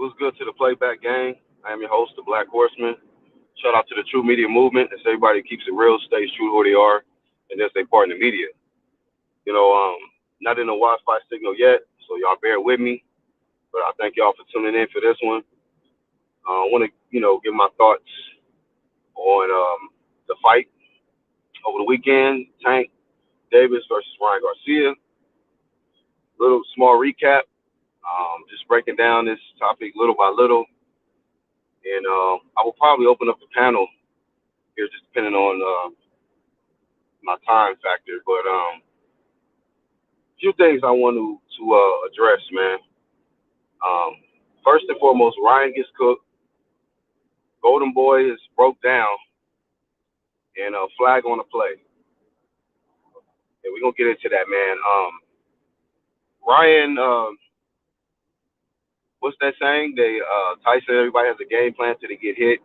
what's good to the Playback Gang? I am your host, the Black Horseman. Shout out to the True Media Movement. It's everybody keeps it real, stays true to who they are, and that's their part in the media. You know, not in a Wi-Fi signal yet, so y'all bear with me. But I thank y'all for tuning in for this one. I want to, give my thoughts on the fight over the weekend. Tank Davis versus Ryan Garcia. Little small recap. Just breaking down this topic little by little. And I will probably open up the panel here, just depending on my time factor. But a few things I want to address, man. Um, First and foremost, Ryan gets cooked. Golden Boy is broke down, and a flag on the play. And we're gonna get into that, man. Ryan, what's that saying? Tyson, everybody has a game plan till they get hit.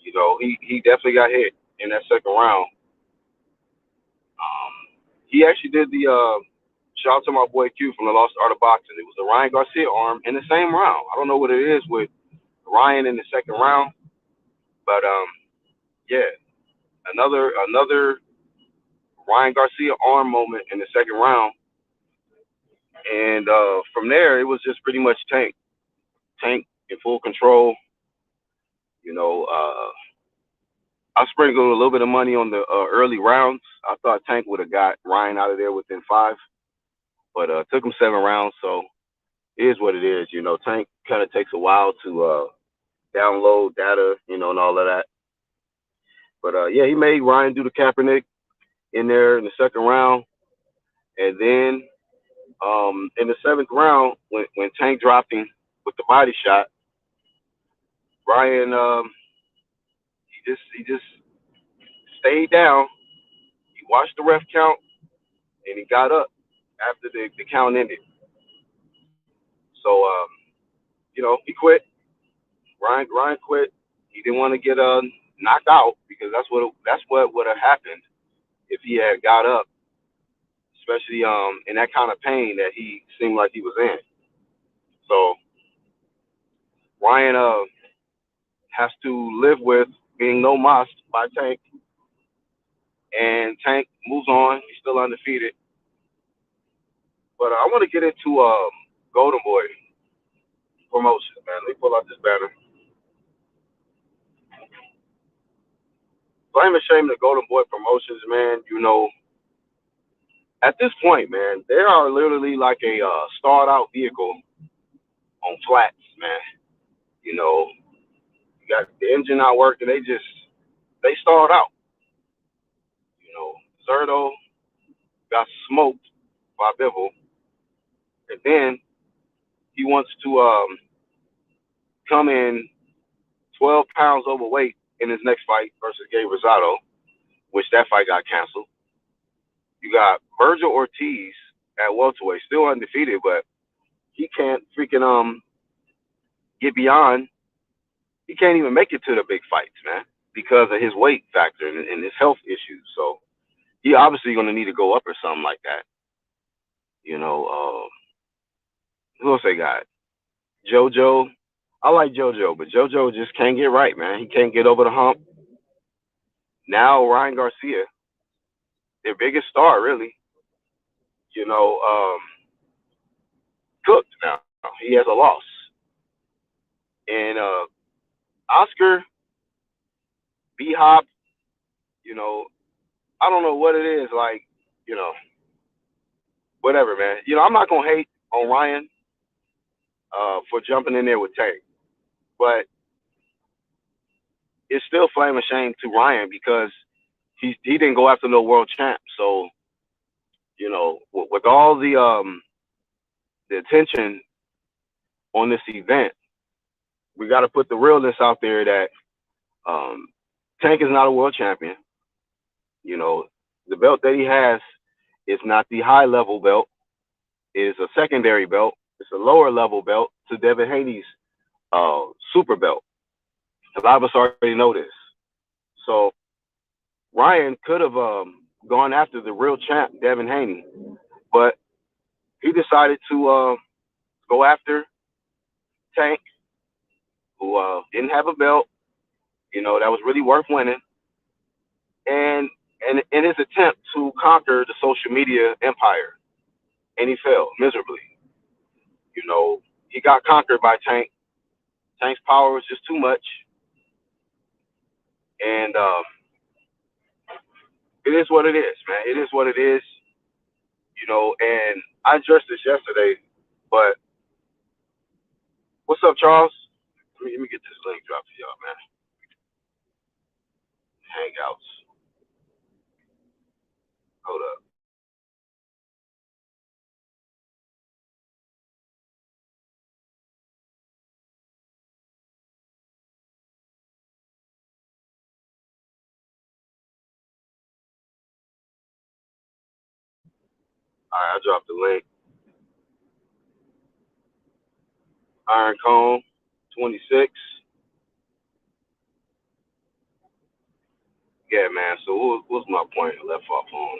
You know, he definitely got hit in that second round. He actually did the shout out to my boy Q from the Lost Art of Boxing. It was the Ryan Garcia arm in the same round. I don't know what it is with Ryan in the second round, but yeah, another Ryan Garcia arm moment in the second round, and from there it was just pretty much Tank in full control. You know, I sprinkled a little bit of money on the early rounds. I thought Tank would have got Ryan out of there within 5, but took him 7 rounds. So it is what it is. You know, Tank kind of takes a while to download data, and all of that. But yeah, he made Ryan do the Kaepernick in there in the second round, and then in the 7th round, when Tank dropped him with the body shot, Ryan he just stayed down. He watched the ref count, and he got up after the count ended. So he quit. Ryan quit. He didn't want to get knocked out because that's what would have happened if he had got up, especially in that kind of pain that he seemed like he was in. So Ryan has to live with being no mas by Tank, and Tank moves on. He's still undefeated. But I want to get into Golden Boy promotions, man. Let me pull out this banner. Blame and shame the Golden Boy promotions, man. You know, at this point, man, they are literally like a stalled out vehicle on flats, man. You know, you got the engine not working. They stalled out. You know, Zerto got smoked by Bivol, and then he wants to come in 12 pounds overweight in his next fight versus Gabe Rosado, which that fight got canceled. You got Virgil Ortiz at welterweight, still undefeated, but he can't freaking get beyond. He can't even make it to the big fights, man, because of his weight factor and his health issues. So he obviously going to need to go up or something like that. You know, who else they got? JoJo. I like JoJo, but JoJo just can't get right, man. He can't get over the hump. Now Ryan Garcia, their biggest star, really, you know, cooked now. He has a loss. And Oscar, B-Hop, you know, I don't know what it is, like, you know, whatever, man. You know, I'm not going to hate on Ryan for jumping in there with Tank. But it's still flame of shame to Ryan because he didn't go after no world champ. So, you know, with all the attention on this event, we got to put the realness out there that Tank is not a world champion. You know, the belt that he has is not the high level belt. It is a secondary belt. It's a lower level belt to Devin Haney's super belt. A lot of us already know this. So Ryan could have gone after the real champ, Devin Haney, but he decided to go after Tank, who didn't have a belt, that was really worth winning, and in his attempt to conquer the social media empire, and he failed miserably. He got conquered by Tank. Tank's power was just too much, and it is what it is, man. It is what it is, And I addressed this yesterday, but what's up, Charles? Let me get this link dropped to y'all, man. Hangouts. Hold up. All right, I dropped the link. Iron Cone, 26. Yeah, man. So what was my point? I left off on.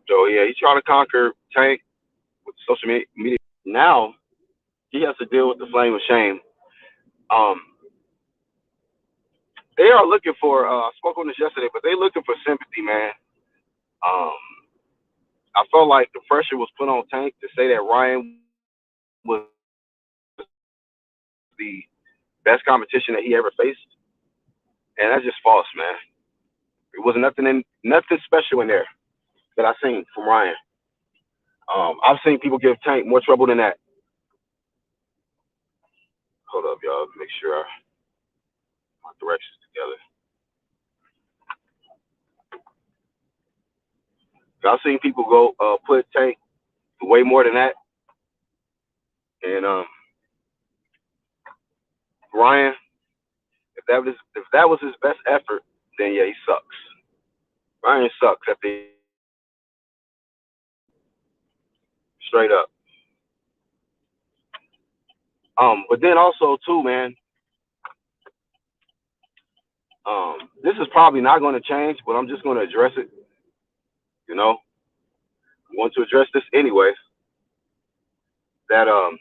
So yeah, he's trying to conquer Tank with social media. Now he has to deal with the flame of shame. They are looking for. I spoke on this yesterday, but they're looking for sympathy, man. Um, I felt like the pressure was put on Tank to say that Ryan was the best competition that he ever faced, and that's just false, man. It wasn't nothing special in there that I seen from Ryan. I've seen people give Tank more trouble than that. Hold up, y'all. Make sure my directions together. I've seen people go put Tank way more than that, and Ryan, if that was his best effort, then yeah, he sucks. Ryan sucks at the straight up. But then also too, man. This is probably not going to change, but I'm just going to address it. I want to address this anyway. That a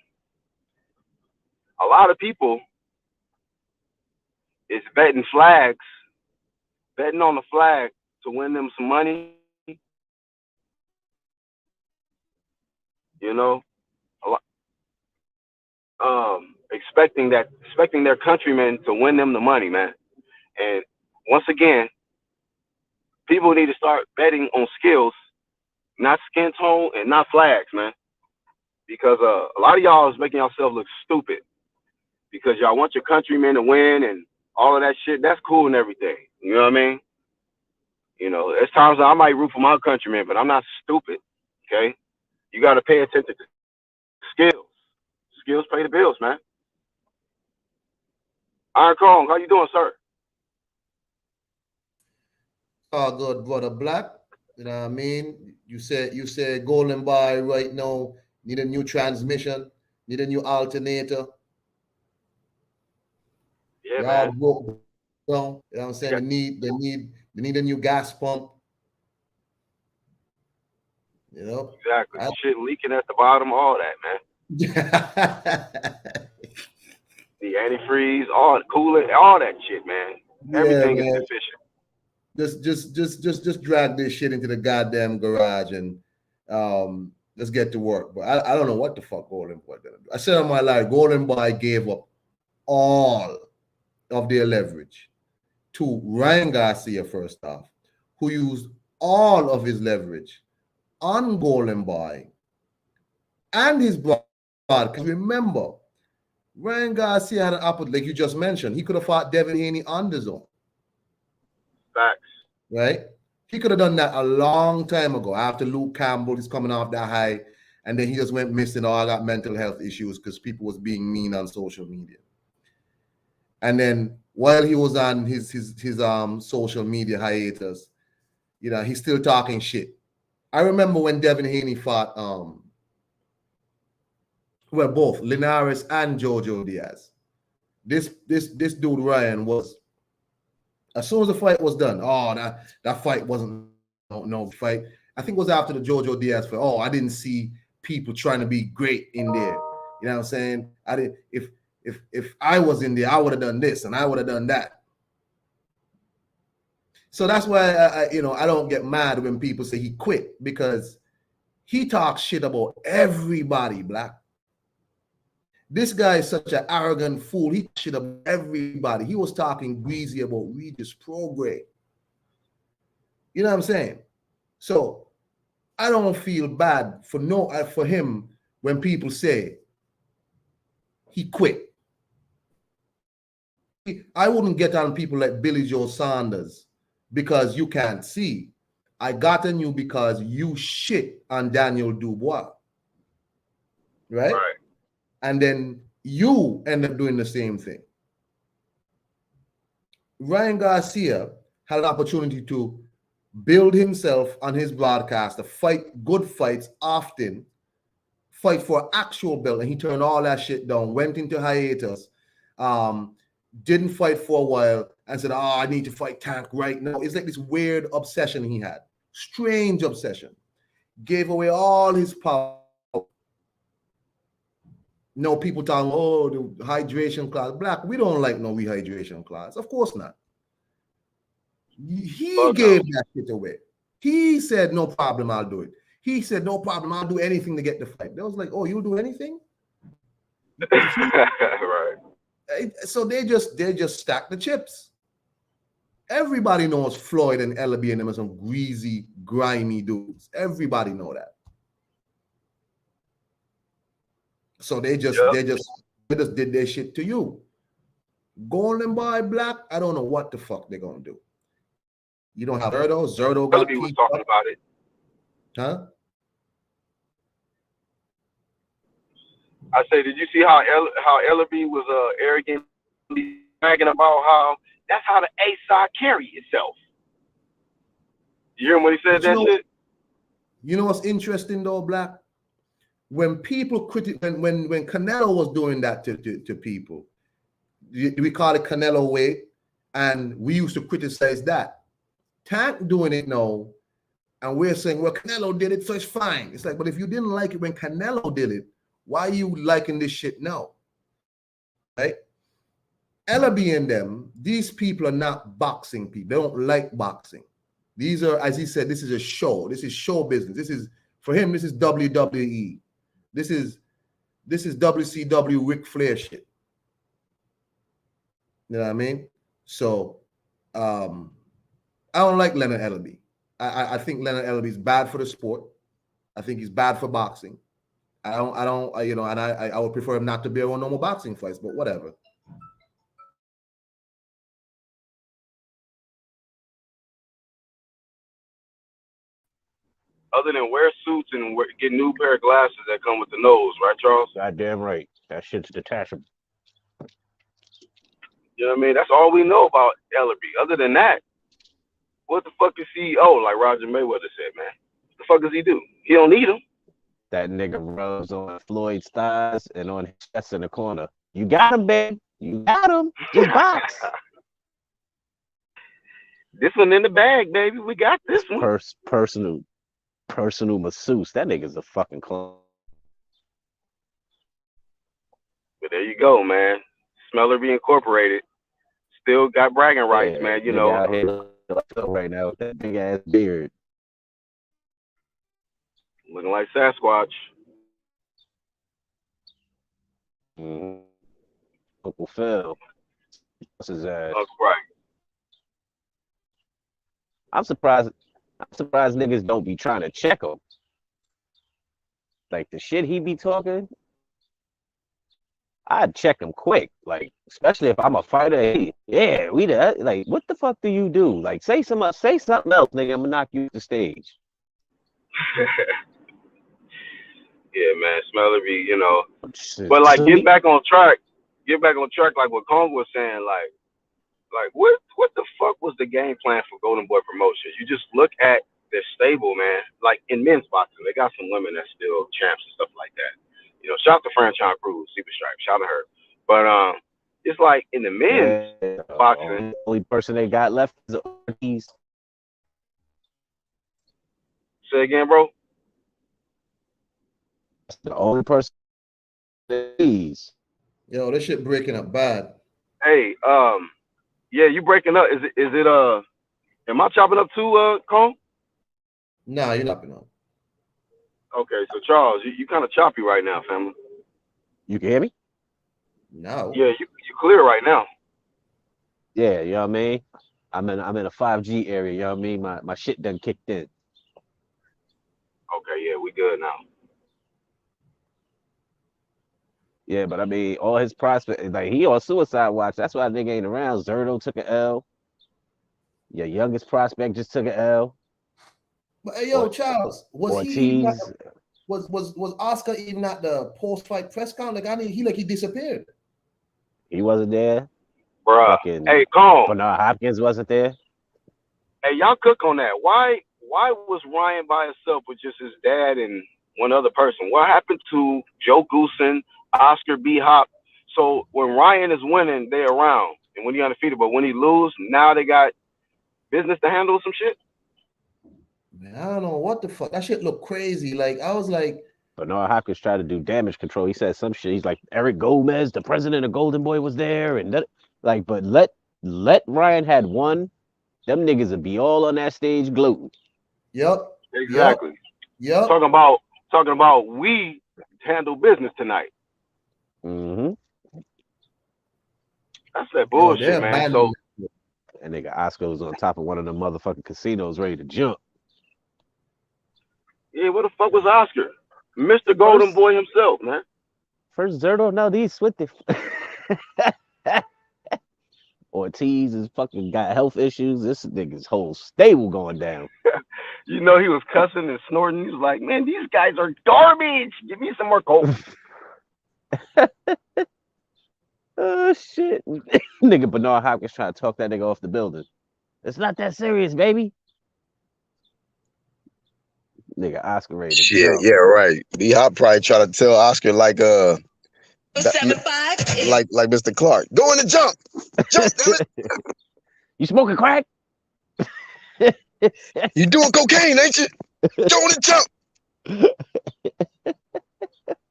lot of people is betting on the flag to win them some money. A lot, expecting their countrymen to win them the money, man. And once again, people need to start betting on skills, not skin tone and not flags, man. Because a lot of y'all is making yourself look stupid because y'all want your countrymen to win and all of that shit. That's cool and everything. You know what I mean? There's times I might root for my countrymen, but I'm not stupid. Okay? You got to pay attention to skills. Skills pay the bills, man. Iron Kong, how you doing, sir? Oh, good, brother Black. You know what I mean? You said Golden Boy right now need a new transmission, need a new alternator. Yeah, They all man. broke down. You know what I'm saying? Yeah, They need a new gas pump. You know? exactly. I, Shit leaking at the bottom, all that, man. The antifreeze, all the coolant, all that shit, man. yeah, Everything is man. deficient. Just drag this shit into the goddamn garage and let's get to work. But I don't know what the fuck Golden Boy gonna do. I said on my life, Golden Boy gave up all of their leverage to Ryan Garcia first off, who used all of his leverage on Golden Boy and his broadcast. Remember, Ryan Garcia had an opportunity, like you just mentioned. He could have fought Devin Haney on the zone, Facts. right? He could have done that a long time ago after Luke Campbell is coming off that high, and then he just went missing. Oh, I got mental health issues because people was being mean on social media. And then while he was on his social media hiatus, he's still talking shit. I remember when Devin Haney fought both Linares and Jojo Diaz. This dude Ryan was, as soon as the fight was done, oh, that fight wasn't no fight. I think it was after the Jojo Diaz fight. Oh, I didn't see people trying to be great in there. You know what I'm saying? I didn't. If I was in there, I would have done this and I would have done that. So that's why I don't get mad when people say he quit, because he talks shit about everybody, Black. This guy is such an arrogant fool. He shit about everybody. He was talking greasy about Regis Prograis. You know what I'm saying? So I don't feel bad for him when people say he quit. I wouldn't get on people like Billy Joe Saunders because you can't see. I got on you because you shit on Daniel Dubois. Right? And then you end up doing the same thing. Ryan Garcia had an opportunity to build himself on his broadcast, to fight good fights often, fight for actual belt, and he turned all that shit down, went into hiatus, didn't fight for a while, and said, I need to fight Tank right now. It's like this weird obsession he had. Strange obsession. Gave away all his power. No, people talking, the hydration class. Black, we don't like no rehydration class. Of course not. He gave that shit away. He said, no problem, I'll do it. He said, no problem, I'll do anything to get the fight. They was like, oh, you'll do anything? Right. So they just stack the chips. Everybody knows Floyd and Ellaby and them are some greasy, grimy dudes. Everybody know that. So they just did their shit to you. Golden Boy, Black, I don't know what the fuck they're gonna do. You don't have Zerto. Zerto got Ellaby was talking about it. Huh? I say, did you see how Ellaby was arrogantly bragging about how that's how the A side carry itself? You hear him when he said that shit? You know what's interesting though, Black? When people when Canelo was doing that to people, we call it Canelo way, and we used to criticize that. Tank doing it now, and we're saying, well, Canelo did it, so it's fine. It's like, but if you didn't like it when Canelo did it, why are you liking this shit now? Right? Ellaby and them, these people are not boxing people. They don't like boxing. These are, as he said, this is a show. This is show business. This is, for him, this is WWE. This is WCW Ric Flair shit. You know what I mean? So I don't like Leonard Ellaby. I think Leonard Ellaby is bad for the sport. I think he's bad for boxing. I would prefer him not to be on normal boxing fights, but whatever. Other than wear suits and get new pair of glasses that come with the nose, right, Charles? Goddamn right. That shit's detachable. You know what I mean? That's all we know about Ellaby. Other than that, what the fuck is CEO? Like Roger Mayweather said, man. What the fuck does he do? He don't need him. That nigga rubs on Floyd's thighs and on his chest in the corner. You got him, babe. You got him. Just box. This one in the bag, baby. We got this one. Personal masseuse. That nigga's a fucking clone. But there you go, man. Smellery Incorporated. Still got bragging rights, Yeah, man. You nigga know. out here right now with that big ass beard. Looking like Sasquatch. Mm-hmm. Uncle Phil. What's his ass? That's right. I'm surprised niggas don't be trying to check him. Like the shit he be talking, I'd check him quick. Like, especially if I'm a fighter. Like, what the fuck do you do? Like, say something else, nigga. I'm gonna knock you off the stage. Yeah, man. Smellery, you know. Shit. But like, get back on track. Like what Kong was saying. Like what the fuck was the game plan for Golden Boy Promotions? You just look at their stable, man. Like in men's boxing, they got some women that's still champs and stuff like that. You know, shout out to Franchon Cruz, Super Stripe, shout out to her. But it's like in the men's boxing, the only person they got left is Ortiz. Say again, bro. That's the only person that is. Yo, this shit breaking up bad. Hey, yeah, you breaking up? Is it Am I chopping up too, Cone? Nah, you're not chopping up. Okay, so Charles, you kind of choppy right now, family. You can hear me? No. Yeah, you clear right now. Yeah, you know what I mean? I'm in a 5G area, you know what I mean? My shit done kicked in. Okay, yeah, we good now. Yeah, but I mean, all his prospects, like he on suicide watch. That's why nigga ain't around. Zerto took an L. Your youngest prospect just took an L. But hey, yo, Charles, was he even at Ortiz. was Oscar even at the post-fight press conference? Like, he disappeared. He wasn't there. Bruh. Fucking Hey, Cone. Bernard Hopkins wasn't there. Hey, y'all cook on that. Why was Ryan by himself with just his dad and one other person? What happened to Joe Goosen, Oscar B. Hop? So when Ryan is winning, they around, and when he undefeated. But when he lose, now they got business to handle some shit. Man, I don't know what the fuck. That shit looked crazy. Like, I was like, Bernard Hopkins tried to do damage control. He said some shit. He's like, Eric Gomez, the president of Golden Boy, was there, and that, like, but let Ryan had won, them niggas would be all on that stage gloating. yep, Exactly. yep. Talking about we handle business tonight. Mm-hmm. That's that bullshit, Yo, man. So And nigga Oscar was on top of one of the motherfucking casinos ready to jump. yeah, what the fuck was Oscar? Mr. Golden Boy himself, man. First Zerto, no, these Swifty. Ortiz is fucking got health issues. This nigga's whole stable going down. You know, he was cussing and snorting. He was like, man, these guys are garbage. Give me some more coke. Oh, shit. Nigga Bernard Hopkins trying to talk that nigga off the building. It's not that serious, baby. Nigga Oscar ready to Shit, jump. yeah, right. B Hop probably try to tell Oscar like 7'5". like Mr. Clark. Go in and jump. Jump, damn it. You smoking crack? You doing cocaine, ain't you? Go in and jump.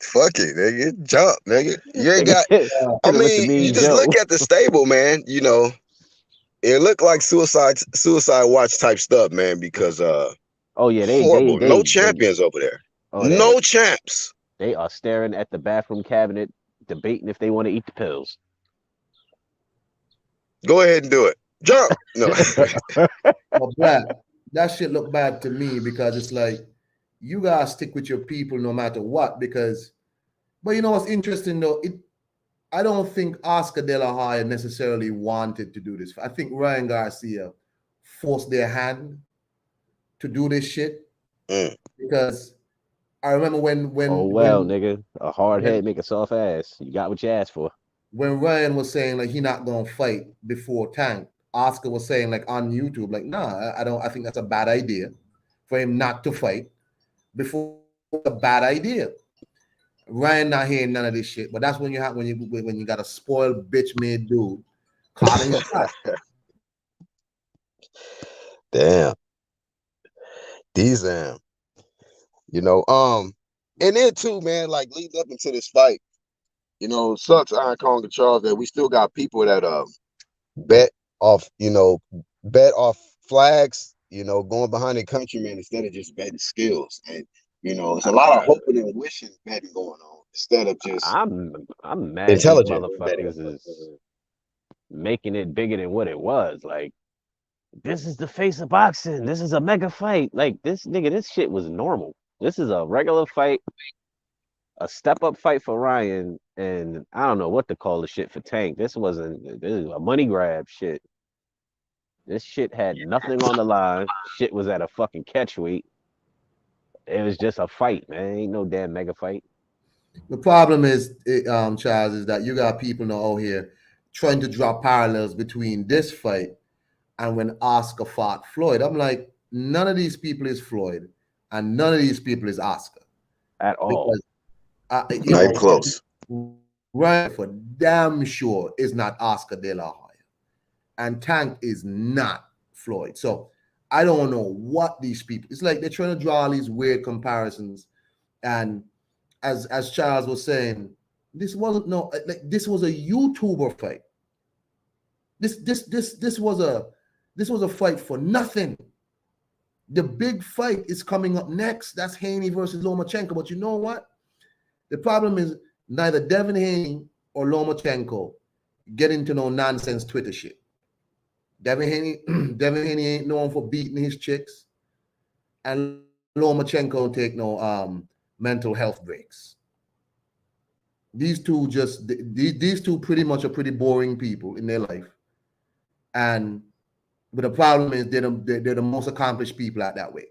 Fuck it, nigga. Jump, nigga. You ain't got I mean, you just look at the stable, man. You know, it looked like suicide watch type stuff, man, because oh yeah, they horrible. No champions over there. Oh, no champs. They are staring at the bathroom cabinet, debating if they want to eat the pills. Go ahead and do it. Jump. No. Well, Black, that shit look bad to me because it's like you guys stick with your people no matter what. Because, but you know what's interesting though? I don't think Oscar De La Hoya necessarily wanted to do this. I think Ryan Garcia forced their hand to do this shit because I remember when nigga, a hard head make a soft ass. You got what you asked for. When Ryan was saying like he not gonna fight before Tank, Oscar was saying like on YouTube like, nah, I think that's a bad idea for him not to fight before. A bad idea. Ryan not hearing none of this shit, but that's when you got a spoiled bitch made dude calling you out. Damn. These you know, and then too, man, like leading up into this fight, you know, sucks Iron Kong and Charles that we still got people that bet off flags, you know, going behind their countrymen instead of just betting skills. And you know, it's a lot of hoping and wishing betting going on instead of just I'm mad intelligent motherfuckers is making it bigger than what it was. Like, this is the face of boxing. This is a mega fight. Like, this shit was normal. This is a regular fight, a step-up fight for Ryan, and I don't know what to call the shit for Tank. This is a money grab shit. This shit had nothing on the line. Shit was at a fucking catch weight. It was just a fight, man. Ain't no damn mega fight. The problem is, Charles, is that you got people now out here trying to draw parallels between this fight and when Oscar fought Floyd. I'm like, none of these people is Floyd, and none of these people is Oscar at all. Because, not even close. Ryan for damn sure is not Oscar De La Hoya, and Tank is not Floyd. So I don't know what these people. It's like they're trying to draw all these weird comparisons, and as Charles was saying, this wasn't no like this was a YouTuber fight. This was a fight for nothing. The big fight is coming up next. That's Haney versus Lomachenko. But you know what? The problem is neither Devin Haney or Lomachenko get into no nonsense Twitter shit. Devin Haney ain't known for beating his chicks, and Lomachenko don't take no mental health breaks. These two pretty much are pretty boring people in their life, but the problem is they're the most accomplished people out that way.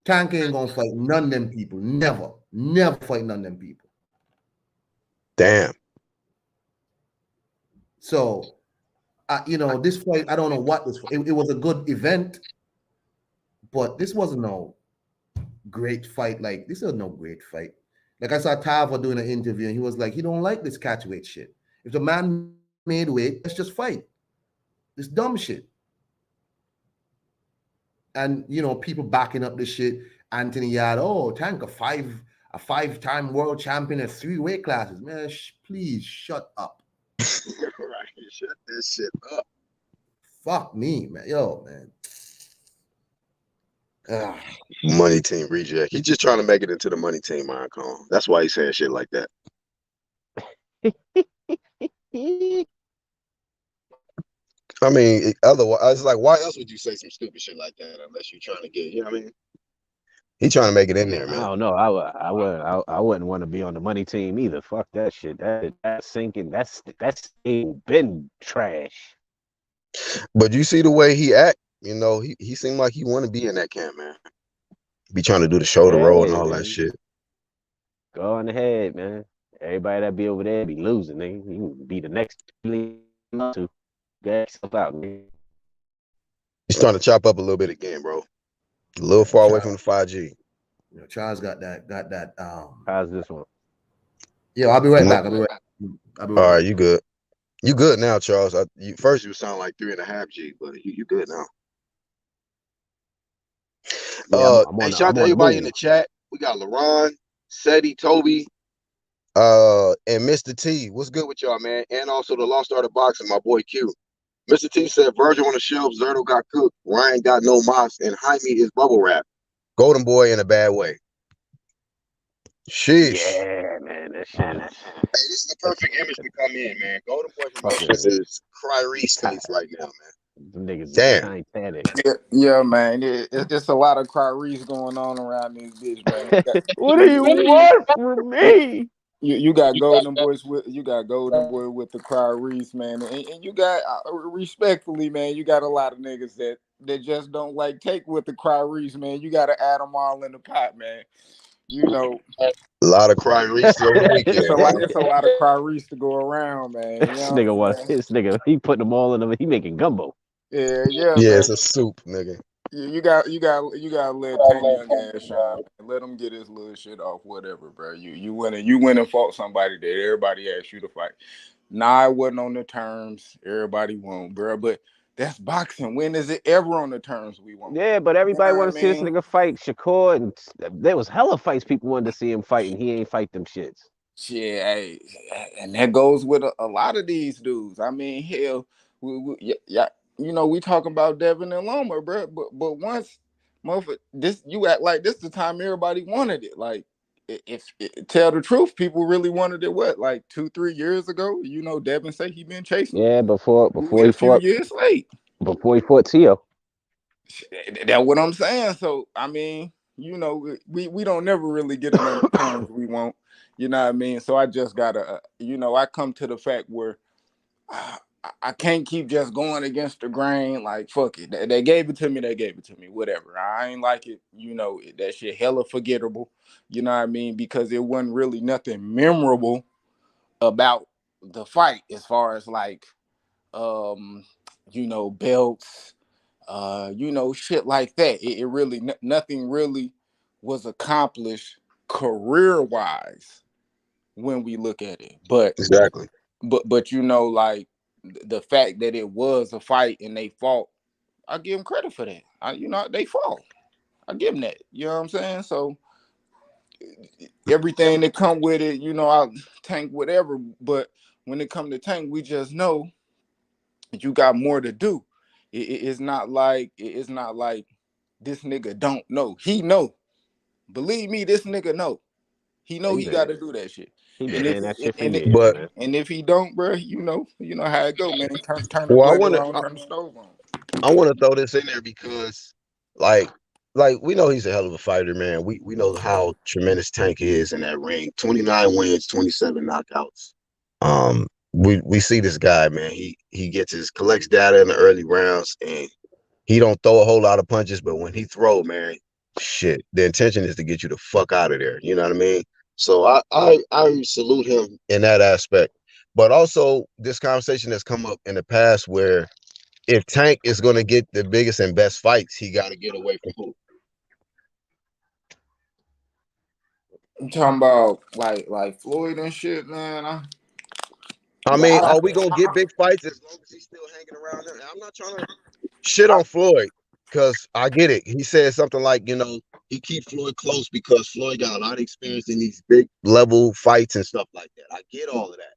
Tank ain't gonna fight none of them people. Never fight none of them people. Damn. So, this fight, I don't know what this. It was a good event, but this wasn't no great fight. Like this is no great fight. Like I saw Tava doing an interview, and he was like, he don't like this catchweight shit. If the man made weight, let's just fight. This dumb shit. And people backing up this shit. Anthony Yarde, Tank, a five-time world champion at 3 weight classes. Man, please shut up. Right, shut that shit up. Fuck me, man. Yo, man. Money team reject. He's just trying to make it into the money team icon. That's why he's saying shit like that. I mean, otherwise, it's like, why else would you say some stupid shit like that unless you're trying to get, you know what I mean? He's trying to make it in there, man. I don't know. I wouldn't want to be on the money team either. Fuck that shit. That's sinking. That's been trash. But you see the way he act, he seemed like he want to be in that camp, man. Be trying to do the shoulder roll and all that shit. Go on ahead, man. Everybody that be over there be losing, nigga. You can be the next to get yourself out, man. He's trying to chop up a little bit again, bro. A little far away from the 5G. Charles got that. How's this one? Yeah, I'll be right back. All right, you good. You good now, Charles. First you sound like 3.5 G, but you good now. Hey, shout out to everybody in the chat. We got LaRon, Seti, Toby, and Mr. T. What's good with y'all, man? And also the Lost Art of Boxing, my boy Q. Mr. T said Virgil on the shelf, Zerto got cooked, Ryan got no moss, and Jaime is bubble wrap. Golden boy in a bad way. Sheesh. Yeah, man, that shit. Hey, this is the perfect image to come in, man. Golden boy Promotions is Kyrie's face right now, man. Them niggas damn. Yeah, man. It's a lot of Kyrie's going on around this bitch, man. What do you want from me? You got Golden Boys with the Kyrie's, man, and you got respectfully, man. You got a lot of niggas that just don't like take with the Kyrie's, man. You got to add them all in the pot, man. A lot of Kyrie's. It's a lot of Kyrie's to go around, man. This nigga, he putting them all in them. He making gumbo. Yeah. Yeah, man. It's a soup, nigga. You got to let Tank Young ass shine. Man. Let him get his little shit off, whatever, bro. You went and fought somebody that everybody asked you to fight. Nah, it wasn't on the terms everybody want, bro. But that's boxing. When is it ever on the terms we want? Yeah, but everybody want to see this nigga fight Shakur, and there was hella fights people wanted to see him fight, and he ain't fight them shits. Shit, hey, and that goes with a lot of these dudes. I mean, hell, we talking about Devin and Loma, bro. But once, this you act like this the time everybody wanted it. Like, if tell the truth, people really wanted it. What, like 2-3 years ago? Devin say he been chasing. Yeah, before he fought. Years late. Before he fought Tio. That's what I'm saying. So I mean, we don't never really get it on the terms we want. You know what I mean? So I just gotta, I come to the fact where I can't keep just going against the grain. Like, fuck it. They gave it to me. They gave it to me. Whatever. I ain't like it. That shit hella forgettable. You know what I mean? Because it wasn't really nothing memorable about the fight as far as like, belts, shit like that. It really, nothing really was accomplished career-wise when we look at it. But exactly. But like the fact that it was a fight and they fought I give them credit for that. They fall. I give them that. You know what I'm saying? So everything that come with it, I'll Tank whatever. But when it come to Tank, we just know that you got more to do. It's not like this nigga don't know. He know. Believe me, this nigga know. He know he got to do that shit. He been And if hearing that shit for and, years, But man. and if he don't, bro, you know how it go, man. Turn the well, blender on, turn the stove on. I want to throw this in there because, like we know he's a hell of a fighter, man. We know how tremendous Tank is in that ring. 29 wins, 27 knockouts. We see this guy, man. He collects data in the early rounds, and he don't throw a whole lot of punches, but when he throw, man, shit, the intention is to get you the fuck out of there. You know what I mean? So I salute him in that aspect. But also, this conversation has come up in the past where if Tank is going to get the biggest and best fights, he got to get away from who? I'm talking about like Floyd and shit, man. I mean, are we going to get big fights as long as he's still hanging around there? And I'm not trying to shit on Floyd because I get it. He said something like, he keeps Floyd close because Floyd got a lot of experience in these big level fights and stuff like that. I get all of that.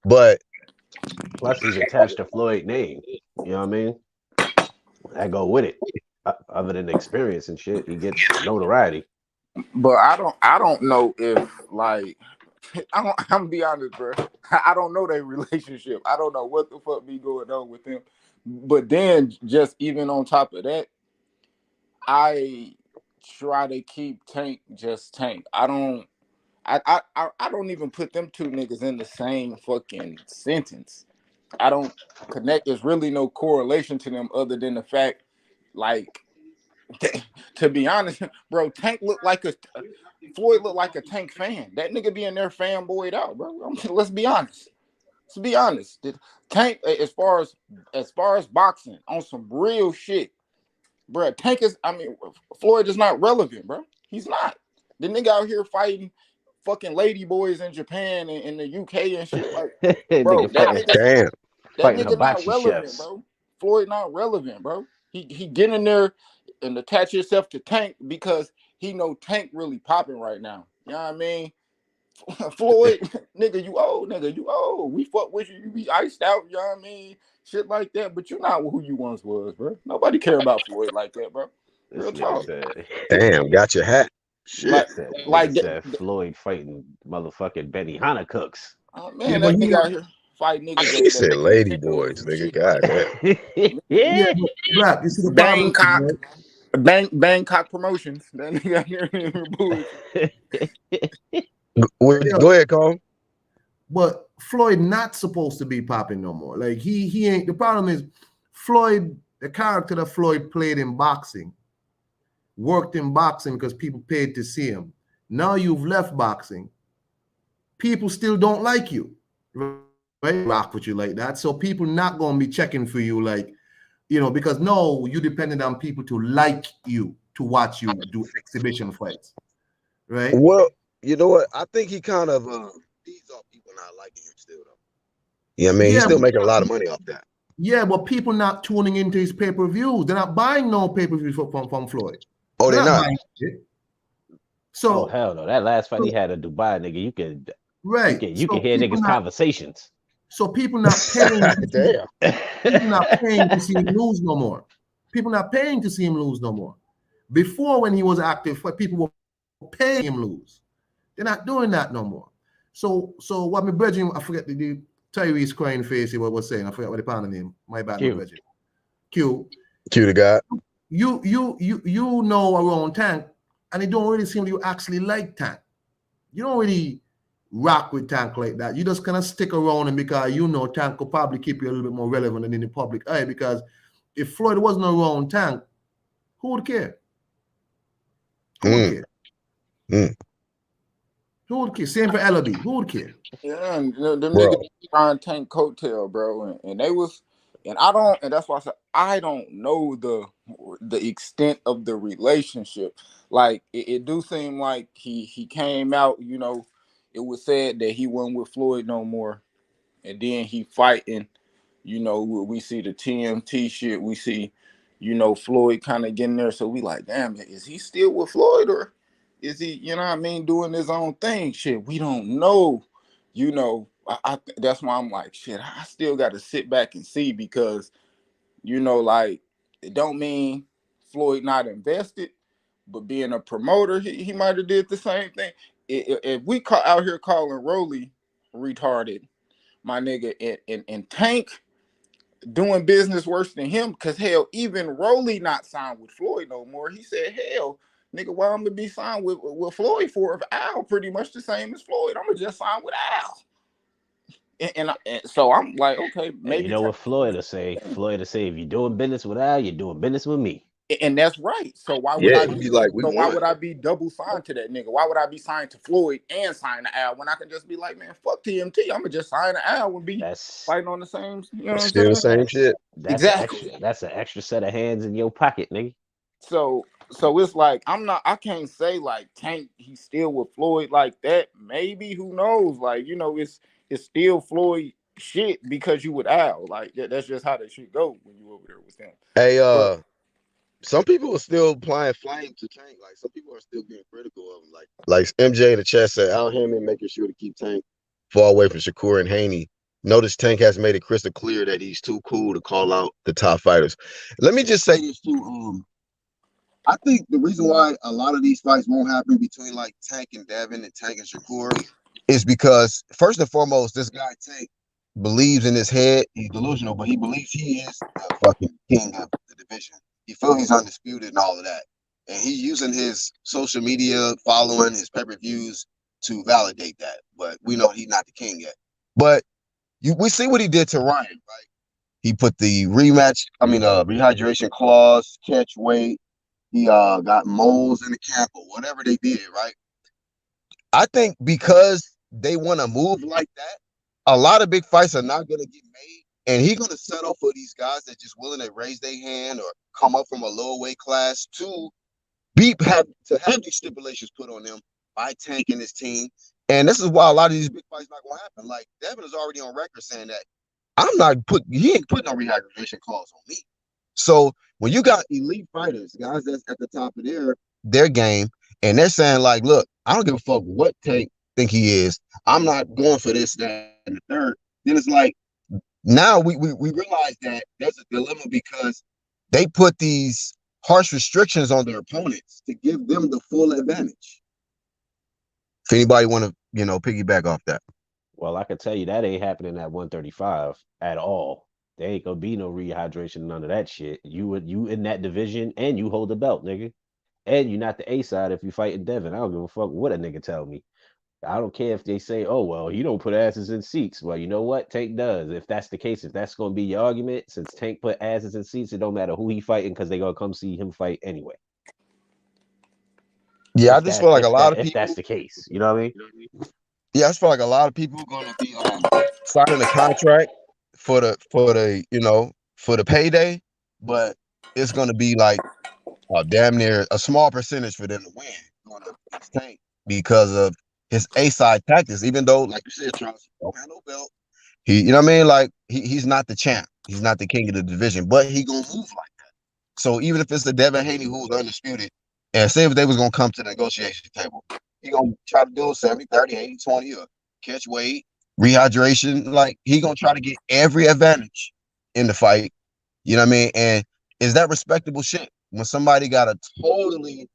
But plus he's attached to Floyd name. You know what I mean? I go with it. Other than experience and shit, he gets notoriety. But I don't know if like I'm gonna be honest, bro. I don't know their relationship. I don't know what the fuck be going on with them. But then just even on top of that, I try to keep Tank just Tank. I don't even put them two niggas in the same fucking sentence. I don't connect. There's really no correlation to them other than the fact, like, to be honest, bro, Tank looked like Floyd looked like a Tank fan. That nigga be in there fanboyed out, bro. Let's be honest. Let's be honest. Tank, as far as boxing, on some real shit, bro. Floyd is not relevant, bro. He's not. The nigga out here fighting fucking lady boys in Japan and in the UK and shit, like, bro. That nigga not relevant, chefs. Bro. Floyd not relevant, bro. He get in there and attach himself to Tank because he know Tank really popping right now. You know what I mean? Floyd, nigga, you old. We fuck with you. You be iced out. You know what I mean? Shit like that. But you're not who you once was, bro. Nobody care about Floyd like that, bro. Real talk. Damn, got your hat. Shit. Like Floyd fighting motherfucking Benny Hanna cooks. Oh man, that nigga out here fighting niggas. He said lady boys, nigga. God Yeah, Black, you see the Bangkok. Bangkok Promotions. That nigga out here. Go ahead, Cole. But Floyd not supposed to be popping no more. Like he ain't. The problem is Floyd, the character that Floyd played in boxing, worked in boxing because people paid to see him. Now you've left boxing. People still don't like you, right? Rock with you like that. So people not gonna be checking for you, like, because no, you depended on people to like you, to watch you do exhibition fights, right? Well, you know what? I think he kind of these are people not liking him still, though. Yeah, I mean, he's still making a lot of money off that. Yeah, but people not tuning into his pay-per-views. They're not buying no pay-per-views from Floyd. Oh, they're not. So hell no. That last fight he had in Dubai, nigga, you can hear niggas' conversations. So people not paying. People not paying to see him lose no more. People not paying to see him lose no more. Before, when he was active, people were paying him lose. They're not doing that no more. So what my brethren, I forget the Tyrese crying face he was saying. I forget what the partner name. My bad, my brethren. Q the guy. You know around Tank, and it don't really seem you actually like Tank. You don't really rock with Tank like that. You just kind of stick around him because Tank could probably keep you a little bit more relevant than in the public eye. Because if Floyd wasn't around Tank, who would care? Who would care? Who would care? Same for LB. Who would care? Yeah, and them niggas trying Tank coattail, bro, and they was, and that's why I said I don't know the extent of the relationship. Like it do seem like he came out, it was said that he wasn't with Floyd no more, and then he fighting, we see the TMT shit, we see, Floyd kind of getting there. So we like, damn, is he still with Floyd or is he, doing his own thing? Shit, we don't know. That's why I'm like, shit, I still got to sit back and see because, like, it don't mean Floyd not invested, but being a promoter, he might have did the same thing. If we out here calling Rolly retarded, my nigga, and Tank doing business worse than him, because hell, even Rolly not signed with Floyd no more. He said, hell, nigga, why I'm gonna be signed with Floyd for if Al pretty much the same as Floyd? I'm gonna just sign with Al. And so I'm like, okay, maybe. And you know what Floyd will say? Floyd will say, if you're doing business with Al, you're doing business with me. And that's right. So why would Yeah, I he'd be be like, we so why won. would I be double signed to that nigga? Why would I be signed to Floyd and sign to Al when I can just be like, man, fuck TMT. I'm gonna just sign to Al and be That's fighting on the same, you know what I'm Still the saying? same shit. that's Exactly. That's an extra set of hands in your pocket, nigga. So it's like I can't say like Tank he's still with Floyd like that. Maybe, who knows? Like, it's still Floyd shit because you with Al. Like that's just how that shit go when you over there with him. Hey, But some people are still applying flame to Tank. Like some people are still being critical of him. Like MJ in the chat said, Al Hammond making sure to keep Tank far away from Shakur and Haney. Notice Tank has made it crystal clear that he's too cool to call out the top fighters. Let me just say this too. I think the reason why a lot of these fights won't happen between like Tank and Devin and Tank and Shakur is because first and foremost, this guy Tank believes in his head. He's delusional, but he believes he is the fucking king of the division. He feels he's undisputed and all of that. And he's using his social media following, his pay-per-views to validate that. But we know he's not the king yet. But we see what he did to Ryan, right? He put the rehydration clause, catch weight. He got moles in the camp or whatever they did, right? I think because they want to move like that, a lot of big fights are not going to get made. And he's going to settle for these guys that just willing to raise their hand or come up from a lower weight class to have these stipulations put on them by Tank and his team. And this is why a lot of these big fights not going to happen. Like Devin is already on record saying that he ain't putting no rehydration clause on me. So when you got elite fighters, guys that's at the top of their game, and they're saying like, look, I don't give a fuck what Tank think he is. I'm not going for this, that, and the third. Then it's like now we realize that there's a dilemma because they put these harsh restrictions on their opponents to give them the full advantage. If anybody want to, piggyback off that. Well, I can tell you that ain't happening at 135 at all. There ain't gonna be no rehydration, none of that shit. You in that division and you hold the belt, nigga. And you're not the A side if you fighting Devin. I don't give a fuck what a nigga tell me. I don't care if they say, oh, well, he don't put asses in seats. Well, you know what? Tank does. If that's the case, if that's going to be your argument, since Tank put asses in seats, it don't matter who he fighting because they're going to come see him fight anyway. Yeah, I just feel like a lot of people. If that's the case, you know what I mean? Yeah, I just feel like a lot of people are going to be signing a contract for the payday, but it's going to be like damn near a small percentage for them to win going up against Tank because of his A-side tactics. Even though, like you said, Charles, he don't have no belt. He, you know what I mean? Like he's not the champ. He's not the king of the division, but he gonna move like that. So even if it's the Devin Haney who's undisputed, and say if they was gonna come to the negotiation table, he gonna try to do 70, 30, 80, 20, or catch weight, rehydration. Like he gonna try to get every advantage in the fight. You know what I mean? And is that respectable shit? When somebody got to totally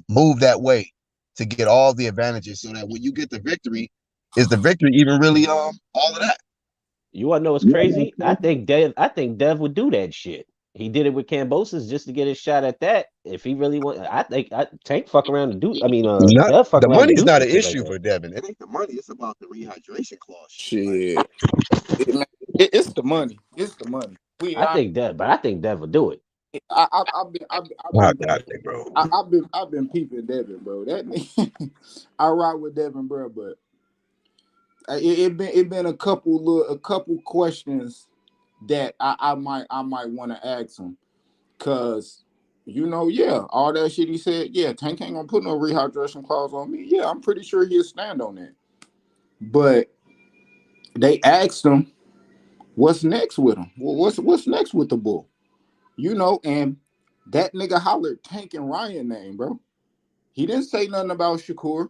move that way to get all the advantages so that when you get the victory, is the victory even really all of that? You want to know what's crazy? I think Dev would do that shit. He did it with Kambosos just to get his shot at that. If he really want, I think Tank fuck around and do. I mean, Dev fuck the around. Money's and do not an like issue that. for Devin. It ain't the money. It's about the rehydration clause. Shit, it's the money. It's the money. I think Dev would do it. I've been peeping Devin, bro. That I ride with Devin, bro, but it been a couple questions that I might want to ask him, cause all that shit he said, Tank ain't gonna put no rehydration clause on me. Yeah, I'm pretty sure he'll stand on that. But they asked him, what's next with him? Well, what's next with the bull? You know, and that nigga hollered Tank and Ryan name, bro. He didn't say nothing about Shakur.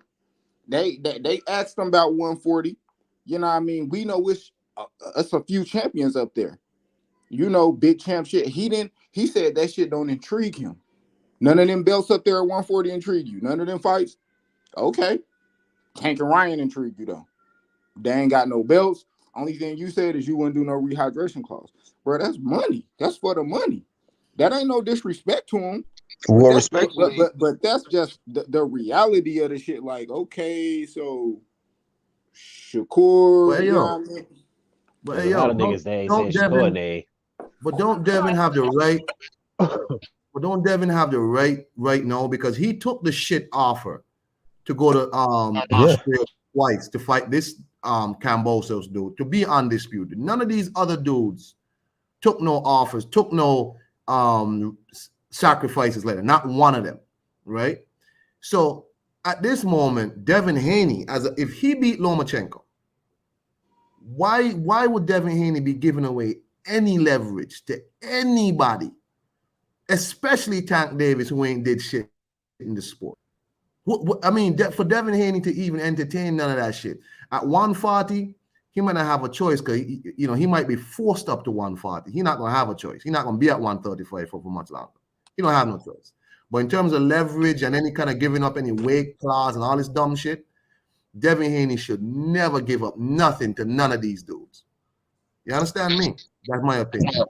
They asked him about 140. You know what I mean? We know it's a few champions up there. You know, big champ shit. He said that shit don't intrigue him. None of them belts up there at 140 intrigue you. None of them fights. Okay. Tank and Ryan intrigue you though. They ain't got no belts. Only thing you said is you wouldn't do no rehydration clause. Bro, that's money. That's for the money. That ain't no disrespect to him. Well, But respectfully, that's just the reality of the shit. Like, okay, so Shakur, But hey, you know yo, what I mean? but There's hey, a lot yo, of niggas that ain't don't saying Shakur Devin, name. but don't Devin have the right? But don't Devin have the right now because he took the shit offer to go to Australia twice to fight this Kambosos dude to be undisputed. None of these other dudes took no offers, took no sacrifices later. Not one of them, right? So at this moment, Devin Haney, if he beat Lomachenko, why would Devin Haney be giving away any leverage to anybody, especially Tank Davis, who ain't did shit in the sport? I mean, for Devin Haney to even entertain none of that shit at 140, he might not have a choice because he might be forced up to 140. He's not gonna have a choice. He's not gonna be at 135 for much longer. He don't have no choice. But in terms of leverage and any kind of giving up any weight clause and all this dumb shit, Devin Haney should never give up nothing to none of these dudes. You understand me? That's my opinion.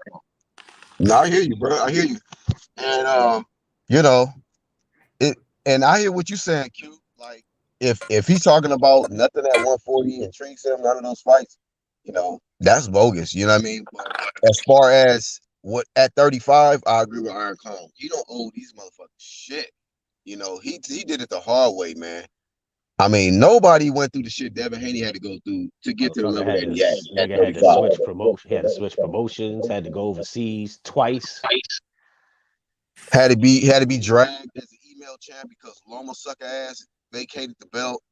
no, I hear you, bro. I hear you. And you know, it and I hear what you're saying, Q. Like if he's talking about nothing at 140 intrigues him, none of those fights, that's bogus. You know what I mean? But as far as what at 35, I agree with Iron Cone. You don't owe these motherfuckers shit. He did it the hard way, man. I mean, nobody went through the shit Devin Haney had to go through to get to the Motherfucker level had that to he had at nigga had to 35. switch promotion. He had to switch promotions. Had to go overseas twice. Had to be dragged as an email champ because Loma sucker ass vacated the belt.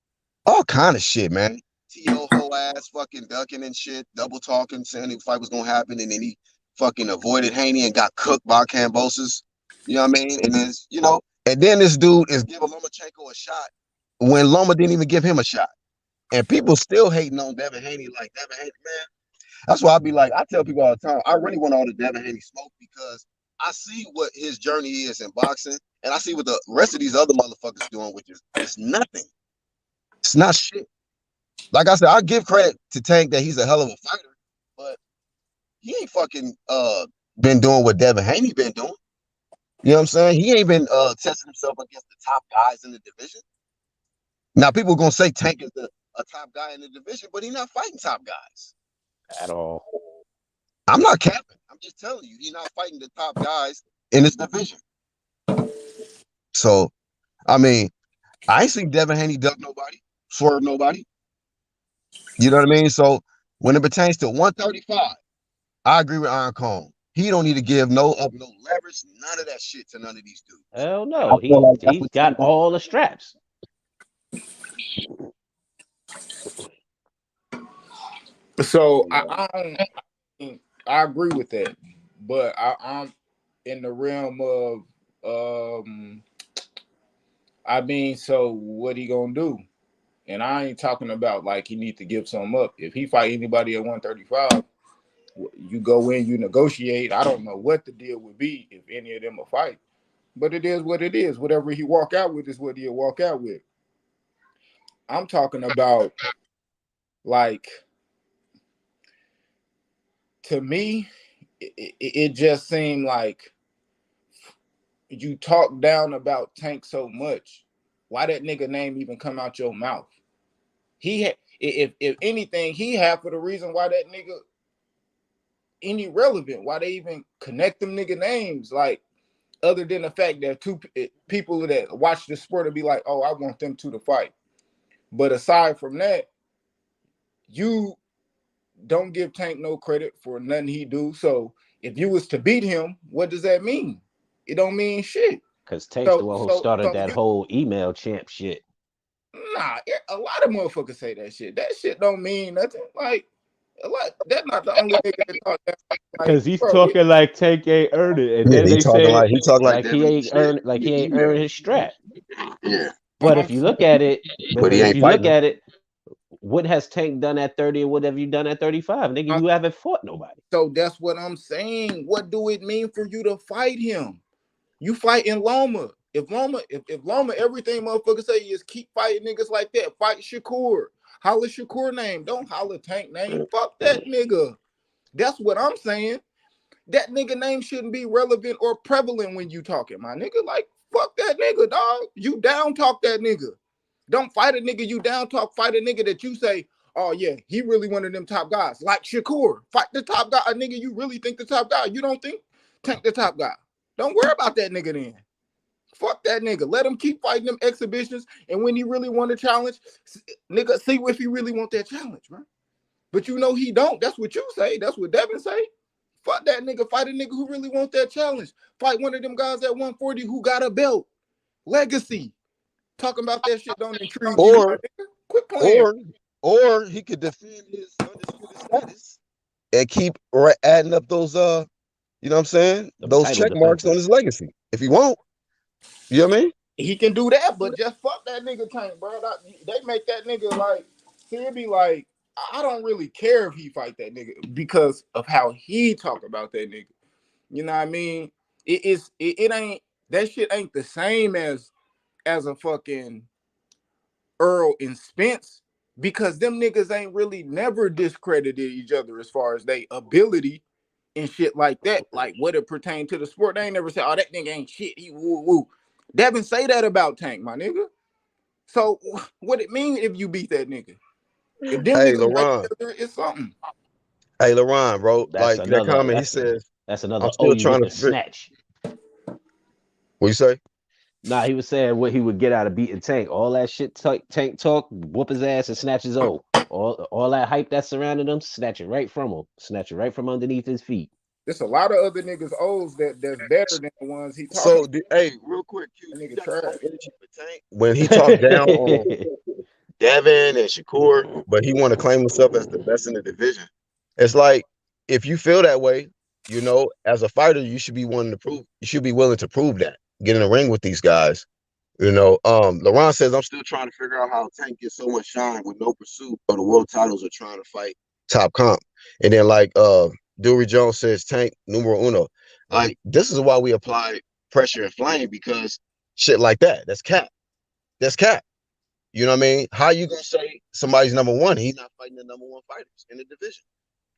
All kind of shit, man. T.O. whole ass fucking ducking and shit, double talking, saying the fight was gonna happen, and then he fucking avoided Haney and got cooked by Kambosos. You know what I mean? And then and then this dude is giving Lomachenko a shot when Loma didn't even give him a shot. And people still hating on Devin Haney like Devin Haney, man. That's why I tell people all the time, I really want all the Devin Haney smoke because I see what his journey is in boxing, and I see what the rest of these other motherfuckers doing, which is it's nothing. It's not shit. Like I said, I give credit to Tank that he's a hell of a fighter, but he ain't fucking been doing what Devin Haney been doing. You know what I'm saying? He ain't been testing himself against the top guys in the division. Now people are gonna say Tank is a top guy in the division, but he's not fighting top guys At all. I'm not capping. I'm just telling you, he's not fighting the top guys in this division. So, I mean, I ain't seen Devin Haney duck nobody, swerve nobody. You know what I mean? So, when it pertains to 135, I agree with Iron Cone. He don't need to give no leverage, none of that shit to none of these dudes. Hell no. He got all the straps. So I agree with that, but I'm in the realm of I mean, so what he gonna do? And I ain't talking about like he need to give some up. If he fight anybody at 135, you go in, you negotiate. I don't know what the deal would be if any of them will fight, but it is what it is. Whatever he walk out with is what he'll walk out with. I'm talking about like, to me, it just seemed like you talk down about Tank so much. Why that nigga name even come out your mouth? If anything, he half of the reason why that nigga any relevant. Why they even connect them nigga names? Like, other than the fact that two people that watch the sport will be like, oh, I want them two to fight. But aside from that, you don't give Tank no credit for nothing he do. So if you was to beat him, what does that mean? It don't mean shit. Because Tank's the one who started that whole email champ shit. Nah, a lot of motherfuckers say that shit. That shit don't mean nothing. Like, Like that's not the only nigga that talk that. Like, Cause he's bro, talking like Tank ain't earned it, and Yeah, then he they say talking like like he Devin ain't shit. earned like he ain't Yeah, earned his strap. yeah. But if you look at it, But he if ain't you fighting look him. at it, what has Tank done at 30 and what have you done at 35? Nigga, you haven't fought nobody. so that's what I'm saying. What do it mean for you to fight him? You fighting Loma. If Loma, everything motherfuckers say is keep fighting niggas like that. Fight Shakur. Holla Shakur name. Don't holla Tank name. Fuck that nigga. That's what I'm saying. That nigga name shouldn't be relevant or prevalent when you talking, my nigga. Like, fuck that nigga, dog. You down talk that nigga. Don't fight a nigga you down talk. Fight a nigga that you say, oh yeah, he really one of them top guys. Like Shakur. Fight the top guy. A nigga you really think the top guy. You don't think Tank the top guy. Don't worry about that nigga then. Fuck that nigga. Let him keep fighting them exhibitions. And when he really want a challenge, nigga, see if he really want that challenge, man. But you know he don't. That's what you say. That's what Devin say. Fuck that nigga. Fight a nigga who really want that challenge. Fight one of them guys at 140 who got a belt. Legacy. Talking about that shit don't intrigue you. Or Quit playing. or he could defend his undisputed status and keep adding up those you know what I'm saying? Them Those title check marks on defenses. his legacy. If he won't, you know what I mean? He can do that, but just fuck that nigga Tank, bro. They make that nigga like, see, it be like, I don't really care if he fight that nigga because of how he talk about that nigga. You know what I mean? It ain't, that shit ain't the same as a fucking Earl and Spence because them niggas ain't really never discredited each other as far as they ability and shit like that. Like what it pertained to the sport, they ain't never said, oh, that nigga ain't shit. He woo woo. Devin say that about Tank, my nigga. So what it mean if you beat that nigga? If them Hey, niggas fight LaRon. together, it's something. Hey, LaRon, bro. That's Like that another comment, he says, that's another I'm still you trying get to the snatch. What you say? Nah, he was saying what he would get out of beating Tank. All that shit Tank talk, whoop his ass and snatch his O. All that hype that surrounded him, snatch it right from him. Snatch it right from underneath his feet. There's a lot of other niggas O's that's better than the ones he talking So, about. hey, real quick, Q, That you nigga got the trash. same energy for Tank when he talked down on Devin and Shakur, but he want to claim himself as the best in the division. It's like if you feel that way, you know, as a fighter, you should be wanting to prove. You should be willing to prove that. Get in the ring with these guys. You know, LaRon says I'm still trying to figure out how Tank gets so much shine with no pursuit of the world titles or trying to fight top comp. And then like Dury Jones says Tank numero uno. Like this is why we apply pressure and flame because shit like that. That's cap. That's cap. You know what I mean? How you gonna say somebody's number one? He's not fighting the number one fighters in the division.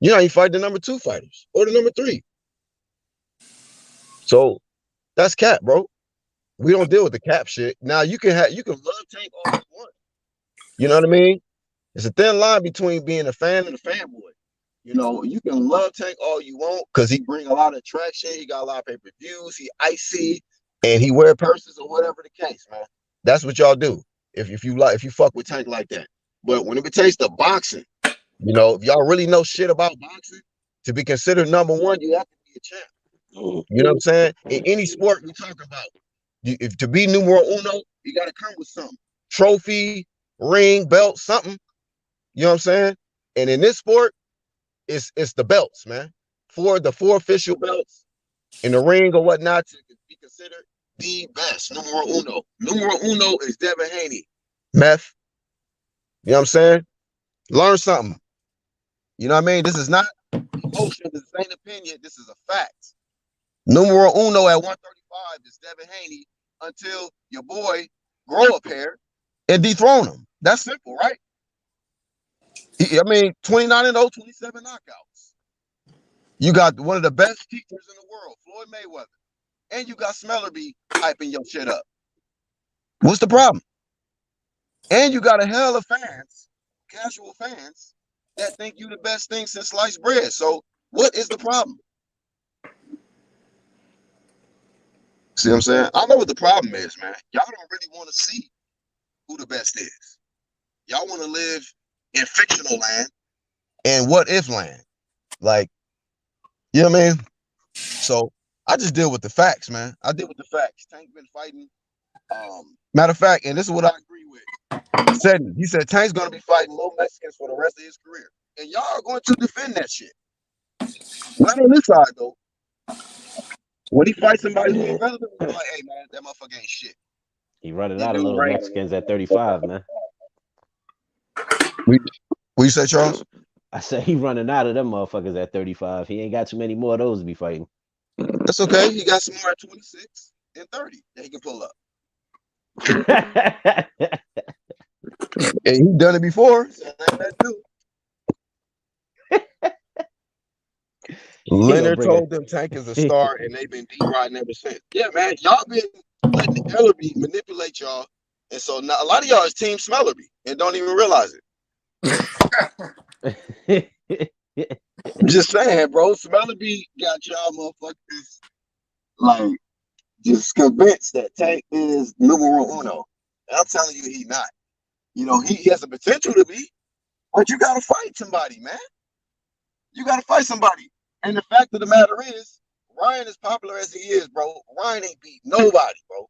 You know, he fight the number two fighters or the number three. So that's cap, bro. We don't deal with the cap shit. Now you can love Tank all you want. You know what I mean? It's a thin line between being a fan and a fanboy. You know, you can love Tank all you want because he bring a lot of attraction. He got a lot of pay-per-views. He icy and he wear purses or whatever the case, man. That's what y'all do. If you fuck with Tank like that. But when it pertains to boxing, you know, if y'all really know shit about boxing, to be considered number one, you have to be a champ. You know what I'm saying? In any sport we talk about, if to be numero uno, you got to come with something. Trophy, ring, belt, something. You know what I'm saying? And in this sport, it's the belts, man. The four official belts in the ring or whatnot to be considered the best. Numero uno. Numero uno is Devin Haney. Meth. You know what I'm saying? Learn something. You know what I mean? This is not emotion. This ain't opinion. This is a fact. Numero uno at 135 is Devin Haney until your boy grow a pair and dethrone him. That's simple, right? I mean, 29-0, 27 knockouts. You got one of the best teachers in the world, Floyd Mayweather, and you got Smellerby hyping your shit up. What's the problem? And you got a hell of fans, casual fans, that think you the best thing since sliced bread. So what is the problem? See what I'm saying? I know what the problem is, man. Y'all don't really want to see who the best is. Y'all want to live in fictional land and what if land. Like, you know what I mean? So I just deal with the facts, man. I deal with the facts. Tank been fighting. Matter of fact, and this is what I agree with. He said Tank's gonna be fighting low Mexicans for the rest of his career, and y'all are going to defend that shit. Not on this side though. When he fights somebody who ain't relevant, he's like, hey man, that motherfucker ain't shit. He running out of little Mexicans at 35, man. What you say, Charles? I said he running out of them motherfuckers at 35. He ain't got too many more of those to be fighting. That's okay. He got some more at 26 and 30 that he can pull up. And he done it before. So that too. Leonard told them Tank is a star, and they've been D-riding ever since. Yeah, man. Y'all been letting Ellerby manipulate y'all. And so now a lot of y'all is Team Smellerby and don't even realize it. I'm just saying, bro. Smellerby got y'all motherfuckers like just convinced that Tank is numero uno. And I'm telling you, he not. You know, he has the potential to be, but you gotta fight somebody, man. You gotta fight somebody. And the fact of the matter is, Ryan, as popular as he is, bro, Ryan ain't beat nobody, bro.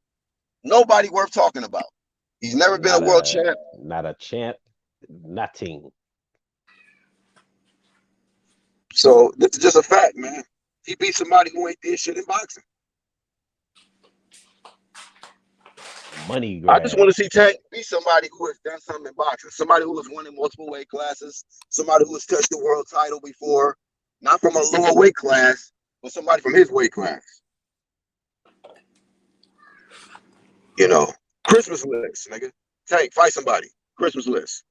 Nobody worth talking about. He's never been a world champ. Not a champ. Nothing. So this is just a fact, man. He beat somebody who ain't did shit in boxing. Money grab. I just want to see Tank beat somebody who has done something in boxing. Somebody who has won in multiple weight classes. Somebody who has touched the world title before. Not from a lower weight class, but somebody from his weight class. You know, Christmas list, nigga. Tank, fight somebody. Christmas list.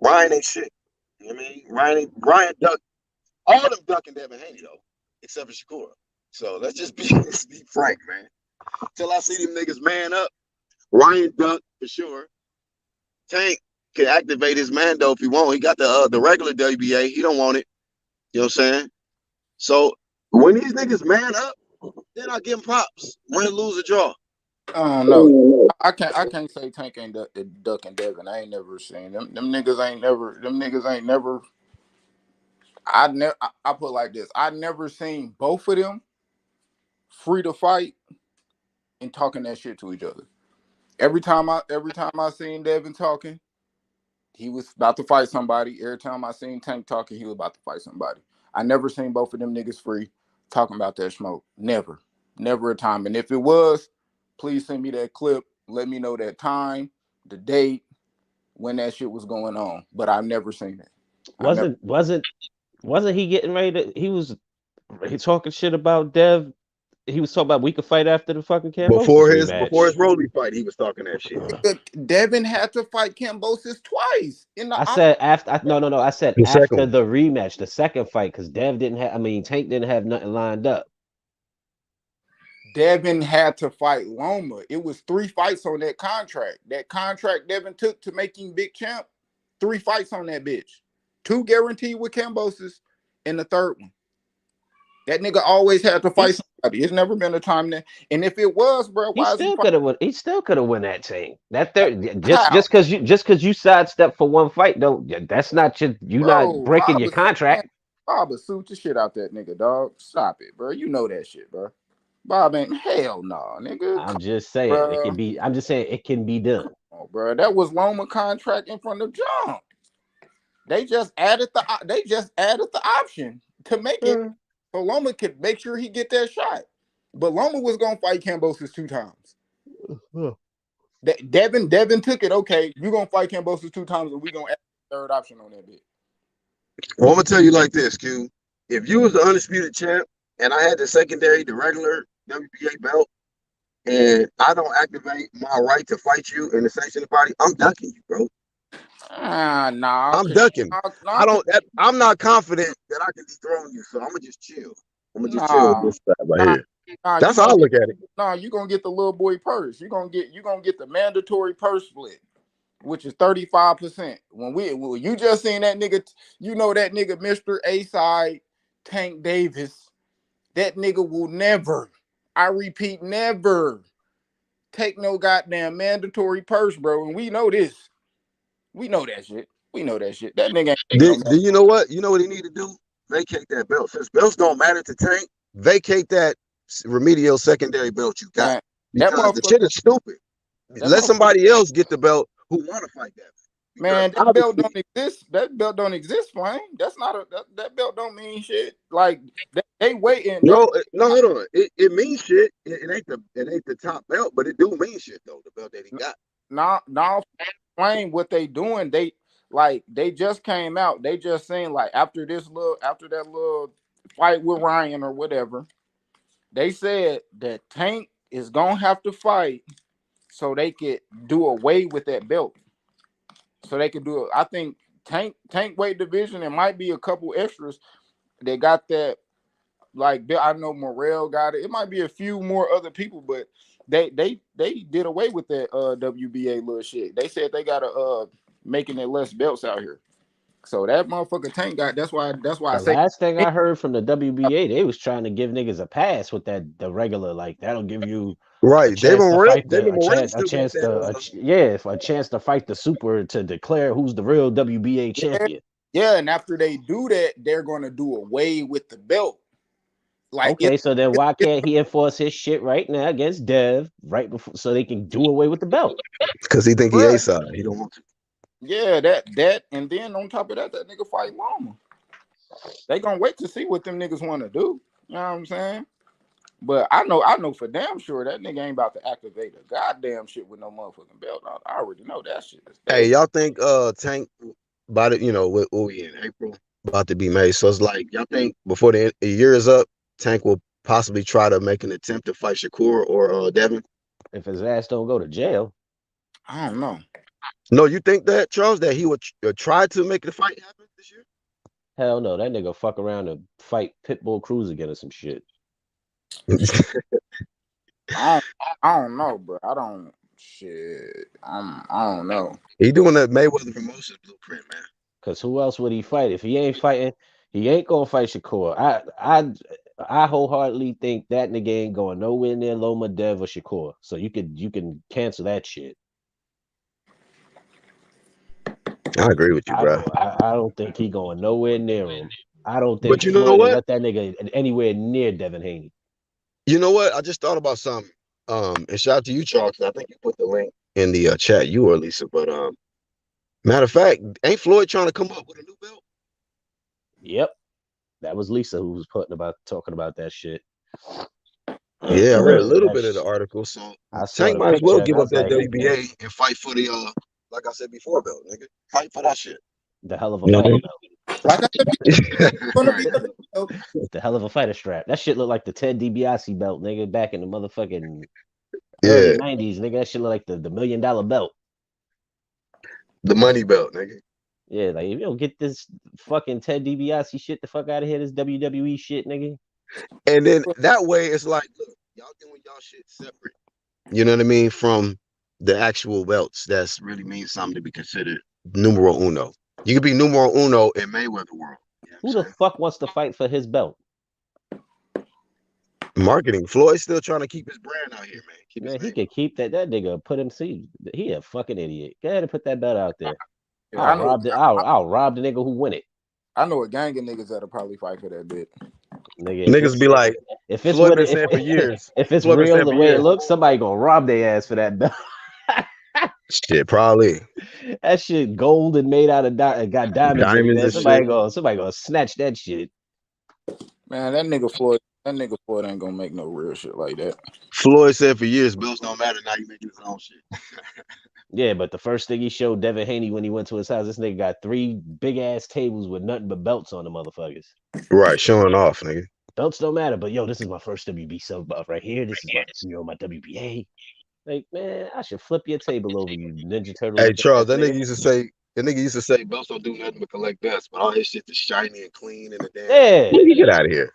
Ryan ain't shit. You know what I mean? Ryan duck. All of them ducking Devin Haney, though, except for Shakur. So let's just be frank, man. Till I see them niggas man up, Ryan duck for sure. Tank can activate his Mando if he want. He got the regular WBA. He don't want it. You know what I'm saying? So when these niggas man up, then I give him props. Win, lose, or draw. I don't know. I can't say Tank ain't ducking Devin. I ain't never seen them. Them niggas ain't never. I put it like this. I never seen both of them free to fight and talking that shit to each other. Every time I seen Devin talking, he was about to fight somebody. Every time I seen Tank talking, he was about to fight somebody. I never seen both of them niggas free talking about that smoke. Never a time. And if it was, please send me that clip. Let me know that time, the date, when that shit was going on. But I've never seen it. Wasn't he getting ready to? He talking shit about Dev. He was talking about we could fight after the fucking Kambosos before his Rolly fight. He was talking that shit. Devin had to fight Kambosos twice. I said after. No. I said after the rematch, the second fight, because Dev didn't have. I mean, Tank didn't have nothing lined up. Devin had to fight Loma. It was 3 fights on that contract. That contract Devin took to make him big champ. 3 fights on that bitch. 2 guaranteed with Kambosos, and the third one. That nigga always had to fight somebody. It's never been a time that. And if it was, bro, he still could have won. He still could have won that thing. That third, just because you sidestepped for 1 fight, don't. That's not you not breaking your contract. Bob would suit the shit out that nigga, dog. Stop it, bro. You know that shit, bro. Bob ain't hell no, nigga. I'm just saying it can be. I'm just saying it can be done. Oh, bro, that was Loma contract in front of John. They just added the option to make it so Loma could make sure he get that shot. But Loma was gonna fight Kambosos 2 times. Devin took it. Okay, you gonna fight Kambosos 2 times, and we gonna add the third option on that bit. Well, I'm gonna tell you like this, Q. If you was the undisputed champ and I had the regular WBA belt, and I don't activate my right to fight you in the sanctioned body, I'm ducking you, bro. Nah. I'm ducking. I'm not confident that I can dethrone you, so I'm gonna just chill. I'm gonna just chill with this side right here. That's how I look at it. Nah, you're gonna get the little boy purse. You're gonna get the mandatory purse split, which is 35%. When you just seen that nigga, you know that nigga, Mr. A-Side, Tank Davis, that nigga will never, I repeat, never take no goddamn mandatory purse, bro. And we know this. We know that shit. That nigga ain't do you know what? You know what he need to do? Vacate that belt. Since belts don't matter to Tank, vacate that remedial secondary belt you got. That because the motherfucker, shit is stupid. that Let motherfucker, somebody else get the belt who want to fight that. Because man, that belt obviously, don't exist. That belt don't exist, Flame. That's not a that belt don't mean shit. Like they waiting. no, hold on. It means shit. It ain't the top belt, but it do mean shit though. The belt that he got. Now Flame, what they doing? They just came out. They just saying like after that little fight with Ryan or whatever, they said that Tank is gonna have to fight so they could do away with that belt. So they could do it. I think Tank weight division. It might be a couple extras. They got that. Like I know Morrell got it. It might be a few more other people, but they did away with that WBA little shit. They said they gotta making it less belts out here. So that motherfucker Tank got. That's why I The say last thing I heard from the WBA, they was trying to give niggas a pass with the regular, like that'll give you a Right, chance to fight David Morrell still got a chance to fight the super to declare who's the real WBA champion. yeah. And after they do that, they're gonna do away with the belt. Like Okay, so then why can't he enforce his shit right now against Dev right before so they can do away with the belt? because he think he Bruh. A side. He don't want to. Yeah, that, and then on top of that nigga fight Loma. They gonna wait to see what them niggas want to do. You know what I'm saying? But I know for damn sure that nigga ain't about to activate a goddamn shit with no motherfucking belt. I already know that shit. Hey, y'all think Tank about it? You know, what we in April about to be made. So it's like y'all think before the year is up, Tank will possibly try to make an attempt to fight Shakur or Devin. If his ass don't go to jail. I don't know. No, you think that, Charles, that he would try to make the fight happen this year? Hell no, that nigga fuck around and fight Pitbull Cruz again or some shit. I don't know, bro. I don't know. He doing that Mayweather promotions blueprint, man. Cause who else would he fight? If he ain't fighting, he ain't gonna fight Shakur. I wholeheartedly think that nigga ain't going nowhere near Loma, Dev, or Shakur. So you can cancel that shit. I agree with you, bro. I don't think he going nowhere near him. I don't think But you know Floyd will what? let that nigga anywhere near Devin Haney. You know what? I just thought about something. And shout out to you, Charles, 'cause I think you put the link in the chat, you or Lisa. But matter of fact, ain't Floyd trying to come up with a new belt? Yep. That was Lisa who was talking about that shit. Yeah, I read a little bit of the article. So Tank might as well give up that WBA and fight for the like I said before, belt, nigga. Fight for that shit. The hell of a fighter belt. Like I said, gonna be the hell of a fighter strap. That shit look like the Ted DiBiase belt, nigga, back in the motherfucking early 90s, nigga. That shit look like the $1 million belt. The money belt, nigga. Yeah, like if you don't get this fucking Ted DiBiase shit the fuck out of here, this WWE shit, nigga. And then that way it's like, look, y'all doing y'all shit separate. You know what I mean? From the actual belts, that's really means something to be considered numero uno. You could be numero uno in Mayweather world. You know who the fuck wants to fight for his belt? Marketing. Floyd's still trying to keep his brand out here, man. He could keep that nigga put him see. He a fucking idiot. Go ahead and put that belt out there. I'll rob the nigga who win it. I know a gang of niggas that'll probably fight for that bit. Niggas be like, if it's Floyd been saying for years. If it's real the way it looks, somebody gonna rob their ass for that belt. Shit, probably. That shit gold and made out of got diamonds in it. Somebody gonna snatch that shit. Man, that nigga Floyd ain't gonna make no real shit like that. Floyd said for years, belts don't matter. Now you making his own shit. Yeah, but the first thing he showed Devin Haney when he went to his house, this nigga got 3 big ass tables with nothing but belts on the motherfuckers. Right, showing off, nigga. Belts don't matter, but yo, this is my first WB sub buff right here. This is my WBA. Like, man, I should flip your table over, you Ninja Turtle. Hey, Charles, that nigga used to say belts don't do nothing but collect dust, but all his shit is shiny and clean and the damn. Yeah. Nigga, get out of here.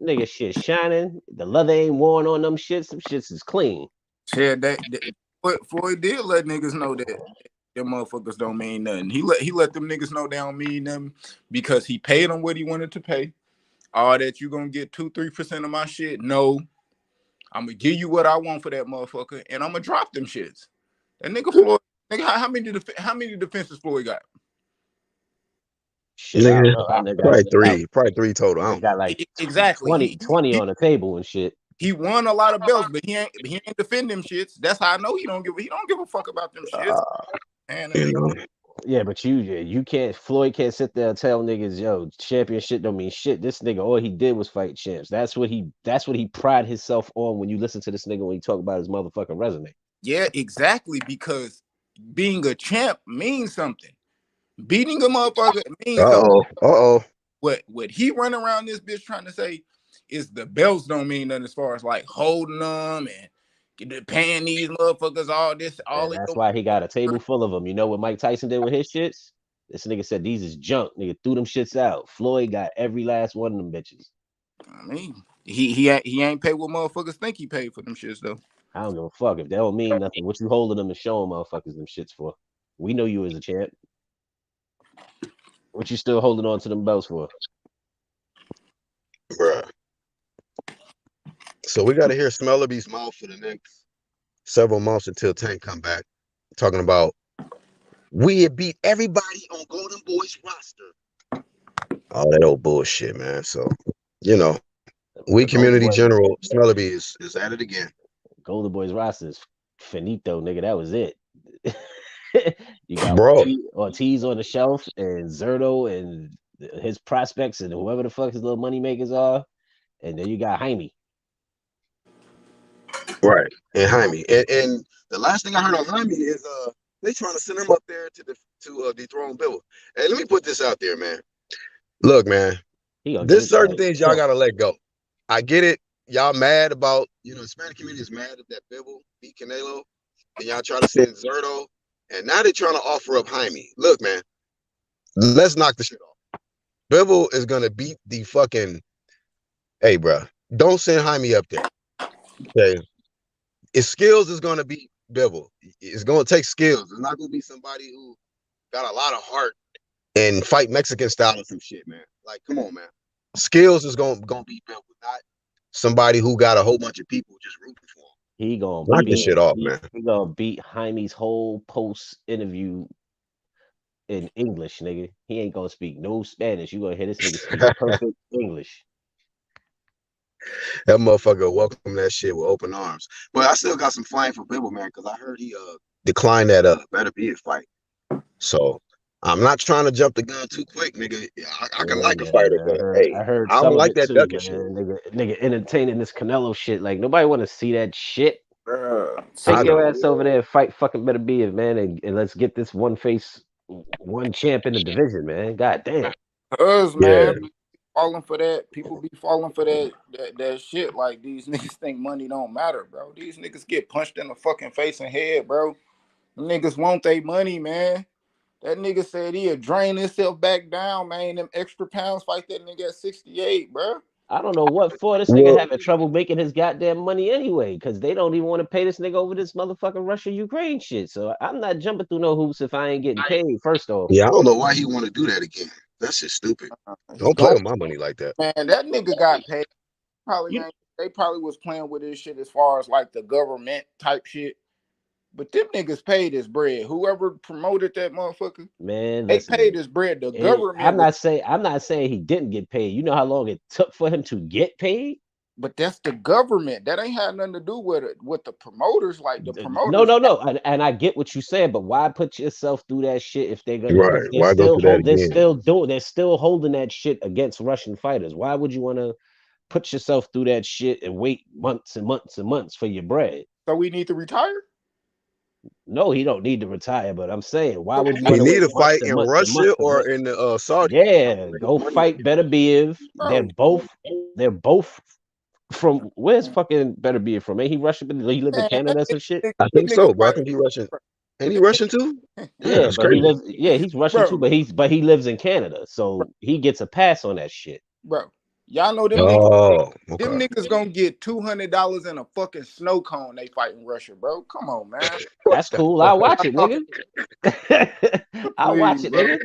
Nigga shit shining. The leather ain't worn on them shits. Some shits is clean. Yeah, Floyd did let niggas know that them motherfuckers don't mean nothing. He let them niggas know they don't mean nothing because he paid them what he wanted to pay. All that you gonna get 2-3% of my shit? No. I'm gonna give you what I want for that motherfucker, and I'm gonna drop them shits. That nigga Floyd, nigga, how many defenses Floyd got? Shit, nigga, probably three total. I got like exactly 20 on the table and shit. He won a lot of belts, but he ain't defend them shits. That's how I know he don't give a fuck about them shits. And You know, Yeah, but you can't. Floyd can't sit there and tell niggas, yo, championship don't mean shit. This nigga, all he did was fight champs. That's what he pride himself on. When you listen to this nigga when he talk about his motherfucking resume. yeah, exactly. Because being a champ means something. Beating a motherfucker means something. What he run around this bitch trying to say is the belts don't mean nothing as far as like holding them and paying these motherfuckers all this, all That's why he got a table full of them. You know what Mike Tyson did with his shits? This nigga said these is junk. Nigga threw them shits out. Floyd got every last one of them bitches. I mean, he ain't paid what motherfuckers think he paid for them shits though. I don't give a fuck if they don't mean nothing. What you holding them and showing motherfuckers them shits for? We know you as a champ. What you still holding on to them belts for? bruh. So we got to hear Smellerby's mouth for the next several months until Tank come back, talking about we had beat everybody on Golden Boy's roster. All that old bullshit, man. So, you know, we community general Smellerby is at it again. Golden Boys roster is finito, nigga. That was it. You got Bro. Ortiz on the shelf and Zerto and his prospects and whoever the fuck his little money makers are, and then you got Jaime. Right, and Jaime, and the last thing I heard on Jaime is they trying to send him up there to dethrone Bill. Hey, let me put this out there, man. Look, man, there's certain things y'all gotta let go. I get it. Y'all mad about, the Hispanic community is mad that Bivol beat Canelo, and y'all try to send Zerto, and now they're trying to offer up Jaime. Look, man, let's knock the shit off. Bivol is gonna beat the fucking. Hey, bro, don't send Jaime up there. Okay, his skills is gonna beat Bivol. It's gonna take skills. It's not gonna be somebody who got a lot of heart and fight Mexican style or some shit, man. Like, come on, man. Skills is gonna beat Bivol, not somebody who got a whole bunch of people just rooting for him. He gonna knock this shit off, man. He gonna beat Jaime's whole post interview in English, nigga. He ain't gonna speak no Spanish. You gonna hear this nigga speak perfect English. That motherfucker welcome that shit with open arms. But I still got some flame for Bivol, man, because I heard he declined that Better Be It fight. So I'm not trying to jump the gun too quick, nigga. I can like a fighter, but I heard I don't like that too, ducking man. shit. Nigga entertaining this Canelo shit. Like, nobody want to see that shit. Take Take your ass over there and fight fucking Better Be It, man, and let's get this one champ in the division, man. God damn. Man, falling for that. People be falling for that shit. Like, these niggas think money don't matter, bro. These niggas get punched in the fucking face and head, bro. Them niggas want their money, man. That nigga said he'll drain himself back down, man. Them extra pounds fight that nigga at 68, bro. I don't know what for. This nigga having trouble making his goddamn money anyway, because they don't even want to pay this nigga over this motherfucking Russia-Ukraine shit. So I'm not jumping through no hoops if I ain't getting paid, first off. Yeah, I don't know why he want to do that again. That shit's stupid. Don't play with my money like that. Man, that nigga got paid. They probably was playing with this shit as far as like the government type shit. But them niggas paid his bread. Whoever promoted that motherfucker, man, they paid his bread. The government. I'm not saying he didn't get paid. You know how long it took for him to get paid? But that's the government. That ain't had nothing to do with it. With the promoters, like the promoters. No. And I get what you said, but why put yourself through that shit if they're gonna? Right. Why go through that again? They're still holding that shit against Russian fighters. Why would you want to put yourself through that shit and wait months and months and months for your bread? So we need to retire? No, he don't need to retire, but I'm saying, why would you? He need to fight in Russia or in the Saudi? Yeah, go fight Better Be It. They're both from where's fucking Better Be It from? Ain't he Russian? He live in Canada or some shit? I think so, bro. I think he Russian. Ain't he Russian too? Yeah, but he lives. Yeah, he's Russian too, but he lives in Canada, so he gets a pass on that shit, bro. Y'all know them niggas. Them niggas gonna get $200 in a fucking snow cone. They fight in Russia, bro. Come on, man. That's cool. I'll watch it, nigga. I'll watch it, nigga.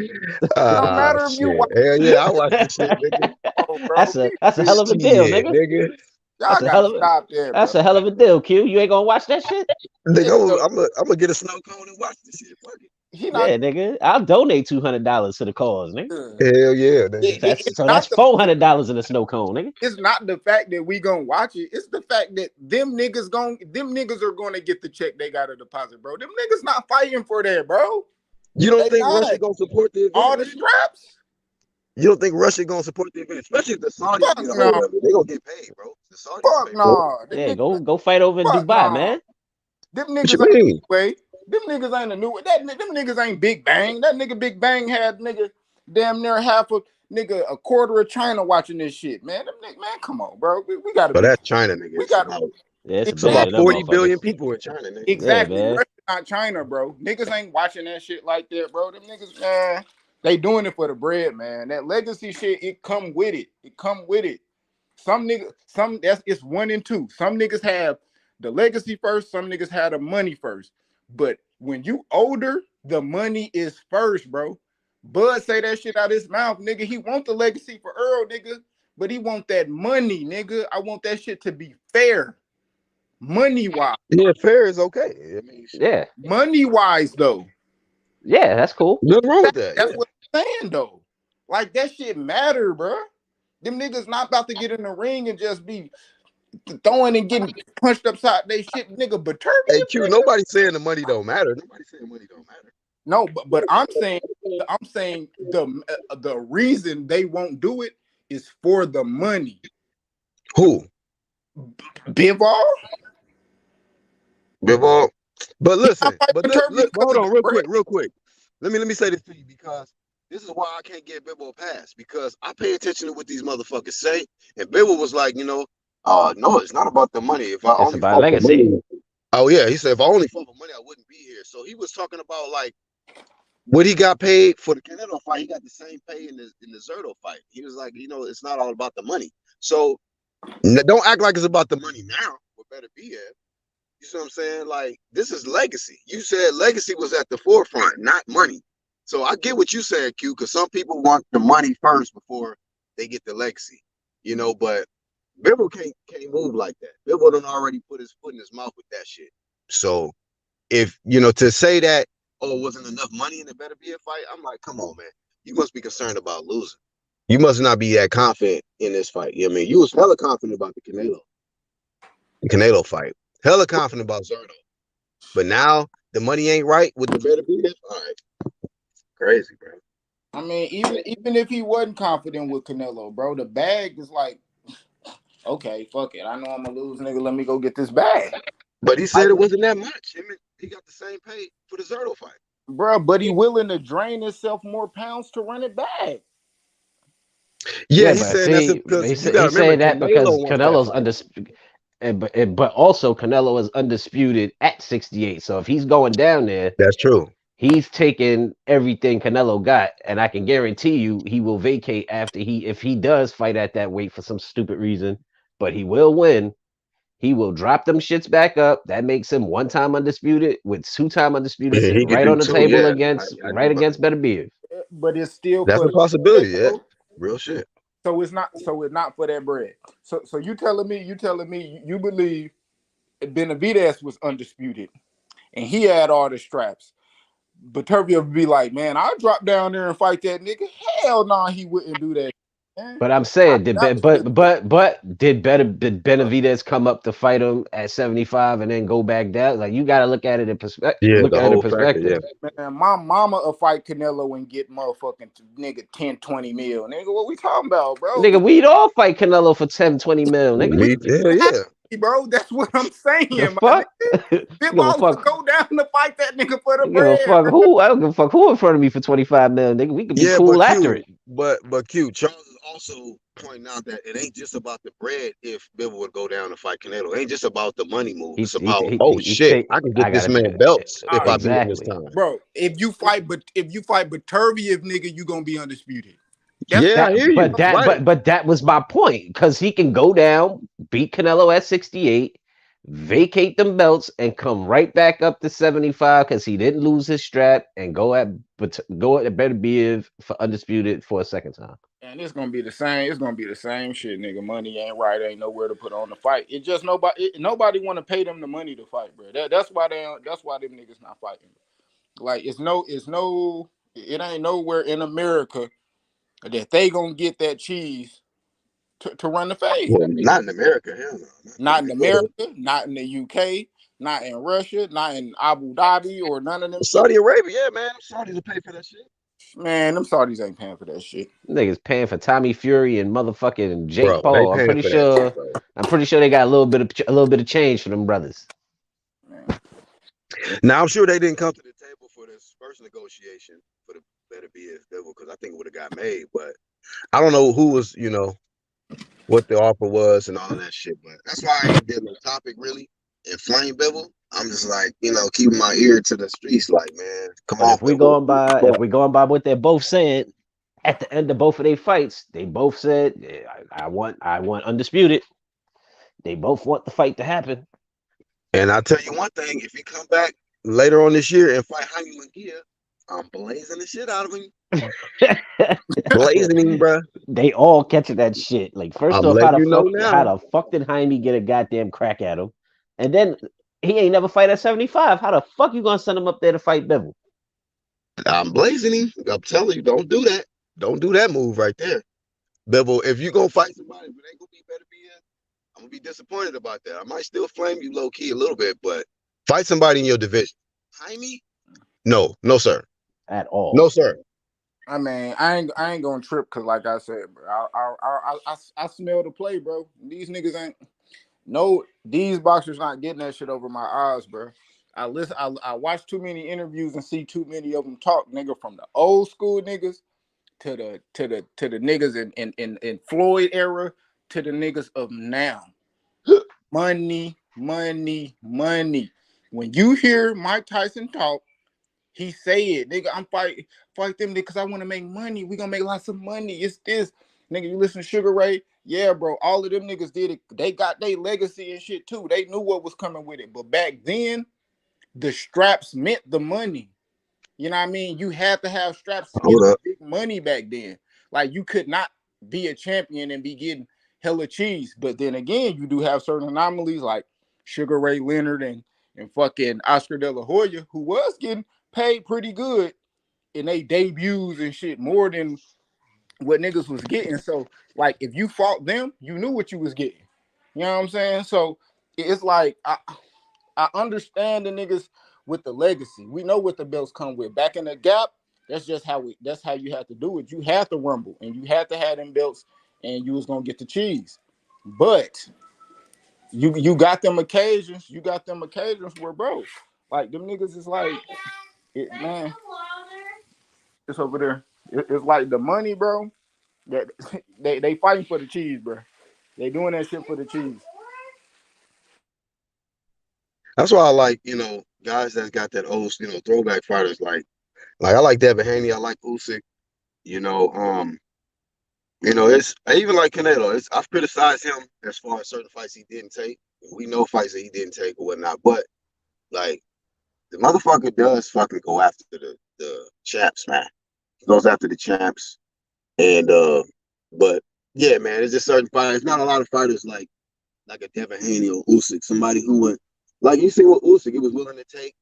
No matter if you watch. Hell yeah, I'll watch this shit, nigga. That's a hell of a deal, nigga. Y'all That's a gotta hell of a stop there, bro. that's a hell of a deal, Q. You ain't gonna watch that shit? Nigga, I'm gonna get a snow cone and watch this shit. Fuck it. He not. Yeah, nigga. I'll donate $200 to the cause, nigga. Hell yeah, nigga. That's It's so not that's the $400 in a snow cone, nigga. it's not the fact that we gonna watch it. It's the fact that them niggas are gonna get the check they got to deposit, bro. Them niggas not fighting for that, bro. You don't They think not. Russia gonna support the event? All the straps. You don't think Russia gonna support the event, especially if the Saudis Fuck get a no. hold of it? They gonna get paid, bro. The Saudis Fuck pay for it. no. Them Yeah, niggas, go fight over in fuck Dubai, no. man. Them What you niggas ain't mean? way. Them niggas ain't a new way. Them niggas ain't Big Bang. That nigga Big Bang had nigga damn near half of nigga a quarter of China watching this shit, man. Them niggas, man, come on, bro. We gotta But be. that's China, nigga. We It's gotta. about, Yeah, it's a it's about billion of them 40 billion motherfuckers. people in China, nigga. Exactly. man. Russia not China, bro. Niggas ain't watching that shit like that, bro. Them niggas, man, they doing it for the bread, man. That legacy shit, it come with it. It come with it. Some niggas, it's 1 and 2. Some niggas have the legacy first, some niggas have the money first. But when you older, the money is first, bro. Bud say that shit out his mouth, nigga. He want the legacy for Earl, nigga, but he want that money, nigga. I want that shit to be fair. Money wise. Yeah, fair is okay. I mean, shit. Yeah. Money wise, though. Yeah, that's cool. Nothing wrong with that. That's Yeah. what I'm saying, though. Like, that shit matter, bro. Them niggas not about to get in the ring and just be throwing and getting punched upside they shit, nigga. But Hey, Turkey, Q, nobody saying the money don't matter. Nobody saying money don't matter. no, but I'm saying the reason they won't do it is for the money. Who? Bivol? Bivol. But listen, fighting but Turkey look, because hold of on, the real quick. Let me say this to you because this is why I can't get Bivol passed because I pay attention to what these motherfuckers say, and Bivol was like, no, it's not about the money. If I It's only about fought for legacy. money, oh yeah, he said if I only fought for money, I wouldn't be here. So he was talking about like what he got paid for the Canelo fight. He got the same pay in the Zerto fight. He was like, it's not all about the money. So don't act like it's about the money now. What better be at? You see what I'm saying? Like, this is legacy. You said legacy was at the forefront, not money. So I get what you said, Q, because some people want the money first before they get the legacy. But Bivol can't move like that. Bivol done already put his foot in his mouth with that shit. So if, to say that, it wasn't enough money and it better be a fight, I'm like, come on, man. You must be concerned about losing. You must not be that confident in this fight. You know what I mean? You was hella confident about the Canelo fight. Hella confident about Zerto. But now the money ain't right with the better be. All right. Crazy, bro. I mean, even if he wasn't confident with Canelo, bro, the bag is like, okay, fuck it. I know I'm gonna lose, nigga. Let me go get this bag. But he said it wasn't that much. He got the same pay for the Zerto fight. Bro, but he willing to drain himself more pounds to run it back. Yeah, but he's saying see, that's because he's you gotta saying remember that because wants that Canelo's fight. undisputed, but also Canelo is undisputed at 68. So if he's going down there, That's true. he's taking everything Canelo got, and I can guarantee you he will vacate if he does fight at that weight for some stupid reason, but he will win. He will drop them shits back up. That makes him 1-time undisputed with 2-time undisputed Yeah, he sitting could right do on the two, table yeah. against I right do. against Beterbiev. But it's still That's for a possibility, bread, yeah. bro. Real shit. So it's not for that bread. So you telling me you believe Benavidez was undisputed and he had all the straps. But Turkey would be like, man, I'll drop down there and fight that nigga. Hell no, he wouldn't do that. Man. But I'm saying, did That was Benavidez come up to fight him at 75 and then go back down? Like, you got to look at it in perspective. Yeah, Look the at it in whole factor, perspective. yeah. Man, my mama will fight Canelo and get motherfucking nigga 10, 20 mil. Nigga, what we talking about, bro? Nigga, we'd all fight Canelo for 10, 20 mil, nigga. Hell yeah. Bro, that's what I'm saying, The my fuck? nigga. Give a Bivol fuck. would go down to fight that nigga for the Give a bread. fuck bro. who? I don't give a fuck who in front of me for 25 mil, nigga. We could be Yeah, cool but after Q, it. but Q, Charles is also pointing out that it ain't just about the bread if Bivol would go down and fight Canelo. It ain't just about the money move. It's about, shit, I can get this man belts if I beat him this time. Bro, if you fight Beterbiev, nigga, you gonna be undisputed. Yeah, I hear you. But that was my point, because he can go down, beat Canelo at 68, vacate them belts, and come right back up to 75 because he didn't lose his strap, and go at Beterbiev for undisputed for a second time. And it's gonna be the same. It's gonna be the same shit, nigga. Money ain't right. Ain't nowhere to put on the fight. It just nobody want to pay them the money to fight, bro. That's why that's why them niggas not fighting. Like it ain't nowhere in America that they gonna get that cheese to run the fade. Well, not in America, hell no. Not in America, not in the UK, not in Russia, not in Abu Dhabi or none of them. Saudi Arabia, yeah, man. Saudis will pay for that shit. Man, them Saudis ain't paying for that shit. Niggas paying for Tommy Fury and motherfucking Jake Bro, Paul. they I'm pretty paying for that sure. shit, bro. I'm pretty sure they got a little bit of change for them brothers. Man. Now I'm sure they didn't come to the table for this first negotiation for the better BS devil because I think it would have got made, but I don't know who was, what the offer was and all of that shit. But that's why I ain't getting the topic really. And Flame Bevel, I'm just like, keeping my ear to the streets, like, man, come on. If we going by what they're both saying, at the end of both of their fights, they both said, I want undisputed. They both want the fight to happen. And I'll tell you one thing, if he come back later on this year and fight Jaime Munguia, I'm blazing the shit out of him. Blazing him, bro. They all catching that shit. Like, first I'm off, how letting the fuck did Jaime get a goddamn crack at him? And then he ain't never fight at 75. How the fuck you gonna send him up there to fight Bivol? I'm blazing him. I'm telling you, don't do that. Don't do that move right there. Bivol, if you gonna fight somebody, but ain't gonna be better BS, I'm gonna be disappointed about that. I might still flame you low key a little bit, but fight somebody in your division. Jaime? No, sir. At all. No, sir. I mean, I ain't gonna trip because, like I said, bro, I smell the play, bro. These niggas ain't. No, these boxers not getting that shit over my eyes, bro. I watch too many interviews and see too many of them talk, nigga, from the old school niggas to the niggas in Floyd era to the niggas of now. Money. When you hear Mike Tyson talk, he say it, nigga, I'm fight them because I want to make money. We gonna make lots of money. It's this. Nigga, you listen to Sugar Ray? Yeah, bro. All of them niggas did it. They got their legacy and shit too. They knew what was coming with it. But back then, the straps meant the money. You know what I mean? You had to have straps to get the big money back then. Like, you could not be a champion and be getting hella cheese. But then again, you do have certain anomalies like Sugar Ray Leonard and fucking Oscar De La Hoya, who was getting paid pretty good in they debuts and shit, more than what niggas was getting. So, like, if you fought them, you knew what you was getting. You know what I'm saying? So it's like I understand the niggas with the legacy. We know what the belts come with. Back in the gap, that's how you have to do it. You have to rumble and you have to have them belts, and you was gonna get the cheese. But you got them occasions. You got them occasions where, bro, like, them niggas is like, man, it's over there. It's like the money, bro. That they fighting for the cheese, bro. They doing that shit for the cheese. That's why I like, guys that's got that old, throwback fighters like I like Devin Haney, I like Usyk, it's I even like Canelo. I've criticized him as far as certain fights he didn't take. We know fights that he didn't take or whatnot, but like the motherfucker does fucking go after the champs, man. He goes after the champs. And but yeah, man, it's just certain fighters. Not a lot of fighters like a Devin Haney or Usyk, somebody who would, like, you see what Usyk, he was willing to take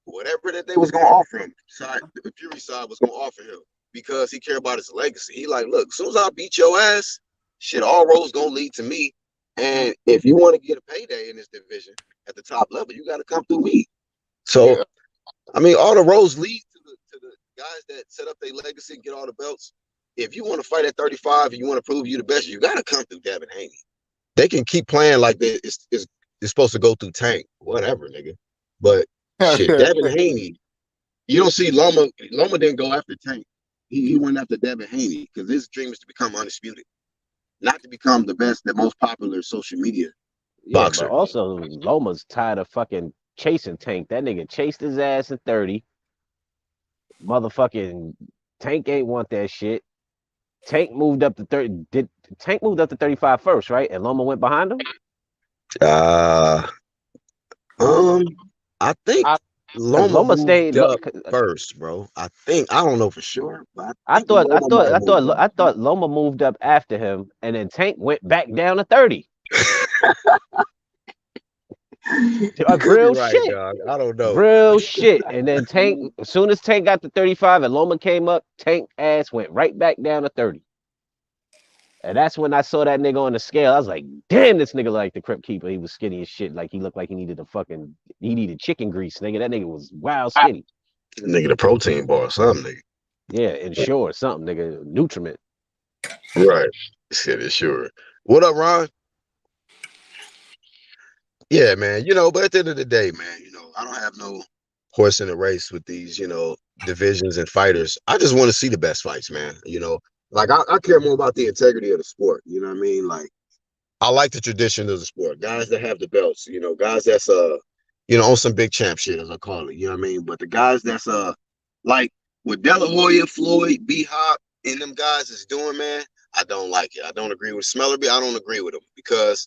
whatever that they was gonna offer him. The Fury side was gonna offer him because he cared about his legacy. He like, look, as soon as I beat your ass, shit, all roads gonna lead to me. And if you want to get a payday in this division at the top level, you got to come through me. So, I mean, all the roads lead to the guys that set up their legacy and get all the belts. If you want to fight at 35 and you want to prove you the best, you got to come through Devin Haney. They can keep playing like it's supposed to go through Tank, whatever, nigga. But shit, Devin Haney, you don't see Loma. Loma didn't go after Tank. He went after Devin Haney because his dream is to become undisputed, not to become the best, the most popular social media boxer. But also, Loma's tired of fucking chasing Tank. That nigga chased his ass at 30. Motherfucking Tank ain't want that shit. Tank moved up to 30. Tank moved up to 35 first, right? And Loma went behind him? I think Loma Loma stayed. moved up first, bro. I don't know for sure, but I I think thought Loma might have Loma moved up after him, and then Tank went back down to 30. You could be Real right, shit. dog. I don't know. Real shit. And then Tank, as soon as Tank got to 35 and Loma came up, Tank ass went right back down to 30. And that's when I saw that nigga on the scale. I was like, damn, this nigga like the Crypt Keeper. He was skinny as shit. Like he looked like he needed chicken grease, nigga. That nigga was wild skinny. Nigga, the protein bar or something, nigga. Yeah, Ensure something, nigga. Nutriment. Right. Said it sure. What up, Ron? Yeah, man. But at the end of the day, man, I don't have no horse in the race with these, divisions and fighters. I just want to see the best fights, man. Like I care more about the integrity of the sport. You know what I mean? Like I like the tradition of the sport. Guys that have the belts, guys that's on some big champ shit, as I call it. You know what I mean? But the guys that's like what De La Hoya, Floyd, B-Hop, and them guys is doing, man, I don't like it. I don't agree with Smellerby. I don't agree with them because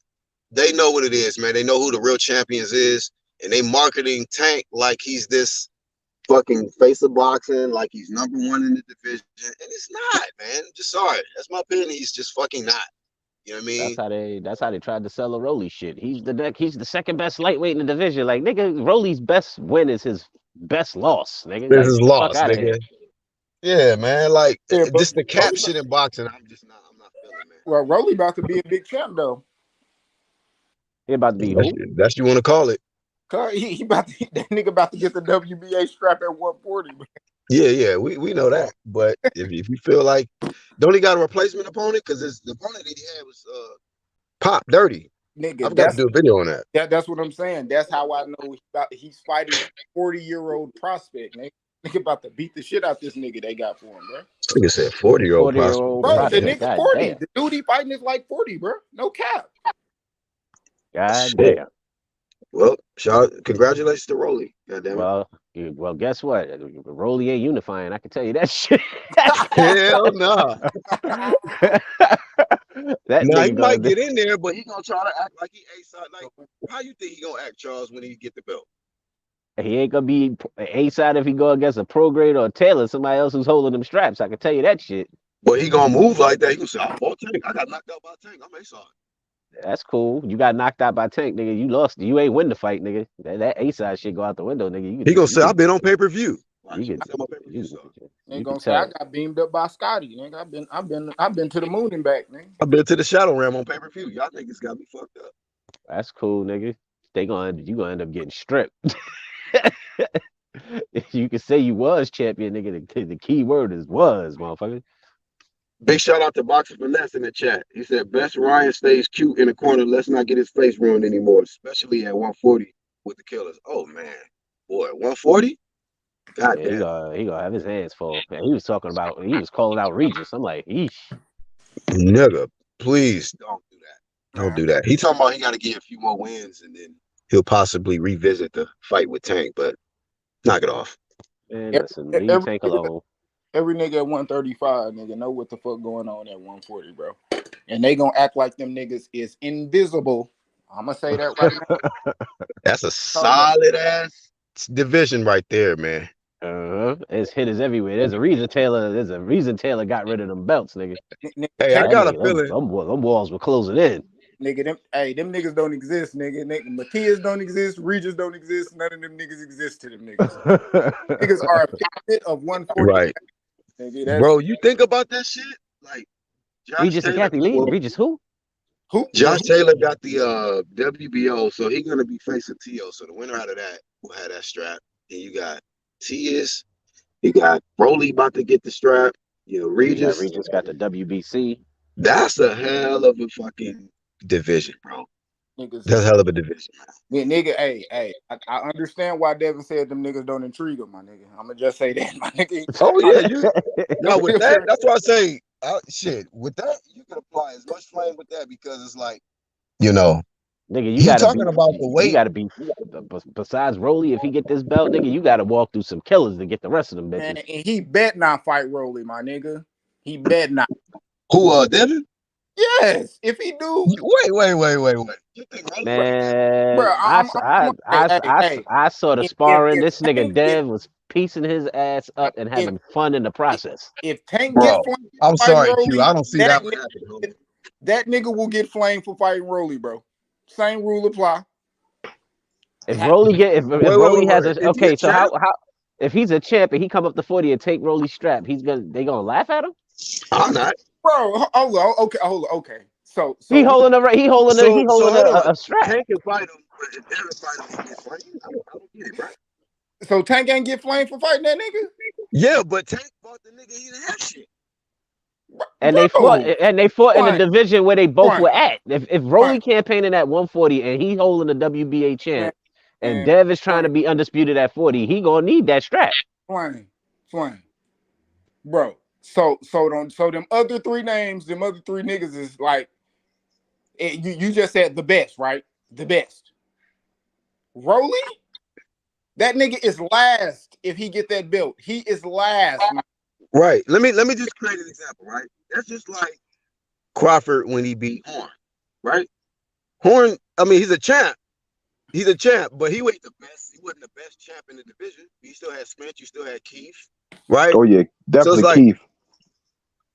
they know what it is, man. They know who the real champions is, and they marketing Tank like he's this fucking face of boxing, like he's #1 in the division, and it's not, man. Just sorry, that's my opinion. He's just fucking not. You know what I mean? That's how they tried to sell a Rolly shit. He's the second best lightweight in the division. Like nigga, Rolly's best win is his best loss, nigga. This Like, is lost, nigga. Yeah, man. Like just the cap Rolly, shit in boxing, I'm not feeling, man. well, Rolly about to be a big champ though. He about to be who? That's you want to call it. He about to, that nigga about to get the WBA strap at 140. Yeah, we know that. But if you feel like, don't he got a replacement opponent? Because the opponent that he had was Pop Dirty. Nigga, I've got to do a video on that. That's what I'm saying. That's how I know he's fighting a 40-year-old prospect. Nigga about to beat the shit out this nigga they got for him, bro. Nigga said 40-year-old prospect. Bro, the nigga 40. The dude he fighting is like 40, bro. No cap. God damn. Well, congratulations to Rolly. God damn it. Well, guess what? Rolly ain't unifying. I can tell you that shit. Hell no. He might get in there, but he gonna try to act like he A-side. Like, how you think he gonna act, Charles, when he get the belt? He ain't gonna be A-side if he go against a pro grade or a Taylor, somebody else who's holding them straps. I can tell you that shit. Well, he gonna move like that. He gonna say, "Oh, Tank, I got knocked out by Tank. I'm A-side." That's cool. You got knocked out by Tank, nigga. You lost. You ain't win the fight, nigga. That A-side shit go out the window, nigga. He gonna say, "I've been on pay-per-view." Ain't gonna say I got beamed up by Scotty, nigga. I've been to the moon and back, nigga. I've been to the Shadow Realm on pay-per-view. Y'all niggas got me fucked up. That's cool, nigga. You gonna end up getting stripped. You can say you was champion, nigga. The key word is was, motherfucker. Big shout out to Boxer Finesse in the chat. He said, "Best Ryan stays cute in the corner. Let's not get his face ruined anymore, especially at 140 with the Killers." Oh man, boy, 140. God damn. He gonna have his hands full. Man, he was calling out Regis. I'm like, eesh. Nigga, please don't do that. Don't do that. He talking about he got to get a few more wins and then he'll possibly revisit the fight with Tank, but knock it off. Man, listen, leave Tank alone. Every nigga at 135, nigga, know what the fuck going on at 140, bro. And they gonna act like them niggas is invisible. I'm gonna say that right now. That's a solid ass division right there, man. It's hitters everywhere. There's a reason Taylor got rid of them belts, nigga. Hey, I got a feeling them walls were closing in. Nigga, them niggas don't exist, nigga. Matthias don't exist, Regis don't exist, none of them niggas exist to them niggas. Niggas are a bit of 140. Right. Nigga, bro, you think about that shit? Like Regis and Kathy Lee? Regis who? Who? Josh Taylor got the WBO, so he's gonna be facing Tio. So the winner out of that will have that strap. And you got Tias, you got Broly about to get the strap. Regis. Regis got the WBC. That's a hell of a fucking division, bro. Niggas, that's a hell of a division, man. Nigga, hey, I understand why Devin said them niggas don't intrigue him, my nigga. I'm gonna just say that, my nigga. Oh yeah, no, with that, that's why I say, shit. With that, you can apply as much flame with that because it's like, nigga, you gotta talking about the weight. You gotta be besides Rolly. If he get this belt, nigga, you gotta walk through some killers to get the rest of them bitches. Man, and he bet not fight Rolly, my nigga. He bet not. Who, Devin? Yes, if he do, Wait. You think Rolly? Man, bro, I saw the if sparring. This nigga Tank get Dev was piecing his ass up and if having fun in the process. if Tank Bro, get flamed for I'm fighting sorry, Q. Rolly, I don't see that that one happening, homie. that nigga will get flamed for fighting Rolly, bro. Same rule apply. If Rolly get if Rolly has Wait. a Is he a okay, so champ? how if he's a champ and he come up to 40 and take Rolly's strap, they gonna laugh at him? I'm not. Bro, hold on, okay. So He holding hold on. a strap. Tank can fight him, but if Devin fight him, he gets flamed. I don't get it, bro. so Tank ain't get flamed for fighting that nigga? Yeah, but Tank fought the nigga. He didn't have shit. And Bro, they fought in the Fine. division where they both Fine. were at. If Rolly Fine. campaigning at 140 and he holding the WBA champ, and Man, Dev is trying to fine. be undisputed at 40, he gonna need that strap. Fine. Bro. So them other three names, them other three niggas is like you just said the best, right? The best. Rolly? That nigga is last if he get that belt. He is last. Man. Right. Let me just create an example, right? That's just like Crawford when he beat Horn, right? Horn, I mean, he's a champ. He's a champ, but he wasn't the best. He wasn't the best champ in the division. You still had Smith, you still had Keith, right? Oh yeah, definitely like, Keith.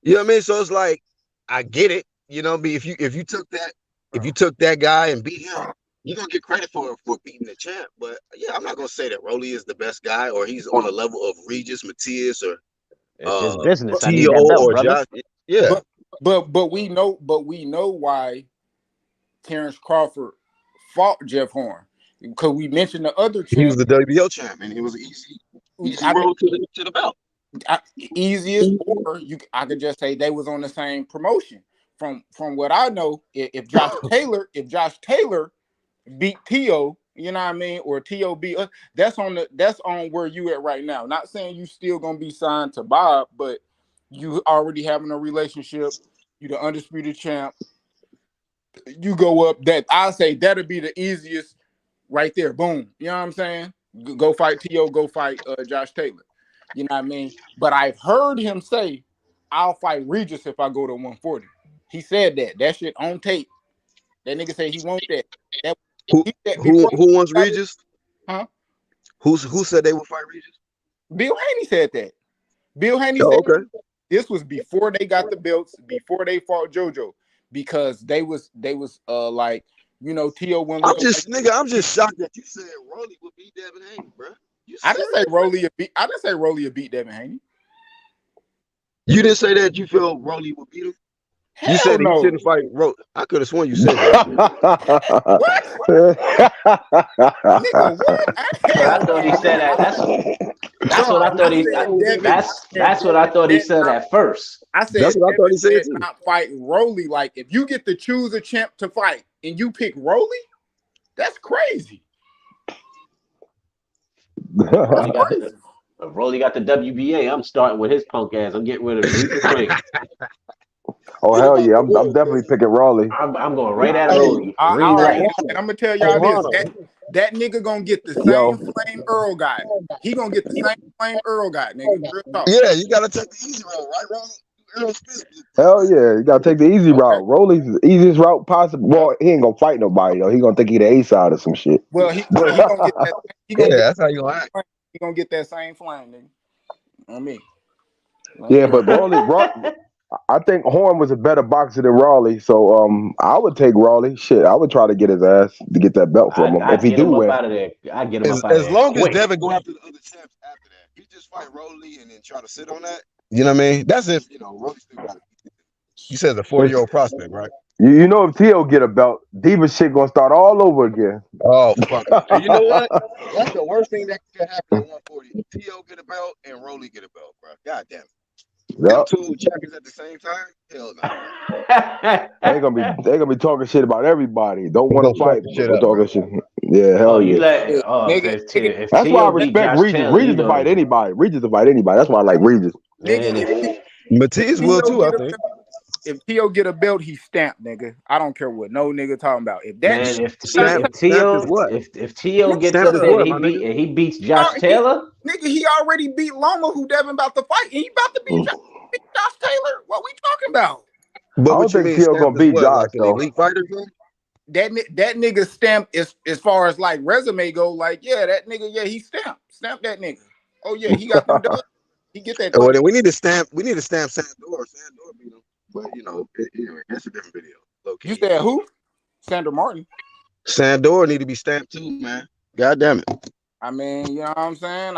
You know what I mean? So it's like, I get it. You know what I mean? If you took that guy and beat him, you're gonna get credit for beating the champ. But yeah, I'm not gonna say that Rolly is the best guy or he's on the level of Regis, Matias, or It's his business. I need T.O. that belt, or brother. Josh. Yeah. But we know why Terrence Crawford fought Jeff Horn. Because we mentioned the other champ. He was the WBO champ, and it was easy road to the belt. Easiest, or I could just say they was on the same promotion. From what I know, if Josh Taylor beat T.O., you know what I mean, or T.O. beat that's on where you at right now. Not saying you still gonna be signed to Bob, but you already having a relationship. You the undisputed champ. You go up. That I say that'll be the easiest right there. Boom. You know what I'm saying? Go fight T.O. Go fight Josh Taylor. You know what I mean? But I've heard him say, I'll fight Regis if I go to 140. He said that. That shit on tape. That nigga said he wants that. Who wants Regis? Huh? Who said they would fight Regis? Bill Haney said that. Bill Haney said this was before they got the belts, before they fought JoJo. Because they was like, you know, T.O. went. I'm just shocked that you said Rolly would beat Devin Haney, bro. I didn't say Rolly would beat Devin Haney. You didn't say that you feel Rolly would beat him? Hell you said no. he shouldn't fight Rolly. I could have sworn you said that. What? Nigga, what? I thought he said that. That's what I thought he. That's what I thought he said at first. I said that's what I thought he said too. Not fighting Rolly. Like if you get to choose a champ to fight and you pick Rolly, that's crazy. Rolly got the WBA. I'm starting with his punk ass. I'm getting rid of him. Oh hell yeah! I'm definitely picking Rolly. I'm going right at Rolly. I'm gonna tell y'all this. That nigga gonna get the same Flame Earl guy. He gonna get the same Flame Earl guy, nigga. Yeah, you gotta take the easy road, right, Rolly? Hell yeah, you gotta take the easy route. Rolly's the easiest route possible. Well, he ain't gonna fight nobody though. He gonna think he the A side or some shit. Well, he gonna get that. That's how you gonna act. He gonna get that same flame, nigga. On me. Yeah, but Rolly, I think Horn was a better boxer than Raleigh, so I would take Raleigh. Shit, I would try to get his ass to get that belt from him if he do win. I get him as long as Devin go after the other champs after that. He just fight Raleigh and then try to sit on that. You know what I mean? That's if Raleigh still got it. You said the 40-year-old prospect, right? You know, if T.O. get a belt, Diva shit gonna start all over again. Oh fuck! You know what? That's the worst thing that could happen at 140. T.O. get a belt and Raleigh get a belt, bro. God damn it. Yep. Two champions at the same time? Hell no. They gonna be talking shit about everybody. Don't want to fight. Talking shit. Yeah, hell yeah. That's why I respect Regis. Regis to fight anybody. Regis to fight anybody. That's why I like Regis. Matias will too, I think. If T.O. get a belt, he's stamped, nigga. I don't care what no nigga talking about. If T.O. gets up there and he beats Josh Taylor, nigga, he already beat Loma, who Devin about to fight, and he about to beat Josh Taylor. What we talking about? But I what don't you think mean Tio gonna stamped as beat what? Josh Like an though. elite fighter? That nigga stamped as far as like resume go. Like, yeah, that nigga, yeah, he stamped that nigga. Oh yeah, he got them done. He get that. Well, then we need to stamp Sandor. Sandor beat him, but anyway, that's a different video. Okay. You said who? Sandor Martin. Sandor need to be stamped too, man. God damn it. I mean, you know what I'm saying?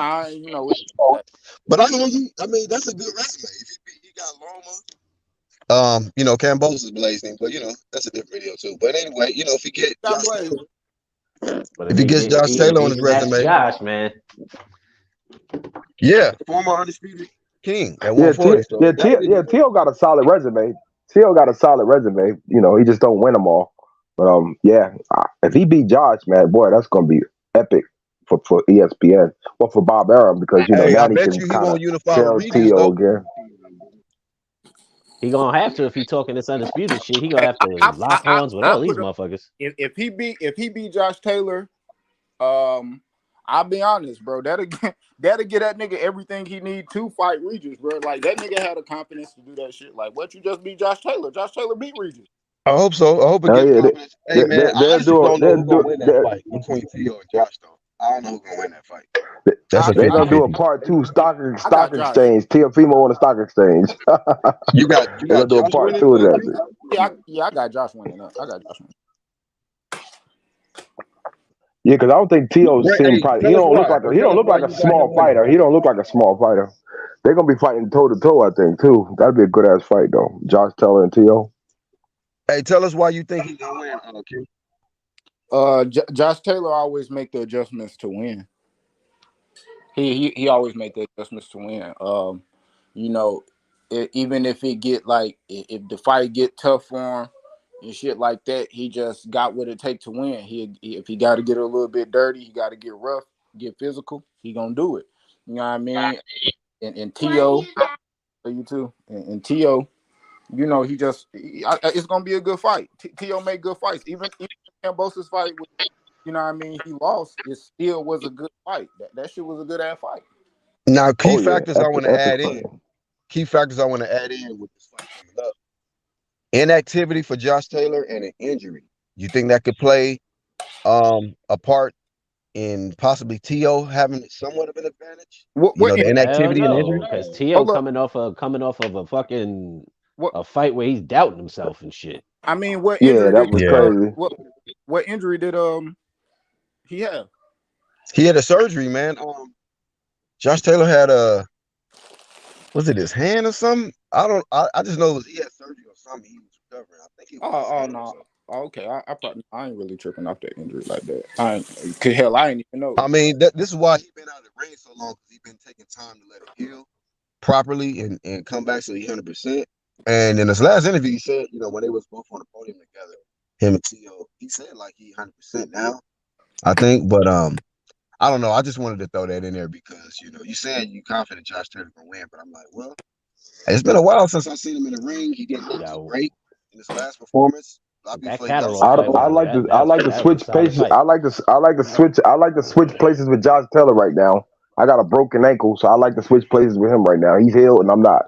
But I know you. I mean, that's a good resume. If he got Loma. Cambosis blazed him, but that's a different video too. But anyway, if he get Josh Taylor, if he gets Josh Taylor on his resume, Josh, man. Yeah, former undisputed king at 140. Tio got a solid resume. Tio got a solid resume. He just don't win them all. But if he beat Josh, man, boy, that's gonna be epic for ESPN. Well, for Bob Arum, because now I he bet can you he kind won't of unify tell with Regis, Tio though. again. He gonna have to if he talking this undisputed shit. He gonna have to lock horns with all these motherfuckers. If he beat Josh Taylor, I'll be honest, bro. That'll get that nigga everything he need to fight Regis, bro. Like that nigga had the confidence to do that shit. Like what you just beat Josh Taylor. Josh Taylor beat Regis. I hope so. I hope it gets confidence. Hey man, I just don't know who's gonna win that fight between Tio and Josh though. I don't know who's gonna win that fight. They're gonna do a part 2 stock exchange. Teofimo on the stock exchange. you got to do a part 2 of that. I got Josh winning up. I got Josh winning. Yeah, because I don't think Tio's he don't look like a small fighter. He don't look like a small fighter. They're gonna be fighting toe to toe, I think, too. That'd be a good ass fight though. Josh Taylor and Tio. Hey, tell us why you think he's gonna win, Josh Taylor always make the adjustments to win. He always make the adjustments to win. Even if it get if the fight get tough for him and shit like that, he just got what it take to win. If he got to get a little bit dirty, he got to get rough, get physical. He gonna do it. You know what I mean? And Tio, you too. And Tio, it's gonna be a good fight. Tio make good fights. Even Cambosis fight, you know what I mean? He lost. It still was a good fight. That shit was a good ass fight. Now, key factors I want to add in. Key factors I want to add in with this fight coming up. Inactivity for Josh Taylor and an injury. You think that could play a part in possibly Tio having somewhat of an advantage? The inactivity and injury? Because Tio coming off of a fucking a fight where he's doubting himself and shit. I mean, what injury that was crazy. What injury did he have? He had a surgery, man. Josh Taylor had was it his hand or something? I just know he had surgery or something. He was recovering. I think he was. No. Okay, I ain't really tripping off that injury like that. I ain't even know. I mean, this is why he's been out of the ring so long, because he's been taking time to let it heal properly and come back so he's 100%. And in his last interview, he said, when they was both on the podium together, him and Tio, he said like he 100% now, I think. But I don't know. I just wanted to throw that in there because you said you confident Josh Taylor gonna win, but I'm like, well, it's been a while since I've seen him in the ring. He didn't look great in his last performance. I like to switch places. I like to switch places with Josh Taylor right now. I got a broken ankle, so I like to switch places with him right now. He's healed and I'm not.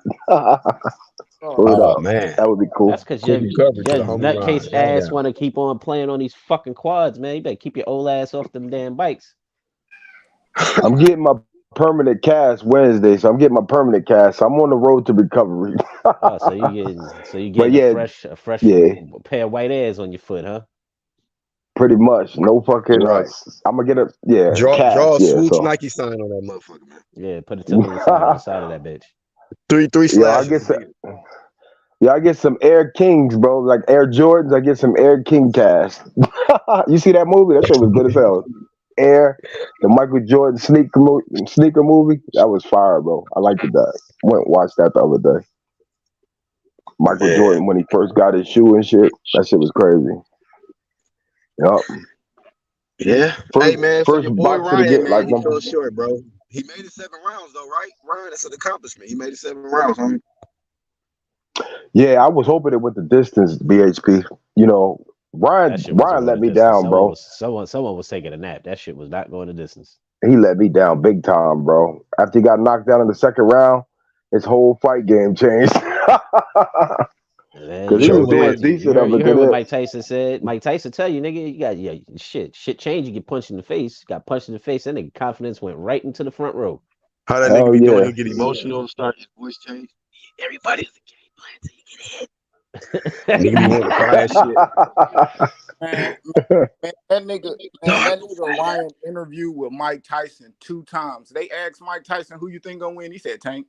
Oh man, that would be cool. That's because your nutcase ass want to keep on playing on these fucking quads, man. You better keep your old ass off them damn bikes. I'm getting my permanent cast Wednesday, so I'm getting my permanent cast. So I'm on the road to recovery. So you get a fresh pair of white airs on your foot, huh? Pretty much. No fucking. Right. I'm gonna get draw a swoosh Nike sign on that motherfucker, man. Yeah, put it to the side of that bitch. Three slashes. I get some Air Kings, bro. Like Air Jordans. I get some Air King cast. You see that movie? That shit was good as hell. Air, the Michael Jordan sneaker movie. That was fire, bro. I liked that. Went and watched that the other day. Michael Jordan when he first got his shoe and shit. That shit was crazy. Yup. Yeah. Hey man, first your boy boxer Ryan, to get man, like he fell short, bro. He made it 7 rounds though, right? Ryan, that's an accomplishment. He made it 7 rounds, homie. Yeah, I was hoping it went the distance, BHP. Ryan let me down, bro. Someone was taking a nap. That shit was not going the distance. He let me down big time, bro. After he got knocked down in the second round, his whole fight game changed. Man, Because he Show was me. doing decent up you heard until what that. Mike Tyson said. Mike Tyson tell you, nigga, you got shit change. You get punched in the face. Got punched in the face, and nigga confidence went right into the front row. How that nigga Hell be doing? yeah. He'll get emotional, start his voice change. Everybody's a game plan until you get hit. Nigga be wanting to cry and shit. Man, that nigga Ryan interviewed with Mike Tyson 2 times. They asked Mike Tyson who you think gonna win. He said Tank.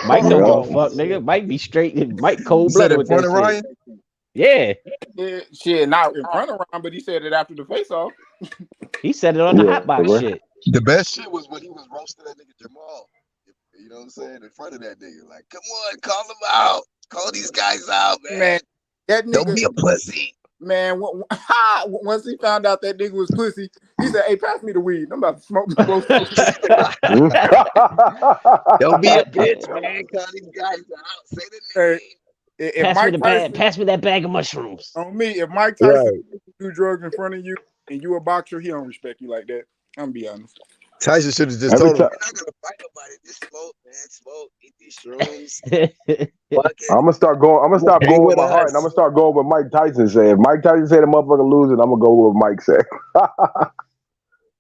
Mike don't give a Yeah. fuck, nigga. Mike be straight. Mike cold You said blooded in with front that of shit. Ryan? Yeah, Yeah, shit, not in front of Ryan, but he said it after the face off. he said it on the Yeah, hot box bro. shit. The best shit was when he was roasting that nigga Jamal. You know what I'm saying? In front of that nigga. Like, come on, call him out. Call these guys out, man. Man, that Don't be nigga, a pussy. man, once he found out that nigga was pussy, he said, "Hey, pass me the weed. I'm about to smoke the blow smoke." Don't be a bitch, man. Call these guys out. Say the Hey, name. if Pass me Mike the bag. Tyson, Pass me that bag of mushrooms. on me, if Mike Tyson Right. do drugs in front of you and you a boxer, he don't respect you like that. I'm gonna be honest. Tyson should have just Every told him, time you're not going to fight nobody. Just smoke, man. Smoke. Eat these shrooms. Fuck it. I'm gonna start going. I'm gonna stop Hang going with with my heart, and I'm us. gonna start going with Mike Tyson said. If Mike Tyson said the motherfucker losing, I'm gonna go with what Mike said.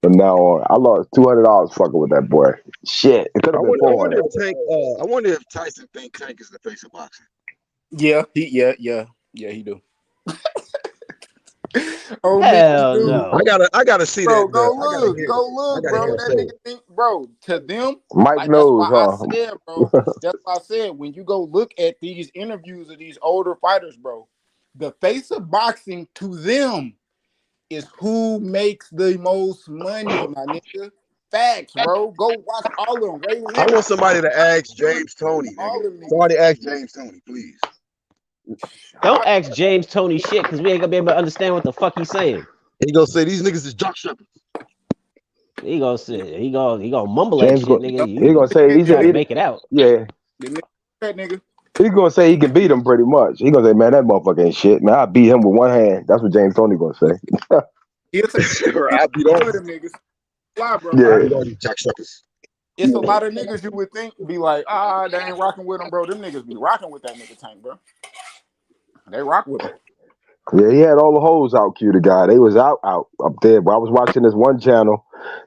From now on, I lost $200 fucking with that boy. Shit, it could I have been wonder, I 400. wonder if Tank, I wonder if Tyson think Tank is the face of boxing. Yeah, he do. Oh, man, he Hell do. no. I gotta see Bro, that. go I gotta look, hear. go I look, gotta bro. hear him That say nigga it. think, bro, to them, Mike like that's knows, why I huh? said, bro. That's why I said when you go look at these interviews of these older fighters, bro, the face of boxing to them is who makes the most money, my nigga. Facts, bro. Go watch all of them. Ray I Leonard, want somebody to ask James Tony, all nigga. them niggas. Somebody ask James Tony, please. Don't ask James Tony shit because we ain't gonna be able to understand what the fuck he's saying. He gonna say these niggas is jock strippers. He gonna say he gonna mumble that James shit, go. nigga. He gonna say You he try said to make it out. yeah. That nigga. He's gonna say he can beat him pretty much. He gonna say, man, that motherfucker ain't shit. Man, I beat him with one hand. That's what James Tony gonna say. He'll say I beat all them niggas. Fly, bro. I Yeah. beat all these jock strippers. It's a lot of niggas you would think be like, they ain't rocking with him, bro. Them niggas be rocking with that nigga Tank, bro. They rock with him. Yeah, he had all the hoes out, Q the guy. They was out up there. But I was watching this one channel.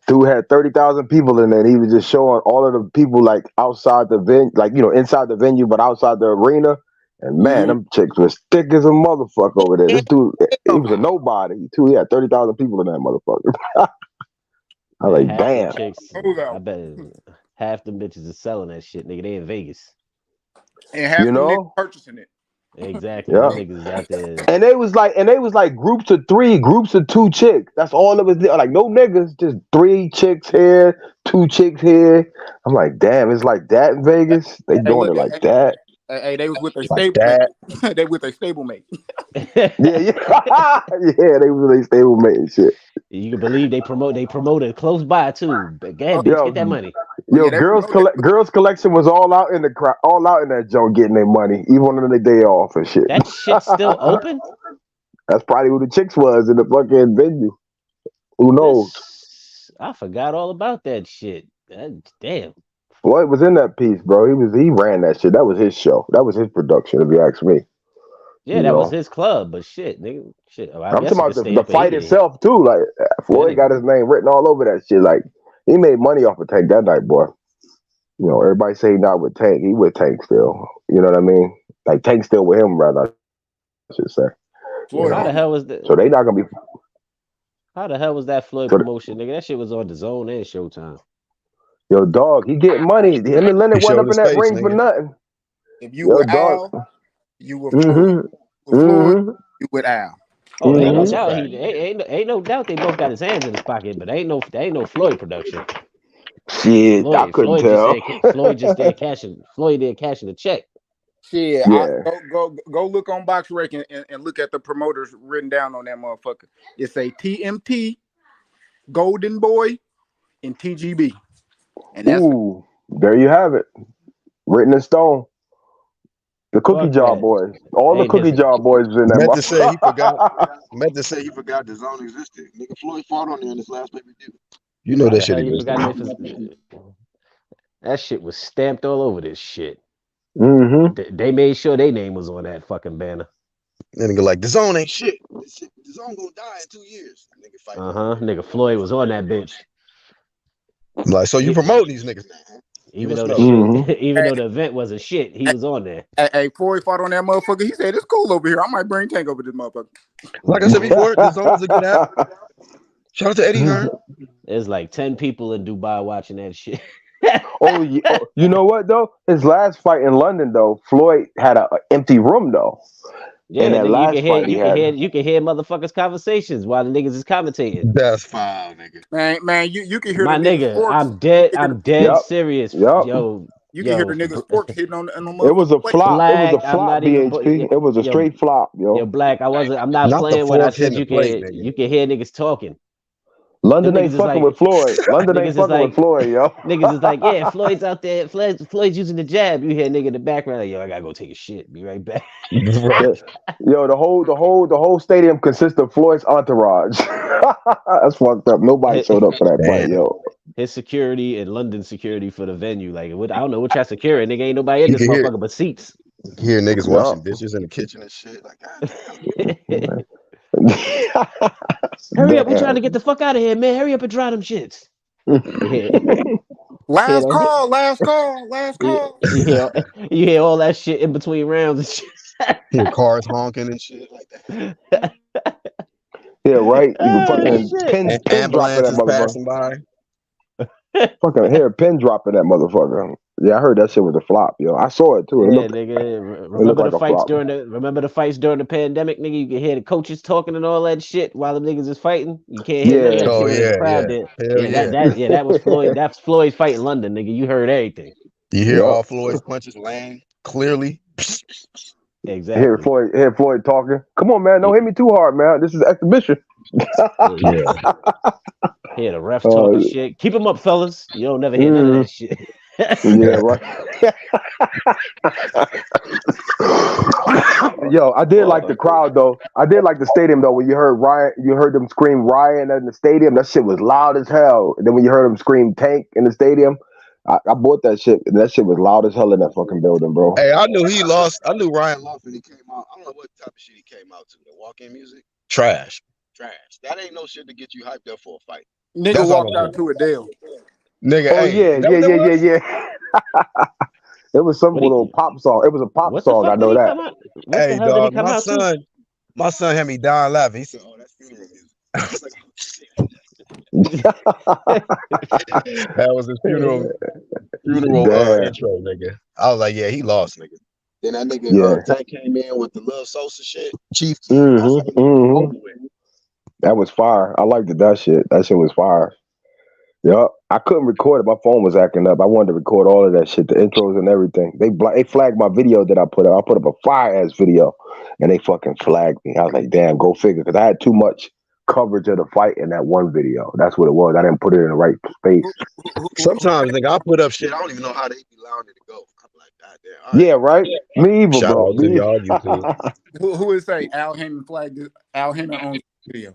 Dude had 30,000 people in there. And he was just showing all of the people like outside the venue, like inside the venue, but outside the arena. And man, them chicks was thick as a motherfucker over there. This dude, he was a nobody too. He had 30,000 people in that motherfucker. I was like, Half them damn. chicks. Hold I out. bet half them bitches is selling that shit, nigga. They in Vegas. And half You them know? niggas purchasing it. Exactly. Yeah. Them niggas is out there. And they was like groups of 3, groups of 2 chicks. That's all it was. Like no niggas, just 3 chicks here, 2 chicks here. I'm like, damn, it's like that in Vegas. They Hey, doing look, it like that. Hey, they was with their Like stablemate. They with their stablemate. Yeah, yeah, yeah. They really stable mate and shit. You can believe they promoted close by too. But go ahead, bitch, get that money. Yo, Yeah, they girls promote that. girls collection was all out in the crowd, all out in that joint getting their money, even on the day off and shit. That shit's still open? That's probably who the chicks was in the fucking venue. Who knows? I forgot all about that shit. Damn. Floyd was in that piece, bro. He ran that shit. That was his show. That was his production, if you ask me. Yeah, You that was know. his club, but shit, nigga. Shit. I I'm guess talking you about could stay the up fight 80. itself too. Like Floyd got his name written all over that shit. Like he made money off of Tank that night, boy. You know, everybody say he not with Tank. He with Tank still. You know what I mean? Like Tank still with him, rather. I should say. Floyd How the on hell was that? So they not gonna be. How the hell was that Floyd So, promotion, nigga? That shit was on the Zone and Showtime. yo, dog, he getting money. Him and Leonard He went showed up in his that face, ring for nigga. nothing. If you Yo, were dog. Al, you were Floyd. Mm-hmm. You were Floyd. Mm-hmm. You with Al. Oh, ain't no That's a doubt fact. ain't no doubt they both got his hands in his pocket, but ain't no Floyd production. Shit, I couldn't tell. Floyd just there cashing the check. Shit, Yeah. go look on BoxRec and look at the promoters written down on that motherfucker. It's a TMT, Golden Boy, and TGB. And that's Ooh, there you have it. Written in stone. The Cookie Fuck Jar that. Boys. All the Ain't Cookie his- Jar Boys was in that Meant to say he forgot. motherfucker. Meant to say he forgot the zone existed. Nigga Floyd fought on there in his last pay-per-view. You know How that the shit hell you existed. forgot that? That shit was stamped all over this shit. Mm-hmm. They made sure their name was on that fucking banner. Nigga like, the zone ain't shit. The zone gonna die in 2 years. Nigga fighting. Nigga Floyd was on that bitch. Like, so you promote these niggas now, huh? Even though even though the event wasn't shit, he was on there. Hey, Floyd fought on that motherfucker. He said it's cool over here. I might bring Tank over this motherfucker. Like I said before, the zone's a good app. Shout out to Eddie Hearn. There's like 10 people in Dubai watching that shit. Oh, you know what though? His last fight in London though, Floyd had an empty room though. Yeah, and that nigga, last fight you can hear motherfuckers' conversations while the niggas is commentating. That's fine, nigga. Man, you can hear My the nigga, forks. I'm dead Yep. serious. Yep. Yo, You can hear the niggas forks hitting on the It was a motherfucking flop. Black, it was a I'm flop, not even- BHP. It was a straight flop, yo. Yo, Black, I'm not Not the playing when I fork said hitting the plate, nigga. you can hear niggas talking. London Them ain't niggas is fucking like- with Floyd. London Niggas ain't is fucking like- with Floyd, yo. Niggas is like, yeah, Floyd's out there. Floyd's using the jab. You hear a nigga in the background, like, yo, I gotta go take a shit. Be right back. Right. Yo, the whole stadium consists of Floyd's entourage. That's fucked up. Nobody showed up for that fight, yo. His security and London security for the venue. Like, I don't know what y'all security. Nigga, ain't nobody in You this can hear- motherfucker but seats. Hear niggas Yeah. washing dishes in the kitchen and shit. Like, God. Hurry up, we trying to get the fuck out of here, man. Hurry up and dry them shits. last Yeah, call. You hear all that shit in between rounds and shit. Hear cars honking and shit like that. Yeah, right. You can Oh, fucking shit. pin drop in that Ambulances motherfucker. passing by. Fucking hear a pin drop in that motherfucker. Yeah, I heard that shit was a flop, yo. I saw it too. It Yeah, looked, nigga. looked Remember like the a fights flop. during the pandemic, nigga? You can hear the coaches talking and all that shit while the niggas is fighting. You can't hear none of that Yeah. Oh, shit when yeah, the crowd yeah. did. Hell yeah. That was Floyd. That's Floyd fighting London, nigga. You heard everything. You hear Yup. all Floyd's punches land clearly. Exactly. Hear Floyd talking. Come on, man. Don't hit me too hard, man. This is exhibition. Yeah. Hear the ref talking shit. Keep them up, fellas. You don't never hear none of that shit. Yeah, right. Yo, I did like the crowd though. I did like the stadium though. When you heard them scream Ryan in the stadium. That shit was loud as hell. And then when you heard them scream Tank in the stadium, I bought that shit. And that shit was loud as hell in that fucking building, bro. Hey, I knew he lost. I knew Ryan lost when he came out. I don't know what type of shit he came out to. The walk-in music? Trash. That ain't no shit to get you hyped up for a fight. Nigga That's all walked I'm out to Adele. Nigga, Oh hey, yeah. It was some little pop song. It was a pop What the song. fuck I know did he that. come out? What Hey, the hell did he dog, come out to? my son had me dying laughing. He said, "Oh, that's funeral music." I was like, "Oh shit." That was his funeral Damn. intro, nigga. I was like, yeah, he lost, nigga. Then that nigga Yeah. Tank came in with the Lil Sosa shit. Chief. That was fire. I liked it. That shit was fire. Yup. I couldn't record it. My phone was acting up. I wanted to record all of that shit, the intros and everything. They flagged my video that I put up. I put up a fire ass video, and they fucking flagged me. I was like, damn, go figure, because I had too much coverage of the fight in that one video. That's what it was. I didn't put it in the right space. Sometimes, nigga, I put up shit. I don't even know how they be allowing it to go. I'm like, God damn. All right. Yeah, right. Me either, Shout bro. out to y'all, YouTube. Who would say Al Heyman flagged this? Al Heyman owns the video.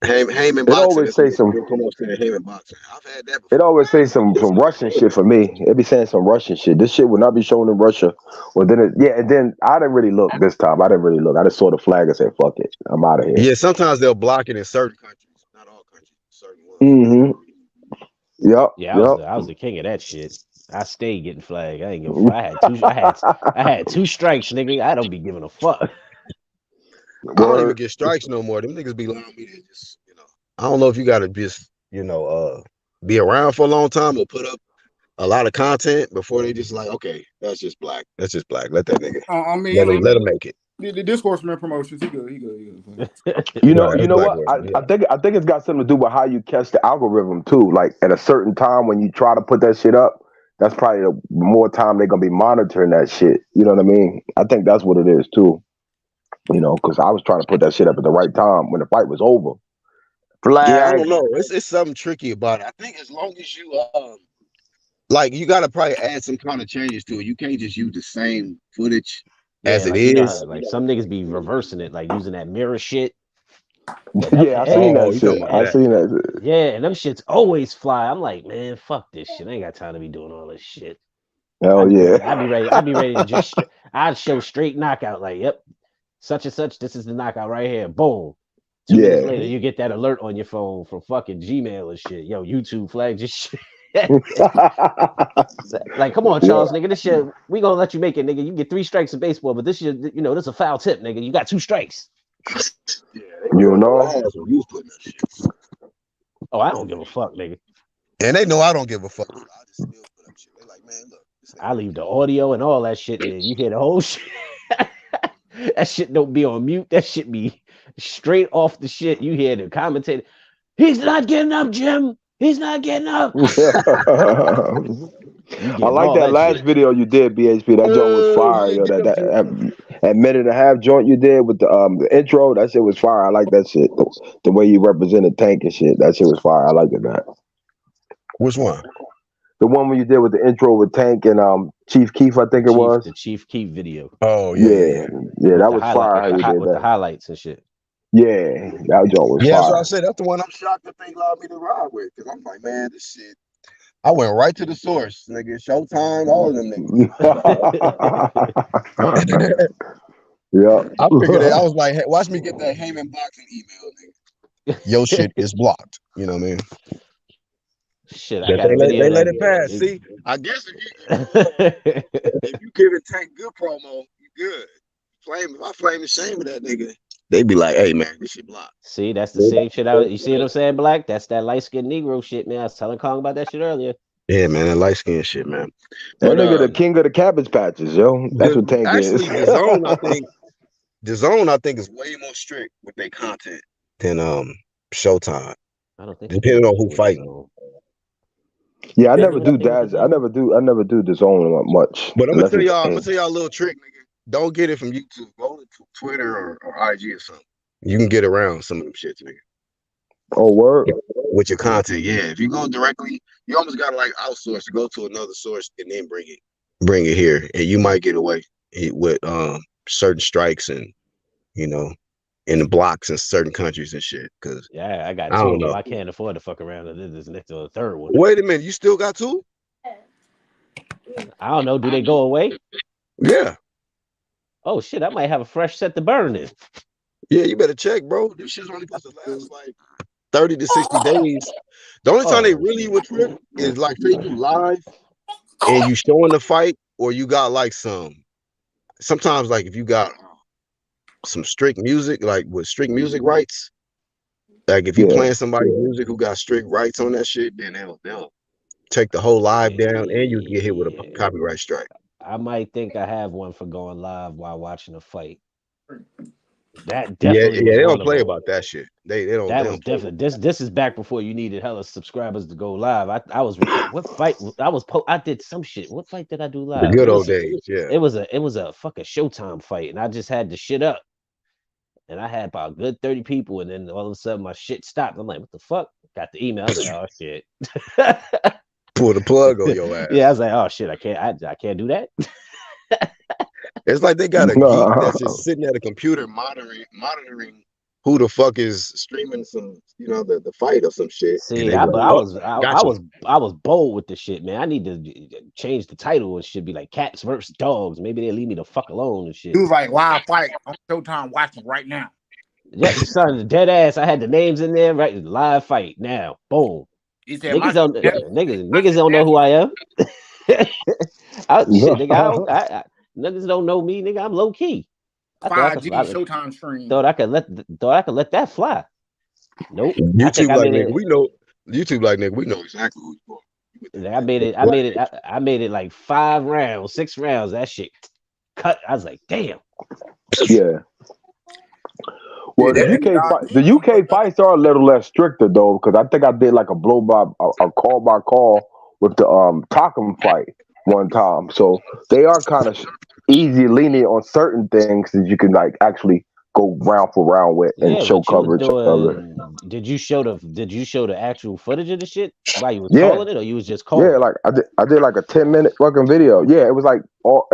Heyman It boxing. always say some. Heyman boxing. I've had that before. It always say some Russian shit for me. It be saying some Russian shit. This shit would not be shown in Russia. Well, then and then I didn't really look this time. I didn't really look. I just saw the flag and said, "Fuck it, I'm out of here." Yeah, sometimes they'll block it in certain countries, not all countries. Certain ones. Yep. Yeah, I was the king of that shit. I stayed getting flagged. I ain't give a fuck. I had two strikes, nigga. I don't be giving a fuck. I don't even get strikes no more. Them niggas be allowing me to just, I don't know if you gotta just, be around for a long time or put up a lot of content before they just like, okay, that's just black. Let that nigga. I mean, let him make it. The Discoursman Promotions, he good. You know what? I think it's got something to do with how you catch the algorithm too. Like at a certain time when you try to put that shit up, that's probably the more time they're gonna be monitoring that shit. You know what I mean? I think that's what it is too. Because I was trying to put that shit up at the right time when the fight was over. Flag. Yeah, I don't know. It's something tricky about it. I think as long as you you gotta probably add some kind of changes to it. You can't just use the same footage as it is. Like some niggas be reversing it, like using that mirror shit. Yeah, I seen that shit. I seen that. Yeah, and them shits always fly. I'm like, man, fuck this shit. I ain't got time to be doing all this shit. Hell yeah. I'd be ready to just I'd show straight knockout, like, yep, such and such, this is the knockout right here. Boom. 2 minutes Yeah. later, you get that alert on your phone from fucking Gmail and shit. Yo, YouTube flag just like, come on, Charles, nigga. This shit, we gonna let you make it, nigga. You get 3 strikes in baseball, but this shit, this is a foul tip, nigga. You got 2 strikes. Yeah, You know? you was putting that shit. Oh, I don't give a fuck, nigga. And they know I don't give a fuck. I just still put up shit. They like, man, look. I leave the audio and all that shit in. You hear the whole shit. That shit don't be on mute. That shit be straight off the shit. You hear the commentator. He's not getting up, Jim. He's not getting up. I like that last video you did, BHP. That joint was fire, yo. That minute and a half joint you did with the intro, that shit was fire. I like that shit. The way you represented Tank and shit, that shit was fire. I liked that. Which one? The one where you did with the intro with Tank and Chief Keef, I think it was. The Chief Keef video. Oh yeah. That was fire. How you did with that. the highlights and shit. Yeah, that joint was Yeah, fire. so I said that's the one I'm shocked that they allowed me to ride with. Because I'm like, man, this shit. I went right to the source, nigga. Showtime, all of them niggas. Yeah. I figured that. I was like, hey, watch me get that Heyman boxing email, nigga. Your shit is blocked. You know what I mean? Shit, I got a video. They let it pass. See, I guess if you give it Tank good promo, you good. If I flame the shame of that nigga, they be like, hey man, this shit blocked. See, that's the same shit. You see what I'm saying, Black? That's that light skinned Negro shit, man. I was telling Kong about that shit earlier. Yeah, man, that light skin shit, man. That nigga the king of the cabbage patches, yo. That's what Tank is. Actually, the zone, I think, is way more strict with their content than Showtime. I don't think depending on who fighting. Yeah, I never do that. I never do the zone much. But I'm gonna tell y'all a little trick, nigga. Don't get it from YouTube. Go to Twitter or IG or something. You can get around some of them shits, nigga. Oh, word. With your content, yeah. If you go directly, you almost gotta like outsource to go to another source and then bring it here, and you might get away with certain strikes and in the blocks in certain countries and shit. Cause yeah, I got 2 of them. I can't afford to fuck around and this next to a third one. Wait a minute, you still got 2? I don't know. Do they go away? Yeah. Oh shit, I might have a fresh set to burn in. Yeah, you better check, bro. This shit's only supposed to last like 30 to 60 days. The only time they really would trip is like say you live and you showing the fight, or you got like sometimes like if you got some strict music, like with strict music rights, like if you playing somebody's music who got strict rights on that shit, then they'll take the whole live down and you get hit with a copyright strike. I might think I have one for going live while watching a fight. That definitely they don't play about that shit. They don't. That was definitely this is back before you needed hella subscribers to go live. I was what fight I did some shit. What fight did I do live? The good old days. Yeah. It was a fucking Showtime fight, and I just had the shit up, and I had about a good 30 people, and then all of a sudden my shit stopped. I'm like, what the fuck? Got the email. I was like, oh shit. Pull the plug on your ass. Yeah, I was like, oh shit, I can't do that. It's like they got a geek that's just sitting at a computer monitoring who the fuck is streaming some, the fight or some shit. See, I was bold with the shit, man. I need to change the title and shit be like Cats versus Dogs. Maybe they'll leave me the fuck alone and shit. He was like live fight on Showtime watching right now. Yeah, son, dead ass. I had the names in there, right? Live fight now. Boom. He said, niggas don't know who I am. Niggas don't know me, nigga. I'm low key. 5G Showtime stream. Thought I could let that fly. Nope. YouTube like nigga, we know. YouTube like nigga, we know exactly who you are. I made it like 5 rounds, 6 rounds. That shit cut. I was like, damn. Yeah. Well, the UK fights are a little less stricter though, because I think I did like a call by call with the Takum fight one time. So they are kind of easy lenient on certain things that you can like actually go round for round with and show coverage of it. Did you show the actual footage of the shit while you was calling it, or you was just calling? Yeah, like I did like a 10-minute fucking video. Yeah, it was like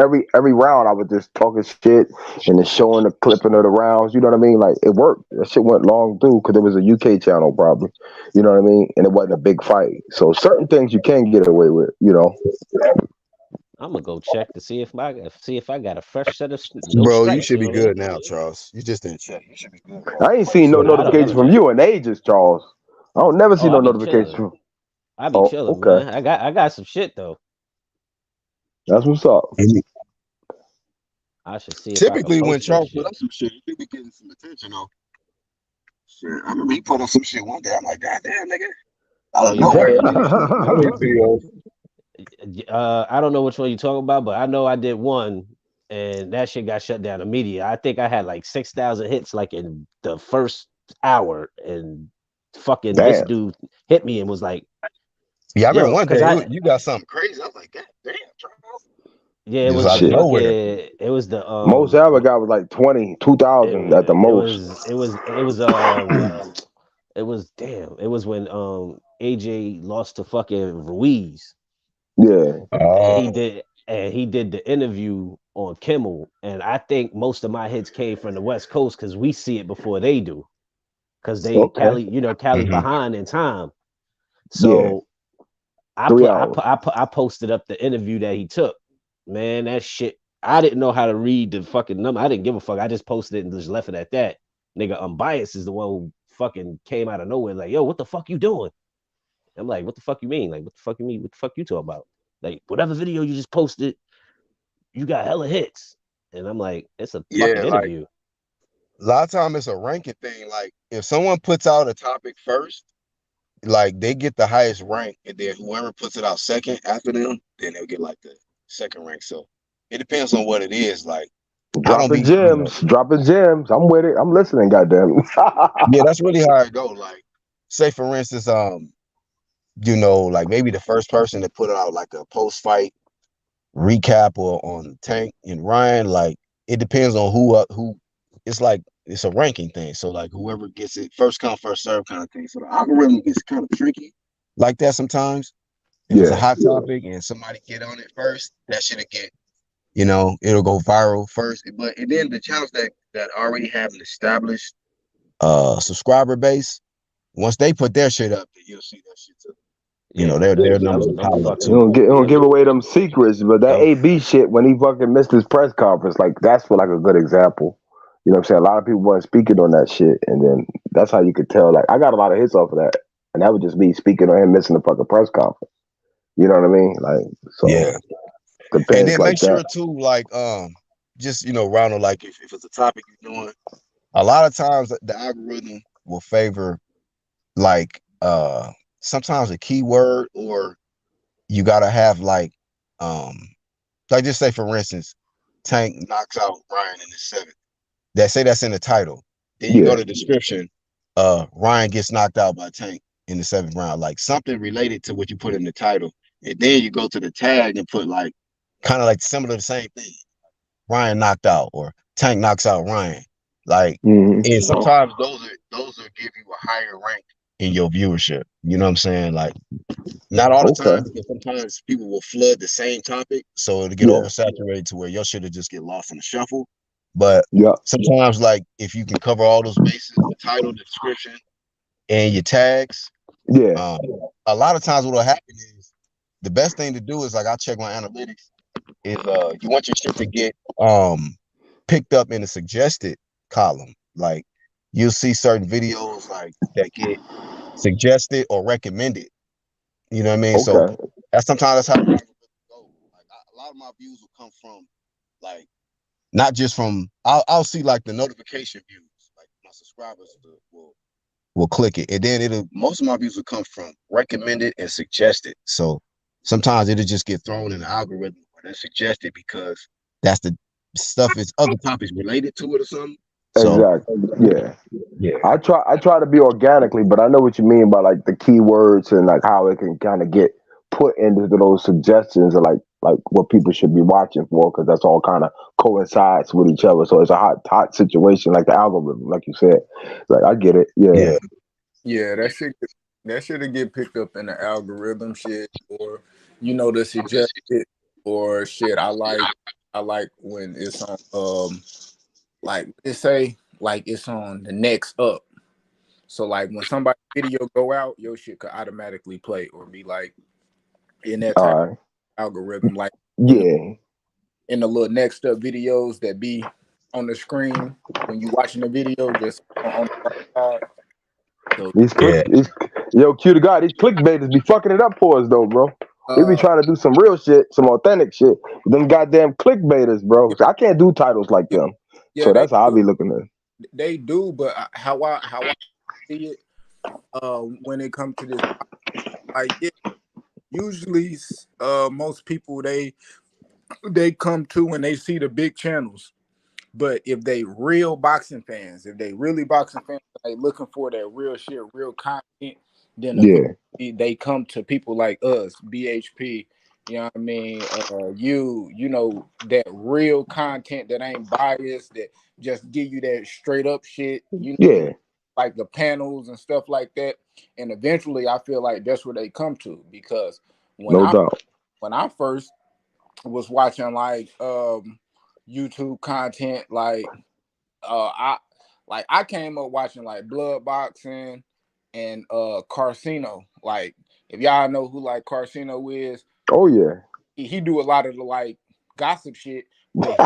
every round I was just talking shit and then showing the clipping of the rounds. You know what I mean? Like it worked. That shit went long through because it was a UK channel probably. You know what I mean? And it wasn't a big fight. So certain things you can get away with. I'm gonna go check to see if I got a fresh set of no Bro, you strikes. should You be know what I mean? good now, Charles. You just didn't check. You should be good. I ain't seen no Nah, I don't notification never from check. you in ages, Charles. I don't never see Oh, I no be notification chilling. from. I be Oh, chilling, okay. man. I got some shit though. That's what's up. I should see if I could Typically, when post that Charles put shit. up some shit, he be getting some attention though. Shit, I remember he put up some shit one day. I'm like, God damn, nigga. Out Oh of yeah, I nowhere. did. I made videos. I don't know which one you're talking about, but I know I did one, and that shit got shut down immediately. I think I had like 6,000 hits like in the first hour, and fucking this Damn. dude hit me and was like, Yeah, I remember "Yo," one because day you got something crazy. I was like, God damn, Charles. yeah, it Just was out the of Shit. nowhere. it was the Most I ever got was like 20, 2,000 at the it most. was it was damn, it was when AJ lost to fucking Ruiz. Yeah. and Oh, he did the interview on Kimmel, and I think most of my hits came from the West Coast because we see it before they do, because Okay. Cali mhm. behind in time. Yeah. So I 3 hours. I posted up the interview that he took. Man, that shit. I didn't know how to read the fucking number. I didn't give a fuck. I just posted it and just left it at that. Nigga, Unbiased is the one who fucking came out of nowhere like, yo, what the fuck you doing? I'm like, what the fuck you mean? Like, what the fuck you mean? What the fuck you talking about? Like, whatever video you just posted, you got hella hits. And I'm like, it's a fucking Yeah, like interview. a lot of time it's a ranking thing. Like if someone puts out a topic first, like they get the highest rank, and then whoever puts it out second after them, then they'll get like the second rank. So it depends on what it is. Like I don't Dropping be, gems. Dropping gems. I'm with it. I'm listening, goddamn. yeah, that's really how it go. Like say for instance, like maybe the first person to put out like a post fight recap or on Tank and Ryan, like it depends on who. It's like it's a ranking thing. So like whoever gets it first come first serve kind of thing. So the algorithm gets kind of tricky like that sometimes. If it's a Yeah. hot topic and somebody get on it first, that should get, it'll go viral first. But and then the channels that already have an established subscriber base, once they put their shit up, then you'll see that shit too. Yeah, Their numbers will I'm pile up He too. don't, he don't yeah, give away them secrets, but that I'm AB shit when he fucking missed his press conference, like that's for like a good example. You know what I'm saying? A lot of people weren't speaking on that shit, and then that's how you could tell. Like I got a lot of hits off of that, and that would just be speaking on him missing the fucking press conference. You know what I mean? Like so, Yeah. And depends then make like sure that. too, like just Ronald, like if it's a topic you're doing, a lot of times the algorithm will favor like sometimes a keyword, or you gotta have like just say for instance, Tank knocks out Ryan in the seventh. That's in the title. Then you go Yeah, to the description, Ryan gets knocked out by Tank in the seventh round, like something related to what you put in the title. And then you go to the tag and put like kind of like similar to the same thing. Ryan knocked out or Tank knocks out Ryan. Like, and sometimes those will give you a higher rank in your viewership. You know what I'm saying? Like, not all the okay, time, because sometimes people will flood the same topic, so it'll get yeah, oversaturated to where your shit will just get lost in the shuffle. But yeah, sometimes, like, if you can cover all those bases, the title, the description, and your tags, yeah. um, a lot of times what'll happen is the best thing to do is like I check my analytics. Is you want your shit to get picked up in the suggested column. Like you'll see certain videos like that get suggested or recommended. You know what I mean? So Okay, sometimes that's how the algorithm go. Like a lot of my views will come from like not just from I'll see like the notification views, like my subscribers will click it, and then most of my views will come from recommended and suggested. So sometimes it'll just get thrown in the algorithm or that's suggested because that's the stuff is other topics related to it or something. So exactly. Yeah. yeah, I try to be organically, but I know what you mean by like the keywords and like how it can kind of get put into those suggestions and like what people should be watching for because that's all kind of coincides with each other. So it's a hot situation like the algorithm, like you said. Like I get it. Yeah. yeah, Yeah, that should get picked up in the algorithm shit, or the suggested or shit. I like when it's on like it say like it's on the next up. So like when somebody video go out, your shit could automatically play or be like in that All type right. of algorithm. Like Yeah. in the little next up videos that be on the screen when you watching the video, just on the right side. So Yeah. Yo, Q to God, these clickbaiters be fucking it up for us though, bro. We be uh trying to do some real shit, some authentic shit. Them goddamn clickbaiters, bro. yeah, I can't do titles like them. yeah, So that's how I be looking at it. they do, but how I see it, when it comes to this, like, yeah, usually most people they come to when they see the big channels. But if they real boxing fans, if they really boxing fans, they looking for that real shit, real content, then Yeah. eventually they come to people like us, BHP. You know what I mean? You know, that real content that ain't biased, that just give you that straight up shit. You know, Yeah. like the panels and stuff like that. And eventually, I feel like that's where they come to, because when No I doubt. when I first was watching like YouTube content, like I came up watching like blood boxing and Carcino. Like, if y'all know who like Carcino is, Oh yeah. he do a lot of the like gossip shit, but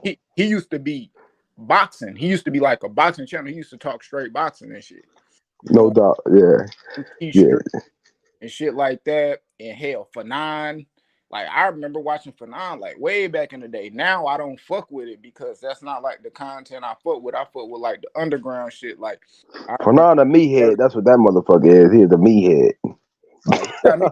he used to be boxing. He used to be like a boxing channel. He used to talk straight boxing and shit. You No know, doubt. Yeah. Yeah. T-shirt and shit like that. And hell, Fanon. Like, I remember watching Fanon like way back in the day. Now I don't fuck with it because that's not like the content I fuck with. I fuck with like the underground shit. Like, I remember Panana meathead, that's what that motherfucker is. He's a meathead. like he got me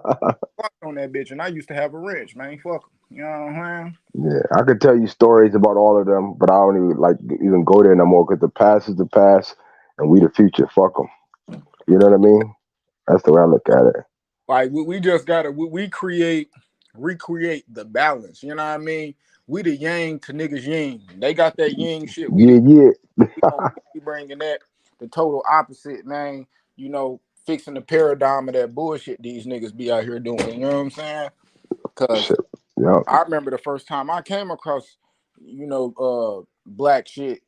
fucked on that bitch, and I used to have a wrench, man. Fuck him. You know what I'm saying? Yeah, I could tell you stories about all of them, but I don't even like even go there no more because the past is the past, and we the future. Fuck them. You know what I mean? That's the way I look at it. Like, we just gotta we recreate the balance. You know what I mean? We the yang to niggas yin. They got that yin shit. We Yeah, the yeah. we bringing that the total opposite, man. You know, fixing the paradigm of that bullshit these niggas be out here doing. You know what I'm saying? Because Shit. Yeah. I remember the first time I came across, black shit,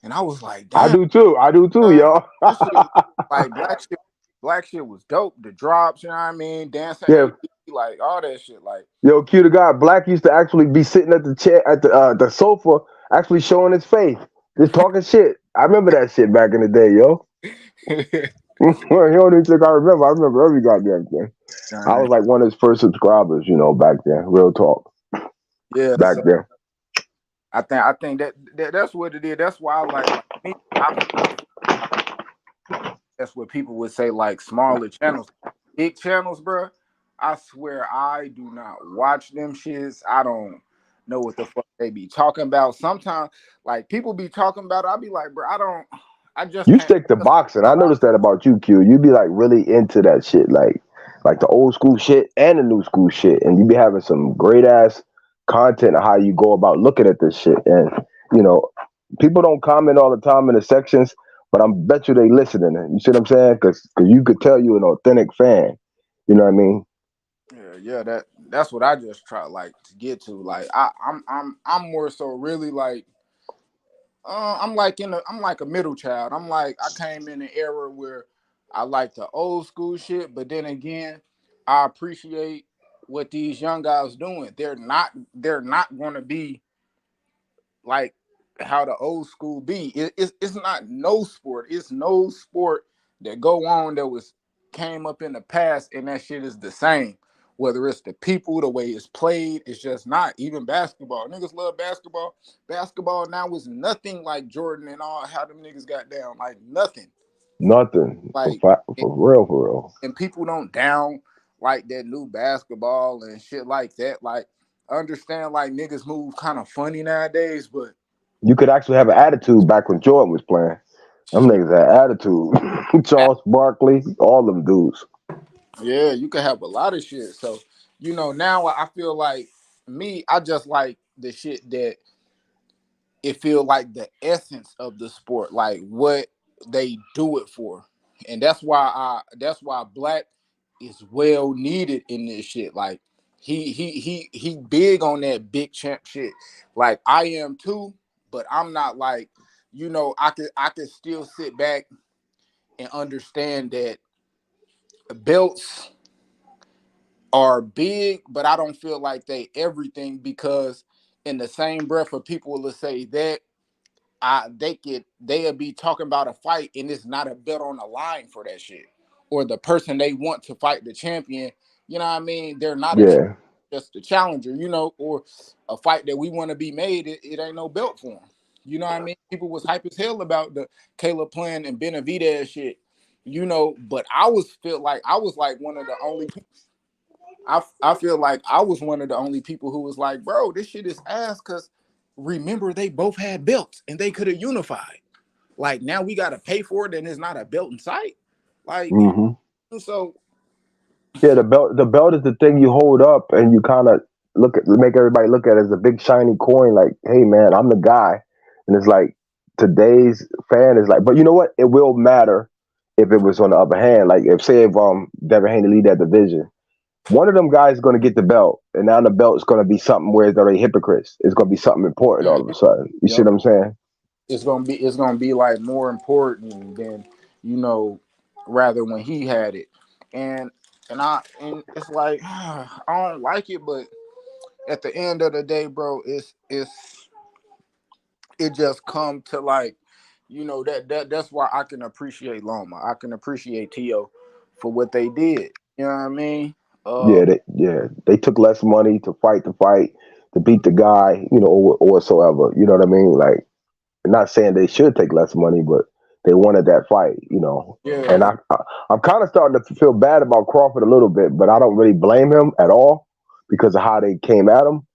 and I was like, I damn, do too. I do too, y'all. this shit was like black shit was dope. The drops, you know what I mean? Dancing Yeah. AD, like all that shit. Like, Yo, Q the guy, Black used to actually be sitting at the chair at the sofa, actually showing his face, just talking shit. I remember that shit back in the day, yo. He don't even think I remember. I remember every goddamn thing. I was like one of his first subscribers, back then. Real talk. yeah. Back So then. I think that's what it is. That's why like me, that's what people would say, like smaller channels, big channels, bro. I swear I do not watch them shits. I don't know what the fuck they be talking about. Sometimes, like, people be talking about it, I be like, bro, I just You can't. stick to boxing. I noticed that about you, Q. You be like really into that shit, like the old school shit and the new school shit, and you be having some great ass content of how you go about looking at this shit. And you know, people don't comment all the time in the sections, but I bet you they listening. You see what I'm saying? Because you could tell you an authentic fan. You know what I mean? Yeah, that's what I just try like to get to. Like, I'm more so really like, I'm like a middle child. I'm like, I came in an era where I like the old school shit, but then again, I appreciate what these young guys doing. They're not going to be like how the old school be. It's not no sport. It's no sport that go on that was came up in the past, and that shit is the same. Whether it's the people, the way it's played, it's just not. Even basketball, niggas love basketball. Basketball now is nothing like Jordan and all how them niggas got down. Like nothing. Nothing Like, for real, for real. and people don't down like that new basketball and shit like that. Like, understand, like, niggas move kind of funny nowadays, but You could actually have an attitude back when Jordan was playing. Them shit. niggas had attitude. Charles Barkley, all them dudes. Yeah, you can have a lot of shit. So, now I feel like I just like the shit that it feel like the essence of the sport, like what they do it for. And that's why Black is well needed in this shit. Like, he big on that big champ shit. Like, I am too, but I'm not like, I could still sit back and understand that belts are big, but I don't feel like they everything, because in the same breath of people will say that they'll be talking about a fight and it's not a bet on the line for that shit. Or the person they want to fight the champion, you know what I mean? They're not Yeah. just a challenger, you know, or a fight that we want to be made, it ain't no belt for them. You know what I mean? People was hype as hell about the Caleb Plant and Benavidez shit, you know, but I feel like I was like one of the only people. I feel like I was one of the only people who was like, bro, this shit is ass, because remember they both had belts and they could have unified. Like now we got to pay for it and it's not a belt in sight. Like, so yeah, the belt is the thing you hold up and you kind of make everybody look at it as a big shiny coin. Like, hey man, I'm the guy. And it's like today's fan is like, but you know what? It will matter if it was on the other hand. Like if Devin Haney lead that division, one of them guys is going to get the belt, and now the belt is going to be something where they're hypocrites. It's going to be something important all of a sudden. You see what I'm saying? It's gonna be like more important than, you know, rather when he had it, and it's like I don't like it, but at the end of the day, bro, it just come to like, you know, that's why I can appreciate Loma. I can appreciate Tio for what they did. You know what I mean? They took less money to fight the fight, to beat the guy, you know, or whatsoever. You know what I mean? Like, I'm not saying they should take less money, but they wanted that fight, you know. Yeah. And I'm kind of starting to feel bad about Crawford a little bit, but I don't really blame him at all because of how they came at him.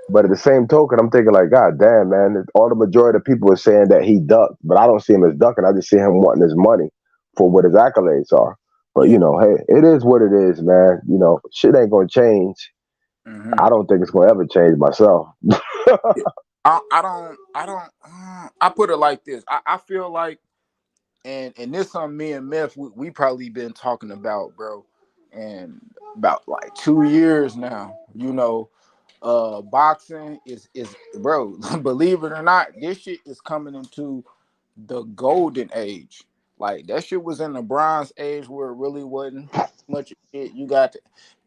But at the same token, I'm thinking like, God damn, man, all the majority of people are saying that he ducked, but I don't see him as ducking. I just see him wanting his money for what his accolades are. But, you know, hey, it is what it is, man. You know, shit ain't going to change. I don't think it's going to ever change myself. I put it like this. I feel like, and this something me and Meth, we probably been talking about, bro, and about like 2 years now, you know. Boxing is bro, believe it or not, this shit is coming into the golden age. Like that shit was in the bronze age where it really wasn't much shit. You got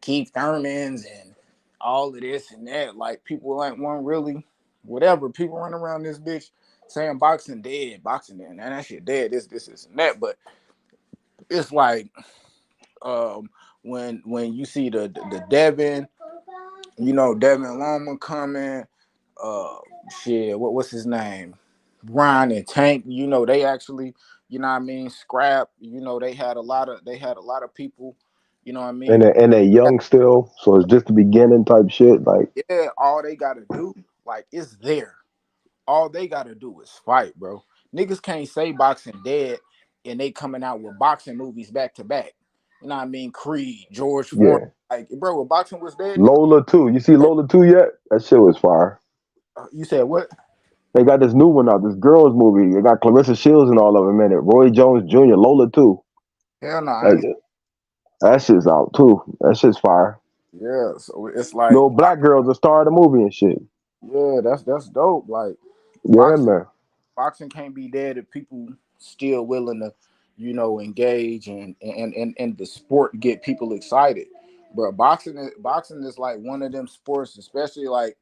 Keith Thurmans and all of this and that. Like people like one really whatever. People run around this bitch saying boxing dead, and that shit dead. This and that. But it's like when you see the Devin, you know, Devin Loma coming, what's his name? Ryan and Tank, you know, they actually, you know what I mean, scrap, you know, they had a lot of people, you know what I mean? And they're young still, so it's just the beginning type shit. Like, yeah, all they gotta do, like, it's there. All they gotta do is fight, bro. Niggas can't say boxing dead and they coming out with boxing movies back to back. You know what I mean? Creed, George Foreman. Like, bro, when boxing was dead. Lola 2. You see Lola 2 yet? That shit was fire. You said what? They got this new one out, this girls movie. They got Clarissa Shields and all of them in it. Roy Jones Jr., Lola 2. Hell no. That shit's out too. That shit's fire. Yeah, so it's like little black girls a star of the movie and shit. Yeah, that's dope. Like, man. Boxing can't be dead if people still willing to, you know, engage and the sport get people excited. But boxing is like one of them sports, especially like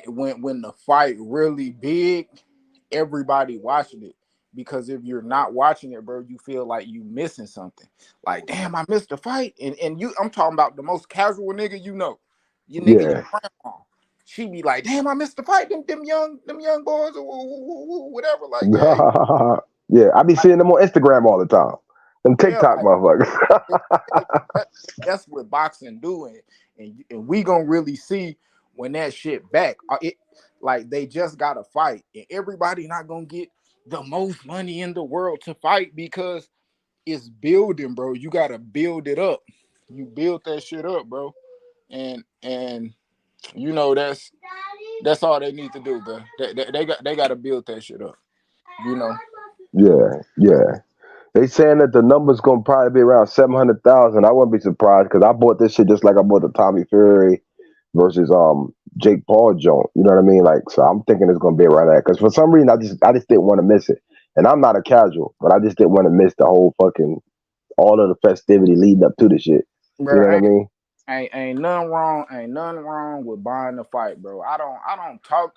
when the fight really big, everybody watching it. Because if you're not watching it, bro, you feel like you missing something. Like, damn, I missed the fight. And I'm talking about the most casual nigga you know. Your nigga, your grandma. She be like, damn, I missed the fight. Them young boys or whatever. Like, yeah, I be seeing them on Instagram all the time. Them TikTok motherfuckers. That's what boxing do, and we gonna really see when that shit back. Like they just gotta fight, and everybody not gonna get the most money in the world to fight because it's building, bro. You gotta build it up. You build that shit up, bro, and you know that's all they need to do, bro. They got to build that shit up, you know. Yeah. They saying that the number's gonna probably be around 700,000. I wouldn't be surprised because I bought this shit just like I bought the Tommy Fury versus Jake Paul joint. You know what I mean? Like, so I'm thinking it's gonna be around that because for some reason I just didn't want to miss it. And I'm not a casual, but I just didn't want to miss the whole fucking all of the festivity leading up to the shit. Bro, you know what I mean? ain't nothing wrong with buying the fight, bro. I don't talk.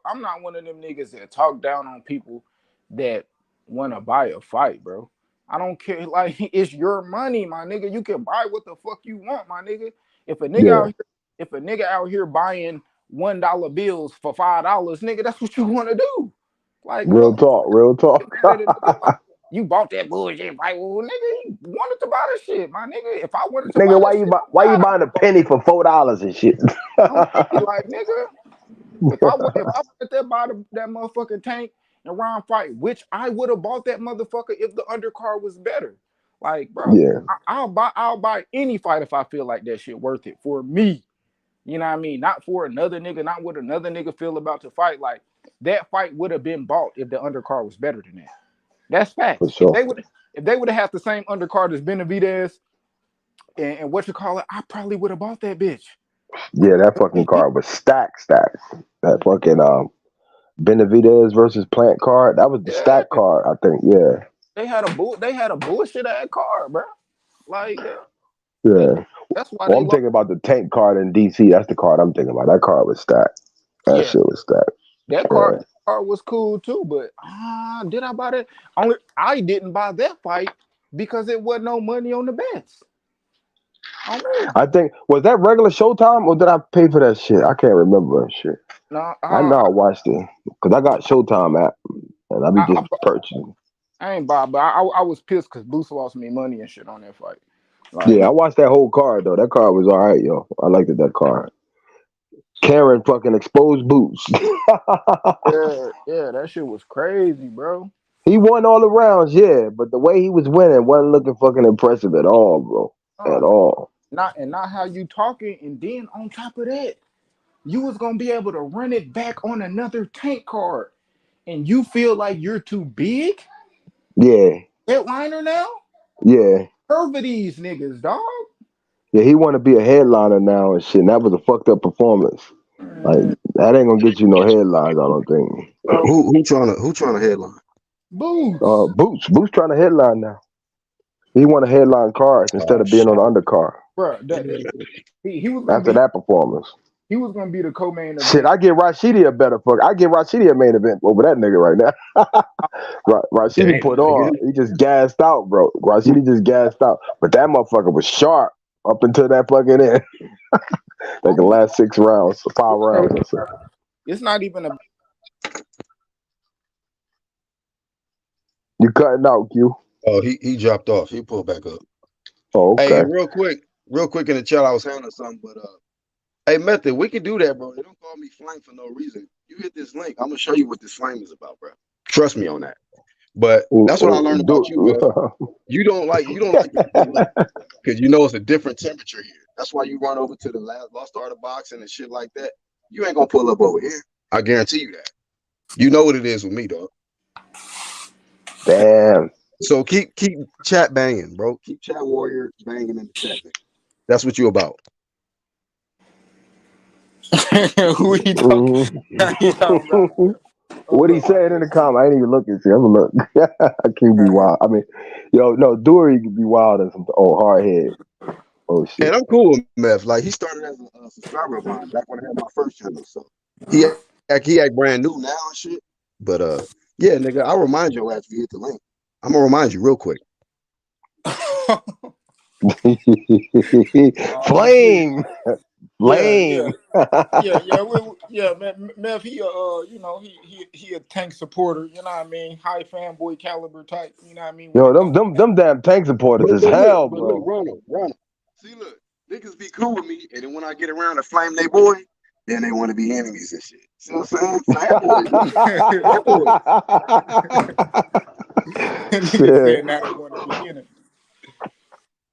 I'm not one of them niggas that talk down on people that want to buy a fight, bro. I don't care. Like, it's your money, my nigga. You can buy what the fuck you want, my nigga. If a nigga out here buying $1 bills for $5, nigga, that's what you want to do. Like, Real talk. You bought that bullshit fight, well, nigga. You wanted to buy that shit, my nigga. If I wanted to Nigga, buy why you buying a penny for $4 and shit? like, nigga, if I wanted to buy that motherfucking Tank and Ron fight, which I would have bought that motherfucker if the undercard was better. Like, bro, Yeah. I'll buy any fight if I feel like that shit worth it for me. You know what I mean? Not for another nigga, not what another nigga feel about the fight. Like, that fight would have been bought if the undercard was better than that. That's facts. For sure. If they would have had the same undercard as Benavidez and what you call it, I probably would have bought that bitch. Yeah, that fucking card was stacked. That fucking Benavidez versus Plant card. That was the stack card, I think. Yeah. They had a bullshit ass card, bro. Like, yeah. That's why I'm thinking about the Tank card in DC. That's the card I'm thinking about. That card was stacked. That shit was stacked. That card was cool too, but did I buy that? I didn't buy that fight because it wasn't no money on the bets. I think, was that regular Showtime or did I pay for that shit? I can't remember that shit. No, I know I watched it because I got Showtime app and I be just purchasing. I ain't buy, but I was pissed because Boost lost me money and shit on that fight. Like, yeah, I watched that whole card though. That card was all right, yo. I liked that card. Karen fucking exposed Boots. yeah, that shit was crazy, bro. He won all the rounds, yeah, but the way he was winning wasn't looking fucking impressive at all, bro. At all. Not how you talking, and then on top of that, you was gonna be able to run it back on another Tank card, and you feel like you're too big. Yeah. Headliner now. Yeah. Over these niggas, dog. Yeah, he want to be a headliner now and shit. And that was a fucked up performance. Like, that ain't gonna get you no headlines, I don't think. Who trying to headline? Boots. Boots trying to headline now. He want to headline cards instead of being on the undercard. Bro, he was after that performance. He was gonna be the co-main event. Shit, I give Rashidi a better fuck. I give Rashidi a main event over that nigga right now. Rashidi put on. He just gassed out, bro. Rashidi just gassed out. But that motherfucker was sharp up until that fucking end. Like the last 5 rounds. It's not even a. You cutting out, Q. Oh, he dropped off. He pulled back up. Oh, okay. Hey, real quick in the chat, I was handling something, but hey, Method, we can do that, bro. They don't call me Flame for no reason. You hit this link, I'm gonna show you what this flame is about, bro. Trust me on that. But that's what I learned about you, bro. You don't like because you know it's a different temperature here. That's why you run over to the Lost Art of Boxing and shit like that. You ain't gonna pull up over here. I guarantee you that. You know what it is with me, dog. Damn. So keep chat banging, bro. Keep chat warrior banging in the chat. That's what you about. Who he talking? What he said in the comment? I ain't even looking. See, I'm gonna look. I can't be wild. I mean, Dury can be wild and some hard head. Oh shit. And I'm cool with Meth. Like, he started as a subscriber of mine back when I had my first channel. So he act brand new now and shit. But yeah, nigga, I'll remind you after you hit the link. I'm gonna remind you real quick. Flame. Yeah, Meth, he he a Tank supporter, you know what I mean? High fanboy caliber type, you know what I mean? Yo, them damn Tank supporters is hell, bro. Ronald. See, look, niggas be cool with me, and then when I get around to flame they boy, then they want to be enemies and shit. See what I'm saying?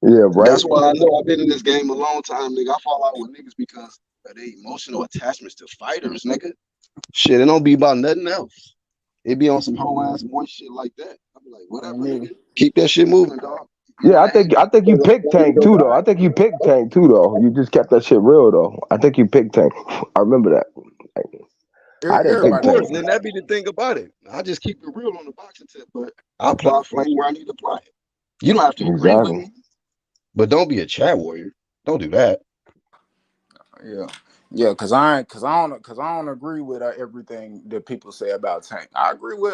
Yeah, right. That's why I know I've been in this game a long time, nigga. I fall out with niggas because of their emotional attachments to fighters, nigga. Shit, it don't be about nothing else. It be on some whole ass boy shit like that. I be like, whatever, nigga. Keep that shit moving, dog. Yeah, I think you picked Tank too, though. You just kept that shit real, though. I think you picked Tank. I remember that. I didn't pick Tank. Then that be the thing about it. I just keep it real on the boxing tip, but I apply flame where I need to apply it. You don't have to agree with me. But don't be a chat warrior. Don't do that. Yeah, cause I don't agree with everything that people say about Tank. I agree with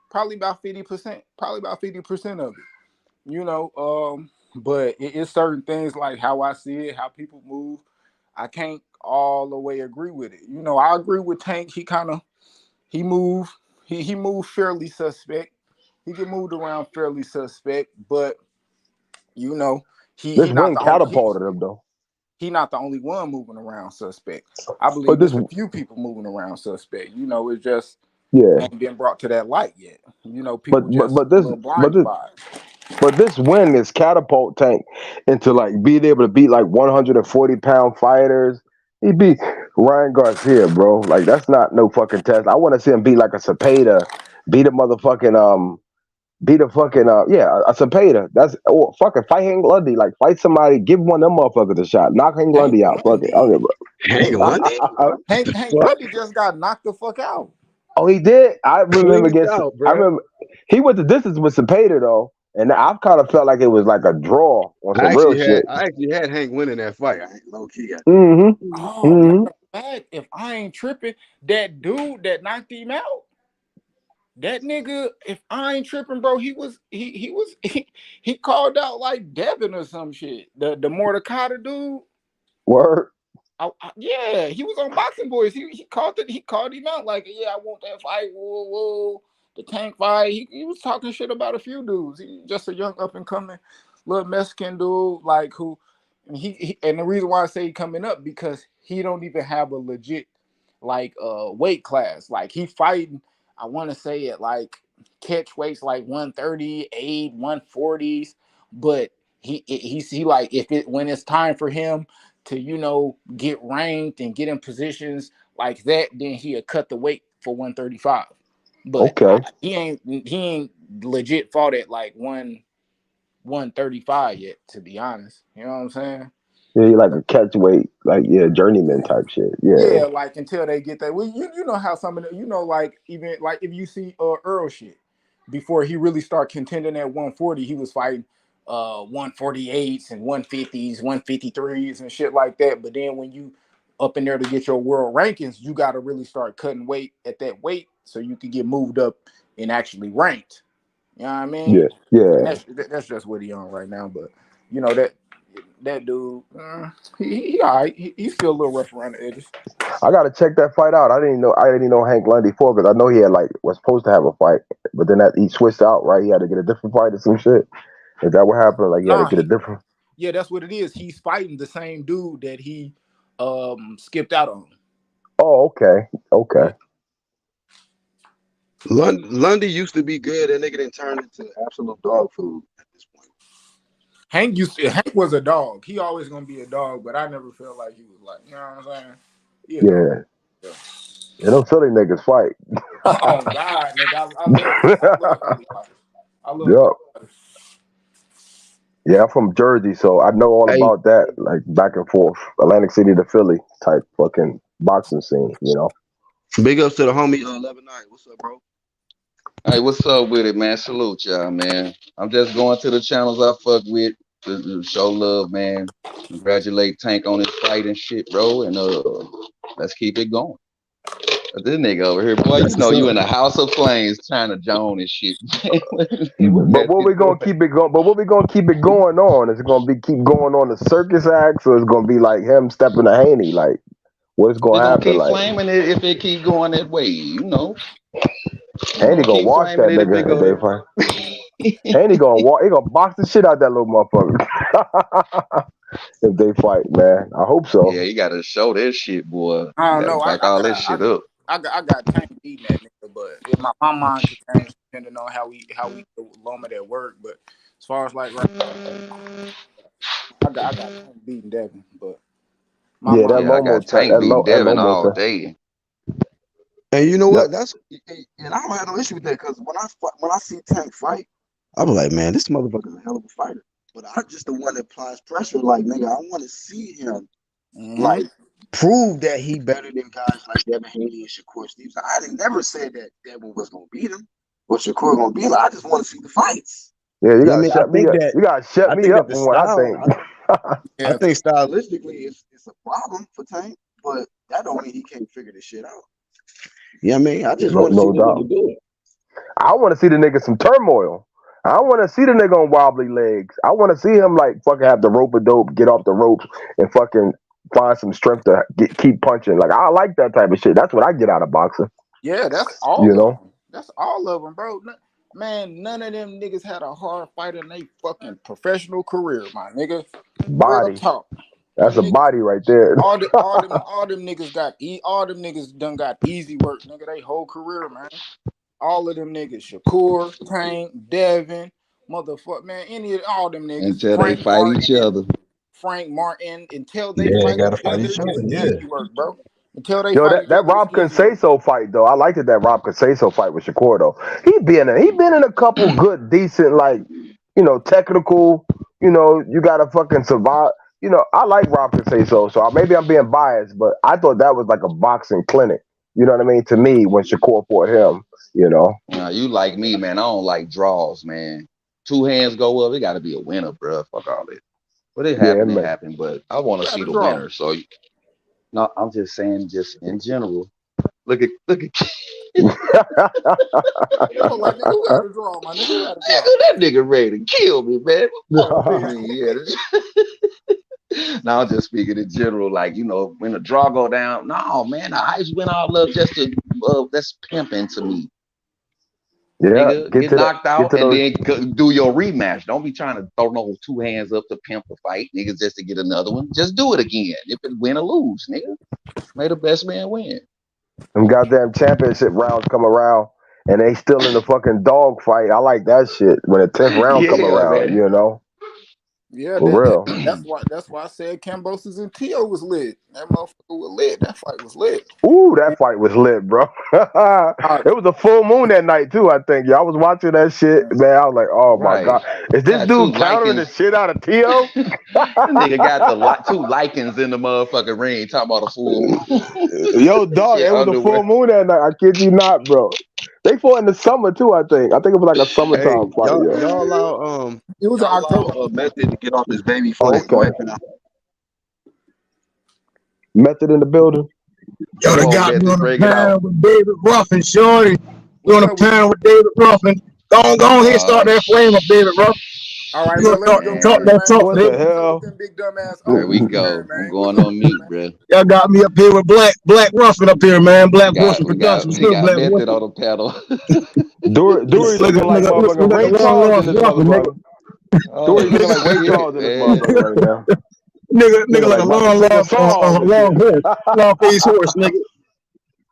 probably about 50%, of it. You know, but it's certain things like how I see it, how people move. I can't all the way agree with it. You know, I agree with Tank. He moved fairly suspect. He get moved around fairly suspect, but you know, This he not win the only catapulted him though. he not the only one moving around suspect. I But believe this, there's a few people moving around suspect. You know, it's just yeah. ain't been brought to that light yet. You know, people But just a little blinded by it. but this win is catapult Tank into like being able to beat like 140-pound fighters. He beat Ryan Garcia, bro. Like that's not no fucking test. I want to see him beat like a Cepeda, beat a motherfucking beat a fucking a Cepeda. That's or fucking fight Hank Lundy. Like fight somebody, give one of them motherfuckers a shot. Knock Hank Hank Lundy out. Fuck it. I Lundy, Hang on, Hank Lundy just got knocked the fuck out. Oh, he did. I remember cleaned out, I bro. remember he went the distance with Cepeda though, and I've kind of felt like it was like a draw on some real shit. I actually had Hank winning that fight. I ain't low key. Mm-hmm. Oh, matter of fact, if I ain't tripping, that dude that knocked him out, that nigga, if I ain't tripping, bro, he called out like Devin or some shit. The Mordecai dude. Word. Yeah, he was on Boxing Boys. He called him out like, yeah, I want that fight. Whoa, the Tank fight. He was talking shit about a few dudes. He just a young up and coming little Mexican dude, like who he and the reason why I say he coming up because he don't even have a legit like weight class. Like he fighting, I want to say at like catch weights like 138, 140s, but he like when it's time for him to, you know, get ranked and get in positions like that, then he'll cut the weight for 135. But Okay. he ain't legit fought at like 135 yet, to be honest. You know what I'm saying? Yeah, he like a catch weight, like journeyman type shit. Yeah, like until they get that. Well, you know how some of the, you know, like even like if you see Earl shit, before he really start contending at 140, he was fighting 148s and 150s, 153s and shit like that. But then when you up in there to get your world rankings, you got to really start cutting weight at that weight so you can get moved up and actually ranked. You know what I mean? Yeah. And that's just what he on right now. But you know that dude, he all right. He's still a little rough around the edges. I gotta check that fight out. I didn't know Hank Lundy for because I know he had like was supposed to have a fight, but then he switched out, right? He had to get a different fight or some shit. Is that what happened? Like he had to get a different. Yeah, that's what it is. He's fighting the same dude that he skipped out on. Oh, okay. Lundy used to be good. That nigga didn't turn into absolute dog food at this point. Hank was a dog. He always gonna be a dog, but I never felt like he was like, you know what I'm saying? Yeah. And those Philly niggas fight. Oh God, nigga, I love Yep. Yeah, I'm from Jersey, so I know all about that, like back and forth, Atlantic City to Philly type fucking boxing scene, you know. Big ups to the homie 11 Night. What's up, bro? Hey, what's up with it, man? Salute y'all, man. I'm just going to the channels I fuck with to show love, man. Congratulate Tank on his fight and shit, bro. And let's keep it going. This nigga over here, boy, you know you in the House of Flames trying to join and shit. But what we gonna keep it going? But what we gonna keep it going on? Is it gonna be keep going on the circus acts, or is it gonna be like him stepping to Haney? Like, what's gonna happen? Keep like, flaming it if it keep going that way, you know. Haney gonna watch that nigga if they fight. Haney gonna walk. He gonna box the shit out that little motherfucker. If they fight, man, I hope so. Yeah, you gotta show this shit, boy. I don't know. Back all this shit up. I got Tank beating that nigga, but if my mind could change depending on how we loam it at work. But as far as like right now, I got Tank beating Devin, but I got Tank beating Devin all day. And you know what? And I don't have no issue with that because when I see Tank fight, I'm like, man, this motherfucker's a hell of a fighter. But I'm just the one that applies pressure. Like, nigga, I want to see him like prove that he better than guys like Devin Haney and Shakur Stevenson. I didn't never say that Devin was gonna beat him, or Shakur gonna be like. I just want to see the fights. Yeah, you gotta shut me up. You gotta shut me up from what I think. I Yeah, think stylistically it's a problem for Tank, but that don't mean he can't figure this shit out. You know what I mean? I just want to see no the doubt. nigga do it. I want to see the nigga some turmoil. I want to see the nigga on wobbly legs. I want to see him like fucking have the rope a dope, get off the ropes, and fucking find some strength to keep punching. Like I like that type of shit. That's what I get out of boxing. yeah, that's all You of know, them. That's all of them, bro. Man, none of them niggas had a hard fight in their fucking professional career, my nigga. Real body. talk. That's Them a niggas, body right there. all them niggas all them niggas done got easy work, nigga. They whole career, man. All of them niggas, Shakur, Tank, Devin, motherfucker, man, all them niggas, Until they fight each other. Frank Martin, until they Yeah, fight gotta each fight other, each other. it's Yeah. easy work, bro. Until they Yo, fight each that other, Rob it's easy work. Conseso fight though, I liked it. That Rob Conseso fight with Shakur though. He been in a couple good, decent, like, you know, technical. You know, you gotta fucking survive. You know, I like Rob Conseso, so maybe I'm being biased, but I thought that was like a boxing clinic. You know what I mean? To me, when Shakur fought him, you know. Now, you like me, man. I don't like draws, man. 2 hands go up, it got to be a winner, bro. Fuck all that. But it happened, man. it happened. But I want to see the draw. winner. So, no, I'm just saying, just in general. Look at. Like, nigga, who got a draw, my nigga? Who got a draw? That nigga ready to kill me, man. Now I'm just speaking in general, like, you know, when the draw go down. No, man, the ice win all up just to that's pimping to me. Yeah, Nigga, get knocked out and then do your rematch. Don't be trying to throw no 2 hands up to pimp the fight, niggas, just to get another one. Just do it again. If it win or lose, nigga. May the best man win. Them goddamn championship rounds come around and they still in the fucking dog fight. I like that shit when the 10th round come around, man. You know? Yeah, for real. That's why I said Kambosos and Tio was lit. That motherfucker was lit. That fight was lit. Ooh, that fight was lit, bro. It was a full moon that night too, I think. Yeah, I was watching that shit, man. I was like, oh my god, is this dude countering the shit out of Tio? Nigga got the 2 lichens in the motherfucking ring talking about a full moon. Yo, dog, it was a full moon that night. I kid you not, bro. They fought in the summer too, I think. I think it was like a summertime fight. Y'all allow it was October. Method to get off this baby foot. Okay. Method in the building. Yo, they got me on the panel with David Ruffin, shorty. We on the panel with David Ruffin. Go on ahead, start that flame up, David Ruffin. All right, you bro, talk that talk, what the hell? Big dumbass. There we go. I'm going on mute, bro. Y'all got me up here with Black Ruffin up here, man. Black Voice Productions. We got Method on the panel. Dory looking like motherfucking Ray Charles in this motherfucker. Dory looking like Ray Charles in this motherfucker right now. Nigga like a long face horse, nigga.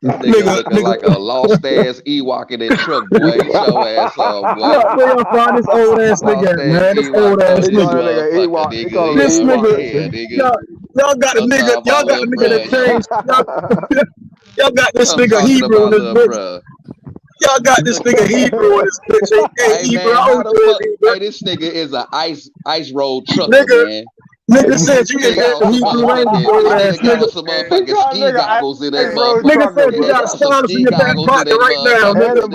Nigga looking like a lost ass Ewok in that truck, boy. Show ass on, boy. Where y'all find this old ass nigga, man? This old ass nigga. This nigga. Y'all got the nigga that changed. Y'all got this nigga Hebrew in this bitch. Y'all got this nigga Hebrew in this bitch. Hey, man, this nigga is a ice road trucker, man. Nigga said you didn't have the Hebrew language, old ass nigga. Some motherfucking ski goggles in that motherfucker. Nigga said you got stars in your back pocket right now, nigga.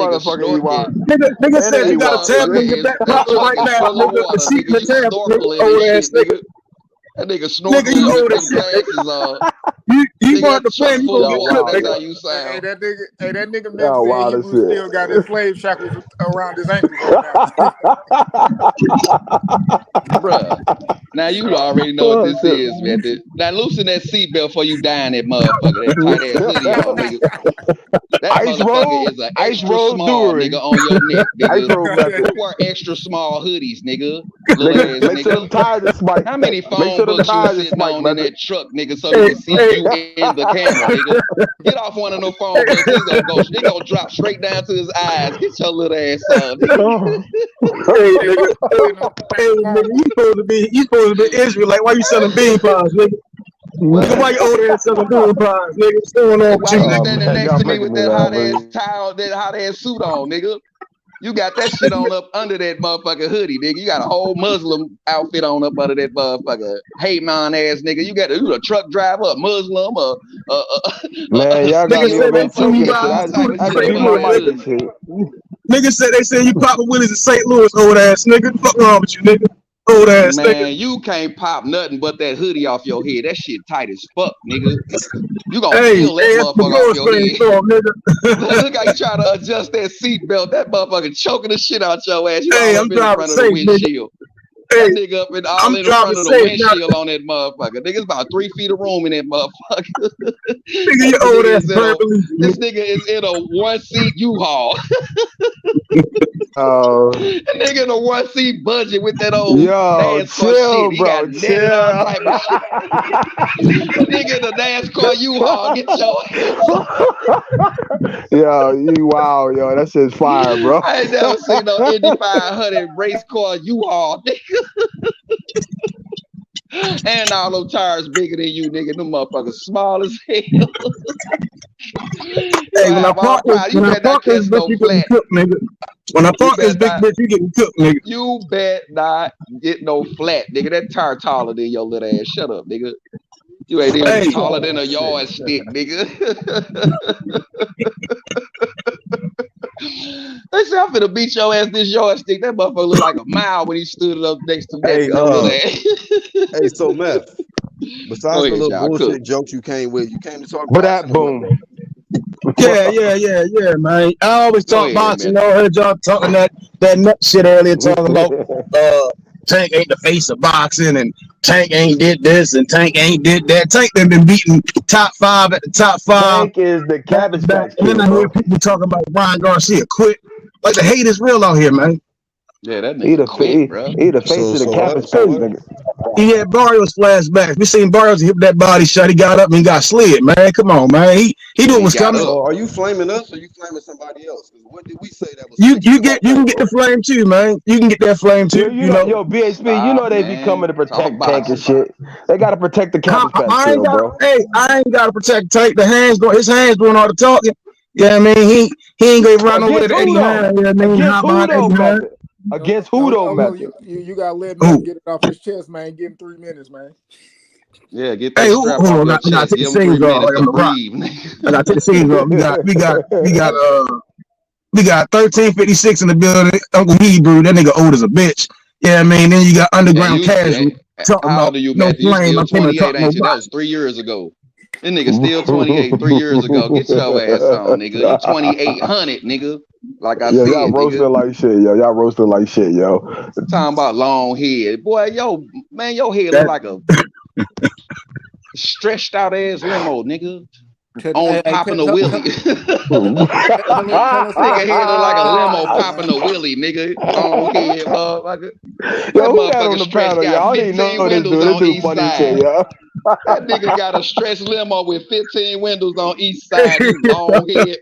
Nigga said you got a tablet in your back pocket right now, nigga. The seat in the tablet, old ass nigga. That nigga snorkeling. Nigga, you old as shit. You want to play, you gonna get cooked, nigga. How you sound. Hey, that nigga Memphis still got his slave shackles around his ankles right now. Bruh, now you already know what this is, man. Now loosen that seatbelt before you die in that motherfucker. That tight ass hoodie on, nigga. That motherfucker is an extra small nigga on your neck, nigga. Wear extra small hoodies, nigga. Make sure them tires are spiked. How many phone books you sitting on in that truck, nigga, so you can see you in the camera, nigga? Get off one of them phone books. He gonna drop straight down to his eyes. Get your little ass on, nigga. Hey, nigga, you supposed to be Israelite. Why you selling bean pies, nigga? Nigga, why you over there selling bean pies, nigga? What's going on with you? Why you standing next to me with that hot ass towel, that hot ass suit on, nigga? You got that shit on up under that motherfucking hoodie, nigga. You got a whole Muslim outfit on up under that motherfucker. Hey, man, ass nigga. You a truck driver, a Muslim, man, y'all got Nigga said they said you Papa Willis in St. Louis, old ass nigga. Fuck wrong with you, nigga? Old ass nigga. Man, you can't pop nothing but that hoodie off your head. That shit tight as fuck, nigga. You gonna peel that motherfucker off your head. Look how you try to adjust that seatbelt. That motherfucker choking the shit out your ass. You all up in front of the windshield. That nigga up in all in front of the windshield on that motherfucker. Nigga, it's about 3 feet of room in that motherfucker. Nigga, you old ass this nigga is in a 1-seat U-Haul. Nigga in a 1-seat budget with that old NASCAR shit. He got netted all type of shit. Nigga in the NASCAR U-Haul. Get your Yo, you wow, yo, that shit's fire, bro. I ain't never seen no Indy 500 race car U-Haul, nigga. And all those tires bigger than you, nigga. Them motherfuckers small as hell. Hey, when I park this bitch, you getting cooked, nigga. When I park this big bitch, you getting cooked, nigga. You bet not get no flat, nigga. That tire taller than your little ass. Shut up, nigga. You ain't even taller than a yardstick, nigga. They say I'm finna beat your ass this yardstick. That motherfucker look like a mile when he stood up next to that. Hey, so Meth, besides the little bullshit jokes you came with, you came to talk about that boom. Yeah, man. I always talk boxing. I heard y'all talking that nut shit earlier, talking about Tank ain't the face of boxing, and Tank ain't did this, and Tank ain't did that. Tank done been beating top 5 at the top 5. Tank is the cabbage patch. And then I hear people talking about Ryan Garcia quit. Like the hate is real out here, man. Yeah, that nigga quit, bro. He the face of the cabbage patch, nigga. He had Barrios flashbacks. We seen Barrios hit that body shot. He got up and he got slid, man. Come on, man. He knew what was coming. So are you flaming us or you flaming somebody else? What did we say that was? You can get the flame too, man. You can get that flame too. You know, yo, BHP, you know they be coming to protect Tank and shit. They gotta protect the cabbage patch, bro. Hey, I ain't gotta protect Tank. His hands doing all the talking. Yeah, I mean he ain't gonna run over to Eddie Hearn. Against who though, man? You gotta let him get it off his chest, man. Give him 3 minutes, man. Yeah, get that strap off your chest. Give him 3 minutes to breathe. I gotta take the scenes off. We got 1356 in the building. Uncle Hebrew, that nigga old as a bitch. Yeah, I mean, then you got Underground Casual. How old are you, Matthew? You still 28, ain't you? That was 3 years ago. This nigga still 28 3 years ago. Get your ass on, nigga. You 2800, nigga. Like I said, y'all roasting like shit, yo. Y'all roasting like shit, yo. Talking about long head. Boy, yo, man, your head look like a stretched out ass limo, nigga. On popping a wheelie. Nigga head look like a limo popping a wheelie, nigga. On head, motherfucker. Yo, who that on the panel, y'all? I didn't know this dude. This dude funny shit, yo. That nigga got a stretch limo with 15 windows on each side. Long head.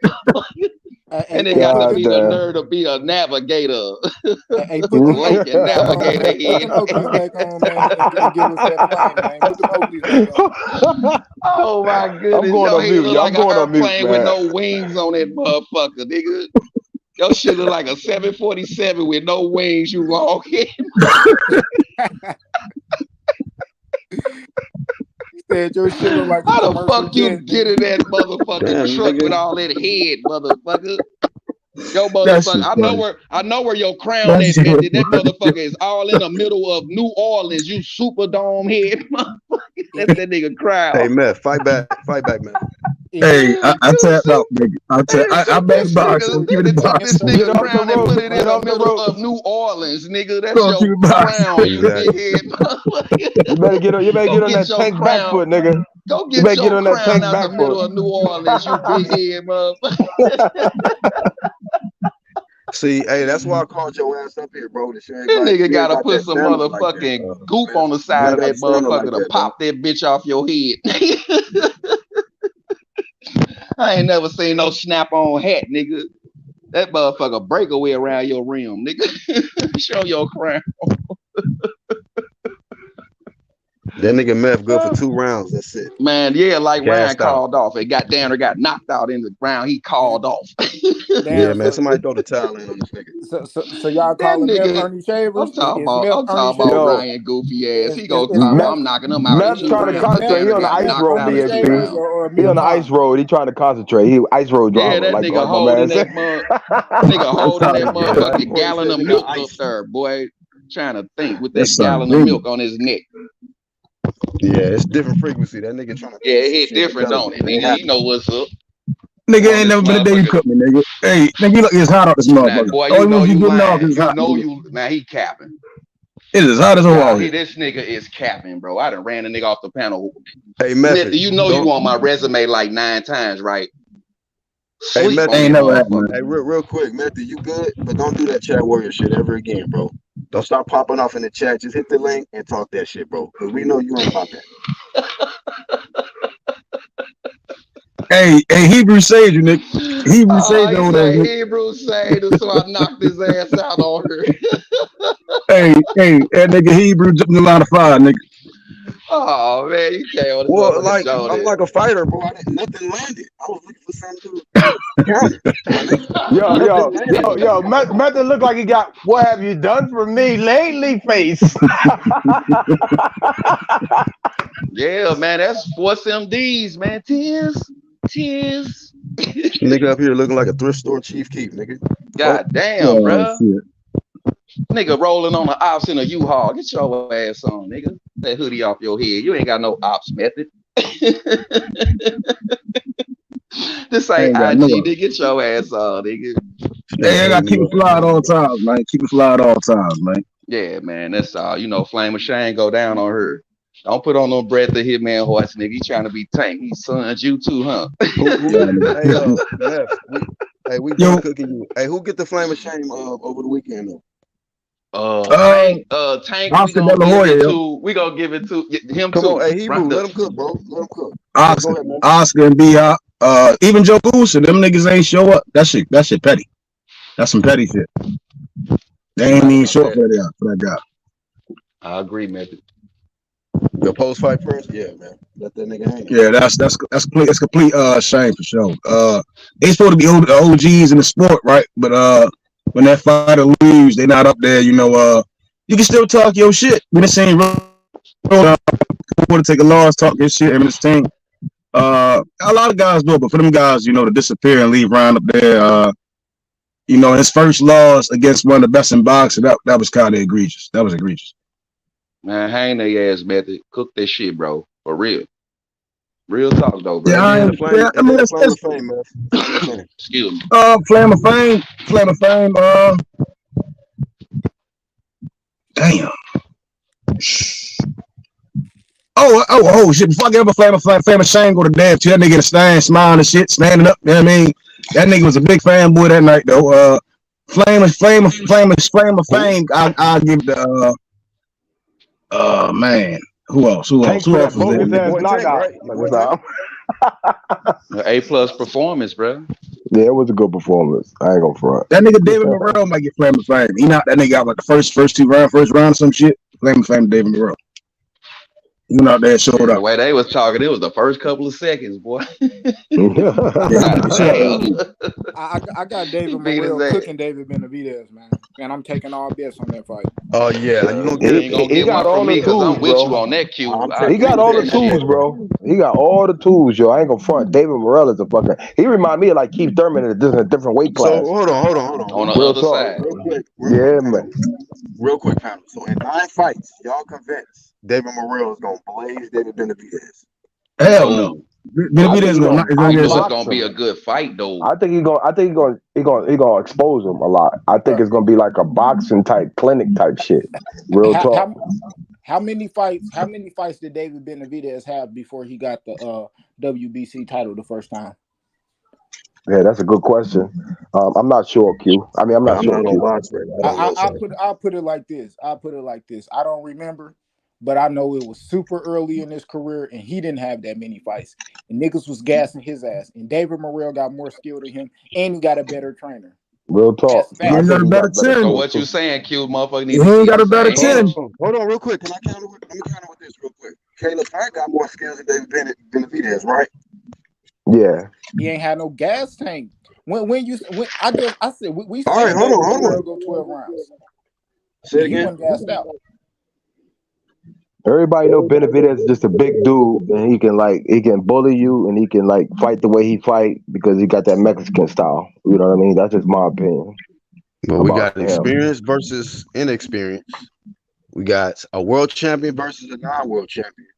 And they got to be the nerd to be a navigator. Hey, put the lake and navigator head. Oh my goodness. I'm going on mute. Like an airplane with no wings on that motherfucker, nigga. Your shit look like a 747 with no wings. You walk in. Your shit look like how the fuck you get in that motherfucking truck with all that head, motherfucker? Yo, motherfucker, I know where your crown is. That motherfucker is all in the middle of New Orleans. You Superdome head, motherfucker. That's that nigga crown. Hey, man, fight back, man. Hey, I tap out, nigga. I bet box. Give it box. This nigga crown and put it in the middle of New Orleans, nigga. That's your crown, you big head motherfucker. You better get on that Tank back foot, nigga. Go get your crown out the middle of New Orleans, you big head motherfucker. See, hey, that's why I called your ass up here, bro. This nigga gotta put some motherfucking goop on the side of that motherfucker to pop that bitch off your head. I ain't never seen no snap-on hat, nigga. That motherfucker breakaway around your rim, nigga. Show your crown. That nigga Meth good for 2 rounds. That's it. Man, yeah, like Ryan called off. It got down or got knocked out in the ground. He called off. Yeah, man. Somebody throw the towel in on this nigga. So y'all calling Meth Ernie Shavers? I'm talking about Ryan goofy ass. He go I'm knocking him out. Meth's trying to concentrate. He on the ice road, BHP. He on the ice road. He trying to concentrate. He ice road driver. Yeah, that nigga holding that motherfucking gallon of milk up there, boy. trying to think with that That's gallon of milk on his neck. Yeah, it's different frequency. That nigga trying to Yeah, it hit different, don't it? Nigga, you know what's up. Nigga ain't never been a day you cook me, nigga. Hey, nigga, you look, it's hot out this Nah, motherfucker. boy, Oh, you know you you getting off, lying. it's hot. Man, he capping. It is hot as a wall. This nigga is capping, bro. I done ran a nigga off the panel. Hey, Method, you know you on my resume like 9 times, right? Hey, Method, ain't never happened. Hey, real quick, Method, you good? But don't do that chat warrior shit ever again, bro. Don't start popping off in the chat. Just hit the link and talk that shit, bro. Because we know you ain't about that. Hey, Hebrew Sage, you nigga. Hebrew Sage over there. Hebrew Sage, so I knocked his ass out on her. hey, that nigga Hebrew jumping the line of fire, nigga. Oh man, you can't on this well, like I'm like a fighter, bro. Nothing landed. I was looking for something to Yo, Method look like he got "What have you done for me lately?" face. Yeah, man, that's Force MDs, man. Tears. Nigga up here looking like a thrift store Chief Keef, nigga. God damn, bro. Nigga rolling on the ops in a U-Haul. Get your ass on, nigga. That hoodie off your head. You ain't got no ops method. This ain't IG, nigga. Get your ass on, nigga. Hey, I gotta keep it fly at all times, man. Keep it fly at all times, man. Yeah, man. That's all. You know, Flame of Shane go down on her. Don't put on no Bret the Hitman horse, nigga. He trying to be Tank. He sons you too, huh? We done cooking you. Hey, who get the Flame of Shame over the weekend though? Tank, we gonna give it to him. Come too. on, hey Hebrew, let him cook, bro. Let him cook. Oscar and B.I. Even Joe Goosen, them niggas ain't show up. That shit petty. That's some petty shit. They ain't even show up for that guy. I agree, man. Your post fight press, yeah, man. Let that nigga hang. Yeah, that's complete shame for sure. They supposed to be OGs in the sport, right? But when that fighter leaves, they not up there. You know, you can still talk your shit. When it's saying want to take a loss, talk your shit, and this thing. A lot of guys do it, but for them guys, you know, to disappear and leave Ryan up there, you know, his first loss against one of the best in boxing, that was kind of egregious. That was egregious. Man, hang their ass, Method. Cook that shit, bro. For real. Real talk, though, bro. I mean, that's excuse me. Flame of Fame. Damn. Oh shit! Before I get up a Flame of Shame, go to Dev. That nigga in the stand, smiling and shit, standing up. You know what I mean? That nigga was a big fanboy that night, though. Flame of Fame. I'll give the man. Who else? Who else was there? A+ performance, bro. Yeah, it was a good performance. I ain't gonna front. That nigga David Morrell might get Flame of Fame. He knocked that nigga out like the first round or some shit. Flame of Fame, David Morrell. He went out there and showed up. The way they was talking, it was the first couple of seconds, boy. I got David Morrell cooking David Benavidez, man. And I'm taking all bets on that fight. Oh yeah, you gonna get one from me because I'm with you on that, Q. He got all the tools, bro. He got all the tools, yo. I ain't gonna front. David Morrell is a fucking. He remind me of like Keith Thurman in a different weight class. So hold on. On the other side. Real quick. Man. Real quick, panel. So in 9 fights, y'all convinced David Morrell is gonna blaze David Benavidez? Hell no. Benavidez is gonna be a good fight, though. I think he's gonna expose him a lot. I think it's gonna be like a boxing type clinic type shit. Real talk. How many fights did David Benavidez have before he got the WBC title the first time? Yeah, that's a good question. I'm not sure, Q. I mean, I'm not sure. I'll put it like this. I don't remember, but I know it was super early in his career, and he didn't have that many fights. And niggas was gassing his ass. And David Morrell got more skill than him, and he got a better trainer. Real talk. He got a better 10. So what you saying, Q, motherfucker? He ain't got a better 10. Hold on, real quick. Can I counter with this real quick? Caleb Plant got more skills than David Benavidez, right? Yeah. He ain't had no gas tank. When we said all right, hold on. Go 12 rounds. Say it again. He wasn't gassed out. Everybody know Benavidez is just a big dude, and he can bully you, and he can fight the way he fight because he got that Mexican style. You know what I mean? That's just my opinion. But we got experience versus inexperience. We got a world champion versus a non-world champion.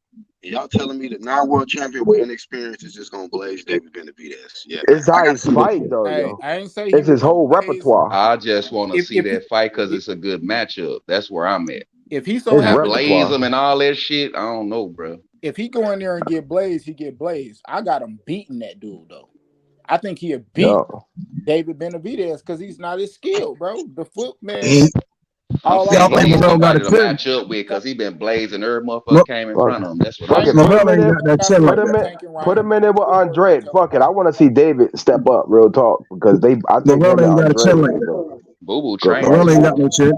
And y'all telling me the non-world champion with inexperience is just gonna blaze David Benavidez? Yeah, It's I how got his to fight though, Hey, yo. I ain't say he It's his was whole gonna blaze. repertoire. I just want to If see if that fight because if, it's a good matchup. That's where I'm at. if he so His Now happy, blaze repertoire. him and all that shit. I don't know, bro. if he go in there and get blazed, he get blazed. I got him beating that dude though. I think he'll beat Yo. David Benavidez because he's not as skilled, bro. The foot man. He, I'm All I y'all saying he think know, needs Morrell got somebody a to chin? match up with because he been blazing every motherfucker Mo- came in Fuck, front of him. That's what fuck I'm it. saying. Put him Morrell in ain't there. got that got chin like Put him that. in. Tank and Put Ryan. him in there with Andre. Fuck it. I want to see David step up. Real talk, because I think Morrell him and ain't got a Andre chin is like a that. Boo Boo good trained Morrell fight. ain't too. got no chin.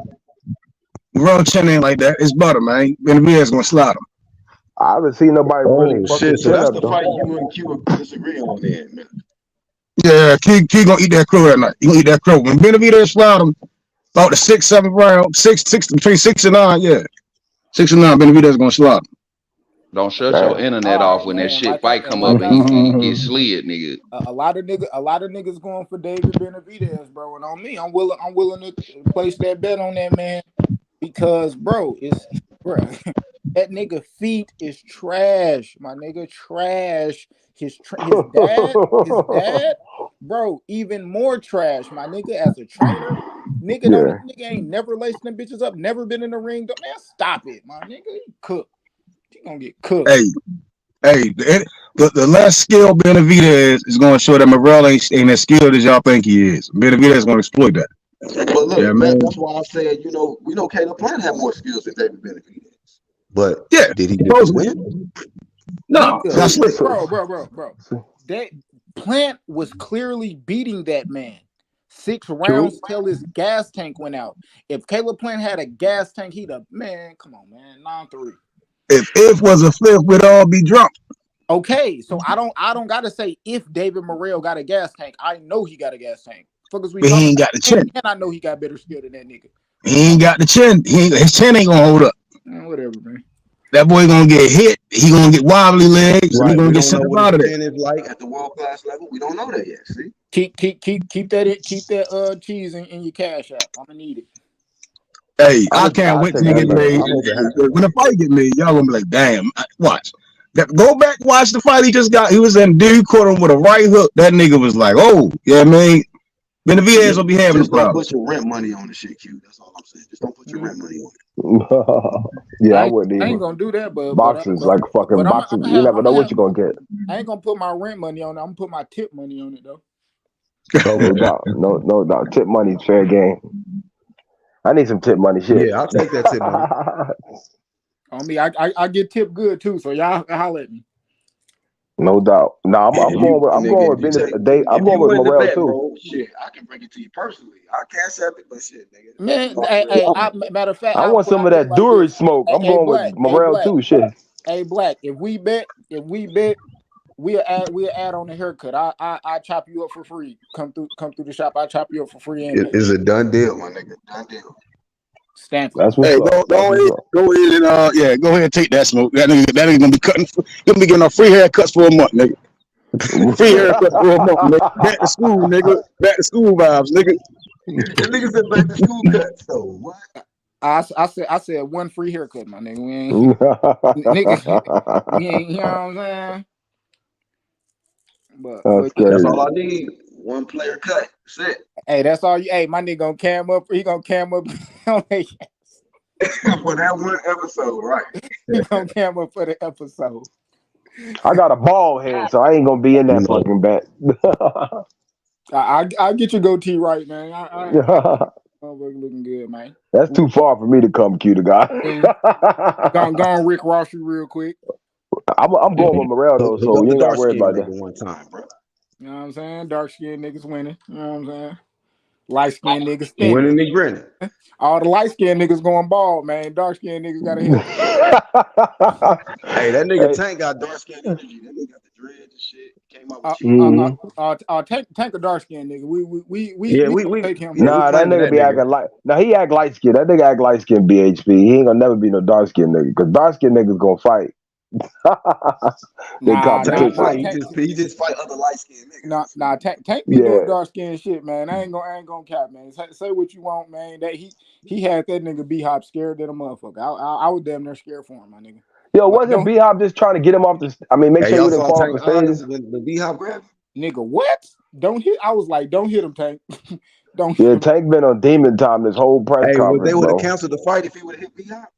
Morrell chin ain't like that. It's butter, man. Benavidez gonna slide him. I haven't seen nobody really Oh fuck shit! his So chin that's up the though. fight you and Q disagree on then, man. Yeah, Key gonna eat that crow that night. He gonna eat that crow. When Benavidez slide him, about the 6, 7 round, between 6 and 9, yeah. 6 and 9, Benavidez gonna slide him. Don't shut your Damn. internet off when that Man, shit fight come up like and I said, you get slid, nigga. a lot of niggas going for David Benavidez, bro. And on me, I'm willing to place that bet on that man because, bro, that nigga feet is trash, my nigga, trash. His dad, bro, even more trash, my nigga. As a trainer, Yeah. nigga ain't never lacing them bitches up, never been in the ring. Man, stop it, my nigga. He cooked. He gonna get cooked. Hey, the less skilled Benavidez is going to show that Morrell ain't as skilled as y'all think he is. Benavidez is going to exploit that. But look, Yeah, man. that's why I said, we know Caleb Plant had more skills than David Benavidez. But Yeah, did he really supposedly. win? No, Nigga, that's slick. bro. That Plant was clearly beating that man. 6 rounds till his gas tank went out. If Caleb Plant had a gas tank, he'd have, man, come on, man, 9-3. If was a fifth, we'd all be drunk. Okay, so I don't gotta say if David Morrell got a gas tank. I know he got a gas tank. Fuckers, But he ain't got the chin. and I know he got better skill than that nigga. He ain't got the chin. His chin ain't gonna hold up. Whatever, man. That boy gonna get hit. He gonna get wobbly legs. And he gonna We get don't know sent what out of his there. chin is like at the world class level. We don't know that yet. See, Keep that cheese in your cash app. I'm gonna need it. Hey, I can't wait till it get made. I hope it happens. When the fight get made, y'all gonna be like, damn, watch. Go back, watch the fight he just got. He was in dude caught him with a right hook. That nigga was like, oh, yeah, man. Benavidez will be having a just don't problem. put your rent money on the shit, Q. That's all I'm saying. Just don't put your rent money on it. Yeah, I wouldn't I ain't even. gonna do that, but Boxes, like fucking boxes. You never know what you're gonna get. I ain't gonna put my rent money on it. I'm gonna put my tip money on it though. No doubt. No doubt. Tip money, fair game. I need some tip money shit. Yeah, I'll take that tip money. On me, I get tip good too. So y'all holler at me. No doubt. No, I'm going with Morrell too. Bro, shit, I can bring it to you personally. I'll cash up it, but shit, nigga. Man, matter of fact, I want some of that Dury smoke. I'm going with Morrell too. Shit. Hey, Black, if we bet, we'll add on the haircut. I chop you up for free. Come through the shop. I chop you up for free. It's a done deal, my nigga. Done deal. Stanford. That's what's up. Go ahead and take that smoke. That nigga gonna be cutting. Gonna be getting a free haircuts for a month, nigga. Free haircut for a month, nigga. Back to school, nigga. Back to school vibes, nigga. The nigga said back to school cut. So what? I said one free haircut, my nigga. We ain't, nigga. We ain't, you know what I'm saying? But that's all I need. One player cut. That's it. Hey, that's all you. Hey, my nigga gonna cam up. He gonna cam up on that. For that one episode, right? He gonna cam up for the episode. I got a bald head, so I ain't gonna be in that fucking bet. I'll get your goatee right, man. Looking good, man. That's too far for me to come, Q the guy. Go on Rick Ross you real quick. I'm going with Morrell though, so you ain't gotta worry about that. One time, bro. You know what I'm saying? Dark skinned niggas winning. You know what I'm saying? Light skinned niggas spinning. Winning and grinning. All the light skinned niggas going bald, man. Dark skinned niggas gotta hit. Hey, that nigga Tank got dark skin energy. That nigga got the dreads and shit. Came out with Tank a dark skinned nigga. We take him. Nah, that nigga be acting like. Nah, he act light skinned. That nigga act light skinned. BHP. He ain't gonna never be no dark skinned nigga. Cause dark skinned niggas gonna fight. They Nah, competition. Tank, he just fight other light skinned niggas. Tank be Yeah. doing dark skin shit, man. I ain't gonna cap, man. Say what you want, man. That he had that nigga B-Hop scared than a motherfucker. I was damn near scared for him, my nigga. Yo, Like, wasn't B-Hop just trying to get him off the? I mean, make Hey, sure y'all he didn't saw fall off Tank the stage. honest when the B-Hop grabbed? nigga, what? Don't hit. I was like, don't hit him, Tank. Don't hit Yeah, him. Tank been on demon time this whole press Hey, conference, they would have bro. canceled the fight if he would have hit B-Hop.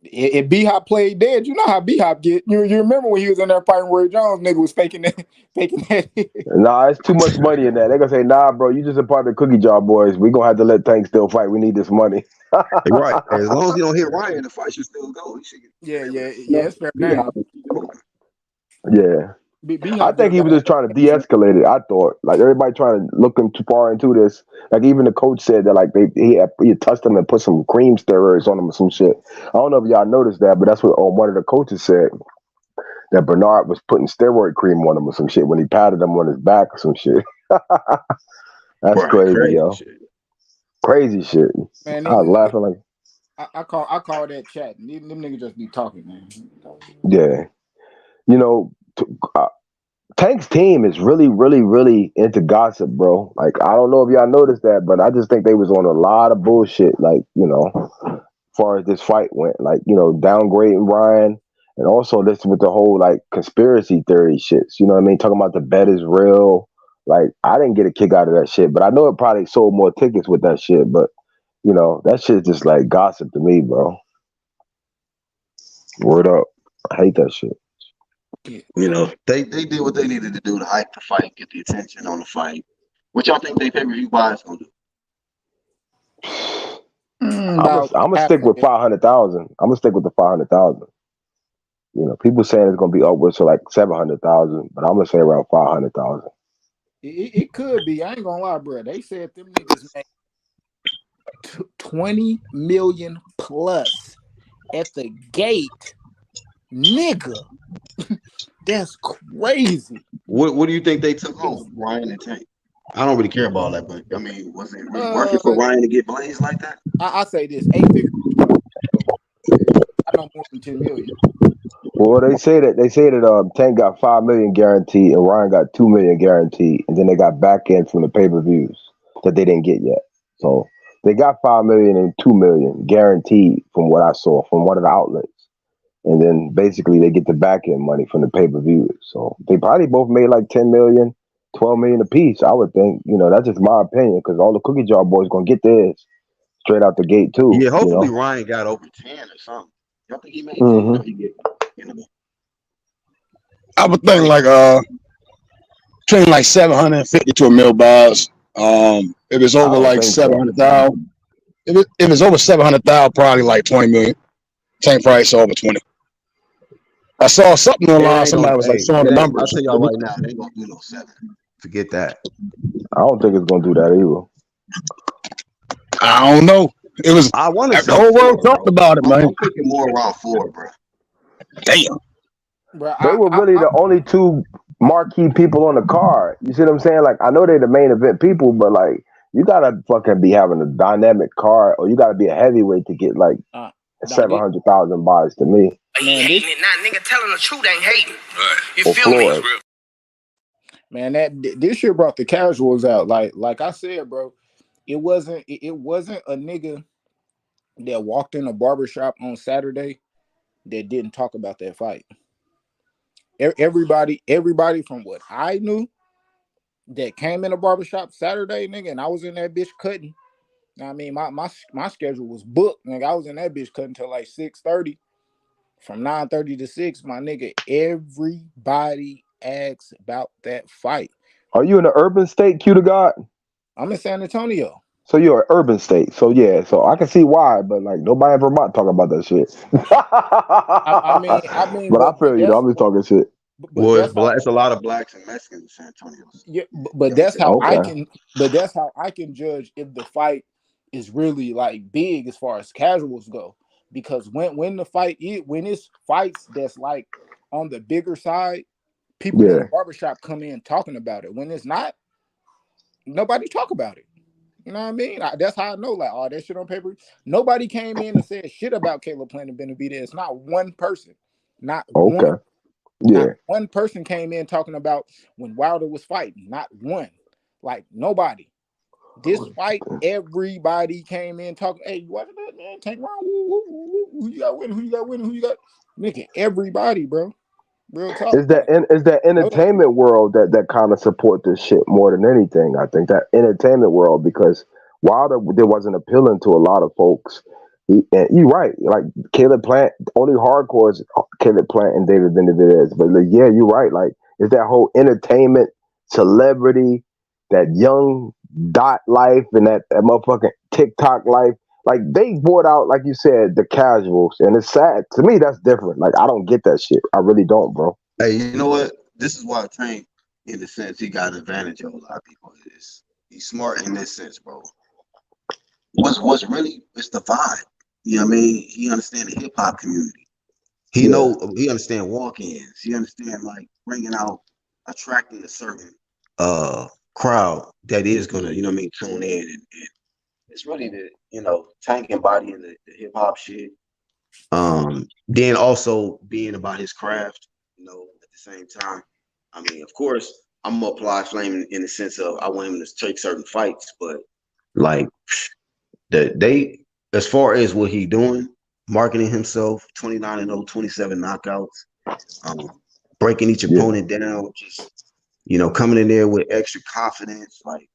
If B-Hop played dead, you know how B-Hop get. You remember when he was in there fighting Roy Jones, nigga was faking that. Nah, it's too much money in that. They're gonna say, nah, bro, you just a part of the Cookie Jar Boys. We gonna have to let Tank still fight. We need this money. Right. As long as he don't hit Ryan, the fight should still go. He should get Yeah, it's fair game. Yeah. I B-Hop think he was just trying to de-escalate it. I thought, like, everybody trying to look too far into this. Like, even the coach said that, like, he touched him and put some cream steroids on him or some shit. I don't know if y'all noticed that, but that's what one of the coaches said, that Bernard was putting steroid cream on him or some shit when he patted him on his back or some shit. That's crazy, yo. Shit. Crazy shit. Man, I was laughing like, I call that chatting. Them niggas just be talking, man. yeah. You know, Tank's team is really, really, really into gossip, bro. Like, I don't know if y'all noticed that, but I just think they was on a lot of bullshit, like, you know, as far as this fight went. Like, you know, downgrading Ryan, and also this with the whole, like, conspiracy theory shits. You know what I mean? Talking about the bet is real. Like, I didn't get a kick out of that shit, but I know it probably sold more tickets with that shit, but, you know, that shit's just, like, gossip to me, bro. Word up. I hate that shit. You know, they did what they needed to do to hype the fight, get the attention on the fight. What y'all think they pay-per-view buys gonna do? I'm gonna stick with 500,000. I'm gonna stick with the 500,000. You know, people saying it's gonna be upwards to like 700,000, but I'm gonna say around 500,000. It could be. I ain't gonna lie, bro. They said them niggas made 20 million plus at the gate, nigga. That's crazy. What do you think they took home, Ryan and Tank? I don't really care about all that, but I mean, was it really worth it for Ryan to get blazed like that? I say this, 8 figures. I don't more than 10 million. Well, they say that Tank got 5 million guaranteed and Ryan got 2 million guaranteed, and then they got back end from the pay-per-views that they didn't get yet. So they got 5 million and 2 million guaranteed from what I saw from one of the outlets. And then basically they get the back end money from the pay-per-views. So they probably both made like 10 million, 12 million a piece, I would think. You know, that's just my opinion, because all the Cookie Jar Boys gonna get theirs straight out the gate too. Yeah, hopefully you know? Ryan got over 10 or something. Y'all think he made 10 or he get, you know? I would think like between like 750 to $1 million buys. If it's over like 700,000, if it's over 700,000, probably like 20 million. Tank price over 20. I saw something online. Somebody was like showing the numbers. I'll tell y'all right now, they ain't gonna do no 7. Forget that. I don't think it's gonna do that either. I don't know. It was. I want to. The whole world talked about it, man. I'm thinking more around 4, bro. Damn. Bro, they were really the only two marquee people on the card. You see what I'm saying? Like, I know they're the main event people, but like, you gotta fucking be having a dynamic card, or you gotta be a heavyweight to get like 700,000 buys to me. Man, this nigga telling the truth ain't hating. You Or feel Floyd. me? Man, this shit brought the casuals out. Like I said, bro, it wasn't a nigga that walked in a barbershop on Saturday that didn't talk about that fight. Everybody from what I knew that came in a barbershop Saturday, nigga, and I was in that bitch cutting. I mean, my schedule was booked, nigga. I was in that bitch cutting till like 6:30. From 9:30 to 6, my nigga, everybody asks about that fight. Are you in an urban state, Q to God? I'm in San Antonio. So you're an urban state. So yeah, so I can see why, but like nobody in Vermont talking about that shit. I mean, but I feel you know, I'm just talking shit. Well, it's a lot of blacks and Mexicans in San Antonio. Yeah, but that's how I can. But that's how I can judge if the fight is really like big as far as casuals go. Because when the fight when it's fights that's like on the bigger side, people in the barbershop come in talking about it. When it's not, nobody talk about it. You know what I mean? That's how I know, like, oh, that shit on paper. Nobody came in and said shit about Caleb Plant and Benavidez. It's not one person. Not Okay. one. Yeah. Not one person came in talking about when Wilder was fighting. Not one. Like nobody. This fight, everybody came in talking. Hey, what that man? Tank round. Who you got winning? Who you got winning? Who you got? Nigga, everybody, bro. Real talk. Is that entertainment world that kind of support this shit more than anything? I think that entertainment world, because Wilder there wasn't appealing to a lot of folks. And you're right, like Caleb Plant, only hardcore is Caleb Plant and David Benavidez. But like, yeah, you're right. Like, it's that whole entertainment, celebrity, that young dot life, and that motherfucking TikTok life. Like, they brought out, like you said, the casuals, and it's sad to me. That's different. Like, I don't get that shit. I really don't, bro. Hey, you know what? This is why Tank, in the sense, he got an advantage over a lot of people. He's smart in this sense, bro. What's really, it's the vibe. You know what I mean? He understands the hip hop community. He understand walk-ins. He understand like bringing out, attracting a certain crowd that is gonna, you know what I mean, tune in, and it's really the, you know, Tank embodying the hip hop shit. Then also being about his craft, you know, at the same time. I mean, of course, I'm gonna apply Flame in the sense of I want him to take certain fights, but like as far as what he doing, marketing himself, 29-0, 27 knockouts, breaking each opponent down, just, you know, coming in there with extra confidence, like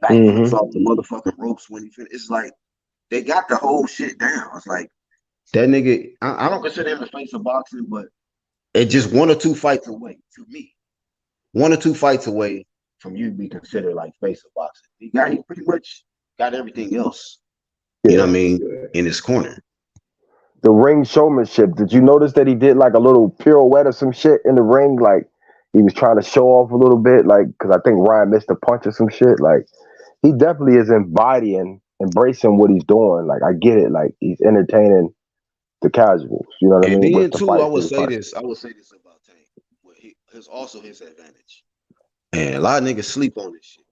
backing off the motherfucking ropes when he finished. It's like they got the whole shit down. It's like that nigga. I don't consider him the face of boxing, but it's just 1 or 2 fights away to me. 1 or 2 fights away from you be considered like face of boxing. He pretty much got everything else. You know what I mean, in his corner. The ring showmanship. Did you notice that he did like a little pirouette or some shit in the ring? Like, he was trying to show off a little bit, like, because I think Ryan missed a punch or some shit. Like, he definitely is embracing what he's doing. Like, I get it. Like, he's entertaining the casuals. You know what I mean? And then too, I would say this about Tank. Well, he's also his advantage. And a lot of niggas sleep on this shit.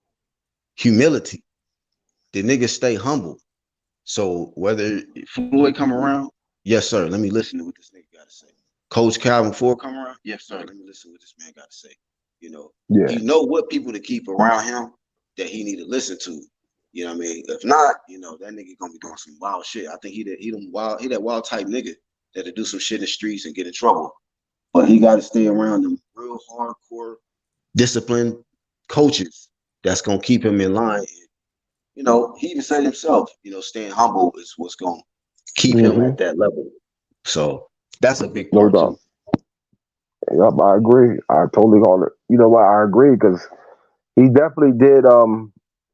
Humility. The niggas stay humble. So whether Floyd come around, yes, sir, let me listen to what this nigga got to say. Coach Calvin Ford come around, yes, sir, let me listen to what this man got to say. You know, he know what people to keep around him that he need to listen to. You know what I mean? If not, you know, that nigga gonna be doing some wild shit. I think he that wild type nigga that'll do some shit in the streets and get in trouble. But he got to stay around them real hardcore, disciplined coaches that's gonna keep him in line. You know, he even said himself, you know, staying humble is what's going to keep him at that level. So that's a big part too. Yep, I agree. I totally call it. You know what? I agree, because he definitely did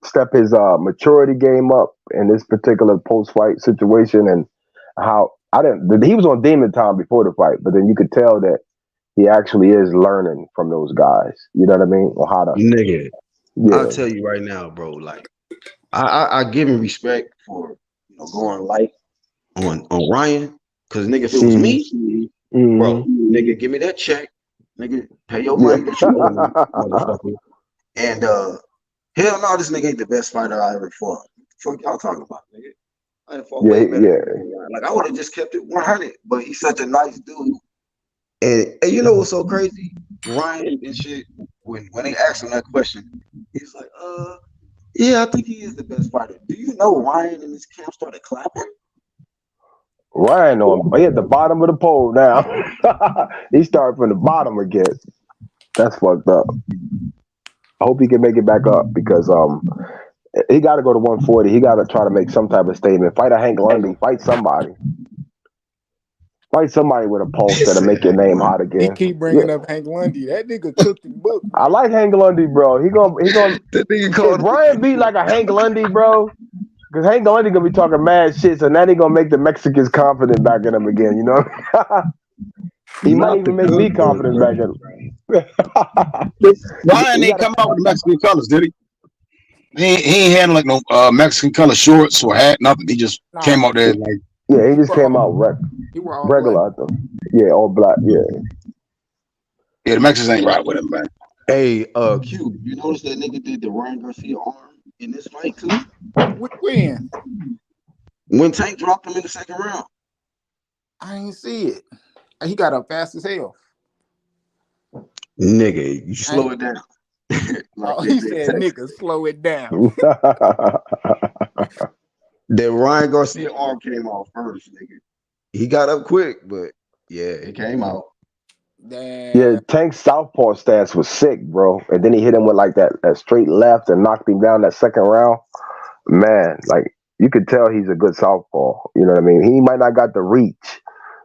step his maturity game up in this particular post-fight situation, and how he was on demon time before the fight, but then you could tell that he actually is learning from those guys. You know what I mean? Or how to nigga. I'll tell you right now, bro. Like, I give him respect for, you know, going light on Ryan, because nigga, if it was me, bro, nigga, give me that check, nigga, pay your money that you owe me, motherfucker. And hell no, this nigga ain't the best fighter I ever fought. Fuck y'all talking about, nigga? I done fought way better. Like, I would have just kept it 100, but he's such a nice dude. And you know what's so crazy? Ryan and shit, when they asked him that question, he's like, yeah, I think he is the best fighter. Do you know Ryan and his camp started clapping? Ryan he at the bottom of the pole now. He started from the bottom again. That's fucked up. I hope he can make it back up, because he got to go to 140. He got to try to make some type of statement. Fight a Hank Lundy. Fight somebody. Fight somebody with a pulse that'll make your name hot again. He keep bringing up Hank Lundy. That nigga cooked the book. I like Hank Lundy, bro. He gonna. If Ryan beat like a Hank Lundy, bro, because Hank Lundy gonna be talking mad shit, so now he gonna make the Mexicans confident back in him again. You know, he might even make me confident back in him. Ryan ain't come out with Mexican colors, did he? He ain't had like no Mexican color shorts or hat, nothing. He just came out there like. Yeah, he just came out regular. Yeah, all black. Yeah. Yeah, the Mexicans ain't right with him, man. Hey, Q, you notice that nigga did the Ryan Garcia arm in this fight too? When Tank dropped him in the second round. I ain't see it. He got up fast as hell. Nigga, you slow it down. He said, "Nigga, slow it down." Then Ryan Garcia arm came off first, nigga. He got up quick, but yeah, it came out. Damn. Yeah, Tank's southpaw stance was sick, bro. And then he hit him with like that straight left and knocked him down that second round. Man, like you could tell he's a good southpaw. You know what I mean? He might not got the reach,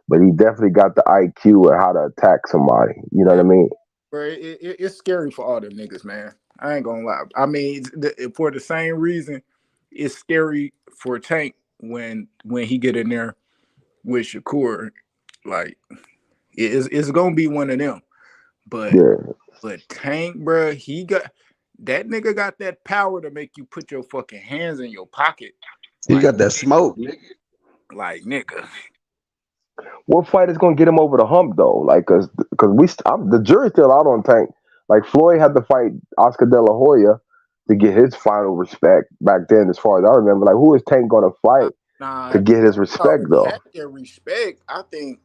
but he definitely got the IQ and how to attack somebody. You know what I mean? Bro, it's scary for all them niggas, man. I ain't gonna lie. I mean, for the same reason, it's scary for Tank when he get in there with Shakur. Like, it's gonna be one of them. But Tank, bro, that nigga got that power to make you put your fucking hands in your pocket. He got that smoke, nigga. Like, nigga. What fight is gonna get him over the hump though? Like, cause the jury's still out on Tank. Like Floyd had to fight Oscar De La Hoya to get his final respect back then. As far as I remember, like who is Tank gonna fight to get his respect though? Their respect, I think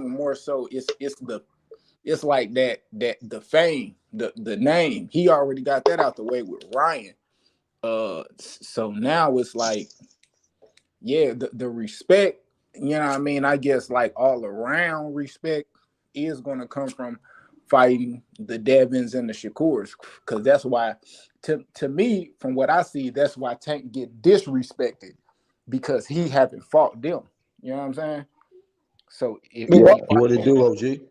more so it's like that the fame, the name. He already got that out the way with Ryan. So now it's like, yeah, the respect. You know what I mean? I guess like all around respect is gonna come from fighting the Devins and the Shakurs, because that's why, to me, from what I see, that's why Tank get disrespected, because he haven't fought them. You know what I'm saying? So what it do, OG?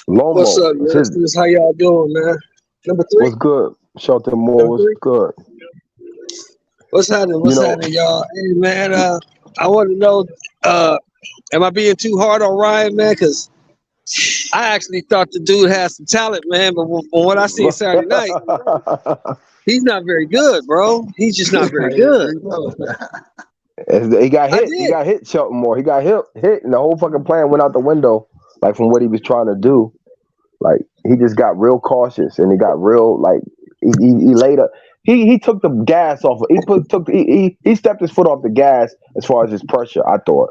Lomo, what's up, man? This how y'all doing, man? Number 3. What's good? Shelton Moore, what's good? What's happening? What's happening, y'all? Hey, man, I want to know, am I being too hard on Ryan, man? Because I actually thought the dude had some talent, man. But from what I see Saturday night, he's not very good, bro. He's just not very good. He got hit. He got hit, Shelton Moore. He got hit, and the whole fucking plan went out the window. Like from what he was trying to do. Like he just got real cautious, and he got real like he laid up. He took the gas off. He stepped his foot off the gas as far as his pressure. I thought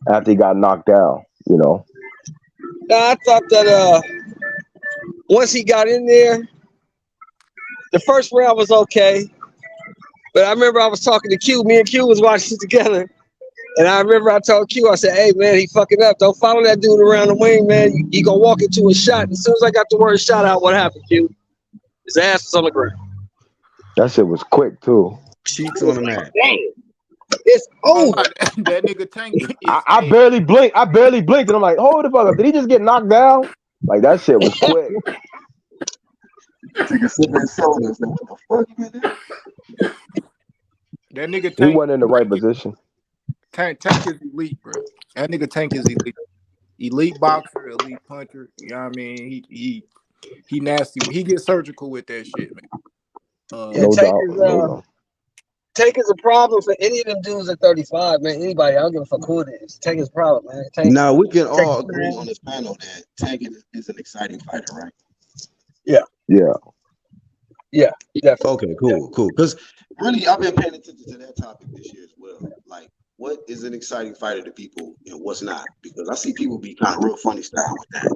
after he got knocked down, you know. I thought that once he got in there, the first round was okay. But I remember I was talking to Q. Me and Q was watching it together, and I remember I told Q, I said, "Hey man, he fucking up. Don't follow that dude around the wing, man. You gonna walk into a shot." And as soon as I got the word shot out, what happened, Q? His ass was on the ground. That shit was quick too. Cheeks on the mat. Damn. It's over. That nigga Tank. I barely blinked. And I'm like, hold the fuck up. Did he just get knocked down? Like that shit was quick. That nigga Tank. He wasn't in the right position. Tank is elite, bro. That nigga Tank is elite. Elite boxer, elite puncher. You know what I mean? He nasty. He gets surgical with that shit, man. Tank is a problem for any of them dudes at 35, man. Anybody, I don't give a fuck who it is. Tank is a problem, man. Tank, now we can all agree on this panel that Tank is an exciting fighter, right? Yeah. Okay, cool. Because really, I've been paying attention to that topic this year as well. Like, what is an exciting fighter to people and what's not? Because I see people be kind of real funny style with that.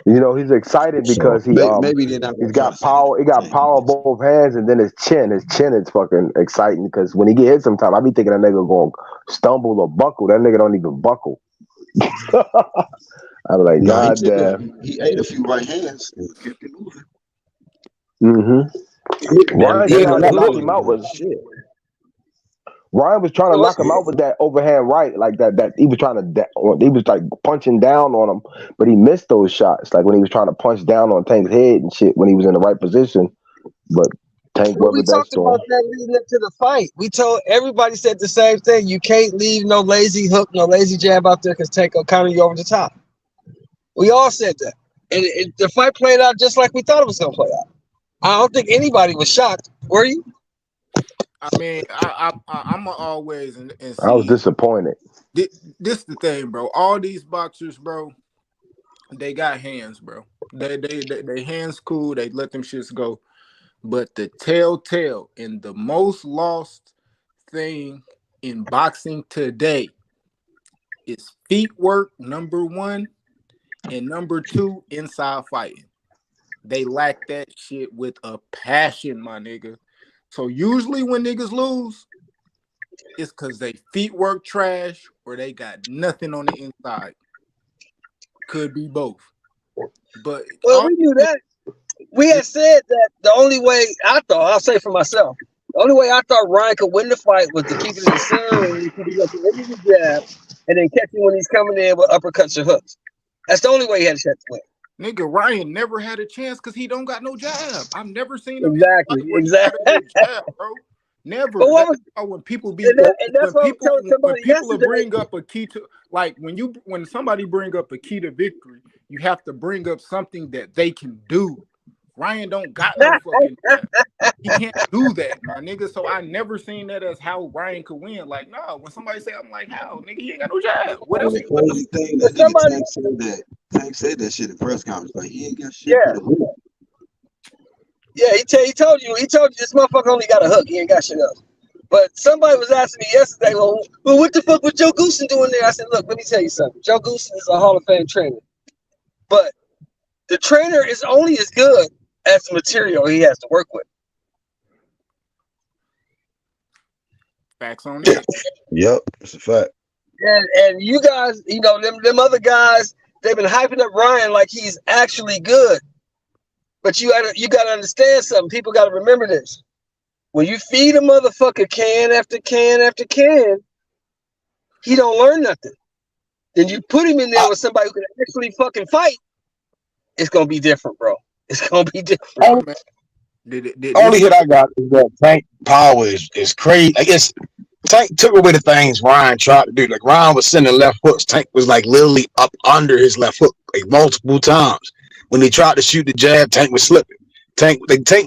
You know, he's excited because he's got power. He got power both hands, and then his chin is fucking exciting because when he get hit, sometimes I be thinking that nigga gonna stumble or buckle. That nigga don't even buckle. I'm like, God damn. He ate a few right hands and kept it moving. Ryan trying to knock him out with shit. Ryan was trying to knock him out with that overhand right, like that. He was like punching down on him, but he missed those shots. Like when he was trying to punch down on Tank's head and shit when he was in the right position. But Tank weathered that storm. We talked about that leading up to the fight. Everybody said the same thing. You can't leave no lazy hook, no lazy jab out there because Tank will counter you over the top. We all said that, and the fight played out just like we thought it was gonna play out. I don't think anybody was shocked. Were you? I mean, I'm always and see, I was disappointed. This the thing, bro. All these boxers, bro, they got hands, bro. They hands cool. They let them shits go. But the telltale and the most lost thing in boxing today is feet work, number one, and number two, inside fighting. They lack that shit with a passion, my nigga. So usually when niggas lose, it's because they feet work trash or they got nothing on the inside. Could be both. But we knew that. We had said that the only way I'll say for myself, the only way I thought Ryan could win the fight was to keep it in the center and keep it up to the jab and then catch him when he's coming in with uppercuts or hooks. That's the only way he had a chance to win. Nigga, Ryan never had a chance because he don't got no jab. I've never seen him exactly. No jab, bro. Never. When people bring up a key to, like when somebody bring up a key to victory, you have to bring up something that they can do. Ryan don't got no fucking jab. He can't do that, my nigga. So I never seen that as how Ryan could win. Like, no, when somebody say, I'm like, how, nigga, he ain't got no jab. What else? Only thing that nigga Tank said that shit in press conference. Like, he ain't got shit for the hook. Yeah, he told you this motherfucker only got a hook. He ain't got shit else. But somebody was asking me yesterday, well, what the fuck was Joe Goosen doing there? I said, look, let me tell you something. Joe Goosen is a Hall of Fame trainer. But the trainer is only as good as the material he has to work with. Facts on it. Yep, it's a fact. And you guys, them other guys, they've been hyping up Ryan like he's actually good. But you gotta understand something. People gotta remember this. When you feed a motherfucker can after can after can, he don't learn nothing. Then you put him in there with somebody who can actually fucking fight. It's gonna be different, bro. It's gonna be different. Only hit I got is that Tank power is crazy. I guess Tank took away the things Ryan tried to do. Like Ryan was sending left hooks. Tank was like literally up under his left hook like multiple times. When he tried to shoot the jab, Tank was slipping. Tank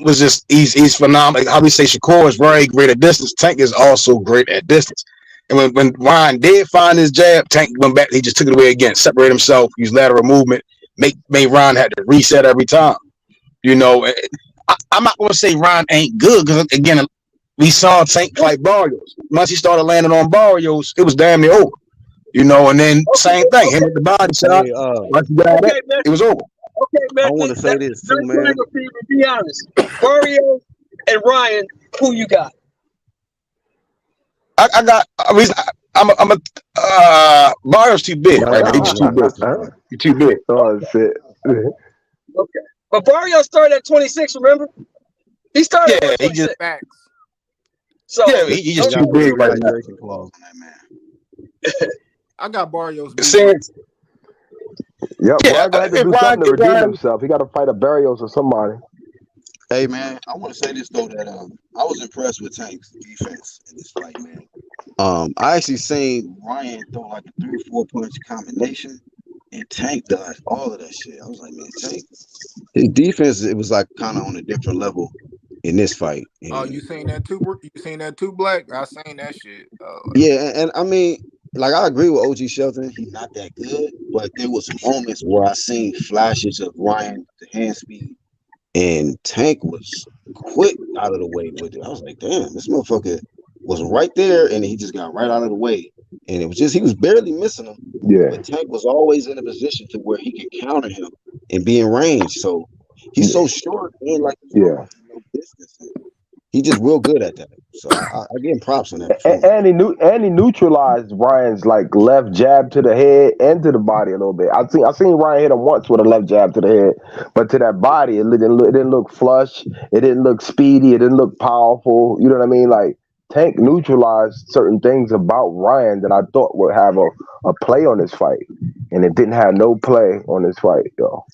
was just he's phenomenal. Like how we say Shakur is very great at distance. Tank is also great at distance. And when Ryan did find his jab, Tank went back. He just took it away again, separated himself, used lateral movement, made Ryan had to reset every time. You know, I'm not going to say Ryan ain't good because again, we saw Tank fight Barrios. Once he started landing on Barrios, it was damn near over. You know, and then same thing, him with the body shot. Once he got it was over. Okay, man. I want to say this too, man. Be honest. Barrios and Ryan, who you got? I'm a Barrios too big. Right? He's too big. You're too big. Oh shit. Okay. But Barrios started at 26, remember? He started at 26. So he just too big right now. I got Barrios. Yep, Ryan got to do something to redeem himself. He got to fight a Barrios or somebody. Hey man, I want to say this though that I was impressed with Tank's defense in this fight, man. I actually seen Ryan throw like a 3-4 punch combination, and Tank dodged all of that shit. I was like, man, Tank, his defense it was like kind of on a different level in this fight. Oh, you seen that too? You seen that too, Black? I seen that shit. Yeah, and I mean. Like I agree with OG Shelton, he's not that good, but there was moments where I seen flashes of Ryan, the hand speed, and Tank was quick out of the way with it. I was like, damn, this motherfucker was right there, and he just got right out of the way, and it was just he was barely missing him. Yeah, but Tank was always in a position to where he could counter him and be in range. So he's so short and like no distance. He just real good at that. So I give him props on that. And he neutralized Ryan's like left jab to the head and to the body a little bit. I seen Ryan hit him once with a left jab to the head, but to that body it didn't look flush. It didn't look speedy. It didn't look powerful. You know what I mean? Like Tank neutralized certain things about Ryan that I thought would have a play on this fight, and it didn't have no play on this fight, though.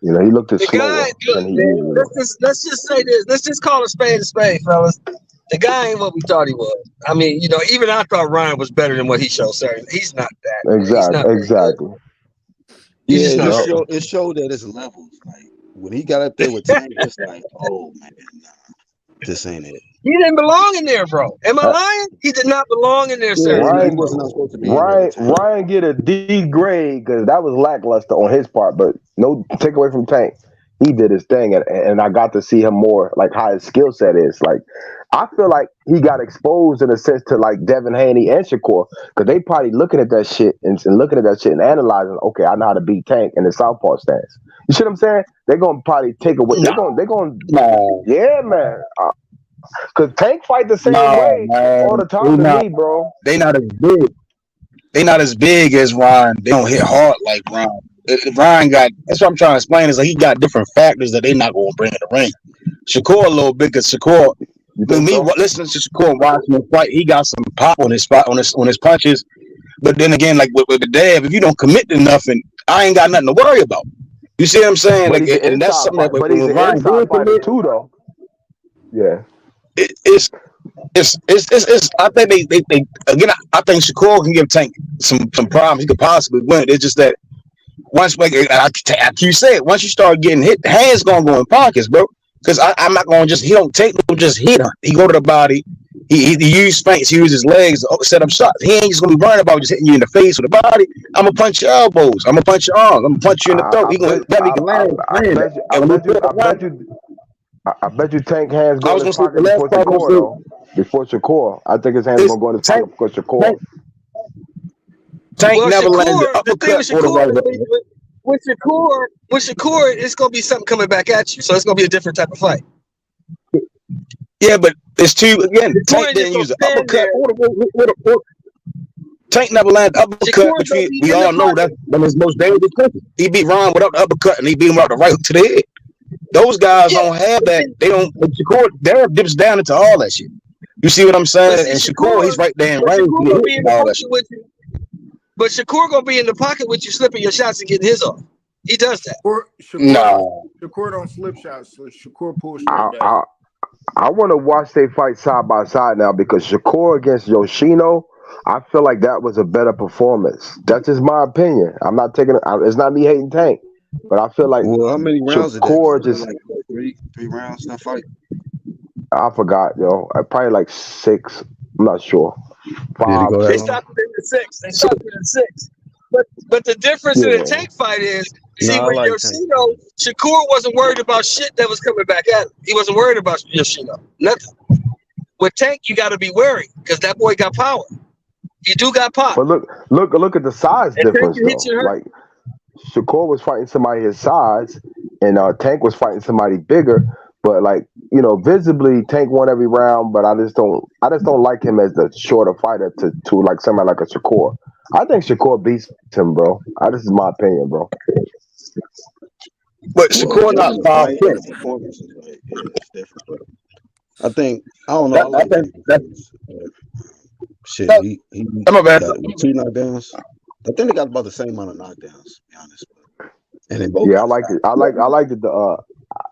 You know, he looked at slower than he usually was. Let's just say this. Let's just call a spade, fellas. The guy ain't what we thought he was. I mean, you know, even I thought Ryan was better than what he showed. Sorry, he's not that. Exactly. It showed that it's levels. Like when he got up there with Tank, it's like, oh man, nah, this ain't it. He didn't belong in there, bro. Am I lying? He did not belong in there, sir. Ryan get a D grade because that was lackluster on his part, but no take away from Tank. he did his thing, and I got to see him more, like how his skill set is. Like I feel like he got exposed in a sense to like Devin Haney and Shakur, because they probably looking at that shit and analyzing. Okay, I know how to beat Tank in the southpaw stance. You see what I'm saying? They're gonna probably take away. They're gonna. Yeah, man. Cause Tank fight the same way all the time to me, bro. They not as big. They not as big as Ryan. They don't hit hard like Ryan. Ryan got. That's what I'm trying to explain. Is like he got different factors that they not gonna bring in the ring. Shakur a little bit, cause Shakur. Listening to Shakur and watching him fight, he got some pop on his spot on his punches. But then again, like with the dab, if you don't commit to nothing, I ain't got nothing to worry about. You see what I'm saying? Like, and that's something that he's an inside fighter too, though. Yeah. It's I think they again. I think Shakur can give Tank some problems. He could possibly win. It's just that once, like you said, once you start getting hit, the hands gonna go in pockets, bro. Because I'm not gonna he don't take no just hit him. He go to the body. He use feints. He uses his legs to set up shots. He ain't just gonna be worrying about just hitting you in the face with the body. I'm gonna punch your elbows. I'm gonna punch your arms. I'm gonna punch you in the throat. He gonna I bet you Tank hands go in his pocket before Shakur, though. Before Shakur. I think his hands gonna go in his pocket before Shakur. Tank never landed uppercut or the right. With Shakur, it's gonna be something coming back at you. So it's gonna be a different type of fight. Yeah, but it's two again. Tank didn't use an uppercut. Tank never landed uppercut, which we all know that's one of his most dangerous punches. He beat Ron without the uppercut, and he beat him without the right hook to the head. Those guys don't have that. They don't. Shakur, Derek dips down into all that shit. You see what I'm saying? And Shakur, he's right there in range. But Shakur gonna be in the pocket with you, slipping your shots and getting his off. He does that. Shakur don't slip shots. So Shakur pulls straight back. I want to watch they fight side by side now, because Shakur against Yoshino, I feel like that was a better performance. That's just my opinion. I'm not taking it. It's not me hating Tank, but I feel like how many rounds Shakur did just like three rounds that fight? I forgot, yo. Probably like 6. I'm not sure. 5. They stopped it in the 6. But the difference in the Tank fight is, with Yoshino, Shakur wasn't worried about shit that was coming back at him. He wasn't worried about Yoshino. Nothing. With Tank, you got to be wary, because that boy got power. He do got pop. But look at the size difference, though. Like Shakur was fighting somebody his size, and Tank was fighting somebody bigger. But like, visibly Tank won every round. But I just don't like him as the shorter fighter to like somebody like a Shakur. I think Shakur beats him, bro. This is my opinion, bro. But Shakur not 5'10". It's different. But I don't know. I think that's shit. He got 2 knockdowns. I think they got about the same amount of knockdowns, to be honest. And they both. Yeah, I like it. I liked it.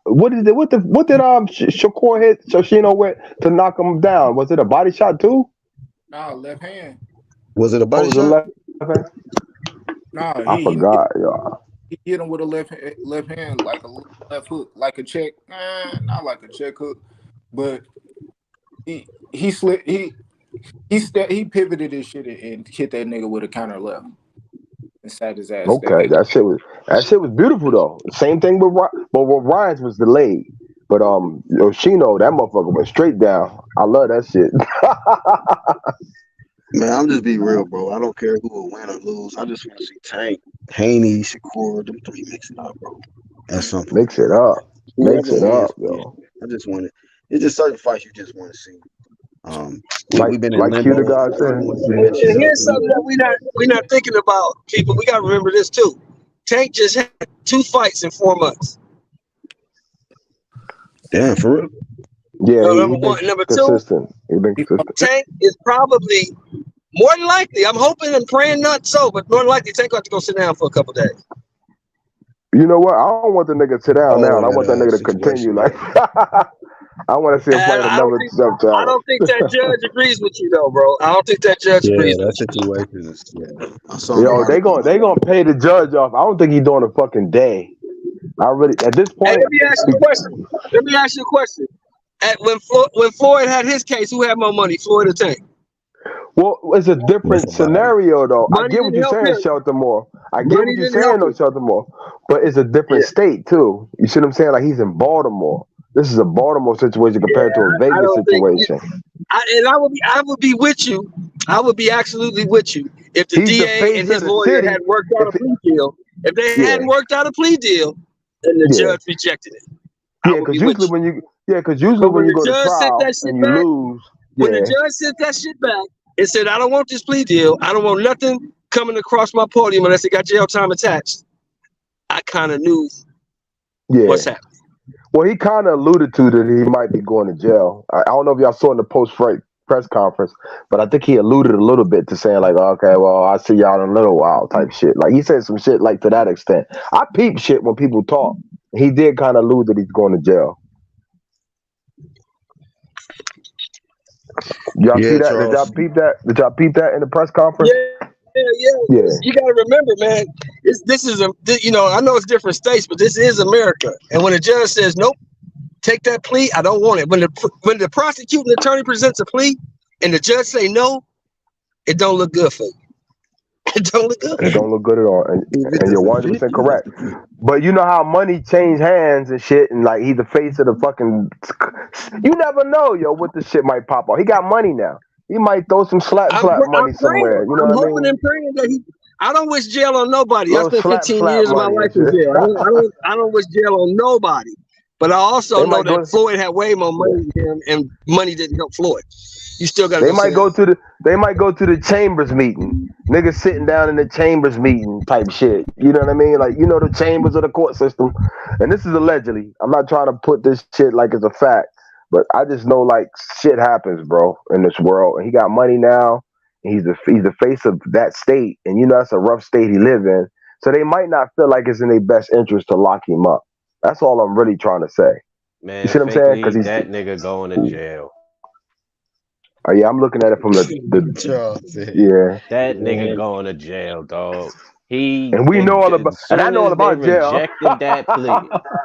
What did Shakur hit Yoshino with to knock him down? Was it a body shot too? No, left hand. Was it a body shot? No, I forgot, y'all. He hit him with a left hand, like a left hook, like a check. Not like a check hook, but he slipped. He pivoted his shit and hit that nigga with a counter left inside his ass. Okay, that shit was beautiful though. Same thing with Ryan's was delayed, but Yoshino, that motherfucker went straight down. I love that shit. Man, I'm just being real, bro. I don't care who will win or lose. I just want to see Tank, Haney, Shakur, them 3 mix it up, bro. That's something. Mix it up, yo. I just want it. It's just certain fights you just want to see. We've been like you the guy said. Here's something that we're not thinking about, people. We gotta remember this too. Tank just had 2 fights in 4 months. Damn, for real. Yeah, number 1, number 2. Tank is probably more than likely. I'm hoping and praying not so, but more than likely Tank got to go sit down for a couple days. You know what? I don't want the nigga to sit down now. I want that nigga to continue. Like, I want to see him fight another time. I don't think that judge agrees with you, though, bro. I don't think that judge agrees. That situation is. Yo, they gonna pay the judge off. I don't think he's doing a fucking day. At this point. Hey, let me ask you a question. When Floyd had his case, who had more money, Floyd or Tank? Well, it's a different scenario, though. I Money get what didn't you're help saying, him. Shelter Moore. I get Money what you're didn't help saying, though, him. Shelter Moore. But it's a different Yeah, state, too. You see what I'm saying? Like, he's in Baltimore. This is a Baltimore situation compared to a I Vegas don't think. situation. I would be with you. I would be absolutely with you if the He's the DA face and of his the lawyer city. hadn't worked out a If it, plea deal. If they yeah, hadn't worked out a plea deal, and the yeah, judge rejected it, I yeah. would Because be with usually you. when you, yeah, because usually But when when you the go to judge sent trial that shit and you back, lose, when the yeah, judge sent that shit back and said, I don't want this plea deal, I don't want nothing coming across my podium unless it got jail time attached, I kind of knew what's yeah. happening. Well, he kind of alluded to that he might be going to jail. I don't know if y'all saw in the post-fight press conference, but I think he alluded a little bit to saying like, okay, well, I'll see y'all in a little while type shit. Like he said some shit like to that extent. I peep shit when people talk. He did kind of allude that he's going to jail. Y'all see Yeah, that? Did y'all Charles. peep that? Did y'all peep that in the press conference? Yeah. You got to remember, man. This is I know it's different states, but this is America. And when a judge says nope, take that plea, I don't want it. When the prosecuting attorney presents a plea and the judge say no, it don't look good for you. It don't look good. It don't look good at all, and you're 100% correct. But you know how money change hands and shit, and like he's the face of the fucking. You never know, yo, what the shit might pop off. He got money now. He might throw some slap money somewhere. You know I'm what I hoping mean? and praying that I don't wish jail on nobody. I Little spent 15 years of my money life and in shit. jail. I don't wish jail on nobody. But I also They know might go- that Floyd had way more money than him, and money didn't help Floyd. You still got to They might go to the chambers meeting. Niggas sitting down in the chambers meeting type shit. You know what I mean? Like, you know, the chambers of the court system. And this is allegedly. I'm not trying to put this shit like it's a fact, but I just know like shit happens, bro, in this world. And he got money now. And he's the face of that state. And you know that's a rough state he live in. So they might not feel like it's in their best interest to lock him up. That's all I'm really trying to say. Man, you see what I'm saying? Because he's that nigga going to jail. Oh yeah, I'm looking at it from the yeah. That nigga going to jail, dog. And we know all about, and I know all about jail. Rejected that plea,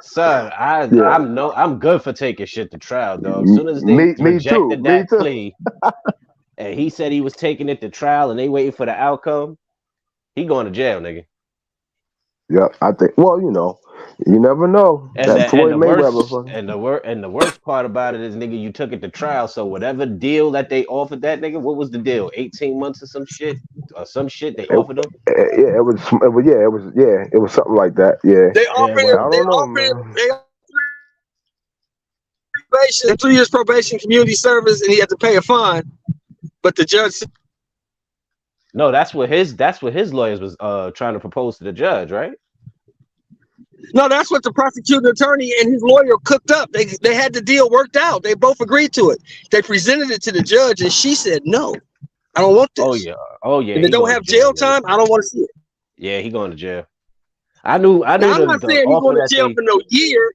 son. I'm good for taking shit to trial, dog. As soon as they rejected that plea, and he said he was taking it to trial, and they waiting for the outcome, he going to jail, nigga. Yeah, I think. Well, you know, you never know. And the worst part about it is, nigga, you took it to trial. So whatever deal that they offered that nigga, what was the deal? 18 months or some shit, they offered him. Yeah, it was something like that. Yeah, they offered him 3 years probation, community service, and he had to pay a fine. But the judge. No, that's what his lawyers was trying to propose to the judge, right? No, that's what the prosecuting attorney and his lawyer cooked up. They had the deal worked out. They both agreed to it. They presented it to the judge, and she said, "No, I don't want this." Oh yeah. If they don't have jail time, I don't want to see it. Yeah, he going to jail. I knew. I'm not saying he's going to jail for no year.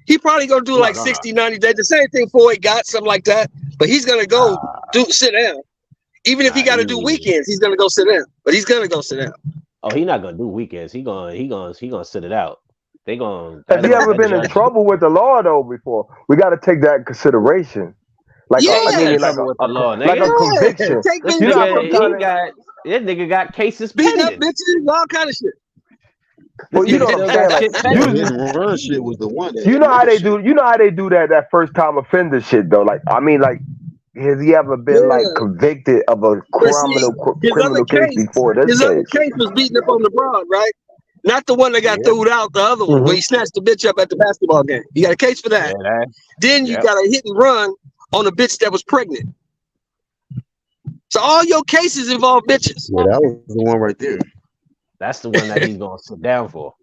He probably gonna do 60, 90 days. The same thing Floyd got, something like that. But he's gonna go sit down. Even if he got to do weekends, he's gonna go sit down. But he's gonna go sit down. Oh, he's not gonna do weekends. He gonna sit it out. They gonna. Has he ever been in trouble with the law though before? We got to take that in consideration. Like, with the law, like a conviction. This nigga got cases beating up pending. bitches, all kind of shit. Well, you know what I'm saying? Run shit was the one. You know how they do. You know how they do that first time offender shit though. Like, I mean, like. Has he ever been like convicted of a criminal case before this His other case was beating up on the broad, right? Not the one that got thrown out, the other one where he snatched the bitch up at the basketball game. You got a case for that. Then you got a hit and run on a bitch that was pregnant. So all your cases involve bitches. Yeah, that was the one right there. That's the one that he's gonna sit down for.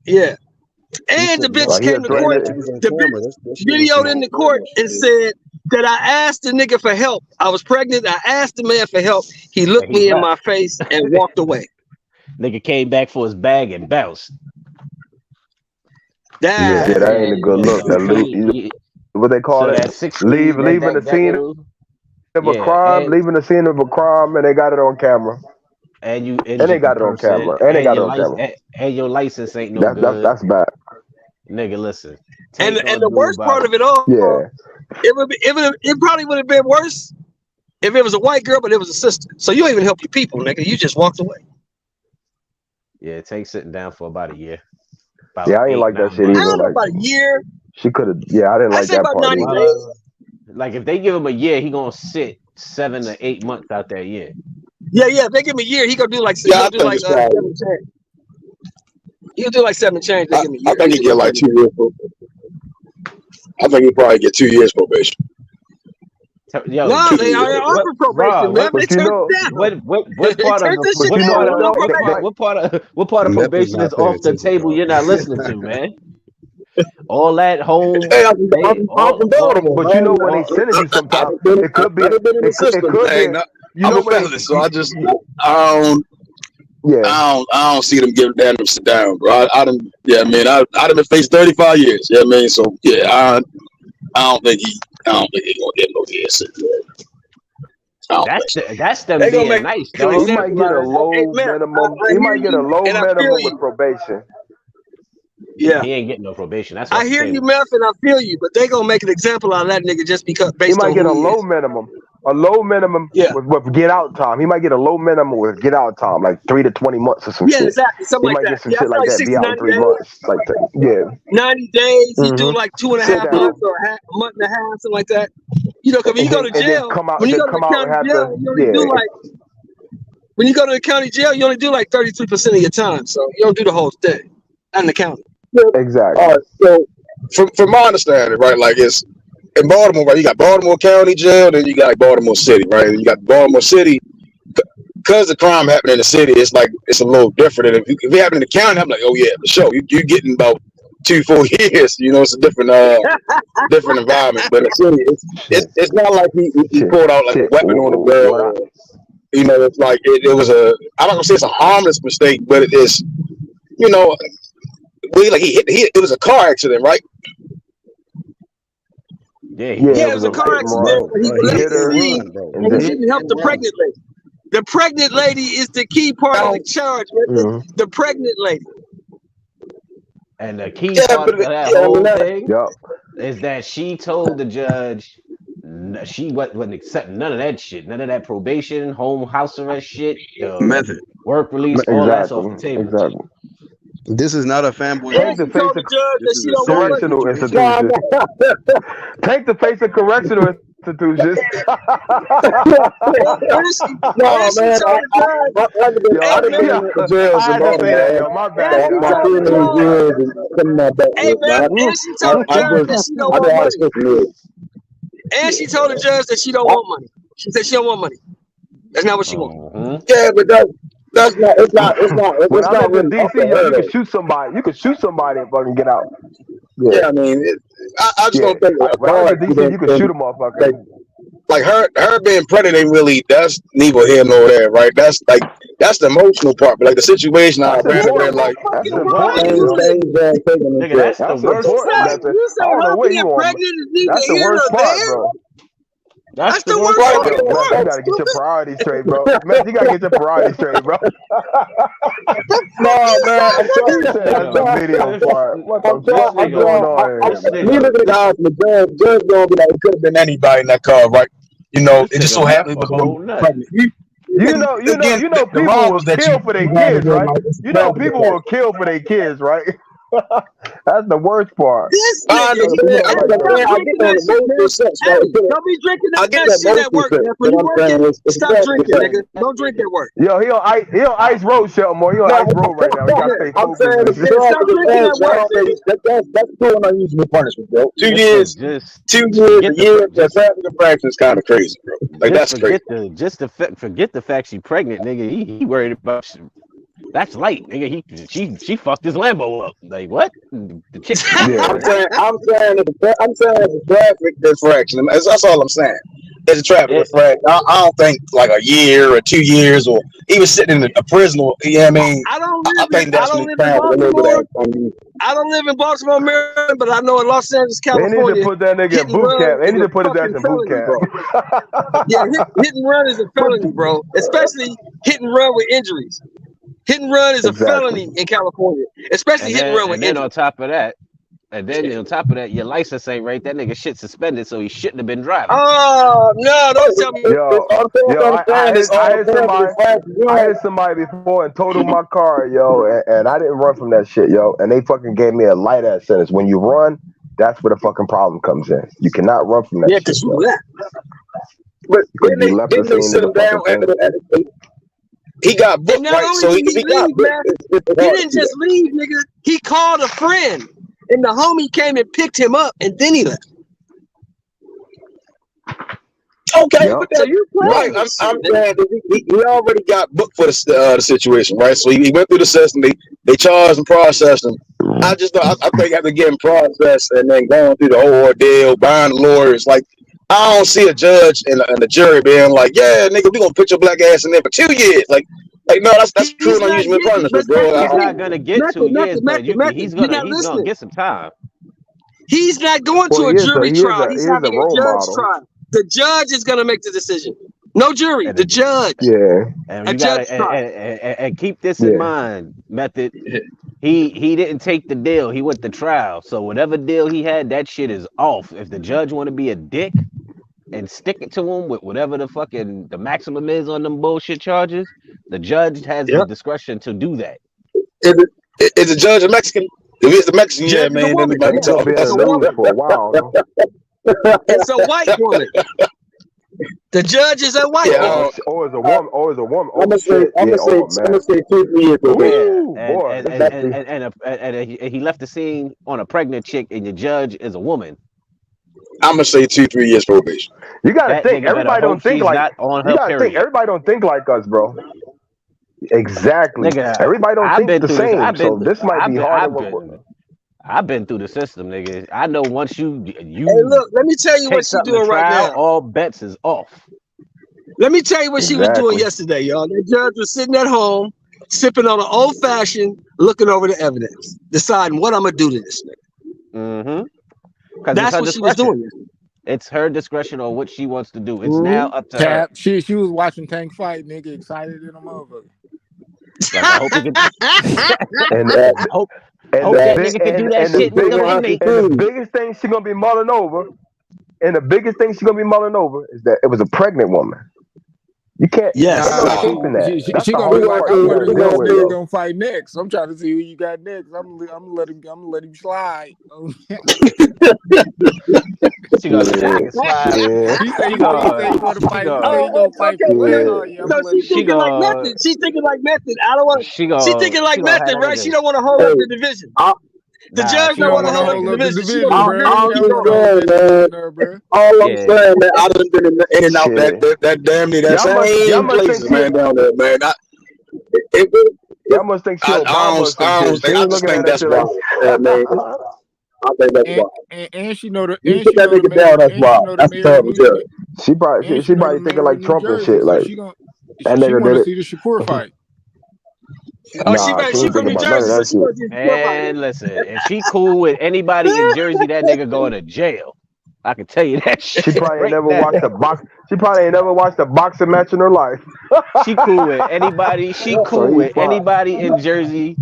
Yeah. And the bitch came to court. The bitch videoed in the court and said that I asked the nigga for help. I was pregnant. I asked the man for help. He looked me in my face and walked away. Nigga came back for his bag and bounced. That ain't a good look. What they call it? Leaving the scene of a crime, leaving the scene of a crime, and they got it on camera. And they got it on camera. And they got it on camera. And your license ain't no good. That's bad. Nigga, listen. And the worst part of it all, it probably would have been worse if it was a white girl, but it was a sister. So you don't even help your people, nigga. You just walked away. Yeah, Tank sitting down for about a year. Yeah, I ain't like that shit I either. don't know Like, about a year. she could have. Yeah, I didn't I like say that about part 90 either. days. Like if they give him a year, he gonna sit 7 to 8 months out that year. Yeah. If they give him a year, he gonna do like Yeah, I do think like it's probably. 7 change. He'll do like 7 change. They give him a year. I think he get like 2 years. I think he probably get 2 years probation. Yo, No, they are offer probation, man. But They you turned know, it down. what part of This shit you know down. what, No though? probation. what part of Meth is probation not is paying off the attention, table? dog. You're not listening to, man. All that home, Hey, I'm from Baltimore, but man. you know when they sentence you, sometimes it could be. I've been in the system. Hey, You I'm know a when felon, so I don't. Yeah. I don't see them giving them sit down, bro. I done, yeah, I mean, I done been faced 35 years. Yeah, I mean, so yeah, I don't think he gonna get no years. That's them They gonna being make nice, an dog. He might example get out a of low Hey, man, minimum. I He hear might get a you, low and I feel minimum you. with probation. Yeah. He ain't getting no probation. That's I off the hear you, table. Meth, and I feel you, but they gonna make an example out of that nigga just because He based might on get a who he low is. minimum. A low minimum Yeah. with get out time. He might get a low minimum with get out time, like 3 to 20 months or some Yeah, shit. exactly. Something He like might that. get some Yeah, I shit feel like like that. 60, Be out 90 3 days. months, like that. Yeah. 90 days, he do like 2.5 Sit down. months or a month and a half, something like that. You know, because when you go to And then jail, come out. when you Then go to the come out and county have jail, to. you only do like when you go to the county jail, you only do like 33% of your time. So you don't do the whole thing. Not in the county. Exactly. All right, so from my understanding, right, like it's in Baltimore, right? You got Baltimore County Jail, then you got like Baltimore City, right? And you got Baltimore City because the crime happened in the city. It's like it's a little different. And if it happened in the county, I'm like, oh yeah, for sure. You're getting about 2-4 years. You know, it's a different different environment. But in the city, it's not like he pulled out like a weapon on the girl. You know, it's like it was a. I'm not gonna say it's a harmless mistake, but it is. You know, it was a car accident, right? Yeah, it was a car accident. But he fled the scene and he didn't help the pregnant lady. The pregnant lady is the key part of the charge. The pregnant lady. And the key part of that whole thing Yep. is that she told the judge she wasn't accepting none of that shit, none of that probation, home house arrest shit, Method, work release, all that's off the table. Exactly. This is not a fanboy. Take the face of correctional institutions. Take the face of correctional institutions. No, man. I've been in the jails in Baltimore. My bad. My 3 years and some of my back. Hey, man, and she told the judge that she don't want money. And she told the judge that she don't want money. She said she don't want money. That's not what she wants. Yeah, but that's not. It's not. When I lived in really DC, yo, you can shoot somebody. You can shoot somebody and fucking get out. Yeah, I mean, I just don't think. When I lived in DC, you can shoot a motherfucker. Like her being pregnant ain't really. That's neither here nor there, right? That's the emotional part. But like the situation I ran with, like that's important. Nigga, that's the worst. I don't know what you want. That's the worst part, bro. That's the worst part. part. You gotta get your priorities straight, bro. Man, you gotta get your priorities straight, bro. No, man. That's the video part. What the fuck is going on here? Me looking at the house, and the judge gonna be like, it could have been anybody in that car, right? You know, it just so happened it was pregnant. You know, people will kill for their kids, right? You know, people will kill for their kids, right? That's the worst part. I understand. I get that emotional sense, right? Don't be drinking that shit at work. When you working, stop drinking, nigga. Don't drink at work. Yo, he on ice road, Shelton. He on ice road right now. He gotta stay focused. Stop drinking at work. That's still an unusual punishment, bro. 2 years, a year, that's having the practice is kind of crazy, bro. Like that's crazy. Forget the fact she pregnant, nigga. He worried about. That's light, nigga. She fucked his Lambo up. Like what? The chick. I'm saying it's a traffic infraction. That's all I'm saying. It's a traffic infraction. I don't think like a year or 2 years or even sitting in a prison. You know what I mean? I don't live in Baltimore, Maryland, but I know in Los Angeles, California. They need to put that nigga in boot camp. They need to put his ass in boot camp. Yeah, hit and run is a felony, bro. Especially hit and run with injuries. Hit and run is a felony in California, especially hit and run with injuries. On top of that, And then on top of that, your license ain't right. That nigga shit suspended, so he shouldn't have been driving. Oh no! Don't tell me. I hit somebody before and totaled my car, yo, and I didn't run from that shit, yo, and they fucking gave me a light ass sentence. When you run, that's where the fucking problem comes in. You cannot run from that shit. Because you left. But didn't they sit him down he got booked, right? So he got booked. He didn't just leave, nigga. He called a friend, and the homie came and picked him up, and then he left. Okay, but so you right. I'm glad that he already got booked for the situation, right? So he went through the system. They charged and processed him. I just thought I think after getting processed and then going through the whole ordeal, buying lawyers, like I don't see a judge and a jury being like, yeah, nigga, we gonna put your black ass in there for 2 years. Like no, that's cruel and unusual punishment, bro. He's not gonna get 2 years, but he's gonna get some time. He's not going to a jury trial. He's having a judge trial. The judge is gonna make the decision. No jury, the judge. Yeah. And you gotta keep this in mind, Method. He didn't take the deal. He went to trial. So whatever deal he had, that shit is off. If the judge want to be a dick and stick it to him with whatever the maximum is on them bullshit charges, the judge has the discretion to do that. Is the judge a Mexican? If it's the Mexican, yeah, man, then we might be talking for a while. It's a white woman. The judge is a white woman. Or is a woman. Or is a woman. I'm gonna say 2-3 years. And he left the scene on a pregnant chick, and the judge is a woman. I'm gonna say 2-3 years probation. You gotta think. Everybody don't think like. You gotta think. Everybody don't think like us, bro. Exactly. Nigga, everybody don't think the same. So this might be harder. I've been through the system, nigga. I know once you hey, look, let me tell you what she's doing right now. All bets is off. Let me tell you what she was doing yesterday, y'all. The judge was sitting at home, sipping on an old fashioned, looking over the evidence, deciding what I'm gonna do to this nigga. That's what she was doing. It's her discretion on what she wants to do. It's now up to her. She was watching Tank fight, nigga, excited in a motherfucker. Like, I hope he can. That nigga can do that shit with the biggest thing she's gonna be mulling over, is that it was a pregnant woman. You can't. Yes. She gonna fight next. I'm trying to see who you got next. I'm gonna let him slide. She gonna slide. He said he gonna fight. She's thinking like Method. She's thinking like Method. I don't want. She's thinking like Method, right? She don't want to hold up the division. The judge don't want to hold up the division. All I'm saying, man, I done been in and out that damn near that same places, man, down there, man. Y'all must think she I just think that's why, man. I think that's why. And she know the. You put that nigga down. That's why. That's terrible. She probably thinking like Trump and shit. Like that nigga want to see the Shakur fight. She from New Jersey. And listen, if she cool with anybody in Jersey, that nigga going to jail. I can tell you that shit. She probably ain't never watched a box. She probably ain't never watched a boxing match in her life. She cool with anybody. She cool with anybody in Jersey.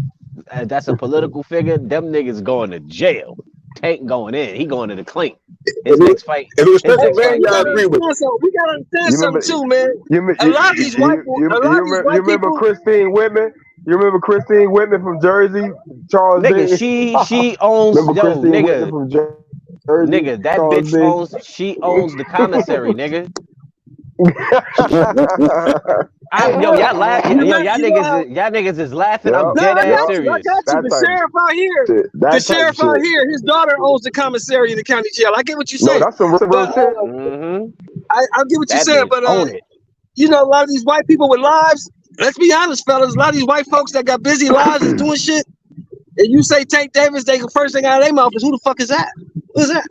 That's a political figure. Them niggas going to jail. Tank going in. He going to the clink. His next fight. If it was Pennsylvania, I agree with you. We gotta understand something too, man. A lot of these white people. You remember Christine Whitman? You remember Christine Whitman from Jersey? Charles nigga, she owns nigga. From Jersey, nigga, that Charles bitch owns the commissary, nigga. Y'all laughing. Y'all niggas is laughing. I'm dead ass serious. I got you. The sheriff out here. The sheriff out here. His daughter owns the commissary in the county jail. I get what you saying. No, that's some real shit. I get what you saying, but you know, a lot of these white people with lives. Let's be honest, fellas. A lot of these white folks that got busy lives is doing shit. And you say Tank Davis, the first thing out of their mouth is, who the fuck is that? Who's that?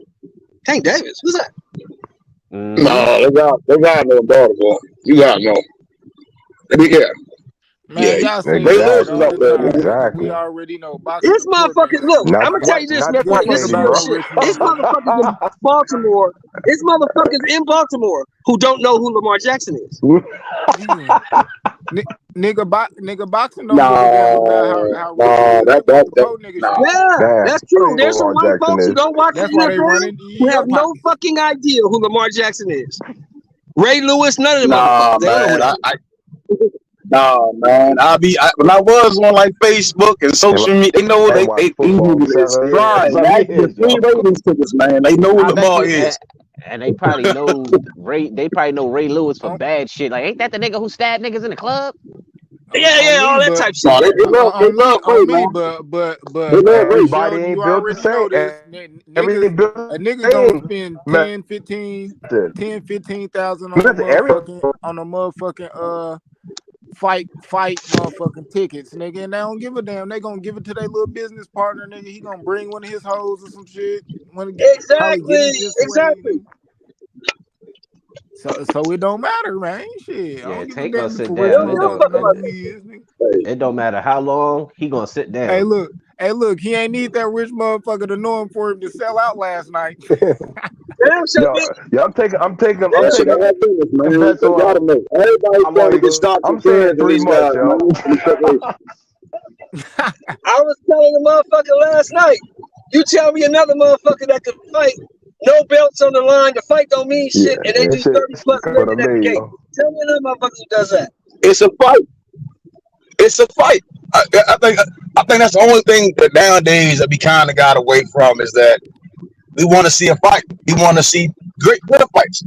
Tank Davis. Who's that? No, they got no daughter, boy. You gotta know. Yeah. Man, y'all seen Ray that Lewis shit is all up the there. time. Exactly. We already know boxing This report motherfucker, ain't look, shit. Not I'm gonna tell you this, not man, Give a and this fuck is Twenty, real about bro. no shit. rich It's motherfucker. motherfuckers in Baltimore. It's motherfuckers in Baltimore who don't know who Lamar Jackson is. Yeah. Nigga boxing don't give a damn about how rich he No, is. They that want the pro nigga no. shit. Yeah, Damn. that's I true. don't There's know some who white Lamar Jackson folks who is. don't watch the That's why they NFL running who your have no pockets. fucking idea who Lamar Jackson is. Ray Lewis, none of the Nah, motherfuckers. They don't know who man. that No, man. When I was on like Facebook and They social media, they know I ain't watched they knew football who in it is. some Right. years, The free yo. ratings tickets, man. They know who I bet Lamar you, is. and they probably know Ray. They probably know Ray Lewis for On, bad shit. Like, ain't that the nigga who stabbed niggas in the club? Yeah, me, all that but type shit. No, Yeah. they love Ray, on me, man. but They love Ray. Everybody Sheldon, you ain't built the already know same. this. Everybody Niggas, ain't built a the nigga gonna same. spend Man, 15,000 on a listen, motherfucking fight motherfucking tickets, nigga, and they don't give a damn. They gonna give it to their little business partner, nigga. He gonna bring one of his hoes or some shit. Probably get into this swing, nigga. So it don't matter, man. Shit, I Yeah, don't give a Tank gonna damn if a sit rich down. It don't. motherfucker know who he is, nigga. It don't matter how long he gonna sit down. Hey, look, he ain't need that rich motherfucker to know him for him to sell out last night. I'm taking That shit all business, man. bets You gotta on. know. Everybody's playing with the stocks I'm and saying shares of 3 these months, guys, yo. man. I was telling the motherfucker last night, you tell me another motherfucker that could fight, no belts on the line, the fight don't mean shit, and they do 30 plus What I million at the mean, gate. yo. Tell me another motherfucker who does that. It's a fight. It's a fight. I think that's the only thing that nowadays that we kind of got away from is that we want to see a fight. We want to see good fights.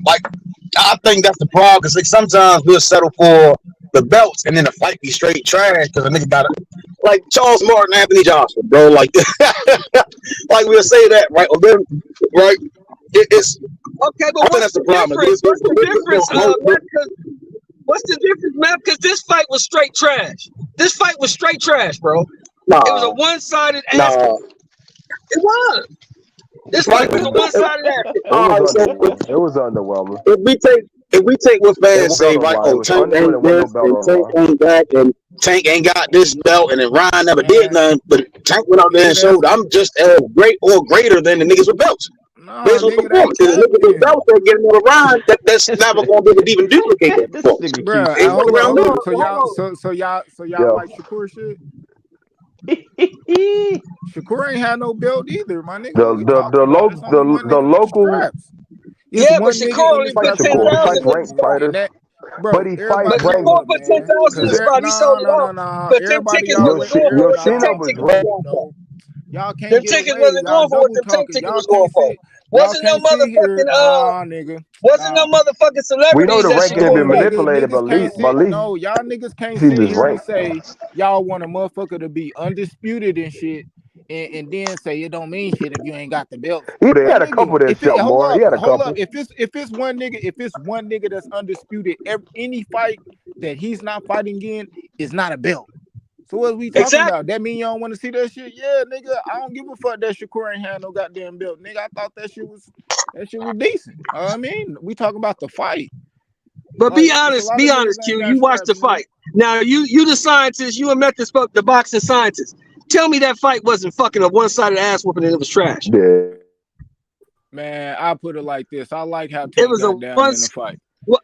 Like, I think that's the problem because like, sometimes we'll settle for the belts and then the fight be straight trash because a nigga got it. Like Charles Martin, Anthony Johnson, bro. Like, like we'll say that, right? Or then, right? It's okay, but what's the difference? What's the difference, what's the difference, man? Because this fight was straight trash. This fight was straight trash, bro. Nah, it was a one-sided ass. Nah. It was. This fight was a one-sided ass. It was underwhelming. If we take what fans say, right? Oh, Tank ain't this, and Tank ain't that, and Tank ain't got this belt, and then Ryan never did nothing. But Tank went out there and showed I'm just as great or greater than the niggas with belts. Based on performance, the niggas with belts that get another Ryan, that's never gonna be able to even duplicate that performance. Bruh, so y'all like Shakur shit? Shakur ain't had no belt either, my nigga. The local. Yeah, but Shakur only put 10,000 in his spot. But he fights ranked. Shakur put 10,000 in his spot. He sold it out. But 10 tickets wasn't going for what the tank ticket was going for. Y'all can't Them get tickets away. wasn't Y'all going for what the double tank talking. ticket Y'all was going can't for. sit. Wasn't no motherfucking nigga. Wasn't no motherfucking celebrities We know the that rank shit can be going for. manipulated, but at least No, y'all niggas can't see sit this here and rank. say y'all want a motherfucker to be undisputed and shit, and then say it don't mean shit if you ain't got the belt. He had a couple that shit more. He had a couple. If it's one nigga that's undisputed, any fight that he's not fighting in is not a belt. So what are we talking about? That mean you don't want to see that shit? Yeah, nigga, I don't give a fuck that Shakur ain't had no goddamn belt. Nigga, I thought that shit was decent. I mean, we talking about the fight. But be honest, Q. You watched the fight. Now you the scientist, you met the boxing scientist. Tell me that fight wasn't fucking a one-sided ass whooping and it was trash. Yeah. Man, I put it like this. I like how it was got down in the fight.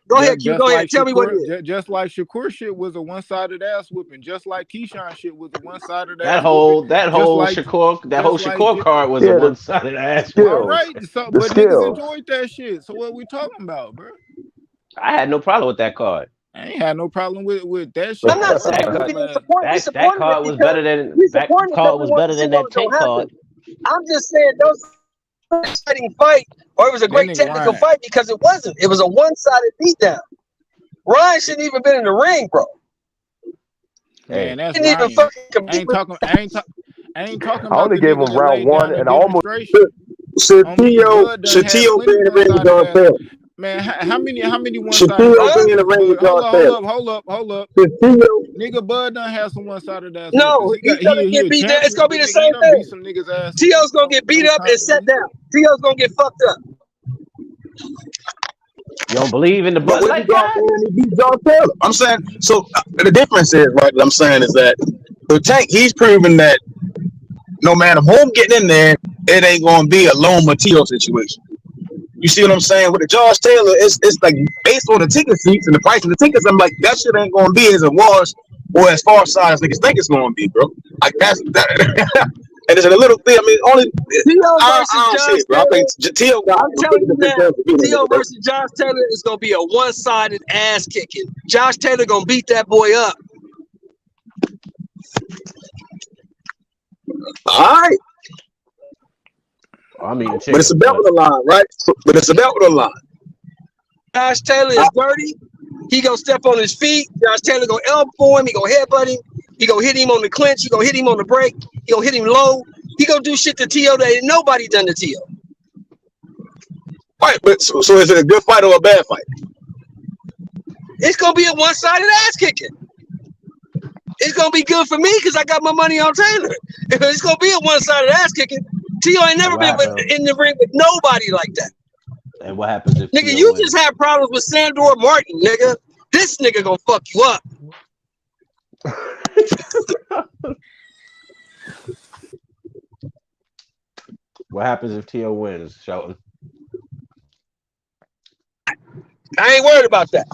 Go ahead, Q. Go ahead. Tell me what it is. Just like Shakur shit was a one-sided ass whooping. Just like Keyshawn shit was a one-sided That ass whole whooping. Shakur card was a one-sided ass whooping. All right, but niggas enjoyed that shit. So what we talking about, bro? I had no problem with that card. I ain't had no problem with that shit. I'm not saying that card was better than that Tank card. I'm just saying those exciting fight, or it was a great technical fight because it wasn't. It was a one-sided beatdown. Ryan shouldn't even been in the ring, bro. Man, that's Ryan. I ain't talking. I only gave him round one, and I almost. Shatil been in the ring with John Taylor. Man, how many one-sided? Shatil been in the ring with John Taylor. Hold up. Nigga Bud done have some one-sided ass. No, he's gonna get beat down. It's gonna be the same thing. Some niggas ass. T.O.'s gonna get beat up and set down. T.O.'s gonna get fucked up. You don't believe in the But Bud when he Light go out guy? there and he beat John Taylor, I'm saying. So the difference is, right? What I'm saying is that the Tank, he's proven that no matter who getting in there, it ain't gonna be a Lone Mateo situation. You see what I'm saying? With the Josh Taylor, it's like based on the ticket seats and the price of the tickets. I'm like, that shit ain't gonna be as it was or as far side as niggas think it's gonna be, bro. Like that's that. And it's a little thing. I mean, only I don't see it, bro. I think Tio got. I'm telling you now, Tio versus Josh Taylor is gonna be a one-sided ass kicking. Josh Taylor gonna beat that boy up. All right. I'm eating chicken. But it's a belt with a line, right? But it's a belt with a line. Josh Taylor is dirty. He gonna step on his feet. Josh Taylor gonna elbow him. He gonna headbutt him. He gonna hit him on the clinch. He gonna hit him on the break. He gonna hit him low. He gonna do shit to Tio that ain't nobody done to Tio. Right, but so is it a good fight or a bad fight? It's gonna be a one-sided ass kicking. It's gonna be good for me because I got my money on Taylor. It's gonna be a one-sided ass kicking. Tio ain't never been in the ring with nobody like that. And what happens if Nigga, Tio you wins? just had problems with Sandor Martin, nigga. This nigga gonna fuck you up. What happens if Tio wins, Shelton? I ain't worried about that.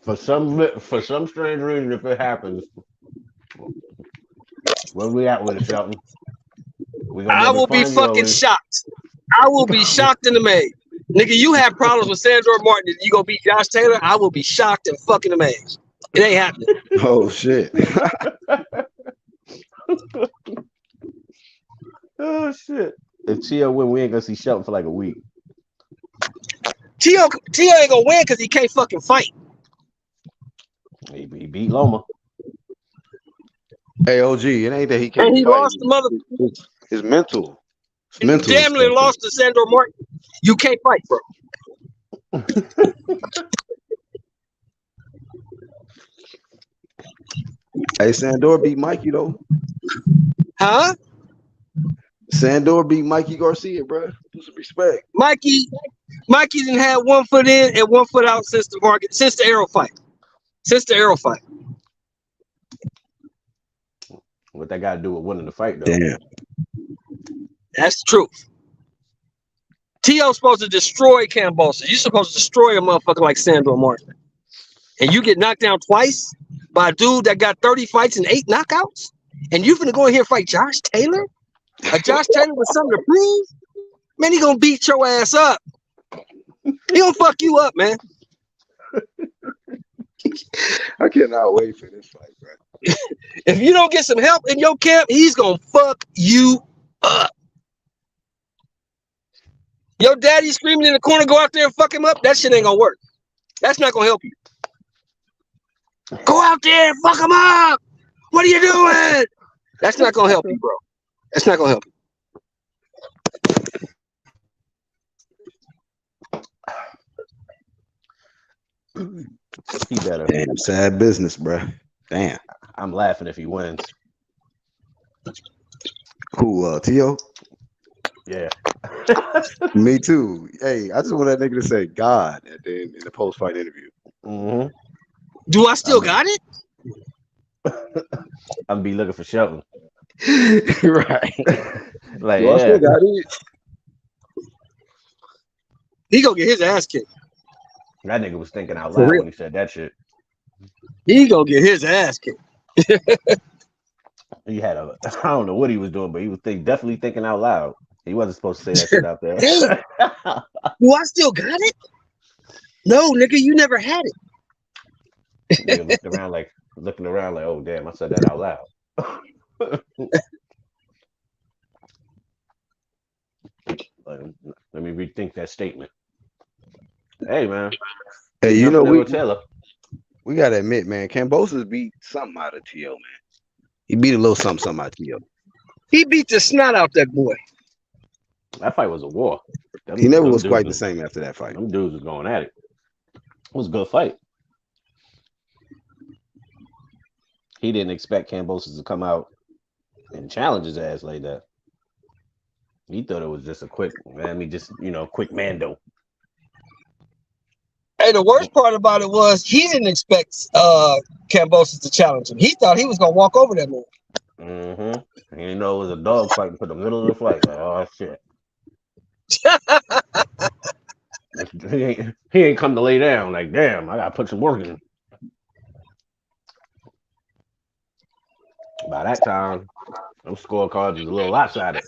For some strange reason, if it happens, where we at with it, Shelton? I will be fucking shocked. I will be shocked and amazed. Nigga, you have problems with Sandor Martin. You gonna beat Josh Taylor? I will be shocked and fucking amazed. It ain't happening. Oh shit. Oh shit! If Tio win, we ain't gonna see Shelton for like a week. Tio ain't gonna win because he can't fucking fight. He beat Loma. Hey, OG, it ain't that he can't And he fight. lost the mother. It's mental. It's And mental. damn near lost to Sandor Martin. You can't fight, bro. Hey, Sandor beat Mikey though. Huh? Sandor beat Mikey Garcia, bro. Do some respect. Mikey didn't have 1 foot in and 1 foot out since the arrow fight. Since the arrow fight. What that got to do with winning the fight, though? Damn. That's the truth. Tio's supposed to destroy Kambosos. You're supposed to destroy a motherfucker like Sandor Martin. And you get knocked down twice by a dude that got 30 fights and 8 knockouts? And you finna go in here and fight Josh Taylor? A Josh Taylor with something to prove? Man, he gonna beat your ass up. He gonna fuck you up, man. I cannot wait for this fight, bro. If you don't get some help in your camp, he's gonna fuck you up. Your daddy screaming in the corner, go out there and fuck him up. That shit ain't gonna work. That's not gonna help you. Go out there and fuck him up. What are you doing? That's not gonna help you, bro. That's not gonna help you. He better. Damn, sad business, bro. Damn. I'm laughing if he wins. Who, Tio? Yeah. Me too. Hey, I just want that nigga to say God at the end in the post-fight interview. Mm-hmm. Do I still got it? I'm be looking for Shelton. Right. Like, Do I yeah. still got it? He gonna get his ass kicked. That nigga was thinking out For loud real. when he said that shit. He gonna get his ass kicked. He had a, I don't know what he was doing, but he was definitely thinking out loud. He wasn't supposed to say that shit out there. Hey, do I still got it? No, nigga, you never had it. Nigga looking around like, oh damn, I said that out loud. Let me rethink that statement. Hey man. Hey, you know Taylor. We gotta admit, man, Kambosos beat something out of Tio, man. He beat a little something out of Tio. He beat the snot out that boy. That fight was a war. He never was quite the same after that fight. Them dudes was going at it. It was a good fight. He didn't expect Kambosos to come out and challenge his ass like that. He thought it was just a quick, quick Mando. Hey, the worst part about it was he didn't expect Kambosos to challenge him. He thought he was gonna walk over that man. Mm-hmm. And it was a dog fight for the middle of the fight. Like, oh shit. he ain't come to lay down. Like, damn, I gotta put some work in. By that time, those scorecards was a little lopsided.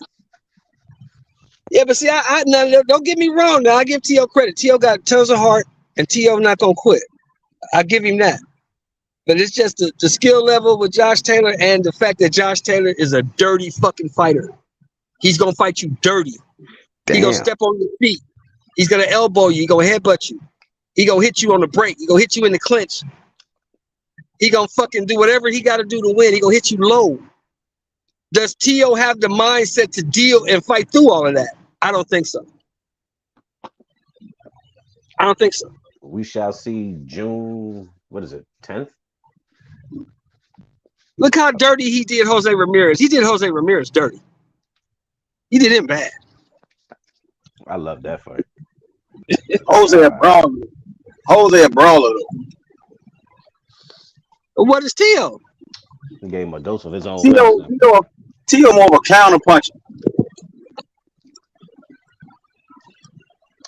Yeah, but see, now, don't get me wrong. Now I give T.O. credit. T.O. got tons of heart, and T.O. not gonna quit. I give him that. But it's just the skill level with Josh Taylor and the fact that Josh Taylor is a dirty fucking fighter. He's gonna fight you dirty. He gonna step on your feet. He's gonna elbow you. He gonna headbutt you. He gonna hit you on the break. He gonna hit you in the clinch. He gonna fucking do whatever he gotta do to win. He gonna hit you low. Does T.O. have the mindset to deal and fight through all of that? I don't think so. I don't think so. We shall see June, 10th? Look how dirty he did Jose Ramirez. He did Jose Ramirez dirty. He did him bad. I love that fight. Jose a brawler. Jose a brawler. What is T.O.? He gave him a dose of his own. T.O. more of a counter puncher.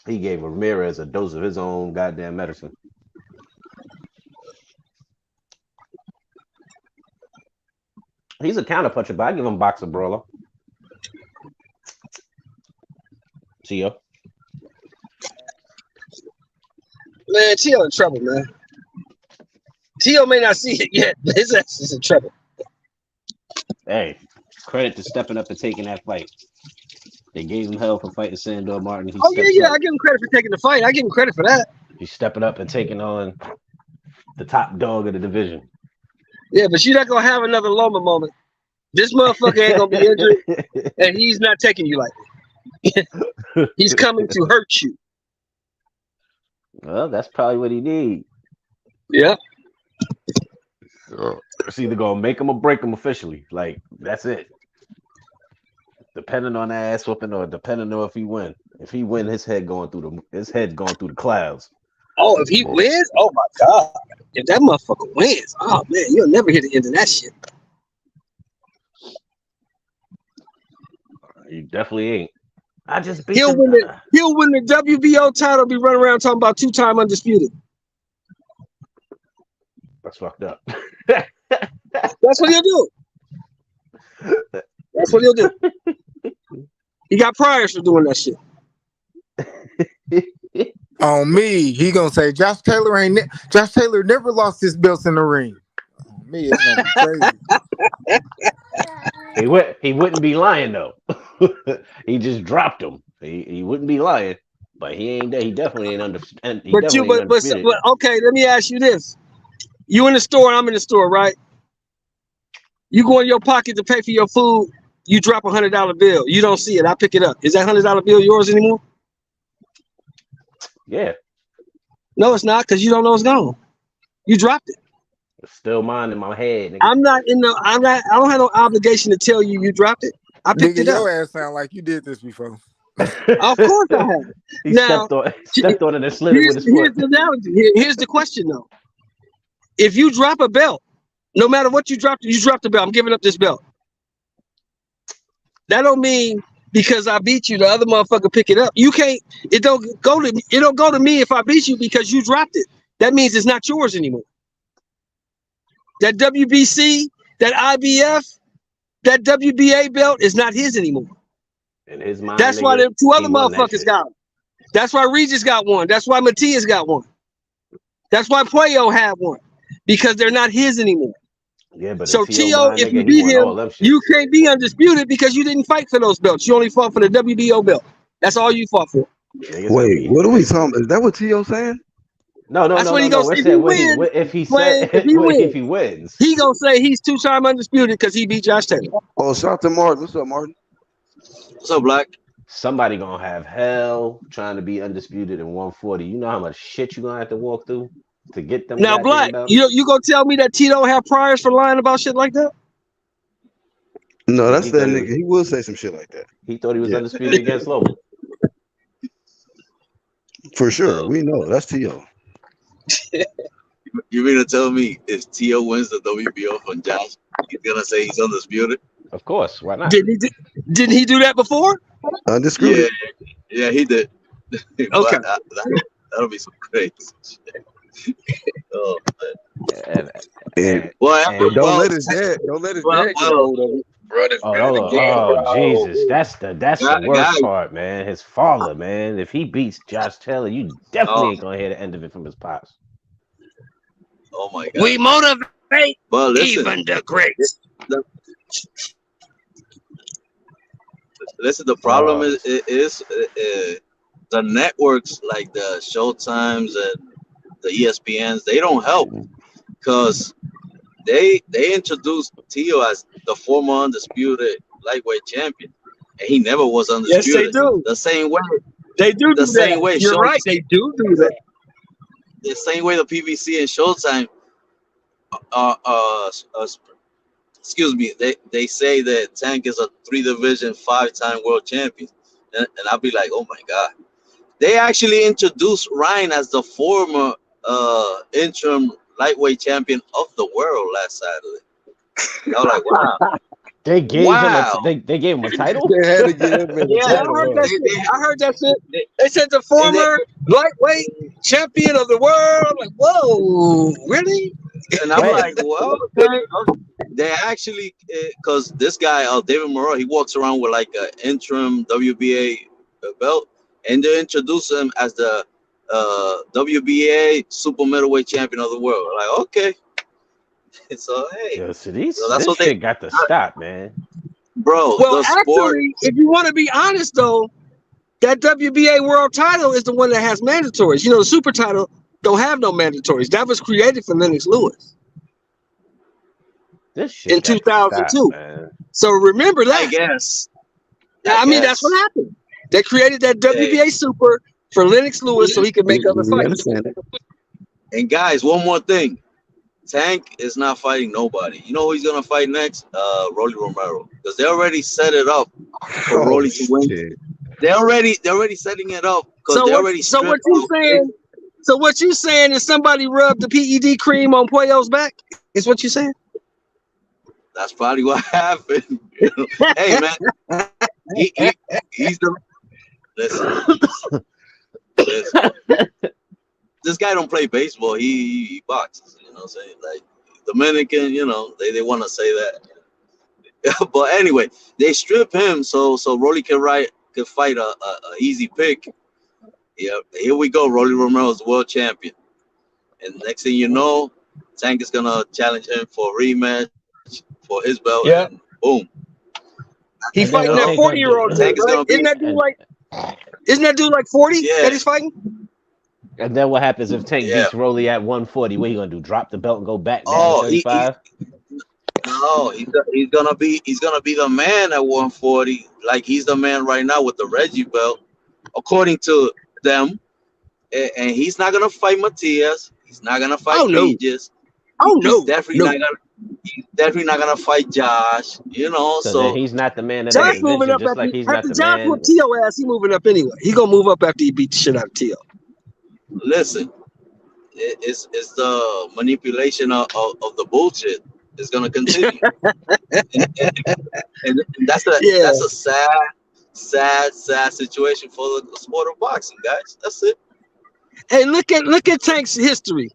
He gave Ramirez a dose of his own goddamn medicine. He's a counter puncher, but I give him boxer brawler. T.O. Man, T.O. in trouble, man. T.O. may not see it yet, but his ass is in trouble. Hey, credit to stepping up and taking that fight. They gave him hell for fighting Sandor Martin. I give him credit for taking the fight. I give him credit for that. He's stepping up and taking on the top dog of the division. Yeah, but you're not gonna have another Loma moment. This motherfucker ain't gonna be injured, and he's not taking you lightly. He's coming to hurt you. Well, that's probably what he needs. Yeah. It's either gonna make him or break him officially. Like, that's it. Depending on the ass whooping, or depending on if he win. If he win, his head going through the clouds. Oh, if he wins, oh my God! If that motherfucker wins, oh man, you'll never hear the end of that shit. You definitely ain't. I just beat He'll win the WBO title. Be running around talking about 2-time undisputed. That's fucked up. That's what he'll do. That's what he'll do. He got priors for doing that shit. On me, he gonna say Josh Taylor never lost his belts in the ring. On me, it's gonna be crazy. He wouldn't be lying though. He just dropped him. He wouldn't be lying, but he ain't there. He definitely ain't undefeated. But okay, let me ask you this: you in the store, I'm in the store, right? You go in your pocket to pay for your food. You drop $100 bill. You don't see it. I pick it up. Is that $100 bill yours anymore? Yeah. No, it's not, because you don't know it's gone. You dropped it. It's still mine in my head. Nigga. I don't have no obligation to tell you you dropped it. I picked it up. Your ass sound like you did this before. Of course I have. He stepped on it and slid it with his foot. Here's the analogy. Here's the question though. If you drop a belt, no matter what you dropped the belt. I'm giving up this belt. That don't mean because I beat you, the other motherfucker pick it up. You can't. It don't go to me if I beat you because you dropped it. That means it's not yours anymore. That WBC, that IBF, that WBA belt is not his anymore. In his mind, that's why them two other motherfuckers got them. That's why Regis got one. That's why Matias got one. That's why Puello had one. Because they're not his anymore. Yeah, but so T.O., if you beat him, you can't be undisputed because you didn't fight for those belts. You only fought for the WBO belt. That's all you fought for. Wait, what are we talking about? Is that what T.O. saying? No. That's what he gonna say. If he wins, he gonna say he's 2-time undisputed because he beat Josh Taylor. Oh, shout out to Martin. What's up, Martin? What's up, Black? Somebody gonna have hell trying to be undisputed in 140. You know how much shit you gonna have to walk through to get them. Now, Black, you gonna tell me that T don't have priors for lying about shit like that? No, that's He that thought he nigga. was. He will say some shit like that. He thought he was Yeah, undisputed against Logan. for sure. We know that's T.O. You mean to tell me if T.O. wins the WBO from Josh, he's gonna say he's undisputed? Of course, why not? Didn't he do that before? Undisputed. Yeah, he did. Okay. But that'll be some crazy shit. Oh man. And But don't let his dad get hold of it. Jesus, that's the worst part, man. His father, man. If he beats Josh Taylor, you definitely ain't gonna hear the end of it from his pops. Oh my God. We motivate But listen, even the greats. Listen, the problem is the networks like the Showtimes and the ESPNs, they don't help because they introduced Tio as the former undisputed lightweight champion, and he never was undisputed. Yes, they do. The same way They do the do same that. way. You're right. They do that. The same way the PBC and Showtime excuse me, they say that Tank is a 3-division 5-time world champion, and I'll be like, oh my God. They actually introduced Ryan as the former interim lightweight champion of the world last Saturday. I was like, wow. They gave him they gave him a title. They had to give him a title. I heard that shit. They said the former lightweight champion of the world. I'm like, whoa, really? And I'm like, well, okay. They actually, because this guy, David Moreau, he walks around with like an interim WBA belt, and they introduce him as the WBA super middleweight champion of the world. Like, okay. So, hey. Yo, so this what shit got to stop, man. Bro, Well, the sport. actually, if you want to be honest, though, that WBA world title is the one that has mandatories. You know, the super title don't have no mandatories. That was created for Lennox Lewis This shit in 2002. So remember that. I guess. I mean, that's what happened. They created that WBA super for Lennox Lewis so he could make other fights. And guys, one more thing. Tank is not fighting nobody. You know who he's gonna fight next? Rolly Romero, because they already set it up for Rolly to win. They're already setting it up because they already. So what you saying? So what you saying is somebody rubbed the PED cream on Puello's back? Is what you saying? That's probably what happened. Hey man, he's the. Listen. This guy don't play baseball. He boxes. You know what I'm saying? Like Dominican, you know, they want to say that. But anyway, they strip him so Rolly can fight a easy pick. Yeah, here we go. Rolly Romero is world champion. And next thing you know, Tank is gonna challenge him for a rematch for his belt. Yeah. And boom. He's fighting that 40-year-old dude, right? Isn't that dude like 40 that he's fighting? And then what happens if Tank beats Rolly at 140? What are you gonna do? Drop the belt and go back down to 35? No, he's gonna be the man at 140. Like he's the man right now with the Reggie belt, according to them. And he's not gonna fight Matias. He's not gonna fight Regis. He's definitely not gonna fight Josh. You know, so then he's not the man that Josh moving up just like he's not the Josh man. with Tio ass, he moving up anyway. He gonna move up after he beat the shit out of Tio. Listen, it's the manipulation of the bullshit is gonna continue, and that's a sad situation for the sport of boxing, guys. That's it. Hey, look at Tank's history.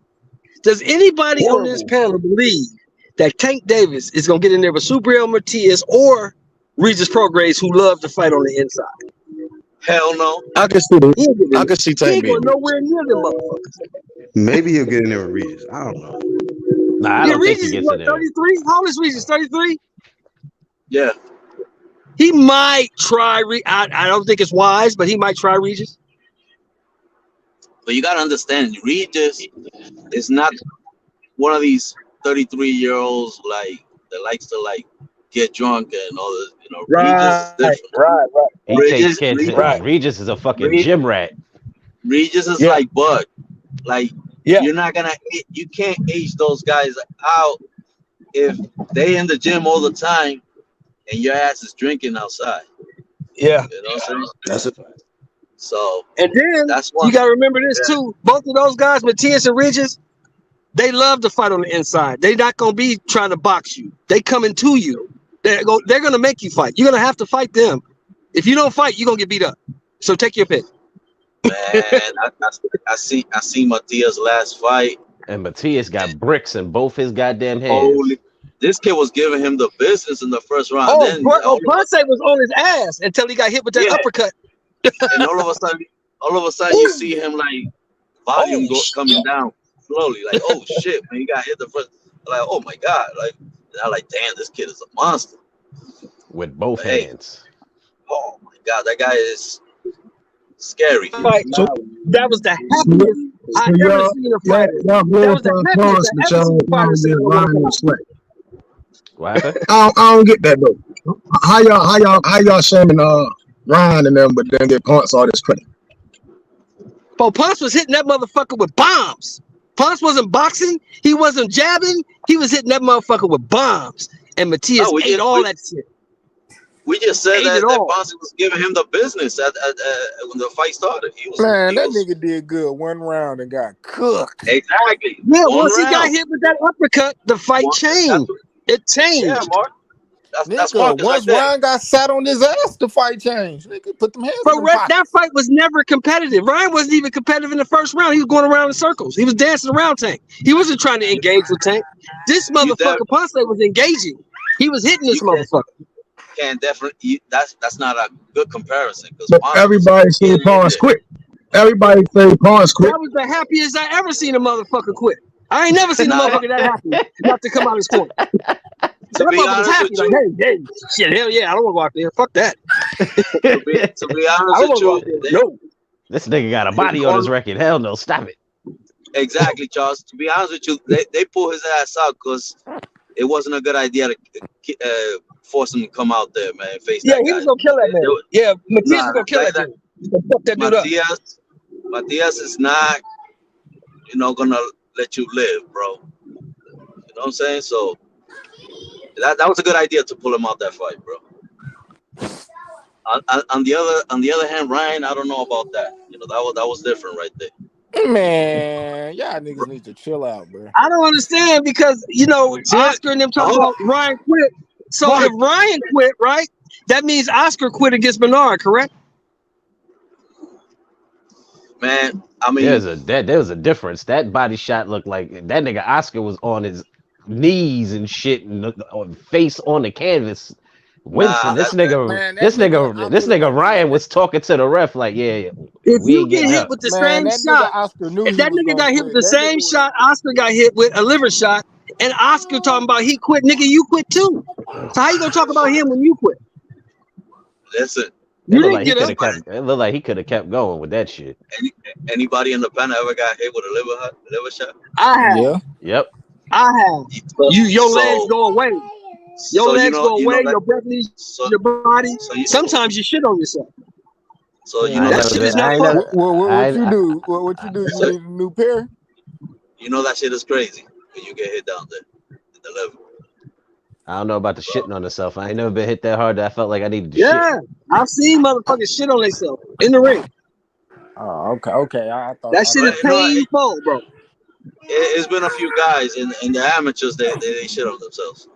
Does anybody on this panel believe that Tank Davis is gonna get in there with Subriel Matias or Regis Prograis, who love to fight on the inside? Hell no. I can see He Tank ain't being. going nowhere near them motherfuckers. Maybe he'll get in there with Regis. I don't know. Nah, I don't think Regis he is gets in what, there. 33? How old is Regis? 33? Yeah. He might try. I don't think it's wise, but he might try Regis. But you gotta understand, Regis is not one of these 33-year-olds like that likes to like get drunk and all this. You know, Regis is different. He takes care of Regis is a fucking gym rat. Regis is like Bud. Like you're not gonna, you can't age those guys out if they in the gym all the time and your ass is drinking outside. Yeah. You know what I'm saying? That's it. So And then that's one. you got to remember this Yeah. too. Both of those guys, Matias and Regis, they love to fight on the inside. They're not gonna be trying to box you. They coming to you. They're gonna make you fight. You're gonna have to fight them. If you don't fight, you're gonna get beat up. So take your pick. Man, I see Matias' last fight. And Matias got bricks in both his goddamn hands. Holy, this kid was giving him the business in the first round. Oh, Then Ponce was on his ass until he got hit with that uppercut. and all of a sudden you see him like volume coming down slowly. Like, oh shit, man, he got hit the first. Like, oh my god, like, and I'm like, damn, this kid is a monster With both hands. Oh my god, that guy is scary. Fight. So that was the happiest I ever seen a fighter. Y'all That was the happiest I ever seen a fighter say, "Oh, Ryan my was slack. What happened? I don't get that though. How y'all shaming Ryan and them, but then get Ponce all this credit? Oh, Ponce was hitting that motherfucker with bombs. Ponce wasn't boxing. He wasn't jabbing. He was hitting that motherfucker with bombs. And Matias ate all that shit. We just said Ate that it all. Ponce was giving him the business when the fight started. He was, Man, that nigga did good one round and got cooked. Exactly. Yeah, One once he got round. hit with that uppercut, the fight changed. It changed. Yeah, Mark. That's Nigga, Marcus once right there. Ryan got sat on his ass, the fight changed. Nigga, put them hands But in them pockets. that fight was never competitive. Ryan wasn't even competitive in the first round. He was going around in circles. He was dancing around Tank. He wasn't trying to engage with Tank. This motherfucker Ponce was engaging. He was hitting this motherfucker. Can definitely that's not a good comparison because But everybody say Ponce quit. Everybody say Ponce quit. That was the happiest I ever seen a motherfucker quit. I ain't never seen a motherfucker that happy not to come out his corner. So that be motherfucker was honest happy. with Like, you- hey, shit, hell yeah, I don't want to go out there. Fuck that. to be I honest don't with want to go out you, there. No. This nigga got a body on his record. Hell no, stop it. exactly, Charles. To be honest with you, they pulled his ass out because it wasn't a good idea to force him to come out there, man. Face Yeah, that he guy. was gonna kill that man. Yeah, Matias was gonna kill that dude. He gonna fuck that dude up. Matias is not, gonna let you live, bro. You know what I'm saying? So that was a good idea to pull him out that fight, bro. On the other hand, Ryan, I don't know about that. That was different right there. Man, y'all niggas need to chill out, bro. I don't understand because Oscar and them talking about Ryan quit. So if Ryan quit, right, that means Oscar quit against Bernard, correct? Man, I mean, there was a difference. That body shot looked like that nigga Oscar was on his knees and shit and face on the canvas. Winston, this nigga Ryan was talking to the ref like, yeah. If you get hit with the same shot, if that nigga got hit with the same shot Oscar got hit with, a liver shot, and Oscar talking about he quit, nigga, you quit too. So how you gonna talk about him when you quit? Listen, It looked like he could have kept going with that shit. Anybody in the panel ever got hit with a liver shot? I have. Yeah. Yep. I have. Your legs go away. Your legs go away. Your breath leaves your body. Sometimes you shit on yourself. So that shit is not fun. What you do? What you do? You need a new pair? You know that shit is crazy when you get hit down there in the liver. I don't know about the shitting on herself. I ain't never been hit that hard that I felt like I needed to Yeah, I've seen motherfuckers shit on themselves in the ring. Oh, okay. I thought that shit is painful, bro. It's been a few guys in the amateurs they shit on themselves.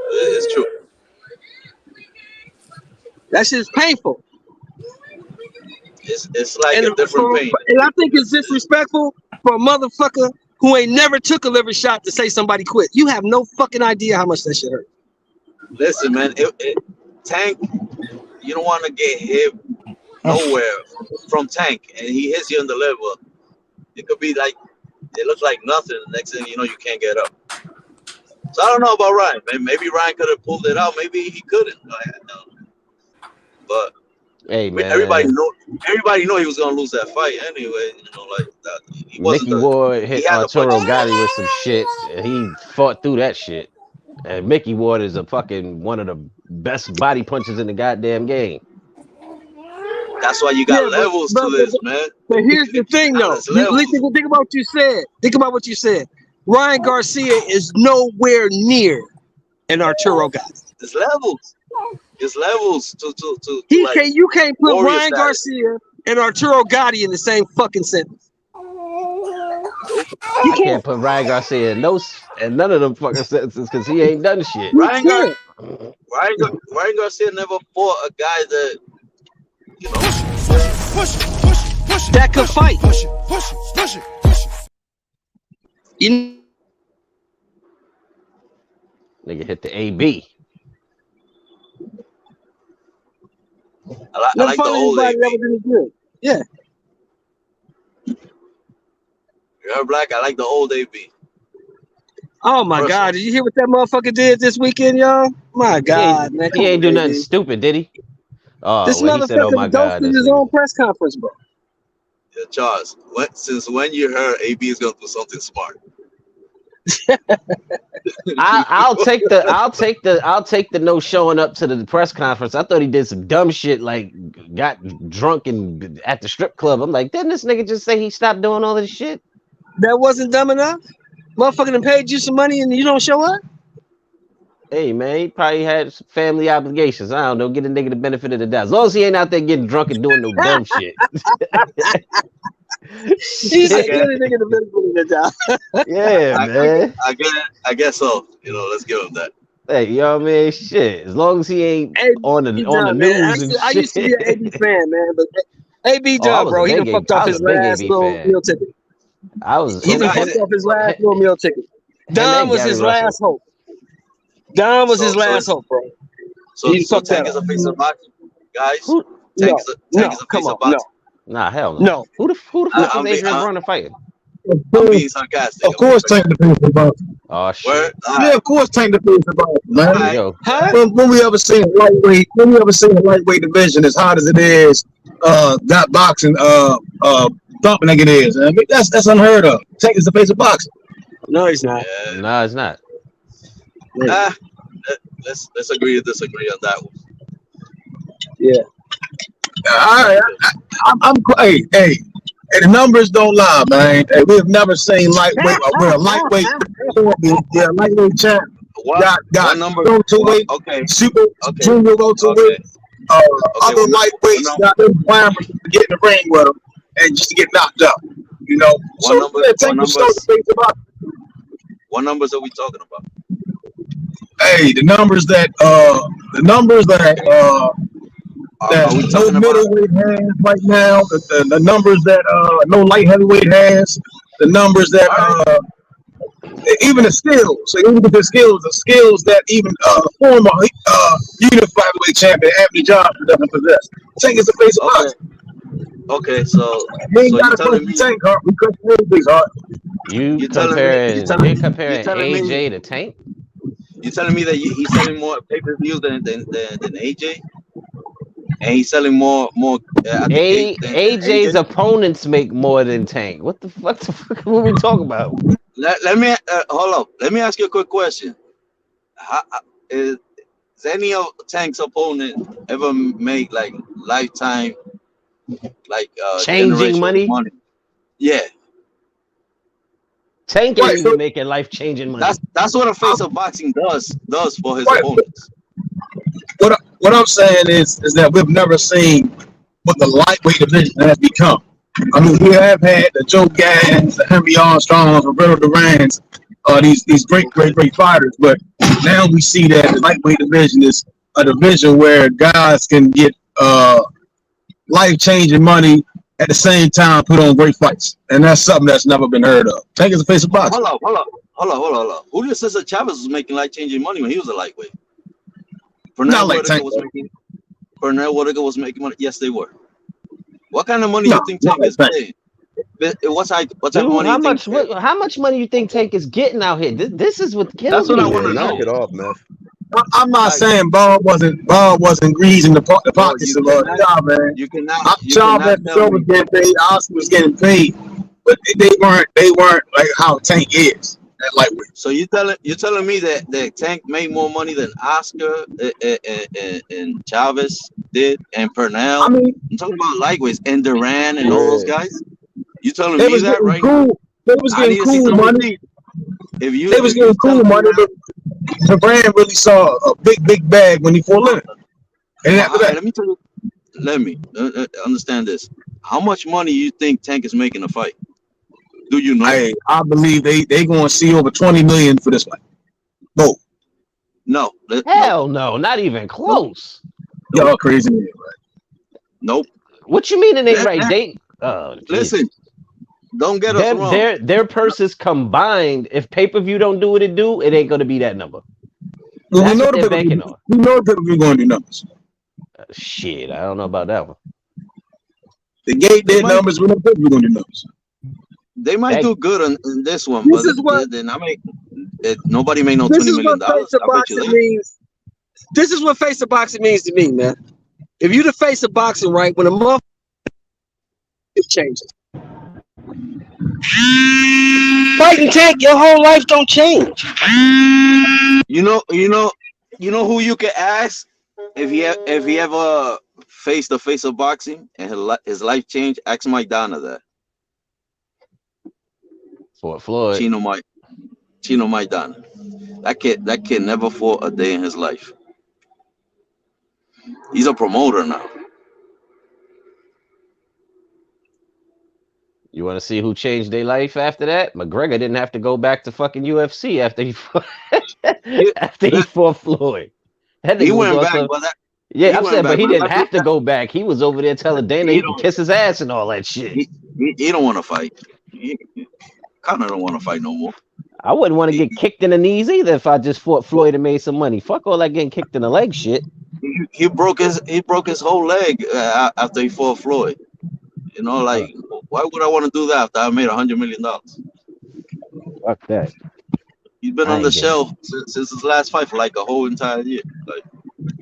It's true. That shit is painful. It's like a different pain. And I think it's disrespectful for a motherfucker who ain't never took a liver shot to say somebody quit. You have no fucking idea how much that shit hurt. Listen, man, Tank, you don't want to get hit nowhere from Tank, and he hits you in the liver. It could be like, it looks like nothing. The next thing you know, you can't get up. So I don't know about Ryan, man. Maybe Ryan could have pulled it out. Maybe he couldn't. But hey, man, everybody know he was gonna lose that fight anyway. Like that. Mickey Ward hit Arturo Gotti with some shit. And he fought through that shit. And Mickey Ward is one of the best body punchers in the goddamn game. That's why you got levels to this, man. But here's the thing, though. Think about what you said. Think about what you said. Ryan Garcia is nowhere near an Arturo Gotti. It's levels. It's levels to like You can't put warrior Ryan status. Garcia and Arturo Gotti in the same fucking sentence. I can't put Ryan Garcia in none of them fucking sentences because he ain't done shit. Ryan Garcia never fought a guy that that could fight. Nigga hit the AB. I like the old AB. Yeah. You're black. I like the old AB. Oh my God! Did you hear what that motherfucker did this weekend, y'all? My God, man! He ain't do nothing stupid, did he? Oh, this well, he said, "Oh my God!" ghosted his own press conference, bro. Yeah, Charles. Since when you heard AB is gonna do something smart? I'll take the no showing up to the press conference. I thought he did some dumb shit, like got drunk and at the strip club. I'm like, didn't this nigga just say he stopped doing all this shit? That wasn't dumb enough. Motherfucker done paid you some money and you don't show up. Hey man, he probably had some family obligations. I don't know. Get a nigga the benefit of the doubt. As long as he ain't out there getting drunk and doing no dumb shit. He's a good nigga the benefit of the doubt. Yeah, man. I guess so. Let's give him that. Hey, you know what I mean? Shit. As long as he ain't on the news and shit. I used to be an AB fan, man, but AB done, bro. He done fucked off his last little meal ticket. He done fucked off his last little meal ticket. Don was his last hope. Don was his last hope, bro. So Tank is a face of boxing, guys. Tank is a face of boxing. Nah, hell no. Who the fuck is Adrian Broner fighting? I'm being sarcastic. Of course, Tank the face of boxing. Oh shit. Yeah, of course, Tank the face of boxing, man. Yo. When we ever seen a lightweight division as hot as it is, got boxing, thumping like it is. I mean, that's unheard of. Tank is the face of boxing. No, he's not. Yeah. No, it's not. Let's agree to disagree on that one. Yeah. Hey, the numbers don't lie, man. Hey, we have never seen lightweight. We're a lightweight. Lightweight champ. Got number welterweight. Okay. Super junior welterweight. Other lightweights got them clamoring to get in the ring with them and just to get knocked up. What numbers are we talking about? Hey, the numbers that no middleweight has right now, the numbers that no light heavyweight has, the numbers that even the skills. So even the skills that even former unified heavyweight champion Anthony Johnson doesn't possess. Tank is the face of boxing. Okay, so you ain't got to question Tank, Hart. We question everything, Hart. You comparing AJ to Tank? You telling me that he's selling more pay-per-views than AJ? And he's selling more. AJ's opponents make more than Tank. What the fuck are we talking about? Let me hold up. Let me ask you a quick question. Is any of Tank's opponent ever make like lifetime, like changing money? Yeah. Tank ain't even making life-changing money. That's what a face of boxing does for his opponents. What I'm saying is that we've never seen what the lightweight division has become. I mean, we have had the Joe Gaddis, the Henry Armstrongs, Roberto Durans, these great fighters, but now we see that the lightweight division is a division where guys can get life-changing money at the same time put on great fights, and that's something that's never been heard of. Tank is a face of boxing. Hold on. Julio Cesar Chavez was making life-changing money when he was a lightweight. Pernell Whitaker was making money. Yes, they were. What kind of money you think Tank is paying? What type of money? How much money you think Tank is getting out here? This is what kills me. That's what I want to know. Knock it off, man. I'm not saying Bob wasn't greasing the pockets of man. Chavez was getting paid. Oscar was getting paid, but they weren't like how Tank is at lightweight. So you're telling me that Tank made more money than Oscar and Chavez did, and Pernell. I mean, I'm talking about lightweights and Duran and all those guys. You telling me that right? Cool. They was getting cool money. They was getting cool money. the brand really saw a big bag when he fought Leonard. And after that, let me tell you. Let me understand this. How much money you think Tank is making a fight? Do you know? I believe they gonna see over 20 million for this fight. No. Hell no, not even close. Y'all crazy, right? Nope. What you mean it ain't right? They listen. Don't get us wrong. Their purses combined, if pay-per-view don't do what it do, it ain't gonna be that number. Well, That's we know what the they're banking on. We know that we're gonna do numbers. Shit, I don't know about that one. The gate their numbers, we know that we're gonna do numbers. They might do good in this one, but then I mean, nobody made no $20 million. This is what face of boxing means to me, man. If you the face of boxing, right, when a motherfucker it changes. Fighting Tank, your whole life don't change. You know who you can ask if he ever faced the face of boxing and his life changed. Ask Mike Donna that. Fort Floyd. Chino Mike Donna. That kid never fought a day in his life. He's a promoter now. You want to see who changed their life after that? McGregor didn't have to go back to fucking UFC after he fought Floyd. He went back, but I'm saying, but he didn't have to go back. He was over there telling Dana he could kiss his ass and all that shit. He don't want to fight. He kind of don't want to fight no more. I wouldn't want to get kicked in the knees either if I just fought Floyd and made some money. Fuck all that getting kicked in the leg shit. He broke his whole leg after he fought Floyd. You know, like, why would I want to do that after I made $100 million? Fuck that. He's been on the shelf since his last fight for like a whole entire year. Like,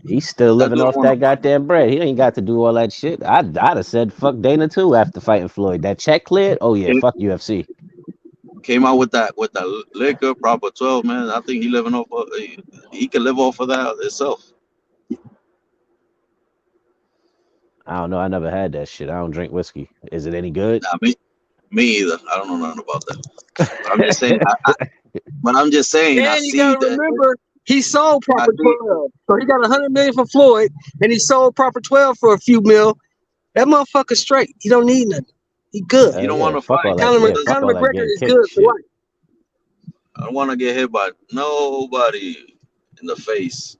he's still living off that goddamn bread. He ain't got to do all that shit. I'd have said fuck Dana too after fighting Floyd. That check cleared. Oh yeah, fuck UFC. Came out with that liquor, proper 12, man. I think he living off. He can live off of that itself. I don't know. I never had that shit. I don't drink whiskey. Is it any good? Nah, me either. I don't know nothing about that. I'm just saying. But I'm just saying. And you gotta remember, he sold proper 12, so he got $100 million for Floyd, and he sold proper 12 for a few mil. That motherfucker straight. He don't need nothing. He good. You don't want to fight. Conor McGregor is good for life. I don't want to get hit by nobody in the face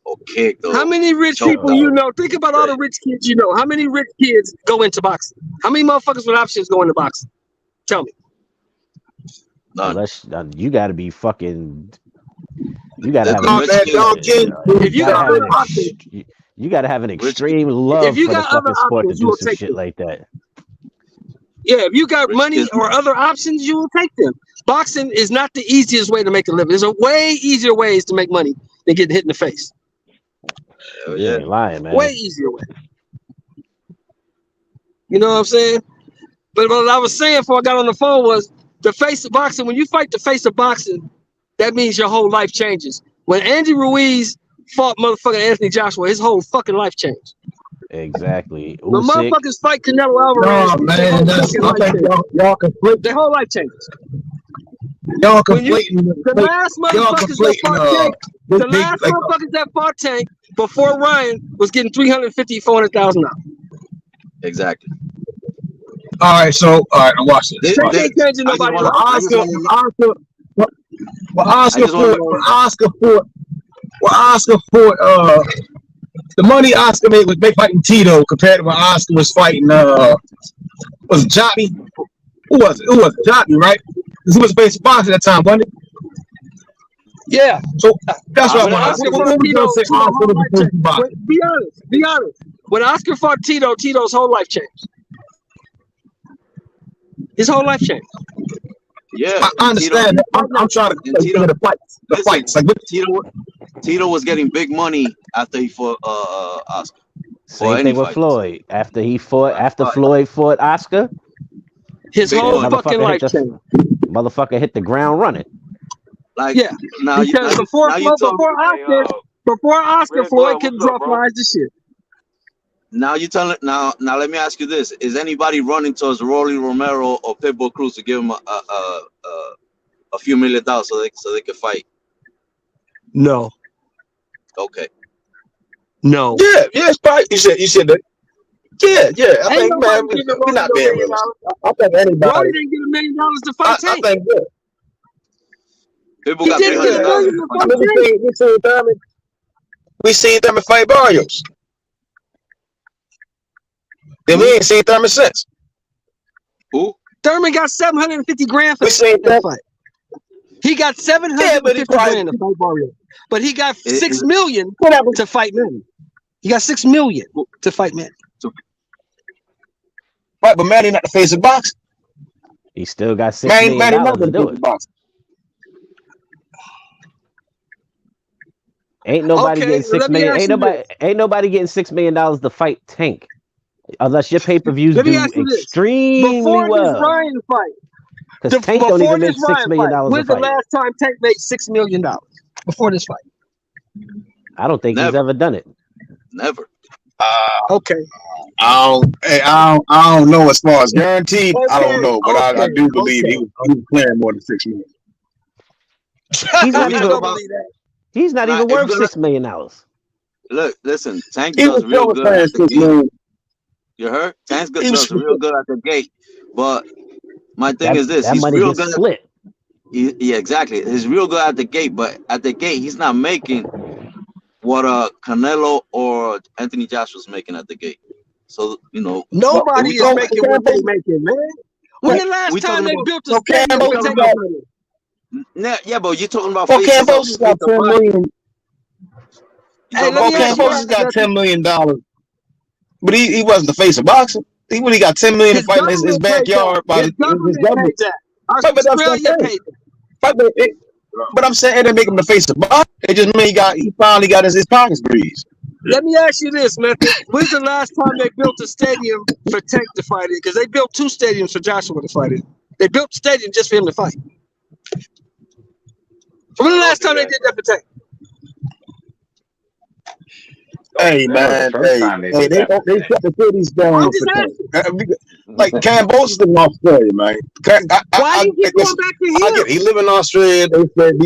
or kicked. How many rich people you know? Think about all the rich kids you know. How many rich kids go into boxing? How many motherfuckers with options go into boxing? Tell me. Unless you got to be fucking. You got to have. If you got other options, you got to have an extreme love for the fucking sport to do some shit like that. Yeah, if you got money or other options, you will take them. Boxing is not the easiest way to make a living. There's a way easier ways to make money than getting hit in the face. Yeah, lying, man. Way easier way. You know what I'm saying? But what I was saying before I got on the phone was the face of boxing. When you fight the face of boxing, that means your whole life changes. When Andy Ruiz fought motherfucking Anthony Joshua, his whole fucking life changed. Exactly. The motherfuckers fight Canelo Alvarez. No, man, I think y'all conflate. Their whole life changes. Y'all conflating. The last motherfuckers that fought Tank, the last motherfuckers that fought Tank before Ryan was getting $350,000, $400,000. Exactly. All right, so watch this. They ain't changing nobody. Oscar fought the money Oscar made was fighting Tito compared to when Oscar was fighting was it Johnny? Who was it? Johnny, right? Because he was facing boxing at that time, wasn't it? Yeah. So that's what I Be honest. When Oscar fought Tito, Tito's whole life changed. His whole life changed. Yeah, I understand. I'm trying to Tito, the fights. Like Tito was getting big money after he fought Oscar. Same thing with Floyd. After Floyd fought Oscar, his whole fucking life changed. Motherfucker hit the ground running. Like because before Oscar, Floyd couldn't draw flies to shit. Now you tell it. Now let me ask you this: is anybody running towards Rolly Romero or Pitbull Cruz to give him a few $1 million so they can fight? No. Okay. No. Yeah, it's probably you said that. Yeah. I Ain't think, man, nobody giving we're Brody not no being $1 million. realistic. I think Brody anybody. didn't get $1 million to fight I Tank. think yeah. People He got didn't get $1 Yeah. million 300,000. to I fight mean, Tank. we seen Thurman fight Barrios. Then we Who? ain't seen Thurman since. Who? Thurman got $750,000 for We seen that Thurman. fight. He got Yeah, but he $750,000 probably to fight Barrios. But he got Is $6 it, million whatever. to fight Manny. He got $6 million to fight Manny. Right, but Manny not the face of boxing. He still got $6 Manny million not to the do face it. of boxing. Ain't nobody Okay, getting so 6 let me million. ask you this. Ain't nobody getting $6 million to fight Tank. Unless your pay-per-views Let me do ask you this. extremely Before this well. Ryan fight, Because Tank don't before even this make $6 Ryan million fight, a when's the fight. last time Tank made $6 million? Before this fight. I don't think he's never. ever done it. Never. Okay. I don't know as far as guaranteed. I don't Okay. know, but I do believe Okay. he was clearing more than $6 million. He's If not we even. talk about He's not right, even if worth we're gonna $6 million. look, listen, Tank He does was real still good clearing at the $6 gate. million. You heard? Tank He was does real good at the gate. But my thing is this: That he's money real gets good. split. Yeah, exactly. He's real good at the gate, but at the gate, he's not making what Canelo or Anthony Joshua's making at the gate. So Nobody is so making what they making, man. When the last we time talking they about built a stadium for Tank money? yeah, but you're talking about Well, faces of Cambosis got $10 million. Hey, let me ask you Cambosis got $10 million, but he wasn't the face of boxing. He really got $10 million to his fight in his government paid backyard that. by His his government government. paid that. But that's what I'm Australia saying. paid that. But I'm saying it didn't make him the face of boxing. It just mean he finally got his pockets greased. Let me ask you this, Method. When's the last time they built a stadium for Tank to fight in? Because they built 2 stadiums for Joshua to fight in. They built a stadium just for him to fight. When the last time they did that for Tank? Hey man, they shut the cities down. I'm just asking. Like Cambosis in Australia, man. Why you keep going back to him? I get he live in Australia. They said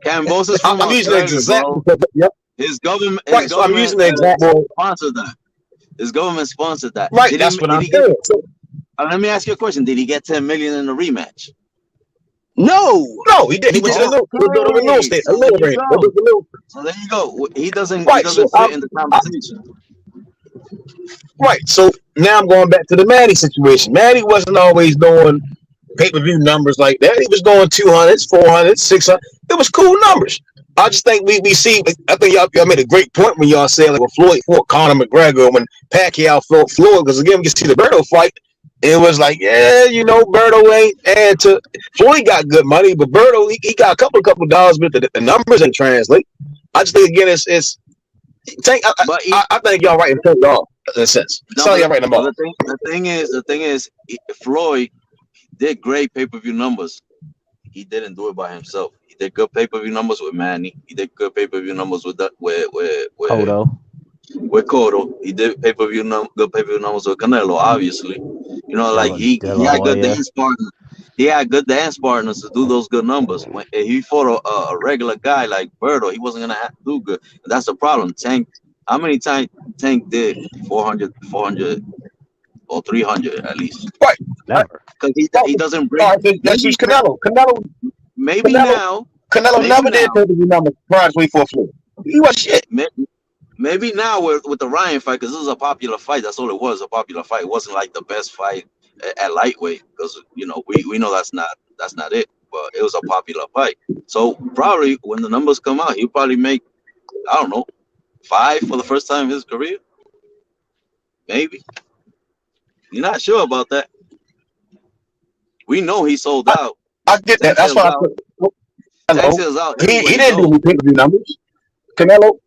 Cambosis from I'm using the Australia, example. bro. Yep. His government, Right, so I'm using the example. sponsored that. His government sponsored that. Right, that's what I'm saying. Let me ask you a question. Did he get 10 million in the rematch? No, he didn't. He went to the real estate. So there you go. He doesn't Right, fit in the conversation. Right. So now I'm going back to the Manny situation. Manny wasn't always doing pay-per-view numbers like that. He was doing 200s, 400s, 600. It was cool numbers. I just think we see. I think y'all made a great point when y'all said like when Floyd fought Conor McGregor, when Pacquiao fought Floyd, because again we can see the Berto fight. It was like, yeah, Berto ain't add to Floyd got good money, but Berto he got a couple dollars, but the numbers ain't translate. I just think again it's I think y'all writing things off in a sense. So y'all writing them off. The thing is, Floyd did great pay-per-view numbers. He didn't do it by himself. He did good pay-per-view numbers with Manny. He did good pay-per-view numbers with Cotto. With Cotto. He did good pay-per-view numbers with Canelo, obviously. Like he had good dance partners. He had good dance partners to do those good numbers. When he fought a regular guy like Berto, he wasn't gonna have to do good. And that's the problem. Tank, how many times Tank did 400 or 300 at least? Right. Never. Because he doesn't bring. Let's use Canelo. Maybe now. Canelo never did pay-per-view numbers prior to 24 He was shit. Maybe now with the Ryan fight, because this is a popular fight. That's all it was, a popular fight. It wasn't like the best fight at lightweight, because we know that's not it. But it was a popular fight. So probably when the numbers come out, he'll probably make, I don't know, 5 for the first time in his career. Maybe. You're not sure about that. We know he sold out. I get that. That's why he didn't do any pay-per-view numbers. Canelo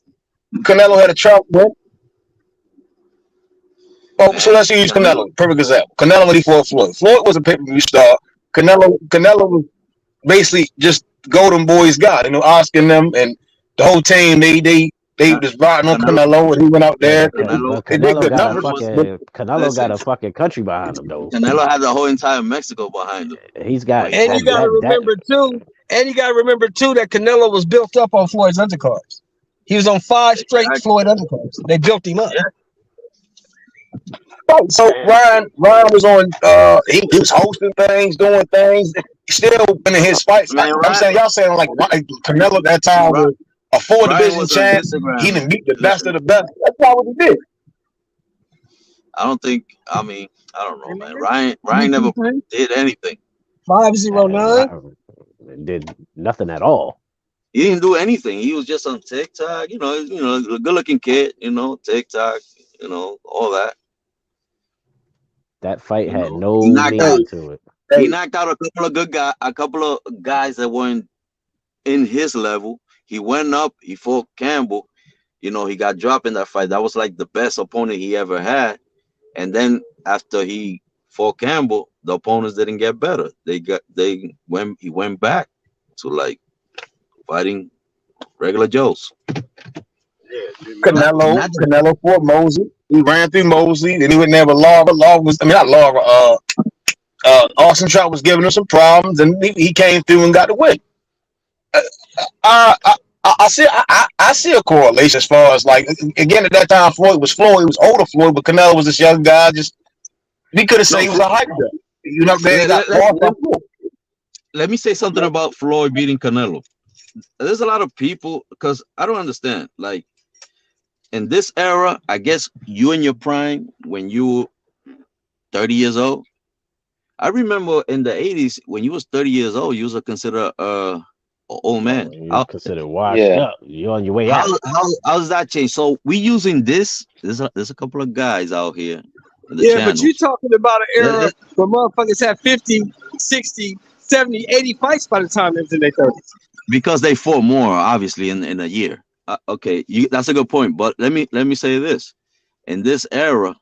had a Trump win. Oh, so let's use Canelo. Perfect example. Canelo when he fought Floyd. Floyd was a pay-per-view star. Canelo was basically just Golden Boys guy. Oscar and them and the whole team. They just riding on Canelo, and he went out there. Canelo got a fucking country behind him though. Canelo had the whole entire Mexico behind him. He's got. And you gotta remember too. And you got to remember too that Canelo was built up on Floyd's undercards. He was on 5 straight Floyd undercards. They built him up. Yeah. Oh, So Ryan was on. He was hosting things, doing things. Still winning his fights. Man, I'm saying y'all saying like Canelo at that time was a 4-division was on champ. Instagram. He didn't beat the best of the best. That's not what he did. I don't think. I mean, I don't know, man. Ryan never did anything. 509. Did nothing at all. He didn't do anything. He was just on TikTok. You know, a good-looking kid. You know, TikTok. You know, all that. That fight had know, no he knocked meaning to it. He knocked out a couple of guys that weren't in his level. He went up. He fought Campbell. You know, he got dropped in that fight. That was like the best opponent he ever had. And then after he fought Campbell, the opponents didn't get better. He went back to like fighting regular Joes. Canelo fought Mosley. He ran through Mosley. Then he went there with Lara. Not Lara. Austin Trout was giving him some problems, and he came through and got the win. I see a correlation as far as like again at that time Floyd was older Floyd, but Canelo was this young guy. Just we could have said he was a hype guy. You know what I'm saying? Let me say something about Floyd beating Canelo. There's a lot of people because I don't understand. Like in this era, I guess you in your prime when you were 30 years old. I remember in the 80s when you was 30 years old, you was considered old man. You consider washed up. You're on your way out. How does that change? So we using this. There's a couple of guys out here. Yeah, but you're talking about an era where motherfuckers had 50, 60, 70, 80 fights by the time they was in their 30s. Because they fought more, obviously, in a year. Okay, that's a good point. But let me say this: in this era,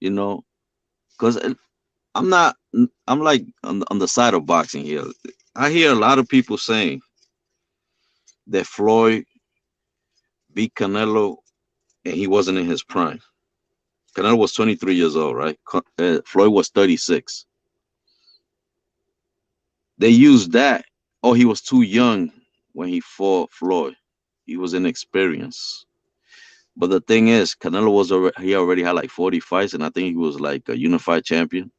you know, because I'm like on the side of boxing here. I hear a lot of people saying that Floyd beat Canelo and he wasn't in his prime. Canelo was 23 years old, right? Floyd was 36. They used that. Oh, he was too young when he fought Floyd. He was inexperienced. But the thing is, Canelo he already had like 40 fights, and I think he was like a unified champion.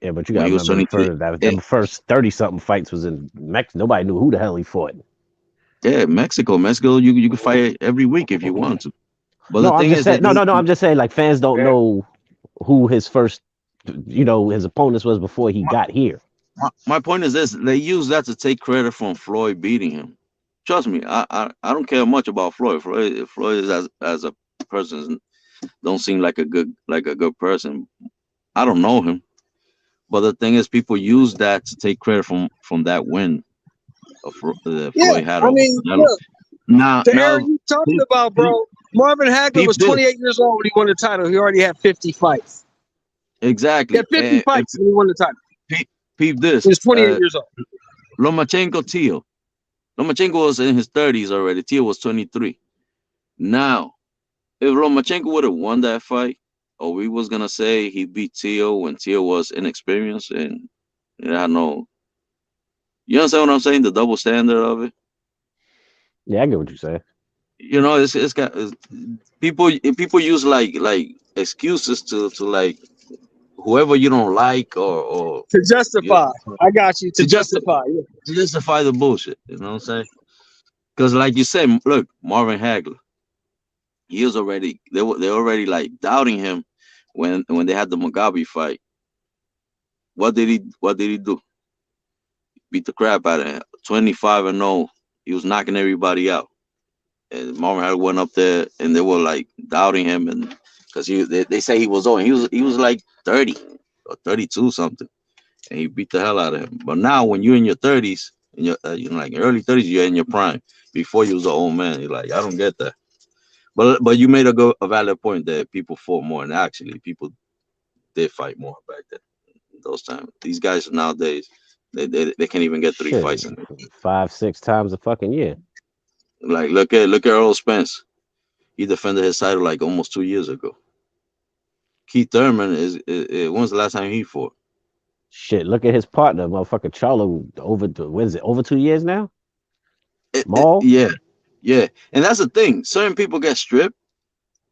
Yeah, but you got to remember the first 30-something fights was in Mexico. Nobody knew who the hell he fought. Yeah, Mexico, you can fight every week if you want to. But the thing is, I'm just saying, like fans don't know who his first, his opponents was before he got here. My point is this: they use that to take credit from Floyd beating him. Trust me, I don't care much about Floyd. Floyd is as a person don't seem like a good person. I don't know him. But the thing is, people use that to take credit from that win of Floyd had. I mean, look, the era you're talking about, bro. Marvin Hagler was 28 years old when he won the title. He already had 50 fights. Exactly. He had 50 fights when he won the title. Peep this. He was 28 years old. Lomachenko Tio. Lomachenko was in his 30s already. Tio was 23. Now, if Lomachenko would have won that fight, or we was gonna say he beat Tio when Tio was inexperienced and had no. You understand what I'm saying? The double standard of it. Yeah, I get what you're saying. You know, it's got people use like excuses to like whoever you don't like or to justify. I got you to justify. To justify the bullshit. You know what I'm saying? Because like you said, look, Marvin Hagler. He was already they already like doubting him when they had the Mugabe fight. What did he do? Beat the crap out of him. 25-0. He was knocking everybody out. And Marvin Hagler went up there and they were like doubting him, and because they say he was old. He was like 30 or 32 something, and he beat the hell out of him. But now when you're in your 30s, in your like early 30s, you're in your prime. Before you was an old man, you're like, I don't get that. But you made a valid point that people fought more, and actually people did fight more back then. Those times, these guys nowadays, they can't even get 3 fights in 5-6 times a fucking year. Like look at Earl Spence. He defended his title like almost 2 years ago. Keith Thurman is when's the last time he fought? Shit, look at his partner, motherfucker Charlo. What is it? Over 2 years now. Maul. Yeah, and that's the thing. Certain people get stripped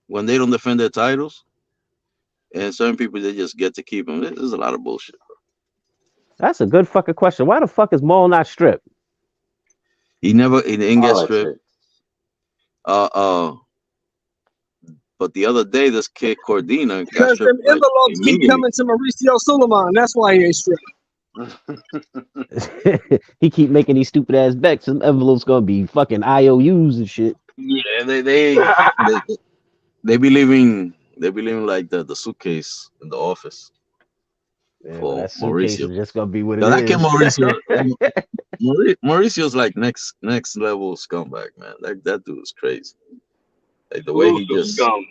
when they don't defend their titles, and certain people they just get to keep them. There's a lot of bullshit. That's a good fucking question. Why the fuck is Maul not stripped? He didn't get stripped. But the other day, this kid Cordina got Because them stripped like, envelopes keep immediately. coming to Mauricio Suleiman. That's why he ain't stripped. He keep making these stupid ass bets. Some envelopes gonna be fucking IOUs and shit. Yeah, they be leaving like the suitcase in the office Yeah, for that suitcase Mauricio. is just gonna be what Now, that it kid is. Mauricio's like next level scumbag, man. Like that dude is crazy. Like the way he just scum.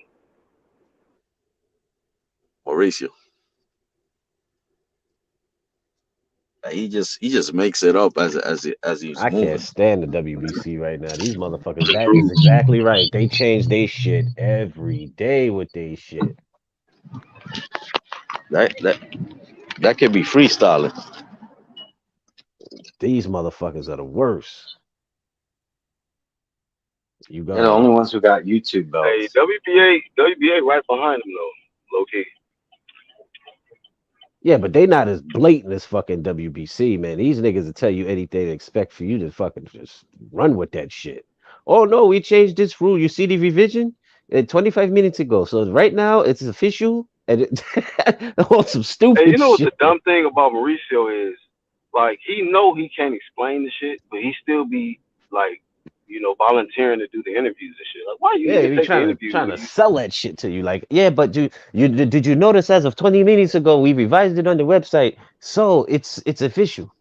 Mauricio. He just makes it up as he's I moving. can't stand the WBC right now. These motherfuckers. That is exactly right. They change they shit every day with they shit. That could be freestyling. These motherfuckers are the worst. You got They're the only ones who got YouTube belts. Hey, WBA right behind them though, low key. Yeah, but they not as blatant as fucking WBC, man. These niggas will tell you anything they expect for you to fucking just run with that shit. Oh no, we changed this rule. You see the revision 25 minutes ago. So right now it's official and on some stupid Hey, you know what shit. the dumb thing about Mauricio is? Like, he can't explain the shit, but he still be like, volunteering to do the interviews and shit. Like, why you Yeah, even he take the trying interview? to sell that shit to you. Like, yeah, but did you notice as of 20 minutes ago we revised it on the website, so it's official.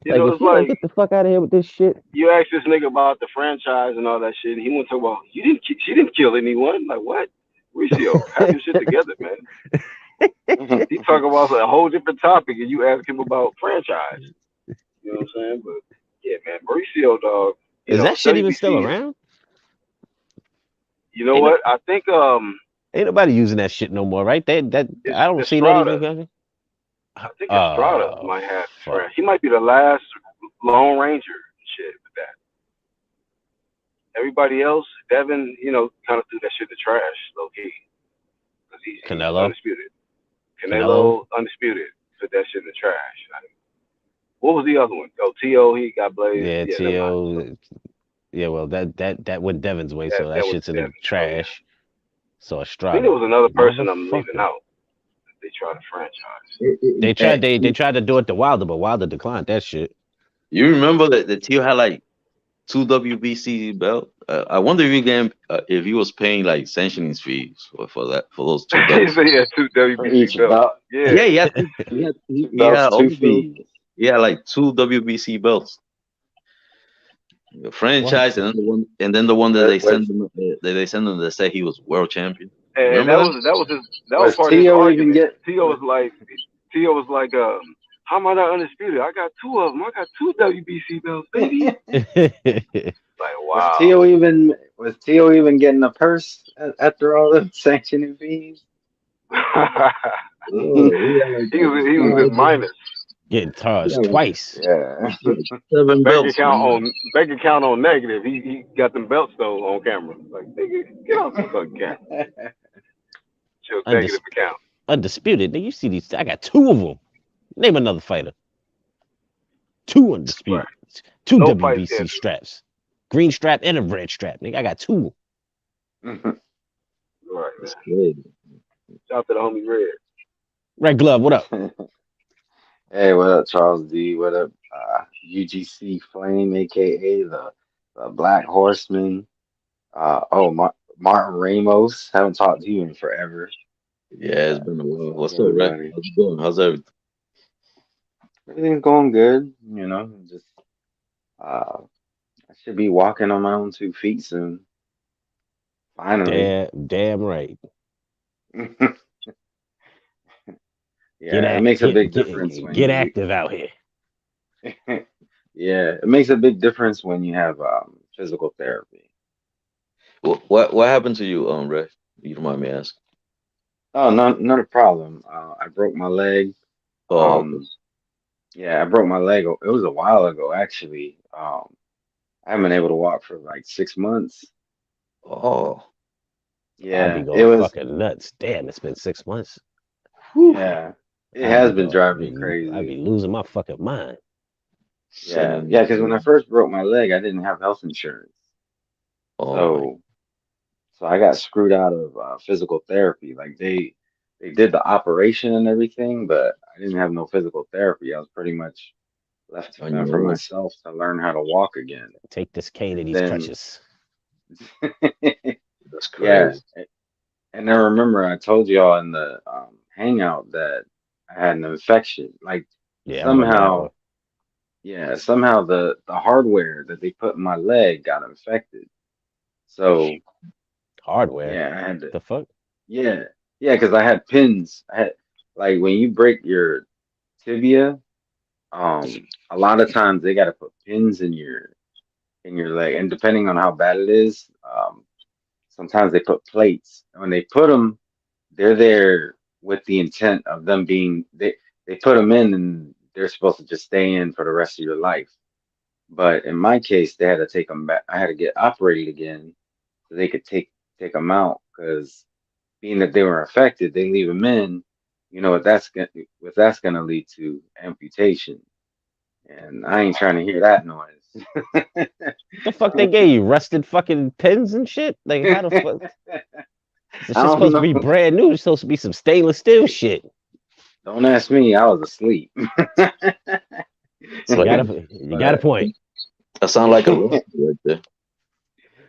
Like, if It's you don't like get the fuck out of here with this shit. you ask this nigga about the franchise and all that shit, and he won't talk about she didn't kill anyone. Like, what? Mauricio, have your shit together, man. He talk about a whole different topic, and you ask him about franchise. You know what I'm saying? But yeah, man, Mauricio, dog. Is that shit even still WBC around? You know what? I think Ain't nobody using that shit no more, right? I don't see that Estrada. even. I think Estrada might have. He might be the last Lone Ranger and shit with that. Everybody else, Devin, kind of threw that shit to trash, low key. Because he's Canelo. undisputed. Canelo, undisputed, put that shit in the trash. What was the other one? Oh, T.O., he got blazed. Yeah, T.O. Yeah, well, that went Devin's way, so that shit's in the trash. So I Estrada. think there was another person I'm leaving out. They tried to franchise. They tried to do it to Wilder, but Wilder declined that shit. You remember that Tio had like 2 WBC belts? I wonder if he was paying like sanctioning fees for those 2 belts. So he had 2 WBC belts. Yeah, he had like 2 WBC belts. The franchise and then the one that they sent him that said he was world champion. And that was part of his argument. T.O. was like, how am I not undisputed? I got 2 of them. I got 2 WBC belts, baby. Like, wow. Was Tio even getting a purse after all the sanctioning fees? He was in minus. Getting charged twice. Yeah. Bank account on negative. He got them belts though on camera. Like, nigga, get off the fucking camera. Show negative account. Undisputed. You see these? I got 2 of them. Name another fighter. 2 undisputed. 2 No WBC straps. Green strap and a red strap. Nigga, I got 2. Right, that's good. Shout out to the homie Red. Red Glove, what up? Hey, what up, Charles D? What up, UGC Flame, aka the Black Horseman? Martin Ramos. Haven't talked to you in forever. Yeah, it's been a while. What's up, Red? How's it going? How's everything? Everything's going good. Just I should be walking on my own 2 feet soon. Finally. Damn right. Yeah, it makes a big difference. Get active out here. Yeah, it makes a big difference when you have physical therapy. What happened to you, Red? You don't mind me asking? Oh, not a problem. I broke my leg. Yeah, I broke my leg. It was a while ago, actually. I haven't been able to walk for like 6 months. I'd be Yeah, it going was. fucking nuts. Damn, it's been 6 months. Yeah, it I'd has be been going. driving me I'd crazy. be losing my fucking mind. Yeah, because when I first broke my leg, I didn't have health insurance, so I got screwed out of physical therapy. Like they did the operation and everything, but I didn't have no physical therapy. I was pretty much left to fend for myself to learn how to walk again. Take this cane and these Then, crutches. That's yeah, crazy. and I remember I told y'all in the hangout that I had an infection. Like Yeah, I remember that one. somehow the hardware that they put in my leg got infected. So Hardware. yeah, I had to. The fuck? Yeah, because I had pins. I had like when you break your tibia, a lot of times they got to put pins in your leg, and depending on how bad it is, sometimes they put plates. And when they put them, they're there with the intent of them being they put them in, and they're supposed to just stay in for the rest of your life. But in my case, they had to take them back. I had to get operated again so they could take them out because being that they were infected, they leave them in. You know what that's gonna lead to amputation, and I ain't trying to hear that noise. The fuck they gave you? Rusted fucking pins and shit? Like how the fuck? This I shit's don't supposed to be know. brand new. It's supposed to be some stainless steel shit. Don't ask me. I was asleep. You got a point. That sound like a right there.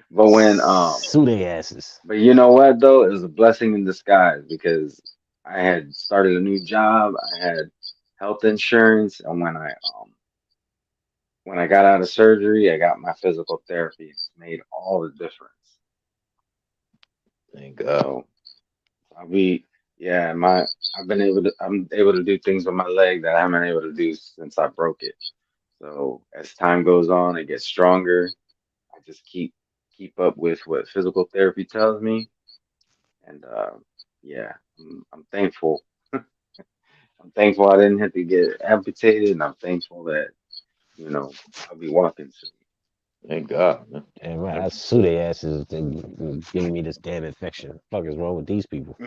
But when Sue their asses. but you know what though? It was a blessing in disguise because I had started a new job. I had health insurance, and when I got out of surgery, I got my physical therapy. It's made all the difference. Thank God. So I'm able to do things with my leg that I haven't been able to do since I broke it. So as time goes on, it gets stronger. I just keep up with what physical therapy tells me, and yeah, I'm thankful. I'm thankful I didn't have to get amputated, and I'm thankful that I'll be walking soon. Thank God, man. Damn right, I sue their asses and giving me this damn infection. Fuck is wrong with these people?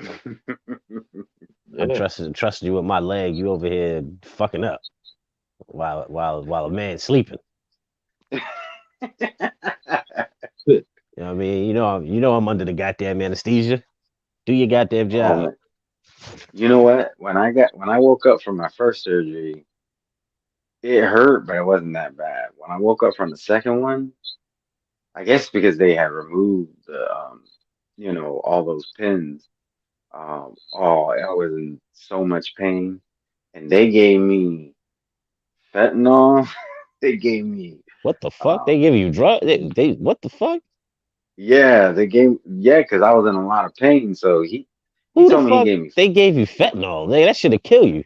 I'm trusting you with my leg. You over here fucking up while a man's sleeping. You know what I mean? You know I'm under the goddamn anesthesia. Do your goddamn job. You know what? When I woke up from my first surgery, it hurt, but it wasn't that bad. When I woke up from the second one, I guess because they had removed the all those pins. I was in so much pain, and they gave me fentanyl. They gave me what the fuck? They give you drugs? They what the fuck? Yeah, because I was in a lot of pain. So he told me he gave me. They gave you fentanyl. That should have killed you.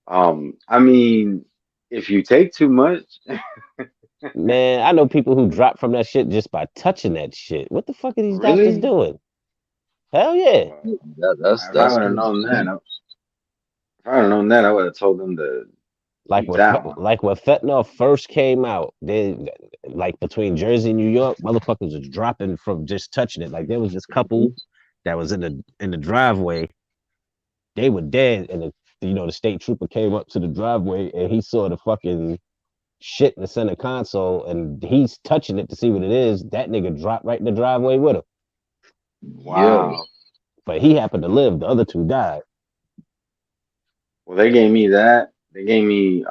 I mean, if you take too much. Man, I know people who drop from that shit just by touching that shit. What the fuck are these doctors doing? Hell yeah. If I would have known that, I would have told them to like when fentanyl first came out. They like between Jersey and New York, motherfuckers was dropping from just touching it. Like there was this couple that was in the driveway. They were dead, and the state trooper came up to the driveway and he saw the fucking shit in the center console, and he's touching it to see what it is. That nigga dropped right in the driveway with him. Wow. Yeah. But he happened to live. The other two died. Well, they gave me that. They gave me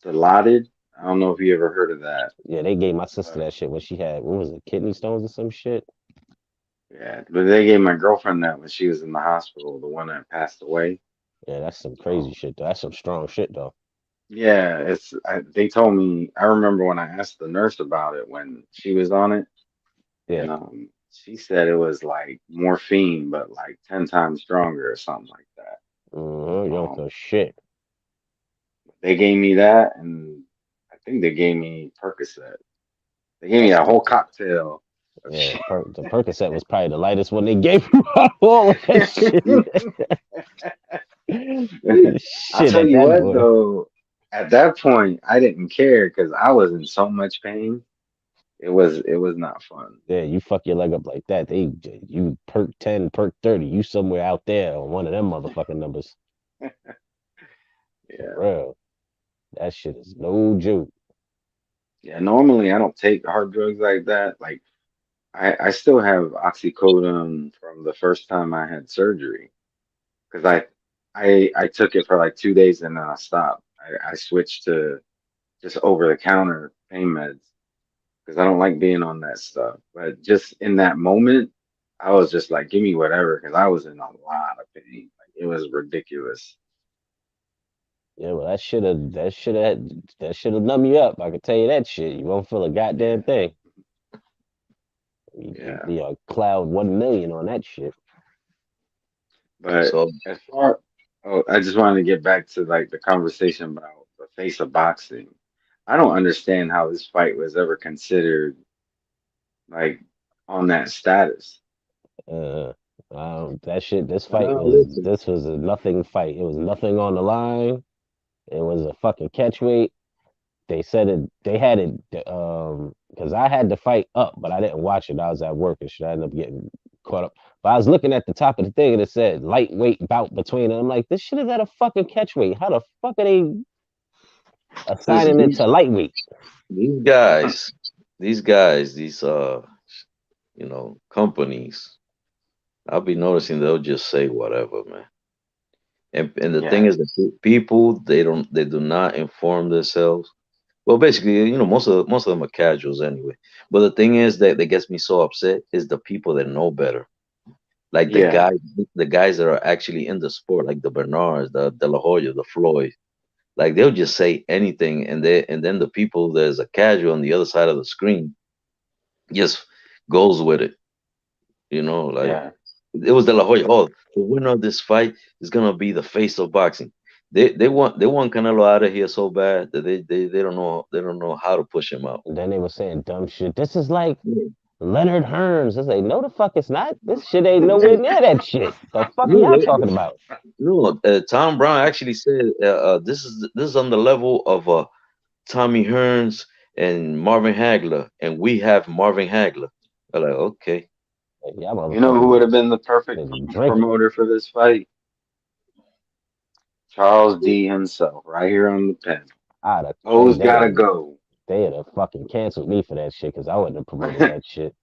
Dilaudid. I don't know if you ever heard of that. Yeah, they gave my sister that shit when she had, what was it, kidney stones or some shit? Yeah, but they gave my girlfriend that when she was in the hospital, the one that passed away. Yeah, that's some crazy shit, though. That's some strong shit, though. Yeah, they told me, I remember when I asked the nurse about it when she was on it. Yeah. And she said it was like morphine, but like 10 times stronger or something like that. You don't feel shit. They gave me that, and I think they gave me Percocet. They gave me a whole cocktail. Yeah, the Percocet was probably the lightest one they gave you out of all of that shit. I'll Shit, tell at you that what point. though, at that point I didn't care because I was in so much pain. It was not fun. Yeah, you fuck your leg up like that. You perk 10, perk 30. You somewhere out there on one of them motherfucking numbers. Yeah. For real. That shit is no joke. Yeah, normally I don't take hard drugs like that. Like I still have oxycodone from the first time I had surgery because I took it for like 2 days and then I stopped. I switched to just over the counter pain meds because I don't like being on that stuff. But just in that moment, I was just like, give me whatever because I was in a lot of pain. Like it was ridiculous. Yeah, well, that should have numb you up. I can tell you that shit. You won't feel a goddamn thing. Yeah. Cloud 1 million on that shit. But So as far, oh, I just wanted to get back to like the conversation about the face of boxing. I don't understand how this fight was ever considered like on that status. Uh, that shit. Listen. This was a nothing fight. It was nothing on the line. It was a fucking catchweight. They said it. They had it. Because I had the fight up, but I didn't watch it. I was at work and shit. I ended up getting caught up. But I was looking at the top of the thing and it said lightweight bout between them. I'm like, this shit is at a fucking catchweight. How the fuck are they assigning it to lightweight? these guys, these companies, I'll be noticing they'll just say whatever, man. And the thing Yeah. is that people they do not inform themselves. Well, basically, most of them are casuals anyway. But the thing is that gets me so upset is the people that know better. Like Yeah. the guys that are actually in the sport, like the Bernards, the De La Hoya, the Floyd, like they'll just say anything, and then the people there's a casual on the other side of the screen just goes with it. Like Yeah. it was De La Hoya. Oh, the winner of this fight is gonna be the face of boxing. They want Canelo out of here so bad that they don't know how to push him out. And then they were saying dumb shit. This is like Yeah. Leonard Hearns. I say, no, the fuck it's not. This shit ain't nowhere near that shit. The fuck are y'all talking about? No, Tom Brown actually said this is on the level of Tommy Hearns and Marvin Hagler, and we have Marvin Hagler. I'm like, okay. Y'all You know who would have been the motherfuckers perfect been drinking. promoter for this fight? Charles D himself, right here on the pen. O's gotta go. They'd have fucking canceled me for that shit because I wouldn't have promoted that shit.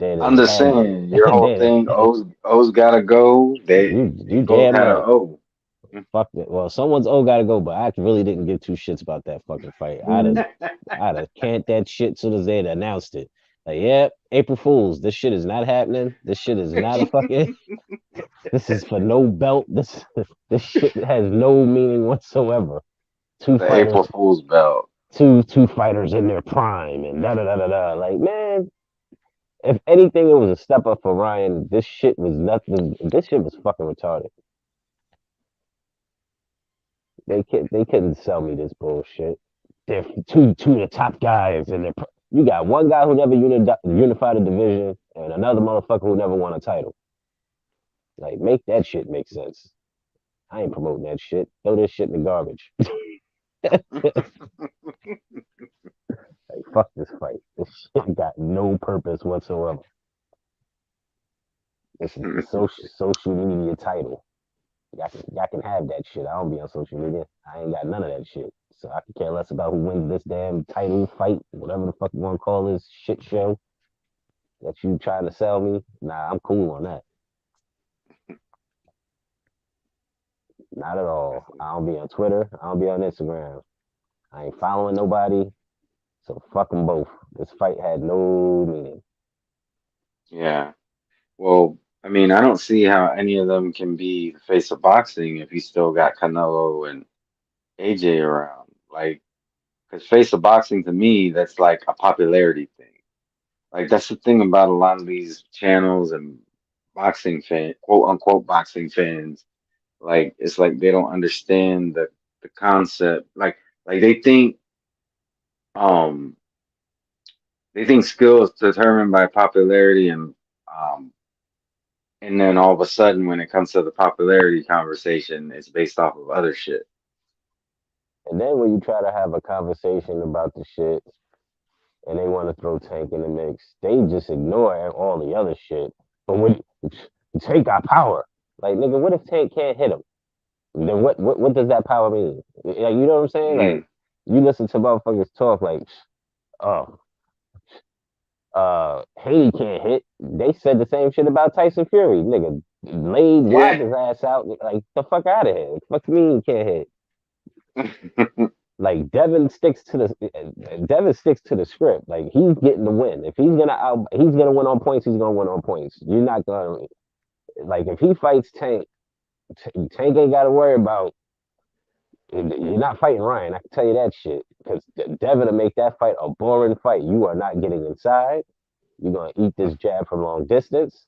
I'm just saying, your whole thing, O's gotta go. You both damn had right. an O. Fuck it. Well, someone's O gotta go, but I really didn't give two shits about that fucking fight. I'd have canned that shit as soon as they'd announced it. Like, yeah, April Fools. This shit is not happening. This shit is not a fucking. This is for no belt. This shit has no meaning whatsoever. Two The fighters, April Fool's belt. two fighters in their prime, and da da da da da. Like, man, if anything, it was a step up for Ryan. This shit was nothing. This shit was fucking retarded. They couldn't sell me this bullshit. They're two of the top guys, and you got one guy who never unified a division, and another motherfucker who never won a title. Like, make that shit make sense. I ain't promoting that shit. Throw this shit in the garbage. Like, fuck this fight. This shit got no purpose whatsoever. This is the social media title. Y'all can have that shit. I don't be on social media. I ain't got none of that shit. So I can care less about who wins this damn title, fight, whatever the fuck you want to call this shit show that you trying to sell me. Nah, I'm cool on that. Not at all. I don't be on Twitter. I don't be on Instagram. I ain't following nobody. So fuck them both. This fight had no meaning. Yeah. Well, I mean, I don't see how any of them can be the face of boxing if you still got Canelo and AJ around. Like, because face of boxing to me, that's like a popularity thing. Like, that's the thing about a lot of these channels and boxing quote unquote boxing fans. Like, it's like they don't understand the concept. Like they think skill is determined by popularity and And then all of a sudden, when it comes to the popularity conversation, it's based off of other shit. And then when you try to have a conversation about the shit and they want to throw Tank in the mix, they just ignore all the other shit. But when Tank got power, like nigga, what if Tank can't hit him? Then what does that power mean? Like, you know what I'm saying? Like, you listen to motherfuckers talk like, oh, Haiti can't hit. They said the same shit about Tyson Fury. Nigga laid wide his ass out. Like, the fuck out of here. What the fuck you mean he can't hit? Like Devin sticks to the script. Like, he's getting the win. If he's gonna win on points, he's gonna win on points. You're not gonna, like, if he fights Tank, Tank ain't gotta worry about. You're not fighting Ryan. I can tell you that shit. Because Devin will make that fight a boring fight. You are not getting inside. You're gonna eat this jab from long distance.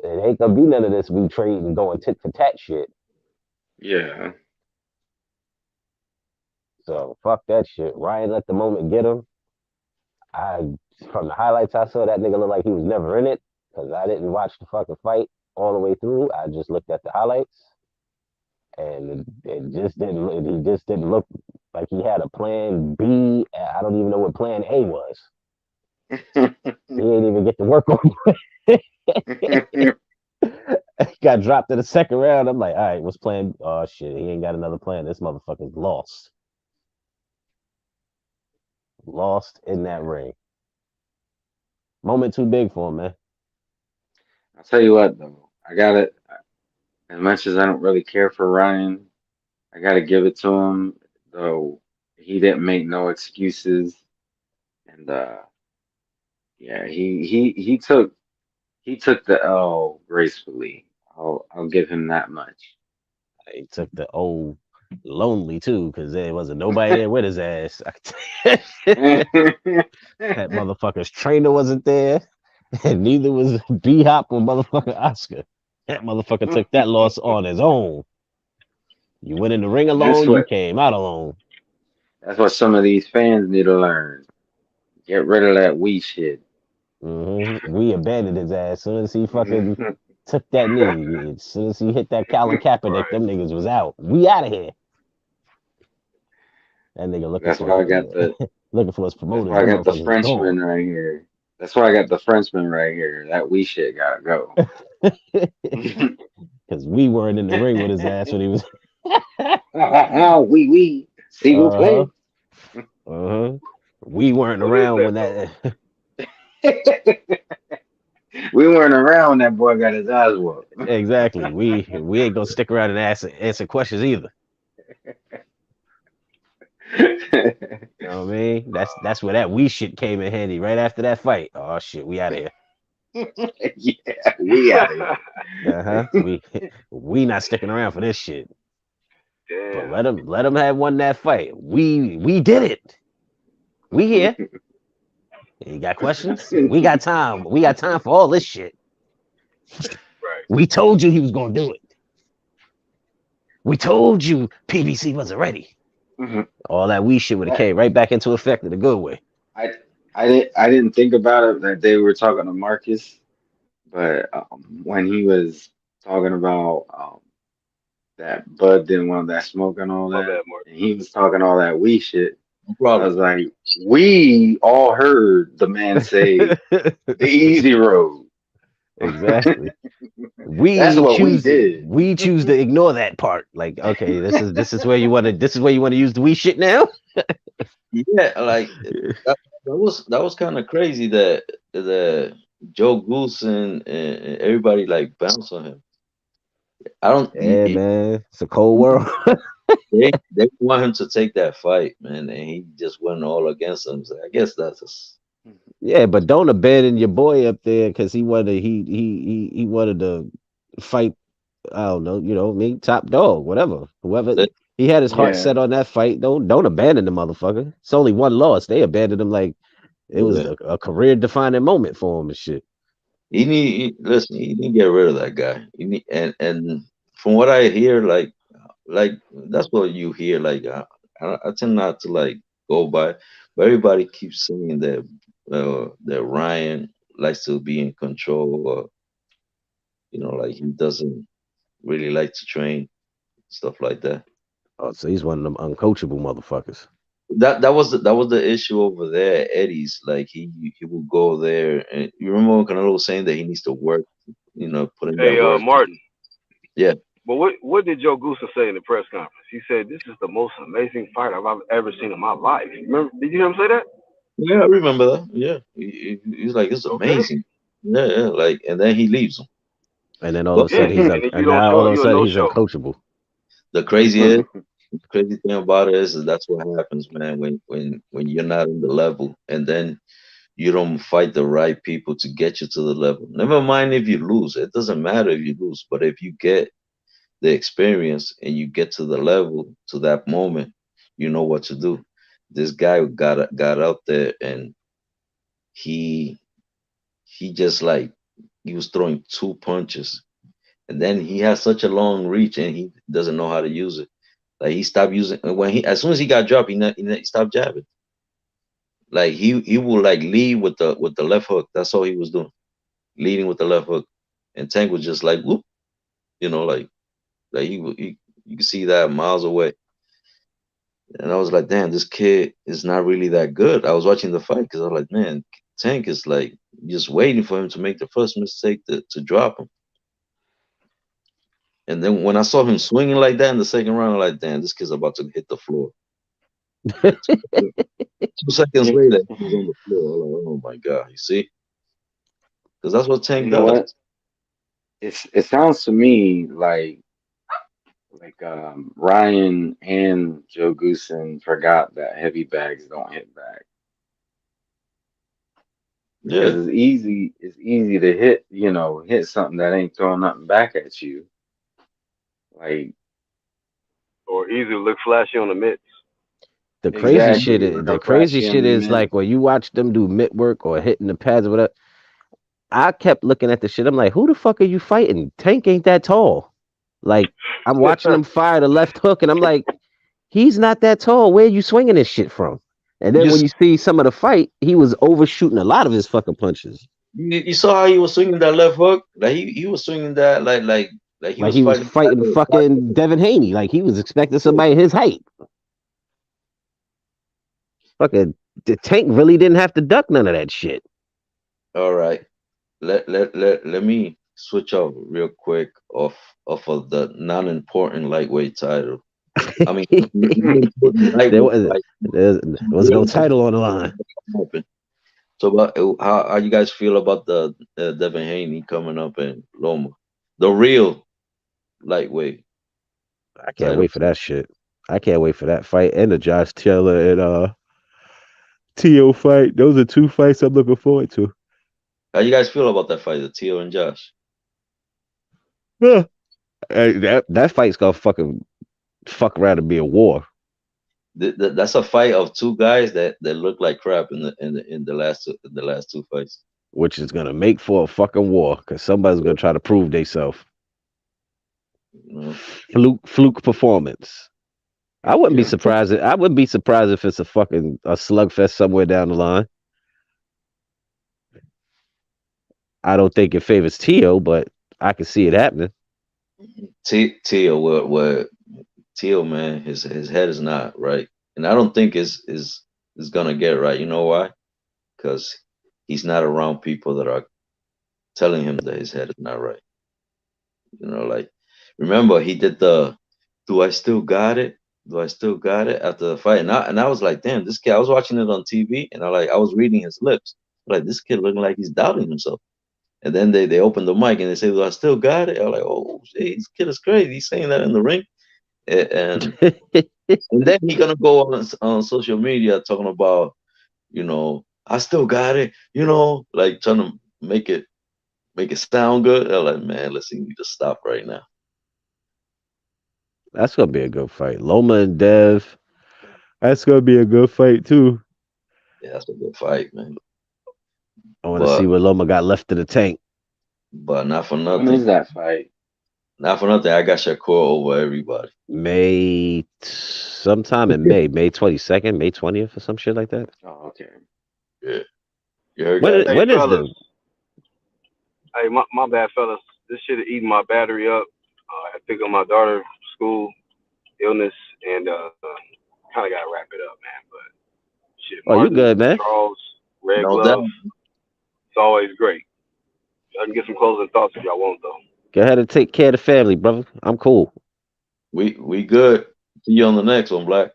It ain't gonna be none of this we trade and going tit for tat shit. Yeah. So fuck that shit. Ryan let the moment get him. From the highlights I saw, that nigga looked like he was never in it. Because I didn't watch the fucking fight all the way through. I just looked at the highlights. And it just didn't. He just didn't look like he had a plan B. I don't even know what plan A was. He didn't even get to work on it. Got dropped in the second round. I'm like, all right, what's plan? Oh shit, he ain't got another plan. This motherfucker's lost. Lost in that ring. Moment too big for him, man. I'll tell you what, though. I got it. As much as I don't really care for Ryan, I got to give it to him, though. He didn't make no excuses. And, yeah, he took the L gracefully. I'll give him that much. He took the old lonely too, because there wasn't nobody there with his ass. That motherfucker's trainer wasn't there, and neither was B-Hop or motherfucker Oscar. That motherfucker took that loss on his own. You went in the ring alone, you came out alone. That's what some of these fans need to learn. Get rid of that we shit. Mm-hmm. We abandoned his ass as soon as he fucking took that knee. As soon as he hit that Colin Kaepernick, them niggas was out. We out of here. That nigga looking looking for his promoters. That's why I got the Frenchman right here. That's why I got the Frenchman right here. That we shit gotta go. Because we weren't in the ring with his ass when he was. We see who play. We weren't around when that. We weren't around when that boy got his eyes whooped. Exactly. We ain't gonna stick around and answer questions either. You know what I mean? That's where that we shit came in handy right after that fight. Oh shit, we out of here. Yeah, we out of here. We not sticking around for this shit. Damn. But let him have won that fight. We did it. We here. You got questions? We got time. We got time for all this shit. Right. We told you he was gonna do it. We told you PBC wasn't ready. Mm-hmm. All that we shit would have came right back into effect in a good way. I didn't think about it that they were talking to Marcus, but when he was talking about that Bud didn't want that smoke and all that, and he was talking all that we shit. I was like, we all heard the man say the easy road. Exactly. That's what we did. We choose to ignore that part. Like, okay, this is where you want to use the we shit now. Yeah, like that was kind of crazy that Joe Goose and everybody like bounced on him. Man, it's a cold world. they want him to take that fight, man, and he just went all against them. So I guess that's yeah, but don't abandon your boy up there because he wanted to fight. I don't know, you know, me top dog, whoever he had his heart set on that fight. Don't abandon the motherfucker. It's only one loss. They abandoned him like it was a career defining moment for him and shit. He need to get rid of that guy. And from what I hear, like that's what you hear. Like I tend not to like go by, but everybody keeps saying that Ryan likes to be in control like he doesn't really like to train, stuff like that. Oh, so he's one of them uncoachable motherfuckers. That was the issue over there at Eddie's. Like he will go there, and you remember when Canelo was saying that he needs to work, put in that Hey, work. Martin. Yeah. But what did Joe Goosen say in the press conference? He said, "This is the most amazing fight I've ever seen in my life." Remember? Did you hear him say that? Yeah, I remember that. Yeah, he's like, it's amazing. Yeah, like, and then he leaves him. And then all of a sudden he's uncoachable. The crazy thing about it is that's what happens, man. When you're not in the level, and then you don't fight the right people to get you to the level. Never mind if you lose. It doesn't matter if you lose, but if you get the experience and you get to the level, to that moment, you know what to do. This guy got out there, and he just like he was throwing 2 punches, and then he has such a long reach, and he doesn't know how to use it. Like he stopped using as soon as he got dropped, he stopped jabbing. Like he will like lead with the left hook. That's all he was doing, leading with the left hook, and Tank was just like whoop, like you can see that miles away. And I was like, damn, this kid is not really that good. I was watching the fight because I was like, man, Tank is like just waiting for him to make the first mistake to drop him. And then when I saw him swinging like that in the second round, I'm like, damn, this kid's about to hit the floor. 2 seconds later, he was on the floor. I'm like, oh my God, you see? Because that's what Tank does. It sounds to me like Ryan and Joe Goosen forgot that heavy bags don't hit back. Because it's easy to hit something that ain't throwing nothing back at you. Like, or easy to look flashy on the mitts. The crazy shit is like when you watch them do mitt work or hitting the pads or whatever. I kept looking at the shit. I'm like, who the fuck are you fighting? Tank ain't that tall. Like, I'm watching him fire the left hook, and I'm like, he's not that tall. Where are you swinging this shit from? And then when you see some of the fight, he was overshooting a lot of his fucking punches. You saw how he was swinging that left hook? Like he was swinging that like he was fighting fucking Devin Haney. Like he was expecting somebody his height. Fucking the Tank really didn't have to duck none of that shit. All right. Let me switch off real quick off of the non-important lightweight title. I mean, there was no title on the line. So, how you guys feel about the Devin Haney coming up in Loma, the real lightweight? I can't wait for that shit. I can't wait for that fight and the Josh Taylor and Tio fight. Those are 2 fights I'm looking forward to. How you guys feel about that fight, the Tio and Josh? That fight's gonna fuck around and be a war. That's a fight of 2 guys that look like crap in the last 2 fights. Which is gonna make for a fucking war because somebody's gonna try to prove themselves. Fluke performance. I wouldn't be surprised. I wouldn't be surprised if it's a slugfest somewhere down the line. I don't think it favors Tio, but I can see it happening. Tio, man, his head is not right, and I don't think is gonna get right. You know why? Because he's not around people that are telling him that his head is not right. Like remember he did the "Do I still got it? Do I still got it?" after the fight, and I was like, damn, this kid. I was watching it on TV, and I was reading his lips, like this kid looking like he's doubting himself. And then they open the mic and they say, "Do I still got it?" I'm like, "Oh shit, this kid is crazy. He's saying that in the ring." And then he's gonna go on social media talking about, I still got it, like trying to make it sound good. I'm like, man, listen, you need to stop right now. That's gonna be a good fight. Loma and Dev. That's gonna be a good fight too. Yeah, that's a good fight, man. I want to see what Loma got left of the Tank. But not for nothing. When is that fight? Not for nothing. I got Shakur over everybody. Sometime in May 22nd, May 20th, or some shit like that. Oh, okay. Yeah. You heard when is the? Hey, my bad, fellas. this shit is eating my battery up. I pick up my daughter from school, illness, and kind of gotta wrap it up, man. But shit, Oh, you Martin, good, man? Charles, Red No Glove, doubt. it's always great. I can get some closing thoughts if y'all want though. Go ahead and take care of the family, brother. I'm cool. We good. See you on the next one, Black.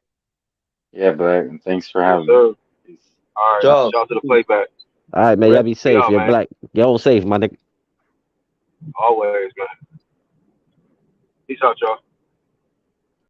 Yeah, Black. And thanks for Yes, having sir. me. Peace. All right, Charles. shout out to the playback. All right, man. Y'all be safe. Yeah, You're man. black. Y'all safe, my nigga. Always, man. Peace out, y'all.